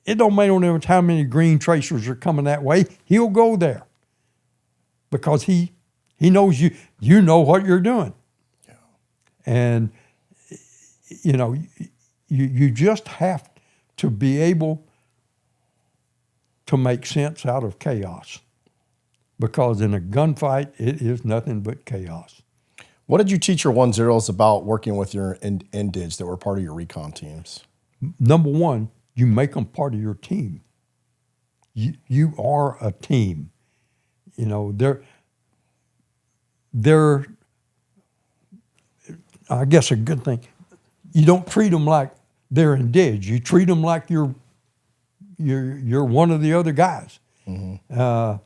it don't make no difference how many green tracers are coming that way. He'll go there because he knows you know what you're doing. Yeah. And you just have to be able to make sense out of chaos, because in a gunfight, it is nothing but chaos. What did you teach your 1-0s about working with your indigs that were part of your recon teams? Number one, you make them part of your team. You are a team. They're I guess a good thing. You don't treat them like they're indigs. You treat them like you're one of the other guys. Mm-hmm.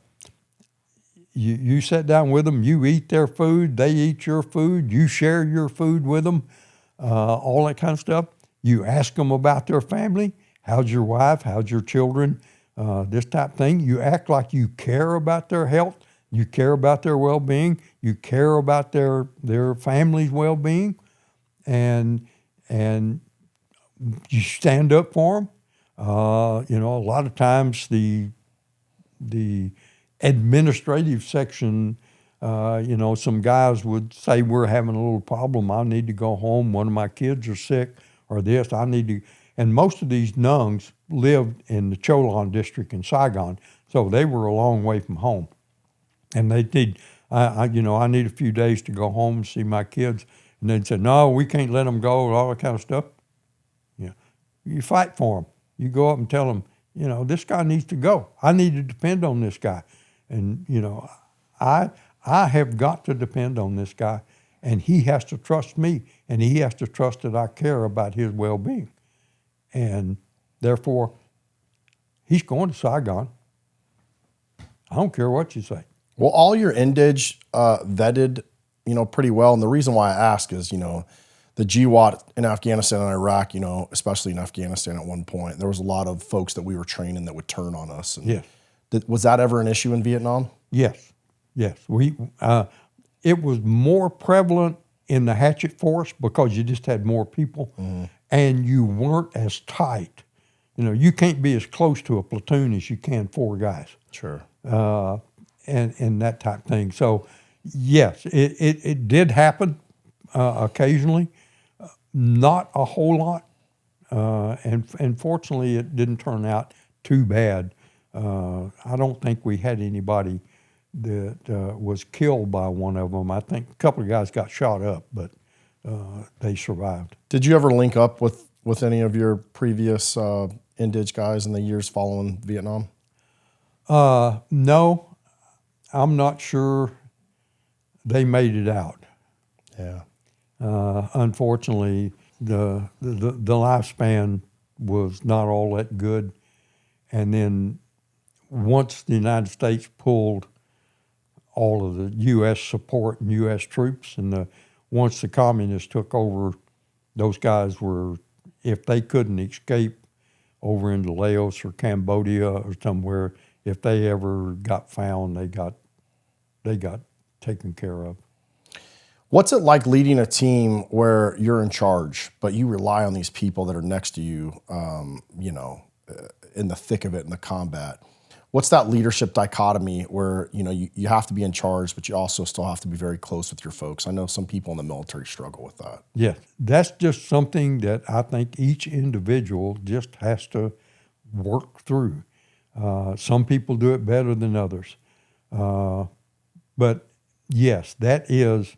You sit down with them, you eat their food, they eat your food, you share your food with them, all that kind of stuff. You ask them about their family. How's your wife? How's your children? This type of thing. You act like you care about their health. You care about their well-being. You care about their family's well-being. And you stand up for them. A lot of times the administrative section, some guys would say, we're having a little problem. I need to go home. One of my kids are sick or this. I need to. And most of these Nungs lived in the Cholon district in Saigon, so they were a long way from home. And they did, I need a few days to go home and see my kids. And they'd say, no, we can't let them go, and all that kind of stuff. You fight for them. You go up and tell them, this guy needs to go. I need to depend on this guy. And, I have got to depend on this guy, and he has to trust me, and he has to trust that I care about his well-being. And therefore, he's going to Saigon. I don't care what you say. Well, all your indig vetted, pretty well. And the reason why I ask is, the GWAT in Afghanistan and Iraq, especially in Afghanistan at one point, there was a lot of folks that we were training that would turn on us. And yes. Was that ever an issue in Vietnam? Yes. It was more prevalent in the Hatchet force because you just had more people, and you weren't as tight you can't be as close to a platoon as you can 4 guys. Sure. And that type thing. So, yes, it did happen occasionally, not a whole lot, and fortunately, it didn't turn out too bad. I don't think we had anybody that was killed by one of them. I think a couple of guys got shot up, but they survived. Did you ever link up with any of your previous Indig guys in the years following Vietnam? No, I'm not sure they made it out. Yeah. Unfortunately, the lifespan was not all that good. And then once the United States pulled all of the U.S. support and U.S. troops, and once the communists took over, those guys were, if they couldn't escape over into Laos or Cambodia or somewhere, if they ever got found, they got taken care of. What's it like leading a team where you're in charge, but you rely on these people that are next to you, in the thick of it, in the combat? What's that leadership dichotomy where, you have to be in charge, but you also still have to be very close with your folks? I know some people in the military struggle with that. Yeah, that's just something that I think each individual just has to work through. Some people do it better than others. But yes, that is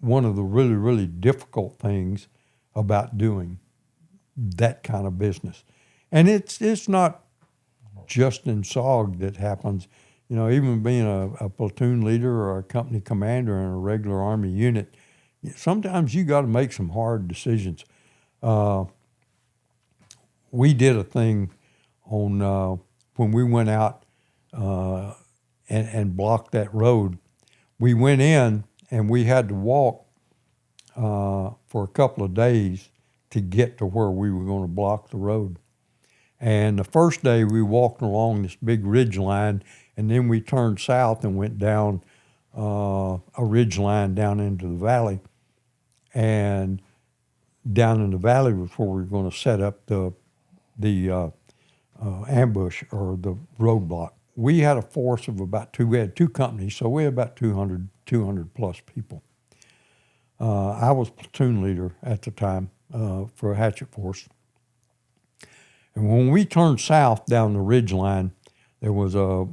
one of the really, really difficult things about doing that kind of business. And it's not just in SOG that happens. Even being a platoon leader or a company commander in a regular Army unit, sometimes you got to make some hard decisions. We did a thing on when we went out and blocked that road. We went in and we had to walk for a couple of days to get to where we were going to block the road. And the first day we walked along this big ridge line, and then we turned south and went down a ridge line down into the valley. And down in the valley was where we were going to set up the ambush or the roadblock. We had a force of we had 2 companies, so we had about 200 plus people. I was platoon leader at the time for a Hatchet force. And when we turned south down the ridge line, there was a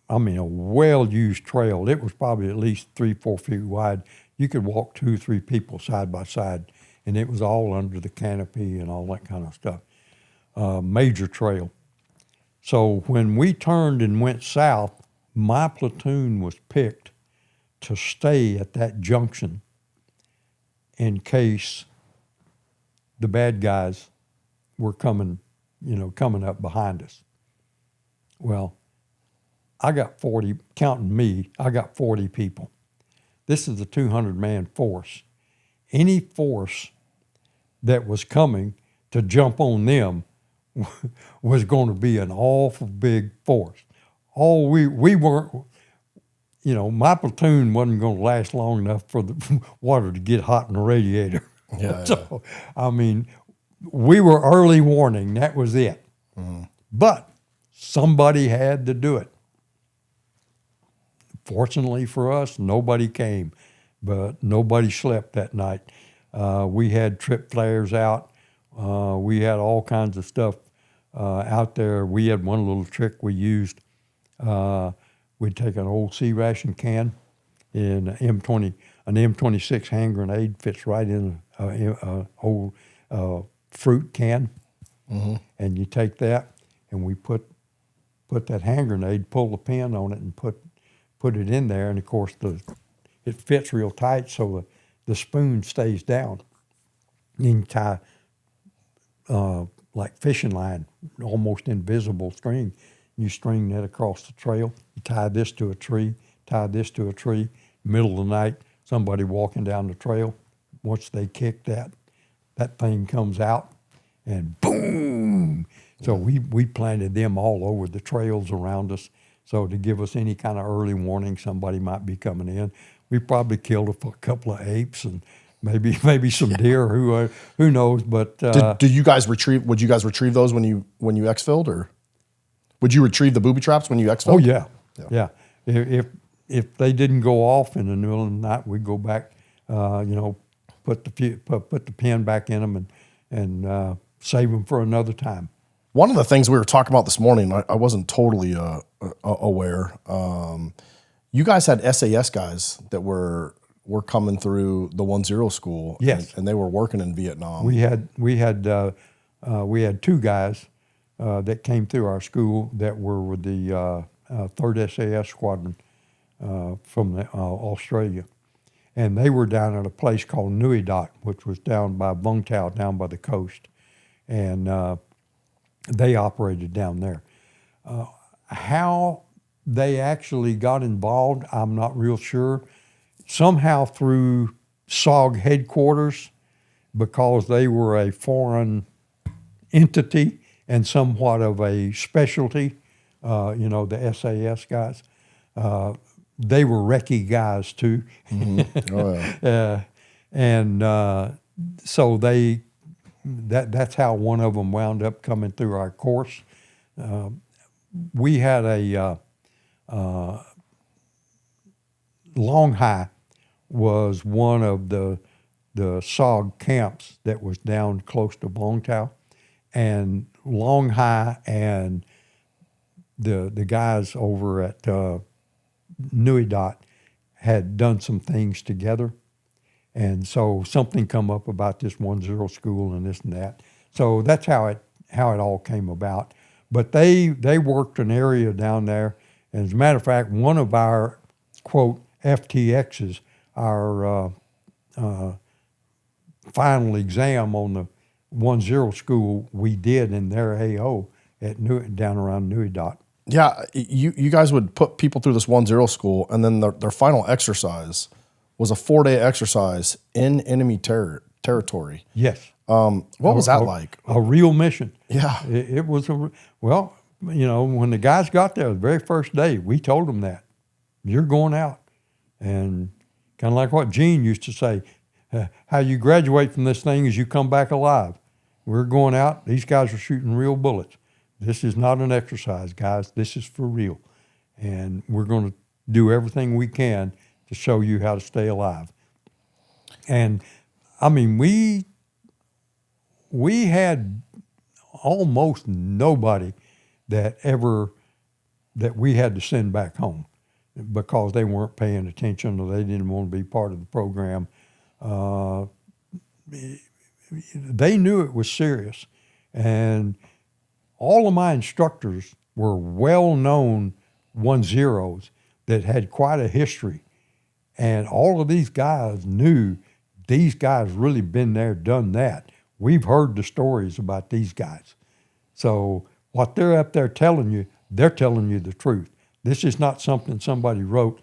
well-used trail. It was probably at least 3-4 feet wide. You could walk 2 or 3 people side by side, and it was all under the canopy and all that kind of stuff. Major trail. So when we turned and went south, my platoon was picked to stay at that junction in case the bad guys were coming up behind us. Well, I got 40, counting me, I got 40 people. This is a 200-man force. Any force that was coming to jump on them was going to be an awful big force. We weren't, my platoon wasn't going to last long enough for the water to get hot in the radiator. Yeah. So, we were early warning, that was it. Mm-hmm. But somebody had to do it. Fortunately for us, nobody came, but nobody slept that night. We had trip flares out. We had all kinds of stuff out there. We had one little trick we used. We'd take an old C ration can in an M26 hand grenade, fits right in a old fruit can, mm-hmm. and you take that, and we put that hand grenade, pull the pin on it, and put it in there, and of course it fits real tight, so the spoon stays down. And you tie like fishing line, almost invisible string. You string that across the trail. You tie this to a tree. Middle of the night, somebody walking down the trail. Once they kick that thing comes out, and boom! So we planted them all over the trails around us. So to give us any kind of early warning somebody might be coming in. We probably killed a couple of apes and maybe some deer. Who knows? But did you guys retrieve? Would you guys retrieve those when you exfilled, or would you retrieve the booby traps when you exfilled? Oh yeah. If they didn't go off in the middle of the night, we'd go back. Put the pin back in them and save them for another time. One of the things we were talking about this morning, I wasn't totally aware. You guys had SAS guys that were coming through the 1-0 school. Yes, and they were working in Vietnam. We had two guys that came through our school that were with the 3rd SAS Squadron from Australia. And they were down at a place called Nui Dat, which was down by Vung Tau, down by the coast. And they operated down there. How they actually got involved, I'm not real sure. Somehow through SOG headquarters, because they were a foreign entity and somewhat of a specialty, the SAS guys. They were recce guys too. Mm-hmm. Oh, yeah. So that's how one of them wound up coming through our course. We had a Long High was one of the SOG camps that was down close to Vung Tau, and Long High and the guys over at Nui Dat had done some things together, and so something come up about this 1-0 school and this and that. So that's how it all came about. But they worked an area down there, and as a matter of fact, one of our quote FTXs, our final exam on the 1-0 school, we did in their AO at down around Nui Dat. Yeah, you guys would put people through this 1-0 school, and then their final exercise was a 4-day exercise in enemy territory. Yes. What was that like? A real mission. Yeah. It was when the guys got there the very first day, we told them that you're going out, and kind of like what Gene used to say, how you graduate from this thing is you come back alive. We're going out. These guys are shooting real bullets. This is not an exercise, guys. This is for real. And we're going to do everything we can to show you how to stay alive. And, I mean, we had almost nobody that we had to send back home because they weren't paying attention or they didn't want to be part of the program. They knew it was serious. And all of my instructors were well-known 1-0s that had quite a history. And all of these guys knew these guys really been there, done that. We've heard the stories about these guys. So what they're up there telling you, they're telling you the truth. This is not something somebody wrote,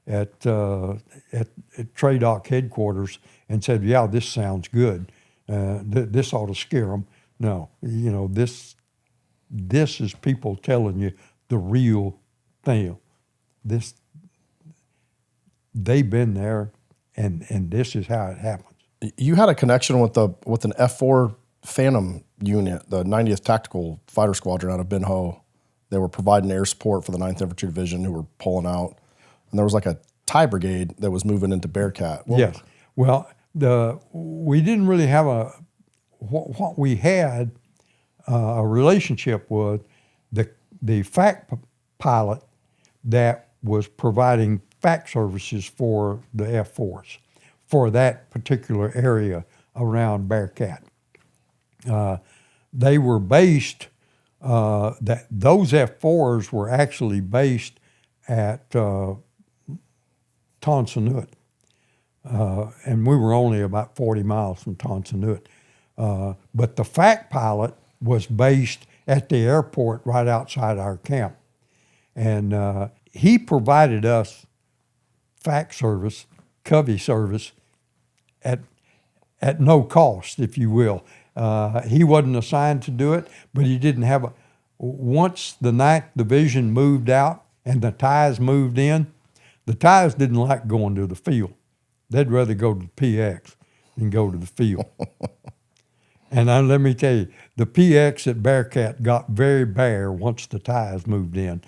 at TRADOC headquarters and said, yeah, this sounds good. This ought to scare them. No, this is people telling you the real thing. They've been there, and this is how it happens. You had a connection with an F4 Phantom unit, the 90th Tactical Fighter Squadron out of Ben Ho. They were providing air support for the 9th Infantry Division who were pulling out. And there was like a Thai brigade that was moving into Bearcat. Yes. Well, we didn't really have what we had a relationship with the FAC pilot that was providing FAC services for the F4s for that particular area around Bearcat. They were based, those F4s were actually based at Ton Son Nhut. And we were only about 40 miles from Ton Son Nhut. But the FAC pilot was based at the airport right outside our camp. And he provided us FAC service, covey service, at no cost, if you will. He wasn't assigned to do it, but he didn't have once the 9th Division moved out and the Thais moved in, the Thais didn't like going to the field. They'd rather go to the PX than go to the field. And let me tell you, the PX at Bearcat got very bare once the Thais moved in.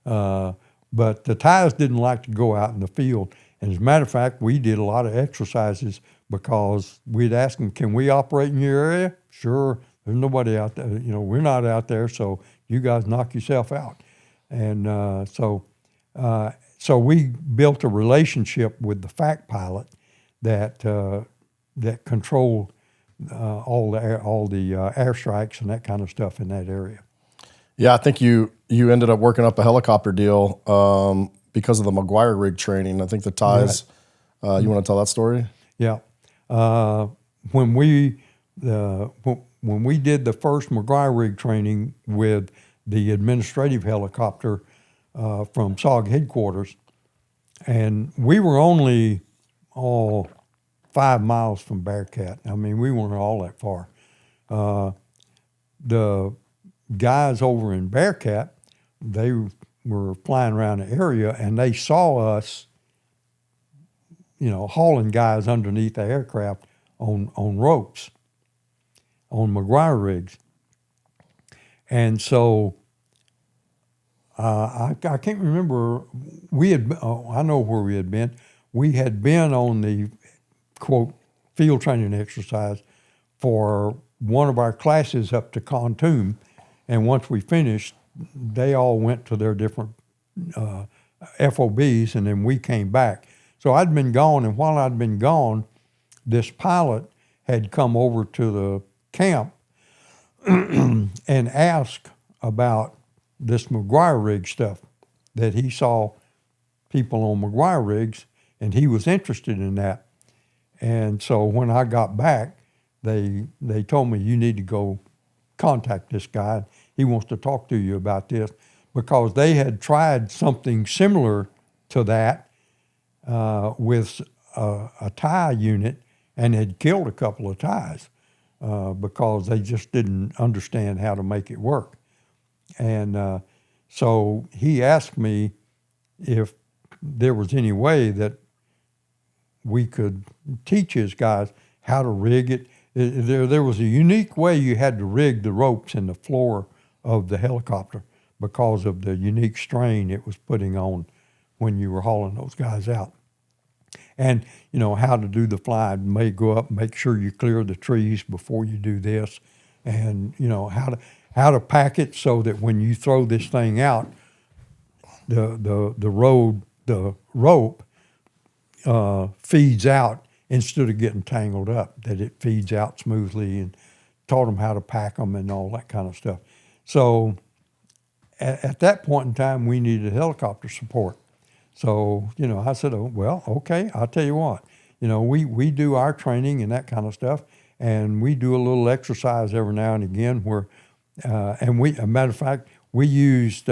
But the Thais didn't like to go out in the field. And as a matter of fact, we did a lot of exercises because we'd ask them, can we operate in your area? Sure. There's nobody out there. We're not out there, so you guys knock yourself out. And so we built a relationship with the FAC pilot that controlled all the airstrikes and that kind of stuff in that area. Yeah, I think you ended up working up a helicopter deal because of the McGuire rig training. I think the Thais. Right. You want to tell that story? Yeah. When we did the first McGuire rig training with the administrative helicopter from SOG headquarters, and we were only 5 miles from Bearcat. I mean, we weren't all that far. The guys over in Bearcat, they were flying around the area, and they saw us, hauling guys underneath the aircraft on ropes, on McGuire rigs. And so I can't remember, I know where we had been. We had been on the, quote, field training exercise for one of our classes up to Khartoum. And once we finished, they all went to their different FOBs, and then we came back. So I'd been gone, and while I'd been gone, this pilot had come over to the camp and asked about this McGuire rig stuff, that he saw people on McGuire rigs, and he was interested in that. And so when I got back, they told me, you need to go contact this guy. He wants to talk to you about this, because they had tried something similar to that with a Thai unit and had killed a couple of Thais because they just didn't understand how to make it work. And so he asked me if there was any way that we could teach his guys how to rig it. There was a unique way you had to rig the ropes in the floor of the helicopter because of the unique strain it was putting on when you were hauling those guys out. And, how to do the fly. May go up, make sure you clear the trees before you do this. And, how to pack it so that when you throw this thing out, the rope feeds out instead of getting tangled up, that it feeds out smoothly, and taught them how to pack them and all that kind of stuff. So at that point in time, we needed helicopter support. So, I said, oh, well, okay, I'll tell you what. We do our training and that kind of stuff, and we do a little exercise every now and again where, a matter of fact, we used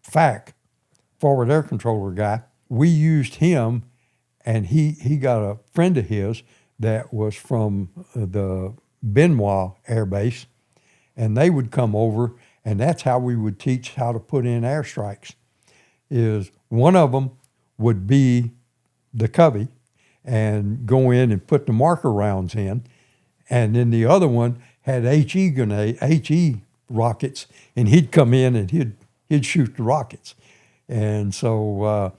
FAC, forward air controller guy. We used him, and he got a friend of his that was from the Benoit Air Base, and they would come over, and that's how we would teach how to put in airstrikes. Is one of them would be the cubby and go in and put the marker rounds in, and then the other one had HE rockets, and he'd come in and he'd shoot the rockets. And so,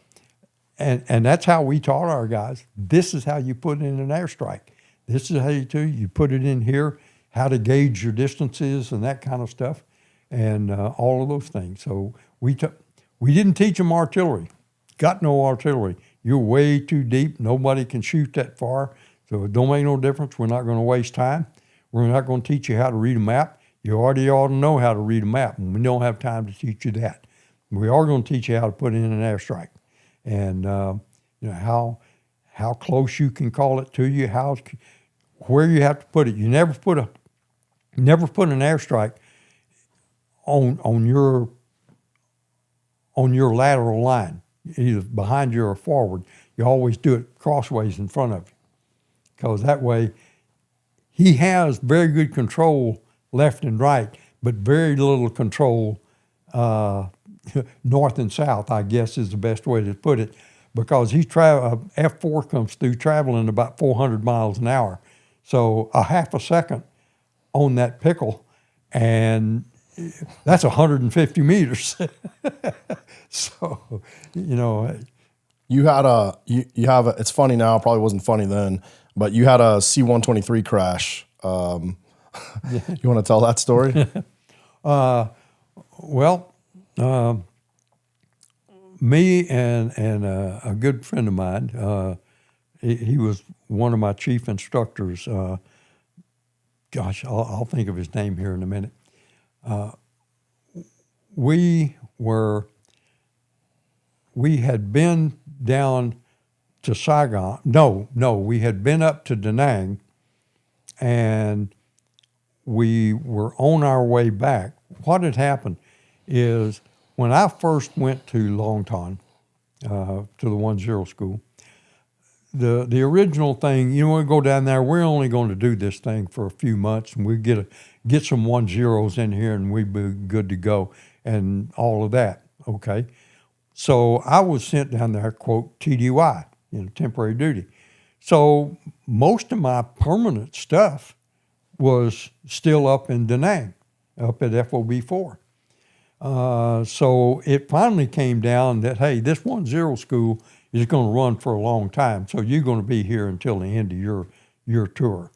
and that's how we taught our guys. This is how you put in an airstrike. This is how you put it in here, how to gauge your distances and that kind of stuff, and all of those things. So we didn't teach them artillery. Got no artillery. You're way too deep. Nobody can shoot that far. So it don't make no difference. We're not going to waste time. We're not going to teach you how to read a map. You already ought to know how to read a map, and we don't have time to teach you that. We are going to teach you how to put in an airstrike, and how close you can call it to you, where you have to put it. You never put an airstrike on your lateral line, either behind you or forward. You always do it crossways in front of you, because that way he has very good control left and right, but very little control north and south, I guess is the best way to put it, because F4 comes through traveling about 400 miles an hour. So a half a second on that pickle, and that's 150 meters. So, You had it's funny now, probably wasn't funny then, but you had a C-123 crash. You want to tell that story? Well, me and a good friend of mine, he was one of my chief instructors. I'll think of his name here in a minute. We had been down to Saigon. No, we had been up to Da Nang, and we were on our way back. What had happened is when I first went to Long Ton, to the 1-0 school, the original thing, we go down there, we're only going to do this thing for a few months, and we get some 1-0s in here, and we'd be good to go, and all of that, okay? So I was sent down there, quote, TDY, temporary duty. So most of my permanent stuff was still up in Da Nang, up at FOB4. So it finally came down that, hey, this 1-0 school is going to run for a long time, so you're going to be here until the end of your tour.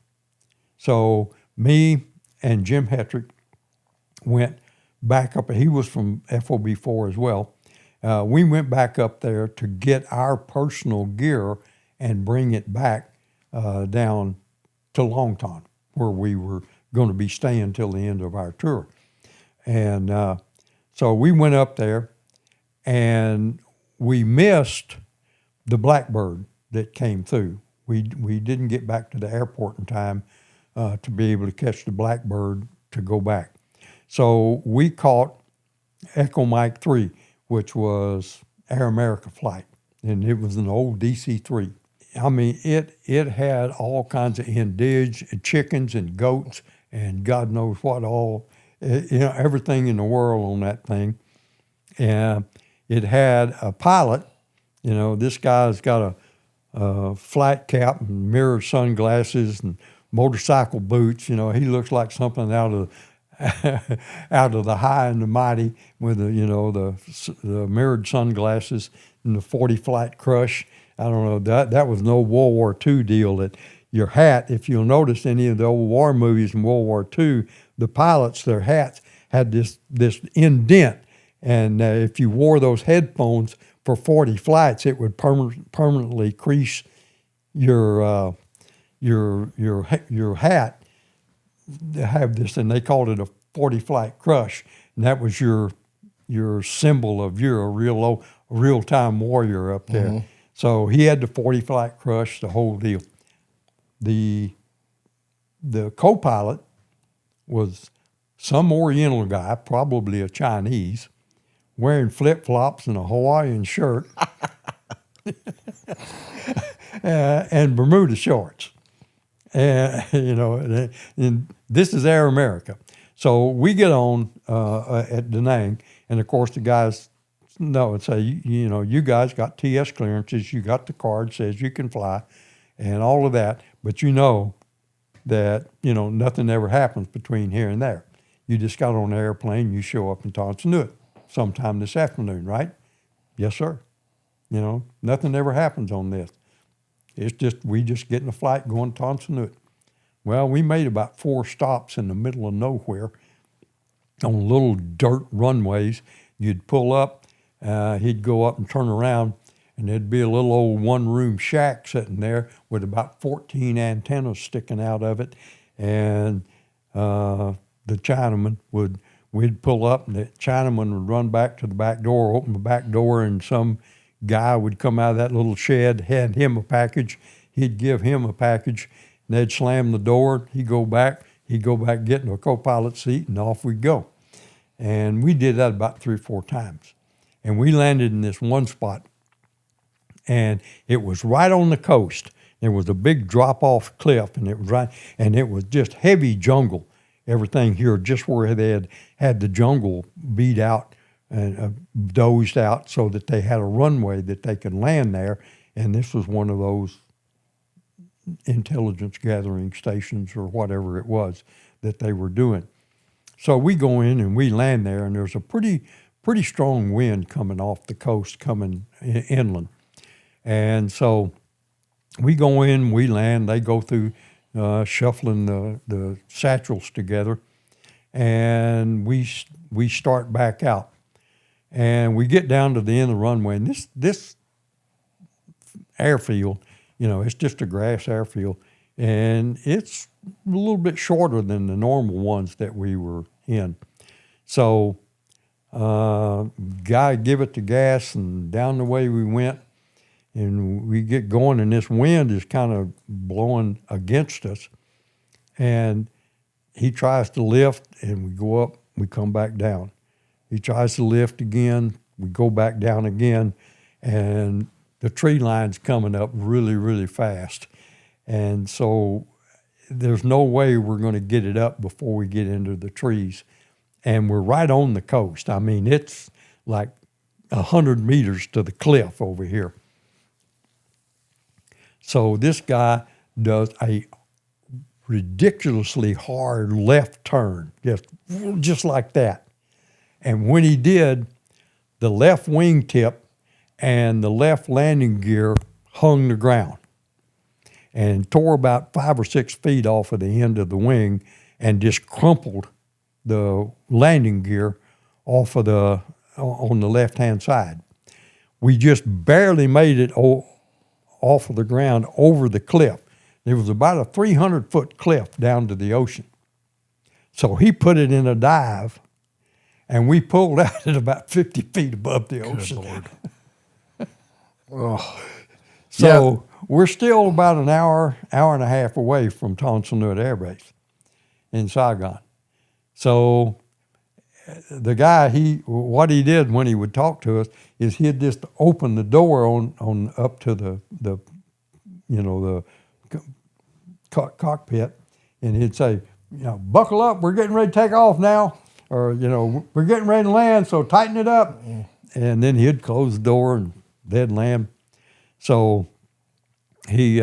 So me and Jim Hetrick went back up. He was from FOB4 as well. We went back up there to get our personal gear and bring it back down to Long Ton, where we were going to be staying till the end of our tour. And so we went up there, and we missed the Blackbird that came through. We didn't get back to the airport in time to be able to catch the Blackbird to go back. So we caught Echo Mike 3, which was Air America flight, and it was an old DC-3. I mean, it had all kinds of chickens and goats and God knows what all, everything in the world on that thing. And it had a pilot. This guy's got a flat cap and mirror sunglasses and motorcycle boots. He looks like something out of the High and the Mighty with the mirrored sunglasses and the 40 flight crush. I don't know, that was no World War II deal. That your hat, if you'll notice any of the old war movies in World War II, the pilots, their hats had this indent, and if you wore those headphones for 40 flights, it would permanently crease your hat. They have this, and they called it a 40 flight crush, and that was your symbol of you're a real time warrior up there. Mm-hmm. So he had the 40 flight crush, the whole deal. The co-pilot was some Oriental guy, probably a Chinese, wearing flip-flops and a Hawaiian shirt and Bermuda shorts. And this is Air America. So we get on at Da Nang, and of course the guys say, you guys got TS clearances, you got the card, says you can fly, and all of that, but that, nothing ever happens between here and there. You just got on an airplane, you show up in Ton Son sometime this afternoon, right? Yes, sir. Nothing ever happens on this. It's just, we just get in a flight going to Ton Son. Well, we made about 4 stops in the middle of nowhere on little dirt runways. You'd pull up, he'd go up and turn around, and there'd be a little old one-room shack sitting there with about 14 antennas sticking out of it. And the Chinaman we'd pull up, and the Chinaman would run back to the back door, open the back door, and some guy would come out of that little shed, hand him a package. He'd give him a package, and they'd slam the door. He'd go back, get in a co-pilot seat, and off we'd go. And we did that about 3 or 4 times. And we landed in this one spot, and it was right on the coast. There was a big drop-off cliff, and it was just heavy jungle. Everything here, just where they had the jungle beat out dozed out so that they had a runway that they could land there. And this was one of those intelligence gathering stations or whatever it was that they were doing. So we go in and we land there, and there's a pretty strong wind coming off the coast, coming inland. And so we go in, we land, they go through shuffling the satchels together, and we start back out. And we get down to the end of the runway, and this airfield, it's just a grass airfield, and it's a little bit shorter than the normal ones that we were in. So guy give it the gas, and down the way we went, and we get going, and this wind is kind of blowing against us, and he tries to lift, and we go up, we come back down. He tries to lift again, we go back down again, and the tree line's coming up really, really fast. And so there's no way we're going to get it up before we get into the trees. And we're right on the coast. I mean, it's like 100 meters to the cliff over here. So this guy does a ridiculously hard left turn, just like that. And when he did, the left wingtip and the left landing gear hung the ground and tore about 5 or 6 feet off of the end of the wing and just crumpled the landing gear off of on the left-hand side. We just barely made it off of the ground over the cliff. There was about a 300-foot cliff down to the ocean. So he put it in a dive, and we pulled out at about 50 feet above the ocean. Good Lord. So we're still about an hour and a half away from Ton Son Nhut Air Base in Saigon. So the guy, what he did when he would talk to us is he'd just open the door on up to the cockpit, and he'd say, buckle up, we're getting ready to take off now, or we're getting ready to land, so tighten it up. And then he'd close the door and they'd land. So we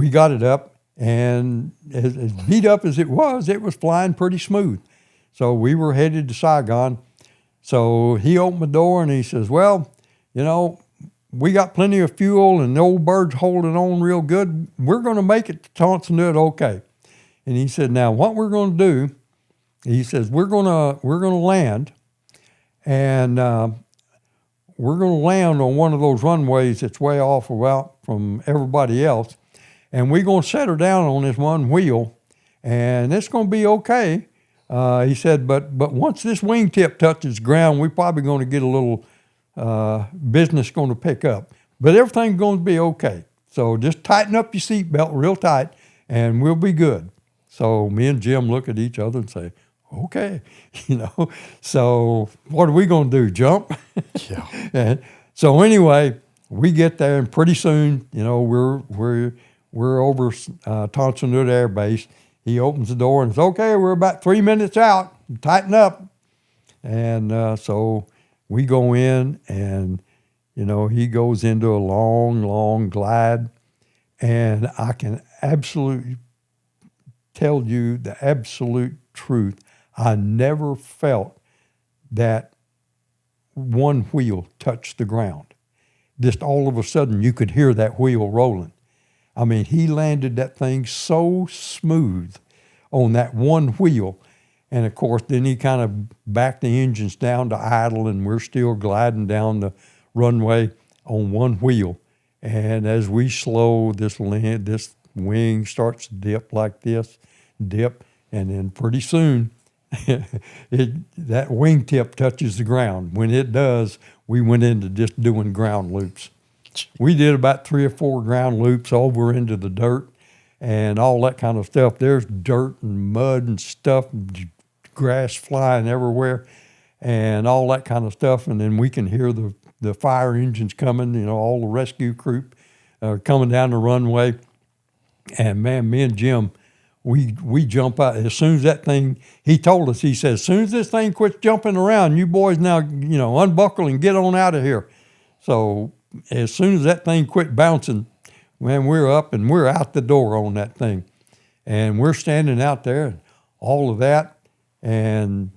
got it up, and as beat up as it was flying pretty smooth. So we were headed to Saigon. So he opened the door and he says, well, we got plenty of fuel and the old bird's holding on real good. We're going to make it to Ton Son Nhut okay. And he said, now what we're going to do, he says, we're going to land, and we're going to land on one of those runways that's way off from everybody else, and we're going to set her down on this one wheel, and it's going to be okay. He said, but once this wingtip touches ground, we're probably going to get a little business going to pick up. But everything's going to be okay. So just tighten up your seatbelt real tight, and we'll be good. So me and Jim look at each other and say, okay, So what are we going to do, jump? Yeah. And so anyway, we get there, and pretty soon, we're over Ton Son Nhut Air Base. He opens the door and says, okay, we're about 3 minutes out. Tighten up. And so we go in, and, he goes into a long, long glide. And I can absolutely tell you the absolute truth. I never felt that one wheel touched the ground. Just all of a sudden, you could hear that wheel rolling. I mean, he landed that thing so smooth on that one wheel. And of course, then he kind of backed the engines down to idle, and we're still gliding down the runway on one wheel. And as we slow, this wing starts to dip like this, and then pretty soon, that wingtip touches the ground. When it does, we went into just doing ground loops. We did about 3 or 4 ground loops over into the dirt and all that kind of stuff. There's dirt and mud and stuff, grass flying everywhere, and all that kind of stuff. And then we can hear the fire engines coming, all the rescue crew coming down the runway. And man, me and Jim, we jump out as soon as that thing. He told us, he said, as soon as this thing quits jumping around, you boys now unbuckle and get on out of here. So as soon as that thing quit bouncing, when we're up and we're out the door on that thing, and we're standing out there, and all of that, and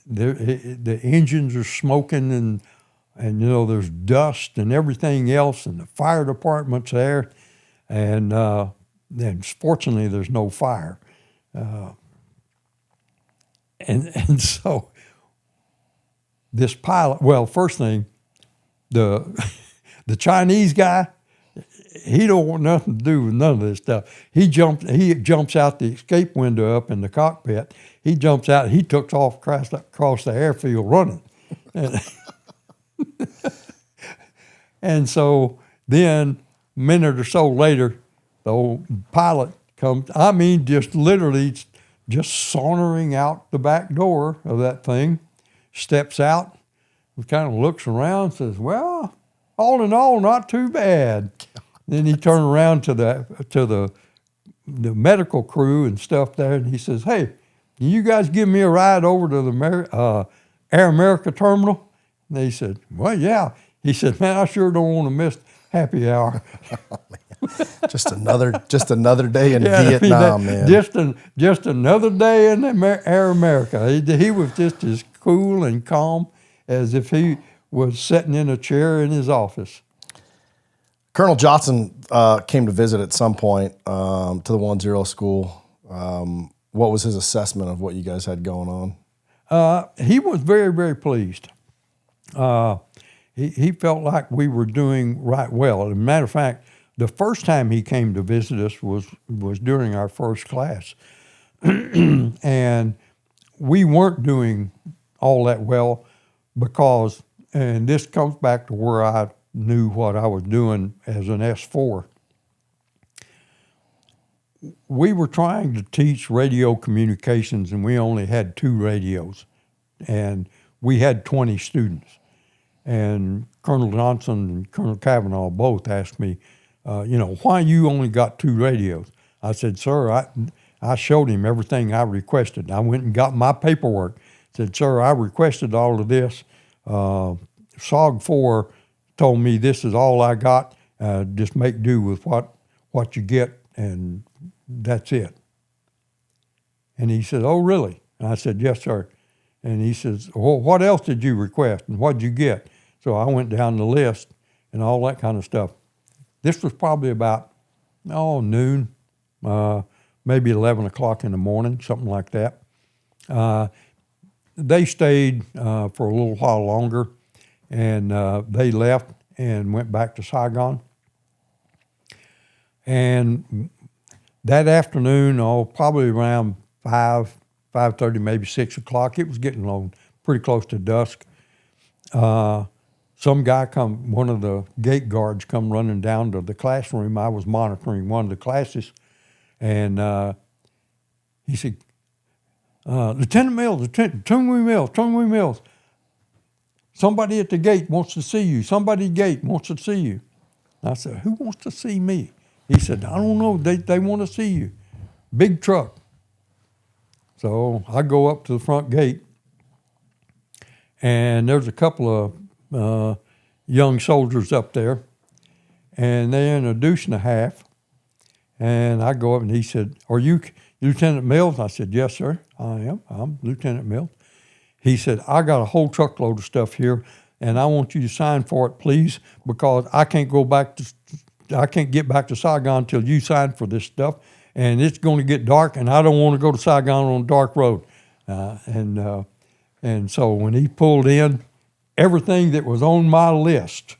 the engines are smoking, and there's dust and everything else, and the fire department's there, and fortunately there's no fire, and so this pilot. Well, first thing, the Chinese guy, he don't want nothing to do with none of this stuff. He jumps out the escape window up in the cockpit. He jumps out. He took off across the airfield running. And so then a minute or so later, the old pilot comes, just literally just sauntering out the back door of that thing, steps out, and kind of looks around, says, well, all in all, not too bad. Then he turned around to the medical crew and stuff there, and he says, hey, can you guys give me a ride over to the Air America terminal? And they said, well, yeah. He said, man, I sure don't want to miss happy hour. Just another day in Vietnam, man. Just another day in Air America. He was just as cool and calm as if he was sitting in a chair in his office. Colonel Johnson came to visit at some point to the 1-0 school. What was his assessment of what you guys had going on? He was very, very pleased. He felt like we were doing right well. As a matter of fact, the first time he came to visit us was during our first class. And we weren't doing all that well because, and this comes back to where I knew what I was doing as an S4. We were trying to teach radio communications, and we only had 2 radios, and we had 20 students. And Colonel Johnson and Colonel Cavanaugh both asked me, why you only got 2 radios? I said, sir, I showed him everything I requested. I went and got my paperwork. Said, sir, I requested all of this. SOG 4 told me this is all I got. Just make do with what you get, and that's it. And he said, oh, really? And I said, yes, sir. And he says, well, what else did you request, and what did you get? So I went down the list and all that kind of stuff. This was probably about, noon, maybe 11 o'clock in the morning, something like that. They stayed for a little while longer, and they left and went back to Saigon. And that afternoon, probably around 5:30, maybe 6 o'clock, it was getting long, pretty close to dusk. Some guy one of the gate guards come running down to the classroom. I was monitoring one of the classes, and he said, Lieutenant Mills, Tungwe Mills, somebody at the gate wants to see you. Somebody at the gate wants to see you. I said, who wants to see me? He said, I don't know, they want to see you. Big truck. So I go up to the front gate, and there's a couple of young soldiers up there, and they're in a douche and a half. And I go up, and he said, are you Lieutenant Mills? I said, yes, sir, I am. I'm Lieutenant Mills. He said, I got a whole truckload of stuff here, and I want you to sign for it, please, because I can't get back to Saigon till you sign for this stuff, and it's going to get dark, and I don't want to go to Saigon on a dark road. And so when he pulled in, everything that was on my list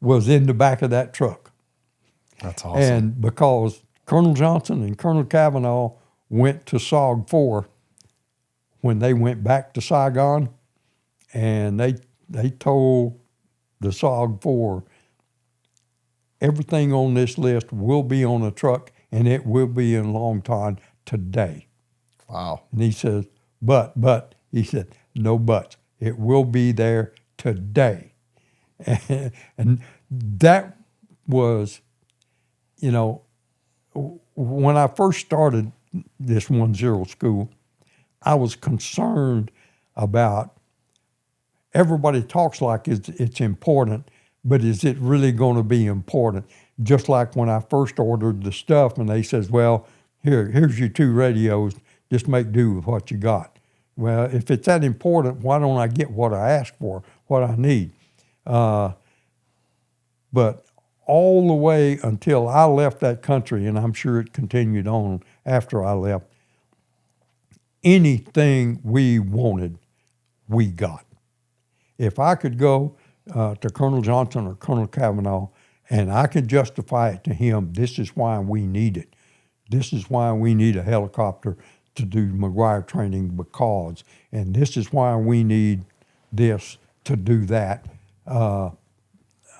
was in the back of that truck. That's awesome. And because Colonel Johnson and Colonel Cavanaugh went to SOG 4 when they went back to Saigon, and they told the SOG 4, everything on this list will be on a truck, and it will be in Long Ton today. Wow. And he says, but, he said, no buts. It will be there today. And that was, when I first started this 1-0 school, I was concerned about everybody talks like it's important, but is it really going to be important? Just like when I first ordered the stuff and they says, well, here's your 2 radios, just make do with what you got. Well, if it's that important, why don't I get what I asked for, what I need? But all the way until I left that country, and I'm sure it continued on after I left, anything we wanted, we got. If I could go to Colonel Johnson or Colonel Cavanaugh and I could justify it to him, this is why we need it. This is why we need a helicopter to do McGuire training because, and this is why we need this to do that. I'll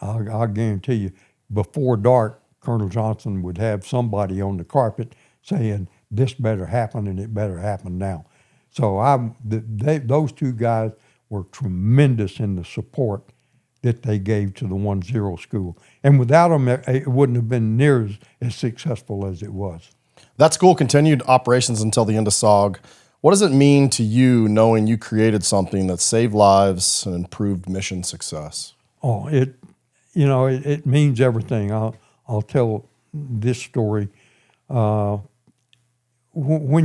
guarantee you, before dark, Colonel Johnson would have somebody on the carpet saying, this better happen and it better happen now. So those 2 guys were tremendous in the support that they gave to the 1-0 school. And without them, it wouldn't have been near as successful as it was. That school continued operations until the end of SOG. What does it mean to you knowing you created something that saved lives and improved mission success? Oh, it means everything. I'll tell this story. When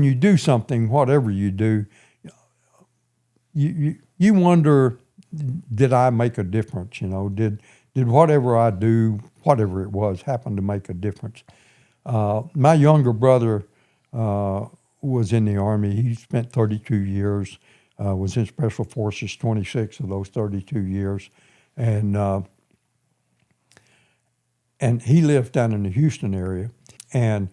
you do something, whatever you do, you wonder, did I make a difference? Did whatever I do, whatever it was, happen to make a difference? My younger brother was in the Army. He spent 32 years, was in Special Forces 26 of those 32 years. And he lived down in the Houston area. And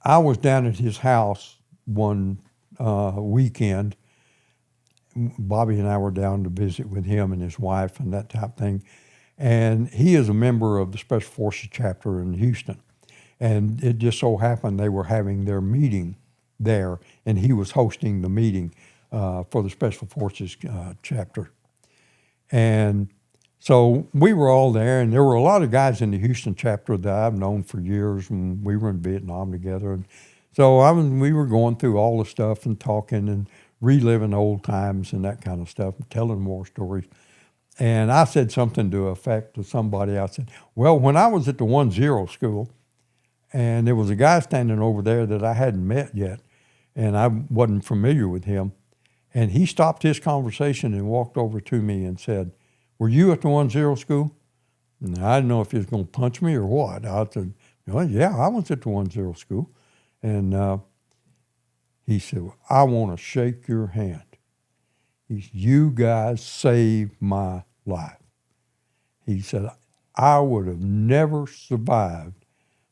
I was down at his house one weekend. Bobby and I were down to visit with him and his wife and that type of thing. And he is a member of the Special Forces chapter in Houston. And it just so happened they were having their meeting there, and he was hosting the meeting for the Special Forces chapter. And so we were all there, and there were a lot of guys in the Houston chapter that I've known for years, and we were in Vietnam together. And so we were going through all the stuff and talking and reliving old times and that kind of stuff, and telling more stories. And I said something to the effect to somebody. I said, well, when I was at the 1-0 school, and there was a guy standing over there that I hadn't met yet, and I wasn't familiar with him, and he stopped his conversation and walked over to me and said, were you at the 1-0 school? And I didn't know if he was going to punch me or what. I said, well, yeah, I was at the 1-0 school. And he said, well, I want to shake your hand. He said, you guys saved my life. He said, I would have never survived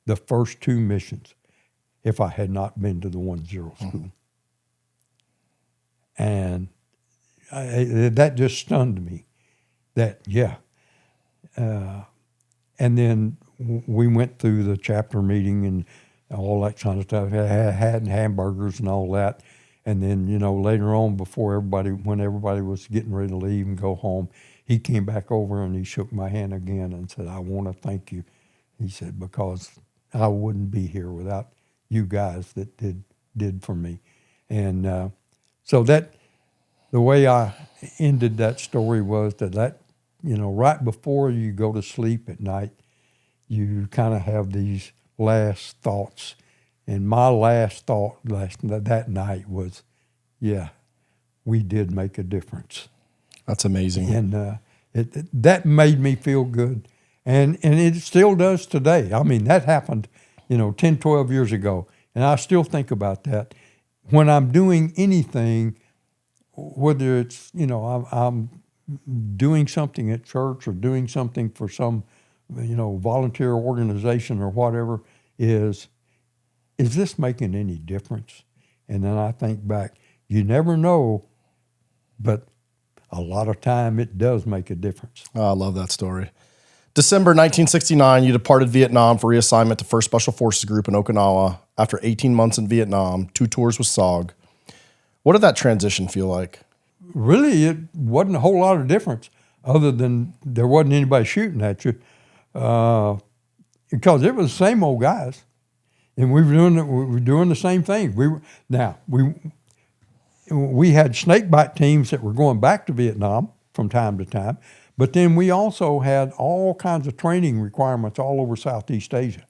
the first 2 missions if I had not been to the 1-0 school. And that just stunned me. That, yeah. And then we went through the chapter meeting and all that kind of stuff, had hamburgers and all that. And then, later on, when everybody was getting ready to leave and go home, he came back over and he shook my hand again and said, I want to thank you. He said, because I wouldn't be here without you guys that did for me. And so the way I ended that story was that right before you go to sleep at night, you kind of have these last thoughts. And my last thought that night was, yeah, we did make a difference. That's amazing. And that made me feel good. And it still does today. I mean, that happened, 10, 12 years ago. And I still think about that. When I'm doing anything, whether it's, I'm doing something at church or doing something for some, volunteer organization or whatever, is this making any difference? And then I think back, you never know, but a lot of time it does make a difference. Oh, I love that story. December 1969, you departed Vietnam for reassignment to 1st Special Forces Group in Okinawa after 18 months in Vietnam, 2 tours with SOG. What did that transition feel like? Really, it wasn't a whole lot of difference other than there wasn't anybody shooting at you because it was the same old guys. And we were doing the same thing. We had snakebite teams that were going back to Vietnam from time to time, but then we also had all kinds of training requirements all over Southeast Asia.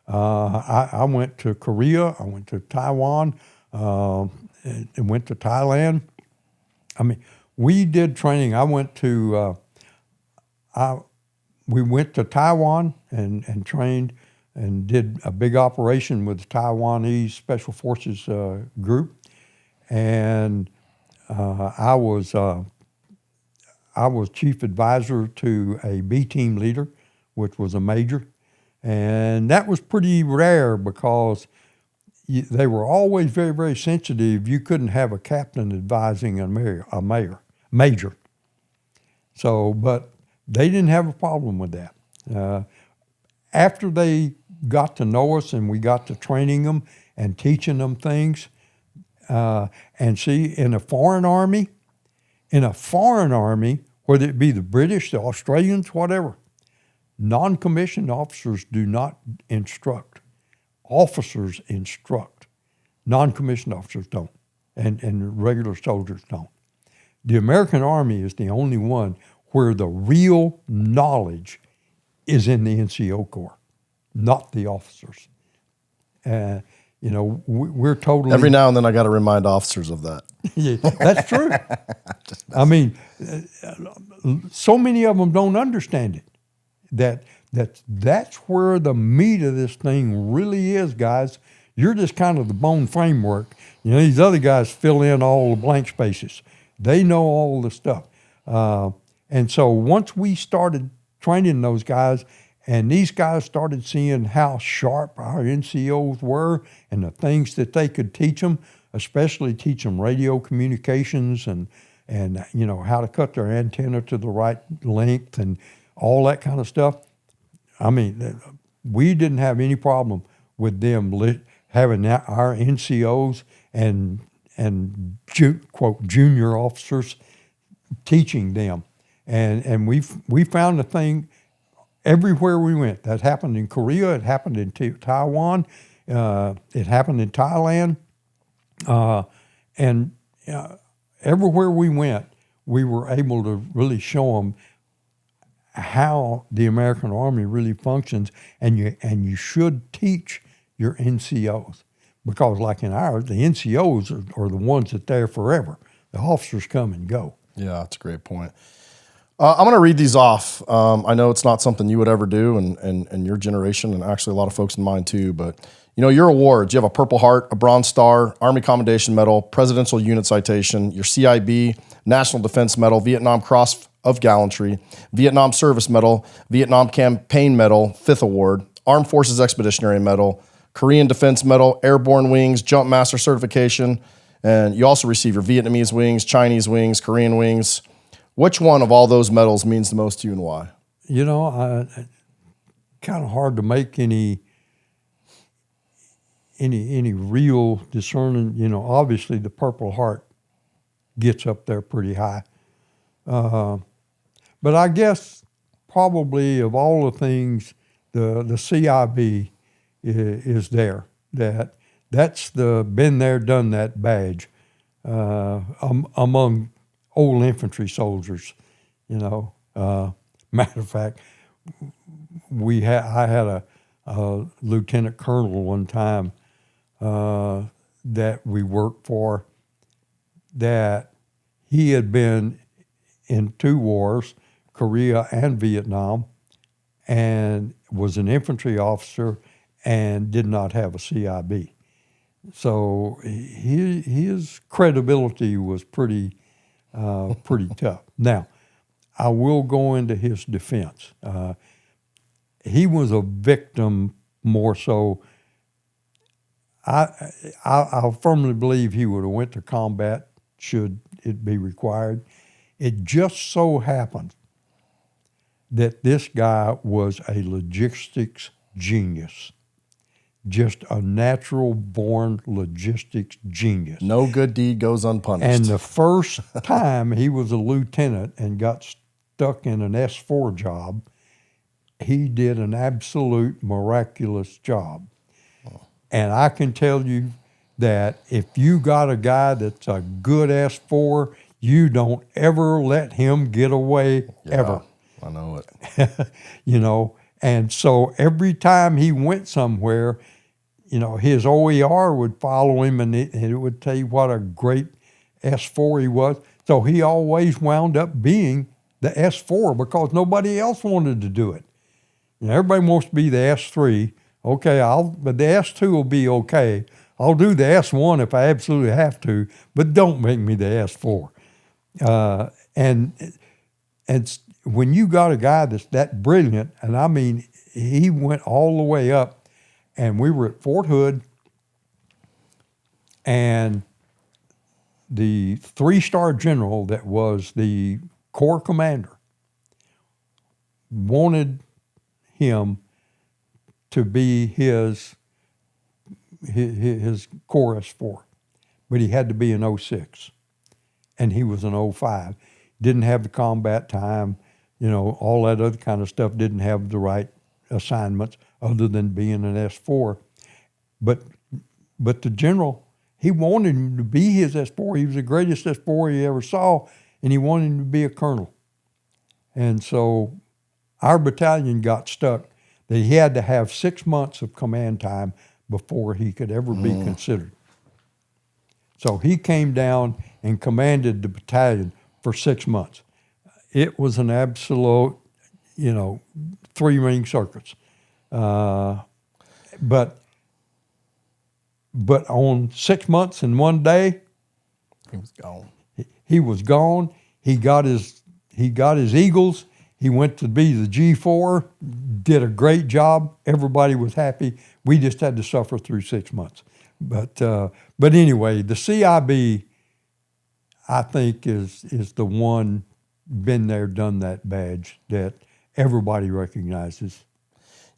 I went to Korea, I went to Taiwan, and went to Thailand. I mean, we did training. We went to Taiwan and trained and did a big operation with the Taiwanese Special Forces group. And I was chief advisor to a B team leader, which was a major. And that was pretty rare because they were always very, very sensitive. You couldn't have a captain advising a major. So, but they didn't have a problem with that. After they got to know us and we got to training them and teaching them things, and see, in a foreign army, whether it be the British, the Australians, whatever, non-commissioned officers do not instruct. Officers instruct. Non-commissioned officers don't, and regular soldiers don't. The American Army is the only one where the real knowledge is in the NCO Corps, not the officers. We're totally... Every now and then I got to remind officers of that. Yeah, that's true. I mean, so many of them don't understand it. That's where the meat of this thing really is, guys. You're just kind of the bone framework. These other guys fill in all the blank spaces. They know all the stuff. And so once we started training those guys, and these guys started seeing how sharp our NCOs were and the things that they could teach them, especially teach them radio communications and how to cut their antenna to the right length and all that kind of stuff. I mean, we didn't have any problem with them having our NCOs and quote junior officers teaching them, and we found the thing everywhere we went. That happened in Korea. It happened in Taiwan. It happened in Thailand, and everywhere we went, we were able to really show them how the American Army really functions, and you should teach your NCOs, because like in ours, the NCOs are the ones that are there forever. The officers come and go. Yeah, that's a great point. I'm going to read these off. I know it's not something you would ever do, and your generation, and actually a lot of folks in mine too, but your awards, you have a Purple Heart, a Bronze Star, Army Commendation Medal, Presidential Unit Citation, your CIB, National Defense Medal, Vietnam Cross of Gallantry, Vietnam Service Medal, Vietnam Campaign Medal, 5th Award, Armed Forces Expeditionary Medal, Korean Defense Medal, Airborne Wings, Jump Master Certification, and you also receive your Vietnamese wings, Chinese wings, Korean wings. Which one of all those medals means the most to you and why? Kind of hard to make any real discerning. Obviously the Purple Heart gets up there pretty high. But I guess probably of all the things, the CIB is there. That's the been there, done that badge among old infantry soldiers. Matter of fact, I had a lieutenant colonel one time that we worked for, that he had been in 2 wars, Korea and Vietnam, and was an infantry officer and did not have a CIB. So his credibility was pretty tough. Now, I will go into his defense. He was a victim more so. I firmly believe he would have went to combat should it be required. It just so happened that this guy was a logistics genius. Just a natural-born logistics genius. No good deed goes unpunished. And the first time he was a lieutenant and got stuck in an S4 job, he did an absolute miraculous job. And I can tell you that if you got a guy that's a good S4, you don't ever let him get away, ever. I know it. You know, and so every time he went somewhere, you know, his OER would follow him, and it would tell you what a great S4 he was. So he always wound up being the S4 because nobody else wanted to do it. You know, everybody wants to be the S3. Okay, but the S2 will be okay. I'll do the S1 if I absolutely have to, but don't make me the S4. And when you got a guy that's that brilliant, and I mean, he went all the way up, and we were at Fort Hood, and the 3-star general that was the Corps commander wanted him to be his Corps S4, but he had to be an 06, and he was an 05. Didn't have the combat time, you know, all that other kind of stuff, didn't have the right assignments other than being an S4. But the general, he wanted him to be his S4. He was the greatest S4 he ever saw, and he wanted him to be a colonel. And so our battalion got stuck that he had to have 6 months of command time before he could ever be considered. So he came down and commanded the battalion for 6 months. It was an absolute, you know, 3-ring circus. But on 6 months and 1 day, He was gone. he was gone. He got his Eagles. He went to be the G4, did a great job. Everybody was happy. We just had to suffer through 6 months. But anyway, the CIB, I think, is the one, been there, done that badge that everybody recognizes.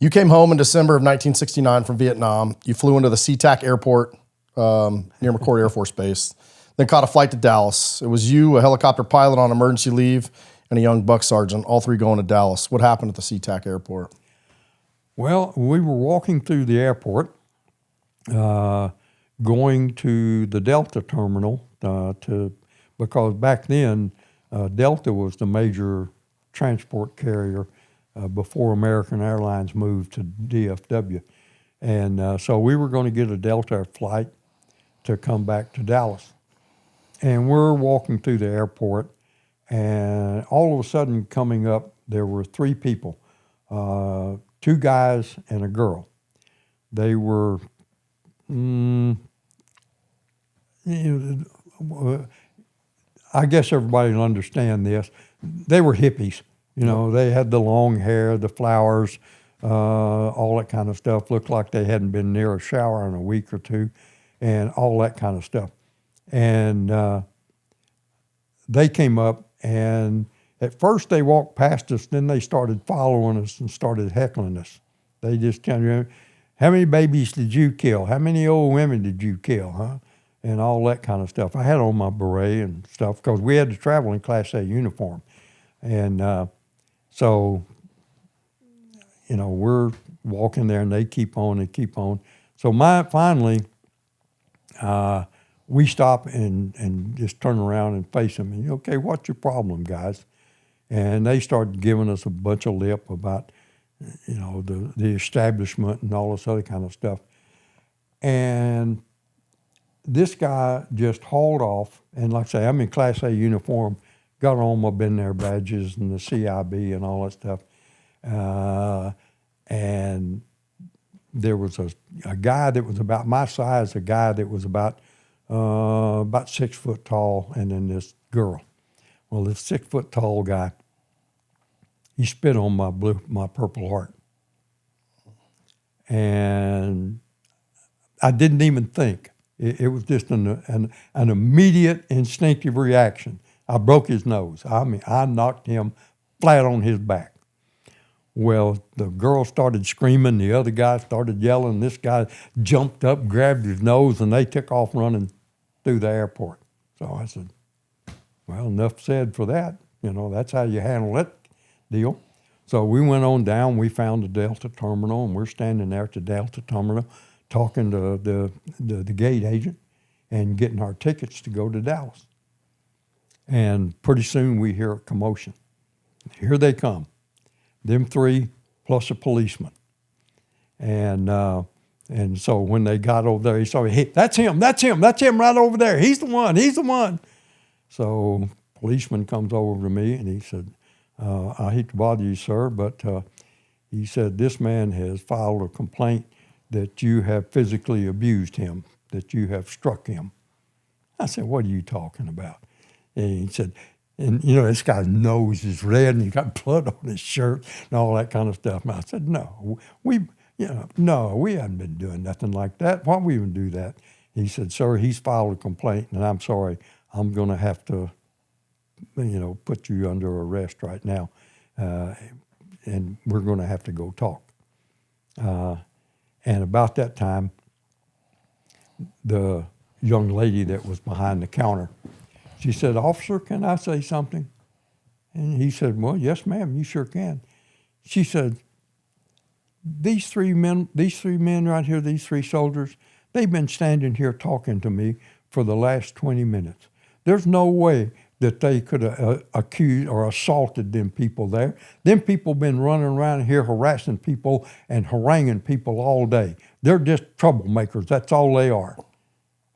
You came home in December of 1969 from Vietnam. You flew into the SeaTac Airport near McChord Air Force Base, then caught a flight to Dallas. It was you, a helicopter pilot on emergency leave, and a young buck sergeant, all three going to Dallas. What happened at the SeaTac Airport? Well, we were walking through the airport, going to the Delta terminal because back then Delta was the major transport carrier before American Airlines moved to DFW. And so we were going to get a Delta flight to come back to Dallas. And we're walking through the airport, and all of a sudden coming up, there were 3 people, 2 guys and a girl. They were, I guess everybody will understand this. They were hippies. You know, they had the long hair, the flowers, all that kind of stuff. Looked like they hadn't been near a shower in a week or 2, and all that kind of stuff. And they came up, and at first they walked past us, then they started following us and started heckling us. They just kind of, how many babies did you kill? How many old women did you kill, huh? And all that kind of stuff. I had on my beret and stuff because we had to travel in Class A uniform. And so, you know, we're walking there, and they keep on and keep on. So finally, we stop and just turn around and face them. And, okay, what's your problem, guys? And they started giving us a bunch of lip about, you know, the establishment and all this other kind of stuff. And this guy just hauled off, and like I say, I'm in Class A uniform, got on my been there badges and the CIB and all that stuff. And there was a guy that was about my size, a guy that was about 6 foot tall, and then this girl. Well, this 6 foot tall guy, he spit on my Purple Heart. And I didn't even think. It was just an immediate instinctive reaction. I broke his nose. I mean, I knocked him flat on his back. Well, the girl started screaming. The other guy started yelling. This guy jumped up, grabbed his nose, and they took off running through the airport. So I said, well, enough said for that. You know, that's how you handle that deal. So we went on down. We found the Delta terminal, and we're standing there at the Delta terminal talking to the gate agent and getting our tickets to go to Dallas. And pretty soon we hear a commotion. Here they come, them three plus a policeman. And so when they got over there, he saw, hey, that's him right over there. He's the one. So policeman comes over to me and he said, I hate to bother you, sir, but he said, this man has filed a complaint that you have physically abused him, that you have struck him. I said, what are you talking about? And he said, and this guy's nose is red and he got blood on his shirt and all that kind of stuff. And I said, no, we haven't been doing nothing like that. Why would we even do that? He said, sir, he's filed a complaint and I'm sorry, I'm going to have to, put you under arrest right now. And we're going to have to go talk. And about that time, the young lady that was behind the counter, she said, officer, can I say something? And he said, well, yes, ma'am, you sure can. She said, these three men right here, these three soldiers, they've been standing here talking to me for the last 20 minutes. There's no way that they could have accused or assaulted them people there. Them people been running around here harassing people and haranguing people all day. They're just troublemakers. That's all they are.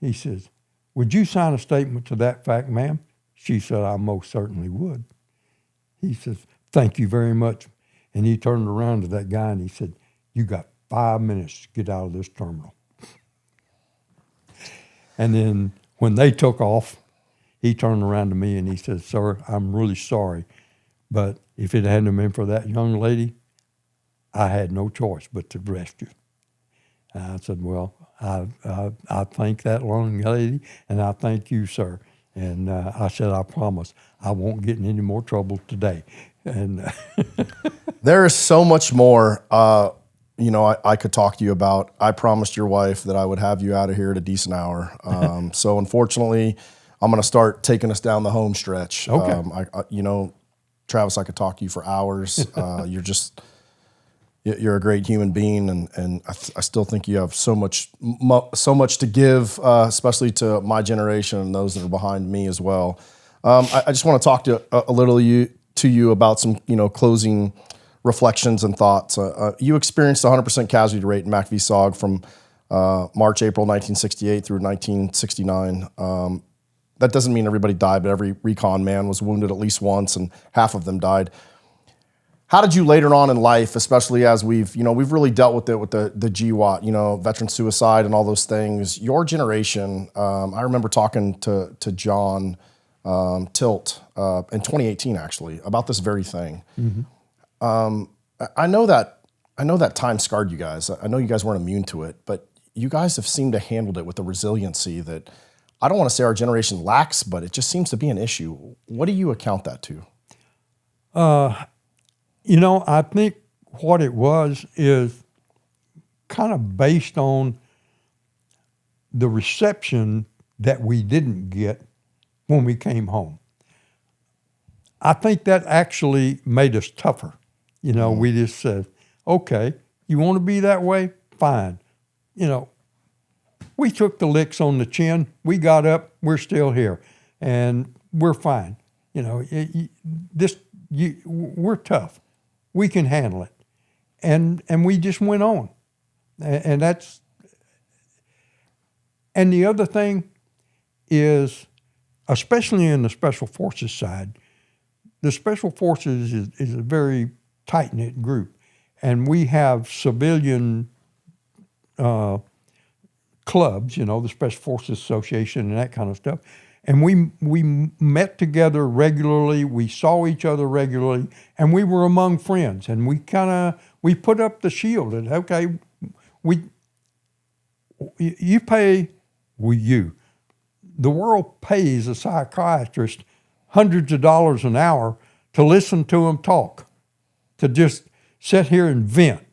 He says, would you sign a statement to that fact, ma'am? She said, I most certainly would. He says, thank you very much. And he turned around to that guy and he said, you got 5 minutes to get out of this terminal. And then when they took off, he turned around to me and he said, sir, I'm really sorry, but if it hadn't been for that young lady, I had no choice but to arrest you. And I said, well, I thank that young lady and I thank you, sir. And I said, I promise I won't get in any more trouble today. And there is so much more, I could talk to you about. I promised your wife that I would have you out of here at a decent hour. So unfortunately, I'm going to start taking us down the home stretch. Okay. Travis, I could talk to you for hours. You're a great human being, and I still think you have so much to give, especially to my generation and those that are behind me as well. I just want to talk to a little to you about some closing reflections and thoughts. You experienced 100% casualty rate in MACV-SOG from March, April 1968 through 1969. That doesn't mean everybody died, but every recon man was wounded at least once, and half of them died. How did you later on in life, especially as we've really dealt with it with the GWAT, veteran suicide and all those things, your generation, I remember talking to John Tilt in 2018, actually, about this very thing. Mm-hmm. I know that time scarred you guys. I know you guys weren't immune to it, but you guys have seemed to handle it with a resiliency that I don't want to say our generation lacks, but it just seems to be an issue. What do you account that to? I think what it was is kind of based on the reception that we didn't get when we came home. I think that actually made us tougher. We just said, okay, you want to be that way? Fine. We took the licks on the chin. We got up. We're still here, and we're fine. We're tough. We can handle it, and we just went on, and that's. And the other thing is, especially in the Special Forces side, the Special Forces is a very tight-knit group, and we have civilian clubs, the Special Forces Association and that kind of stuff. And we met together regularly, we saw each other regularly, and we were among friends. And we put up the shield and, okay, you pay, the world pays a psychiatrist hundreds of dollars an hour to listen to him talk, to just sit here and vent.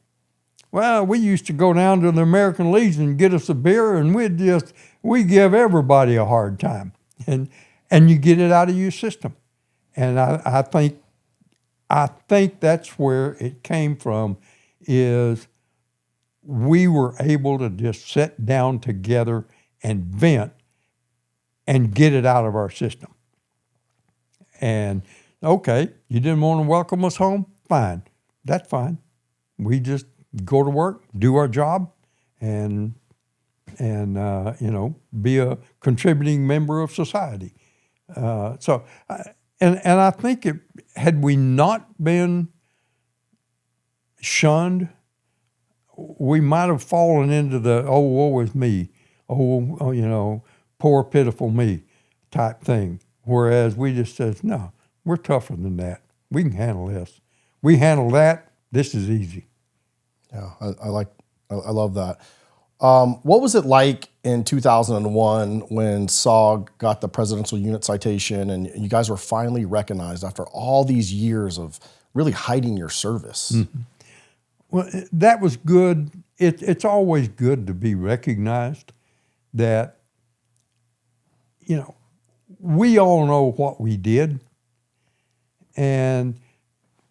Well, we used to go down to the American Legion and get us a beer, and we give everybody a hard time, and you get it out of your system. And I think that's where it came from. Is we were able to just sit down together and vent and get it out of our system. And okay, you didn't want to welcome us home? Fine. That's fine. We just go to work, do our job, and be a contributing member of society. And I think had we not been shunned, we might have fallen into the, oh, woe is me, poor, pitiful me type thing. Whereas we just said, no, we're tougher than that. We can handle this. We handle that. This is easy. Yeah, I love that. What was it like in 2001 when SOG got the Presidential Unit Citation and you guys were finally recognized after all these years of really hiding your service? Mm-hmm. Well, that was good. It's always good to be recognized that, we all know what we did.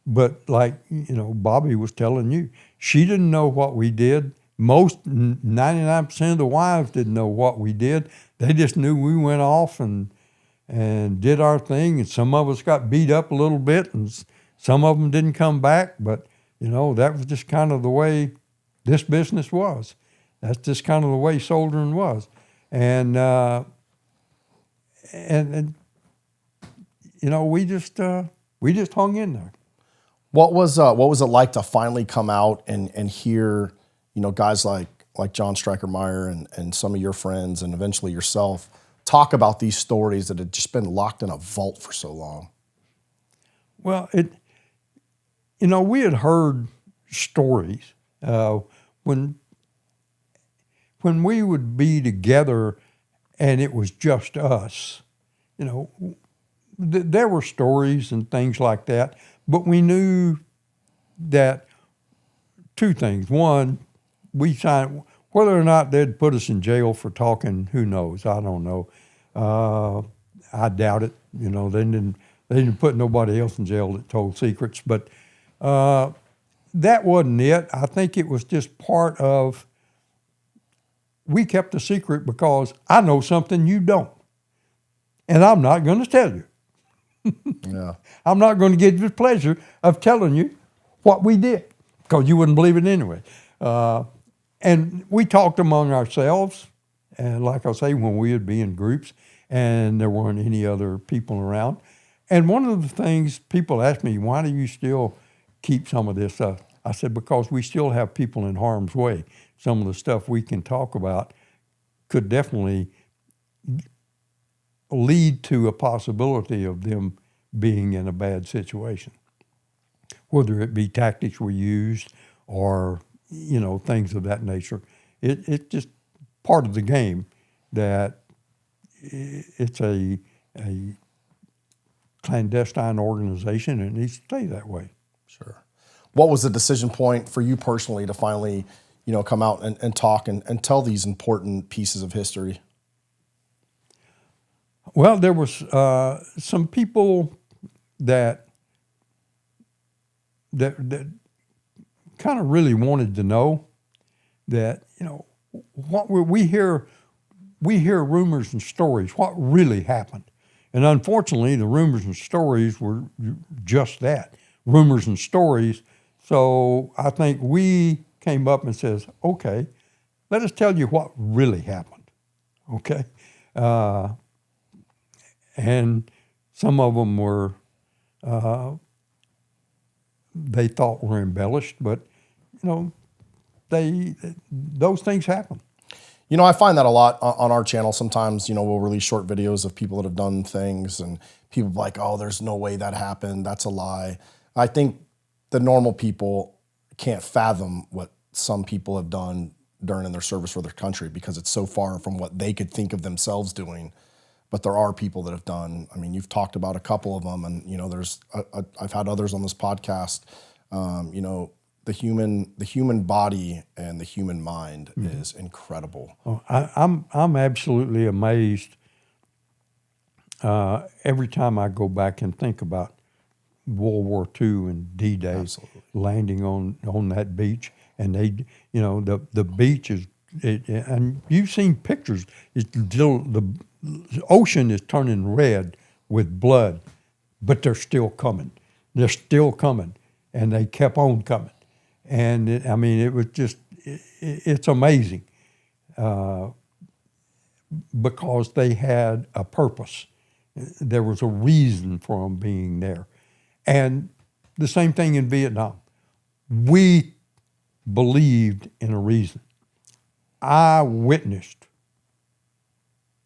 But like, Bobby was telling you, she didn't know what we did. Most 99% of the wives didn't know what we did. They just knew we went off and did our thing. And some of us got beat up a little bit and some of them didn't come back. But, that was just kind of the way this business was. That's just kind of the way soldiering was. And we just hung in there. What was it like to finally come out and hear, guys like John Stryker-Meyer and some of your friends and eventually yourself talk about these stories that had just been locked in a vault for so long? Well, we had heard stories when we would be together and it was just us. There were stories and things like that, but we knew that two things. One, we signed, whether or not they'd put us in jail for talking, who knows? I don't know. I doubt it. They didn't put nobody else in jail that told secrets, but that wasn't it. I think it was just part of, we kept a secret because I know something you don't, and I'm not going to tell you. Yeah. I'm not going to give you the pleasure of telling you what we did because you wouldn't believe it anyway. And we talked among ourselves, and like I say, when we would be in groups and there weren't any other people around. And one of the things people ask me, why do you still keep some of this stuff? I said, because we still have people in harm's way. Some of the stuff we can talk about could definitely lead to a possibility of them being in a bad situation, whether it be tactics we used or, things of that nature. It's just part of the game that it's a clandestine organization and it needs to stay that way. Sure. What was the decision point for you personally to finally, come out and talk and tell these important pieces of history? Well, there was some people that kind of really wanted to know that, what we hear rumors and stories, what really happened. And unfortunately, the rumors and stories were just that, rumors and stories. So I think we came up and says, okay, let us tell you what really happened, okay? And some of them were, they thought were embellished, but, those things happen. I find that a lot on our channel. Sometimes, we'll release short videos of people that have done things and people are like, oh, there's no way that happened. That's a lie. I think the normal people can't fathom what some people have done during their service for their country because it's so far from what they could think of themselves doing. But there are people that have done. I mean, you've talked about a couple of them, and there's I've had others on this podcast. The human body and the human mind is incredible. Oh, I'm absolutely amazed every time I go back and think about World War II and D-Day, Absolutely. landing on that beach, and they, the beach is, and you've seen pictures. The ocean is turning red with blood, but they're still coming. They're still coming, and they kept on coming. And it was just, it's amazing because they had a purpose. There was a reason for them being there. And the same thing in Vietnam. We believed in a reason. I witnessed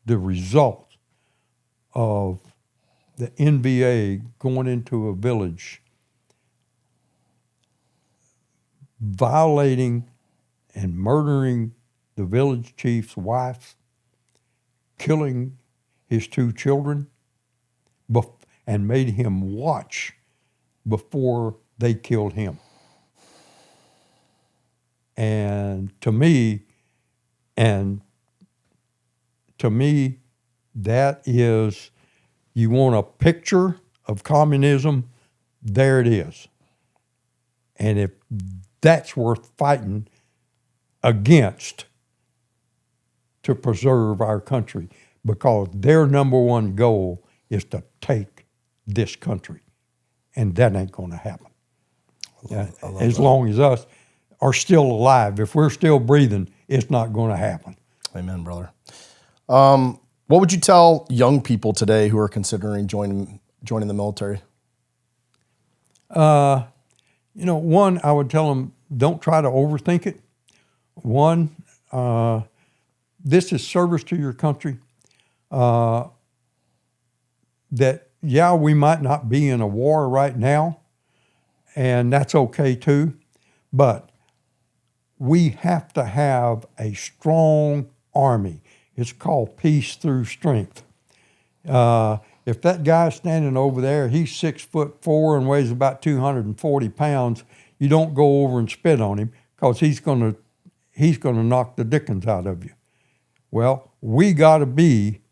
the results of the NVA going into a village, violating and murdering the village chief's wife, killing his 2 children, and made him watch before they killed him. And to me, that is, you want a picture of communism, there it is. And if that's worth fighting against to preserve our country, because their number one goal is to take this country. And that ain't going to happen. As long as us are still alive. If we're still breathing, it's not going to happen. Amen, brother. What would you tell young people today who are considering joining the military? One, I would tell them, don't try to overthink it. One, this is service to your country. We might not be in a war right now, and that's okay too, but we have to have a strong army. It's called peace through strength. If that guy's standing over there, he's 6'4" and weighs about 240 pounds, you don't go over and spit on him, because he's gonna knock the dickens out of you. Well, we got to be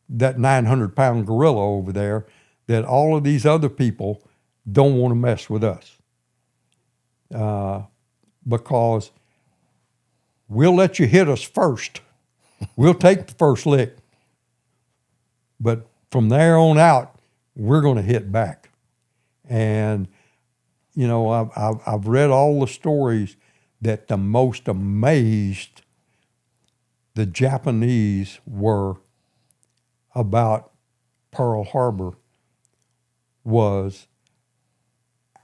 that 900-pound gorilla over there that all of these other people don't want to mess with us. Because we'll let you hit us first. We'll take the first lick. But from there on out, we're going to hit back. And, I've read all the stories that the most amazed the Japanese were about Pearl Harbor was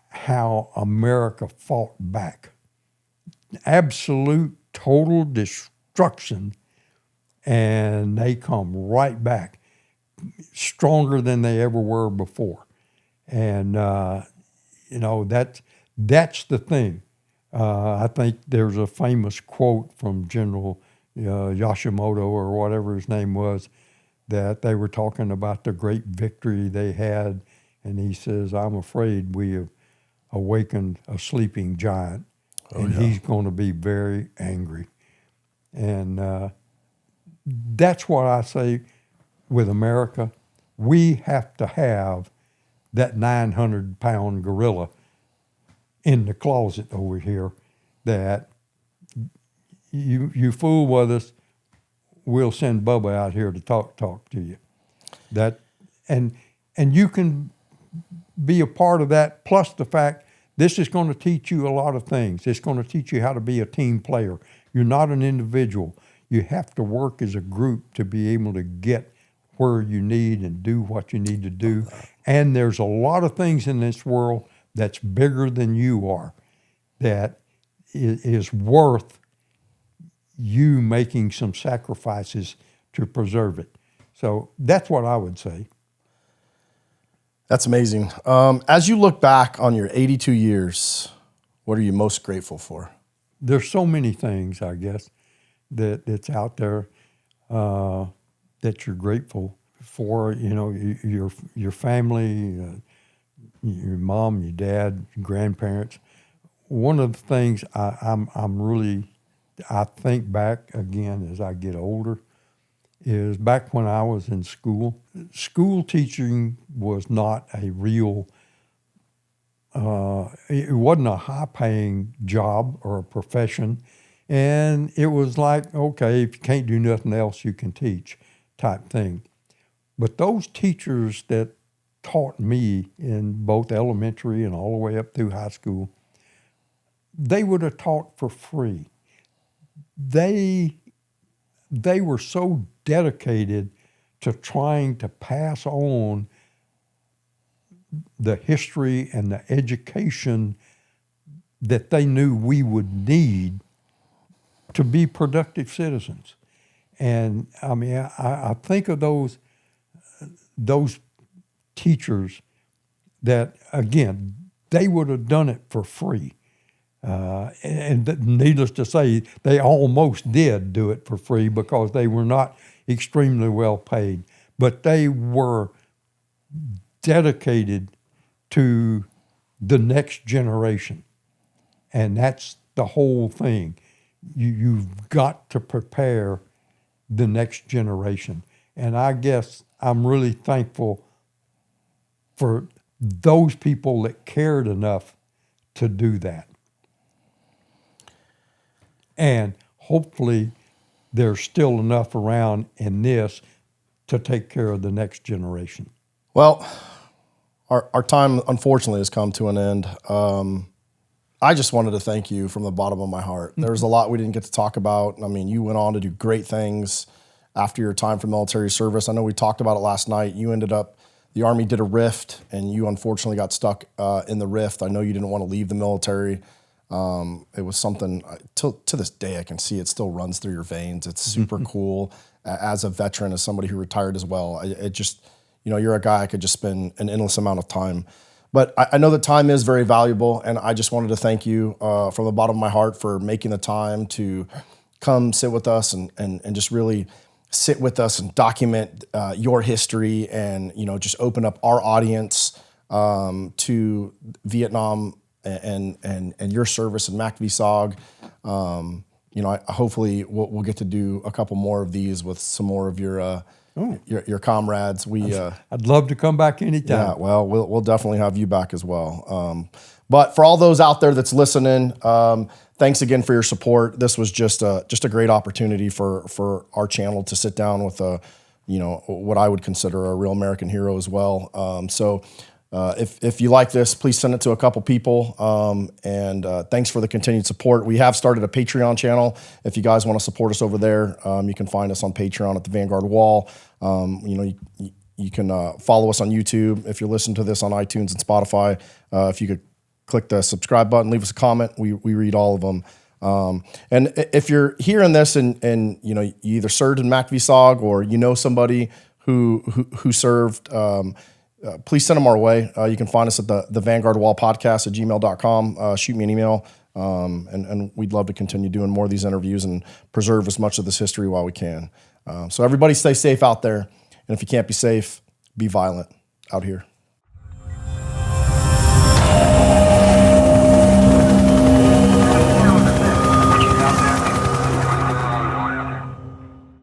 how America fought back. Absolute, total destruction, and they come right back, stronger than they ever were before. And, that's the thing. I think there's a famous quote from General Yashimoto, or whatever his name was, that they were talking about the great victory they had, and he says, I'm afraid we have awakened a sleeping giant, and he's going to be very angry. And that's what I say with America. We have to have that 900-pound gorilla in the closet over here that you fool with us, we'll send Bubba out here to talk to you. And you can be a part of that, plus the fact this is going to teach you a lot of things. It's going to teach you how to be a team player. You're not an individual. You have to work as a group to be able to get where you need and do what you need to do. And there's a lot of things in this world that's bigger than you are, that is worth you making some sacrifices to preserve it. So that's what I would say. That's amazing. As you look back on your 82 years, what are you most grateful for? There's so many things, I guess, that's out there that you're grateful for. Your family, your mom, your dad, your grandparents. One of the things I think back again as I get older is back when I was in school. School teaching was not a real it wasn't a high-paying job or a profession, and it was like, okay, if you can't do nothing else, you can teach type thing. But those teachers that taught me in both elementary and all the way up through high school, they would have taught for free. They were so dedicated to trying to pass on the history and the education that they knew we would need to be productive citizens. And I mean, I think of those teachers that, again, they would have done it for free. And needless to say, they almost did do it for free because they were not extremely well paid. But they were dedicated to the next generation. And that's the whole thing. You've got to prepare the next generation. And I guess I'm really thankful for those people that cared enough to do that. And hopefully there's still enough around in this to take care of the next generation. Well, our time, unfortunately, has come to an end. I just wanted to thank you from the bottom of my heart. There's a lot we didn't get to talk about. I mean, you went on to do great things after your time for military service. I know we talked about it last night. You ended up, the Army did a rift, and you unfortunately got stuck in the rift. I know you didn't want to leave the military. It was something, to this day, I can see it still runs through your veins. It's super cool. As a veteran, as somebody who retired as well, it just, you're a guy I could just spend an endless amount of time. But I know that time is very valuable, and I just wanted to thank you from the bottom of my heart for making the time to come sit with us and just really sit with us and document your history and, just open up our audience to Vietnam and your service in MACV-SOG. Hopefully we'll get to do a couple more of these with some more of your comrades. I'd love to come back anytime. Yeah, well, we'll definitely have you back as well. But for all those out there that's listening, thanks again for your support. This was just a great opportunity for our channel to sit down with what I would consider a real American hero as well. So if you like this, please send it to a couple people. And thanks for the continued support. We have started a Patreon channel. If you guys want to support us over there, you can find us on Patreon at the Vanguard Wall. You can follow us on YouTube. If you're listening to this on iTunes and Spotify, if you could click the subscribe button, leave us a comment. We read all of them. And if you're hearing this and you either served in MACV-SOG or somebody who served, please send them our way. You can find us at the Vanguard Wall Podcast at gmail.com. Shoot me an email, and we'd love to continue doing more of these interviews and preserve as much of this history while we can. So everybody stay safe out there, and if you can't be safe, be violent out here.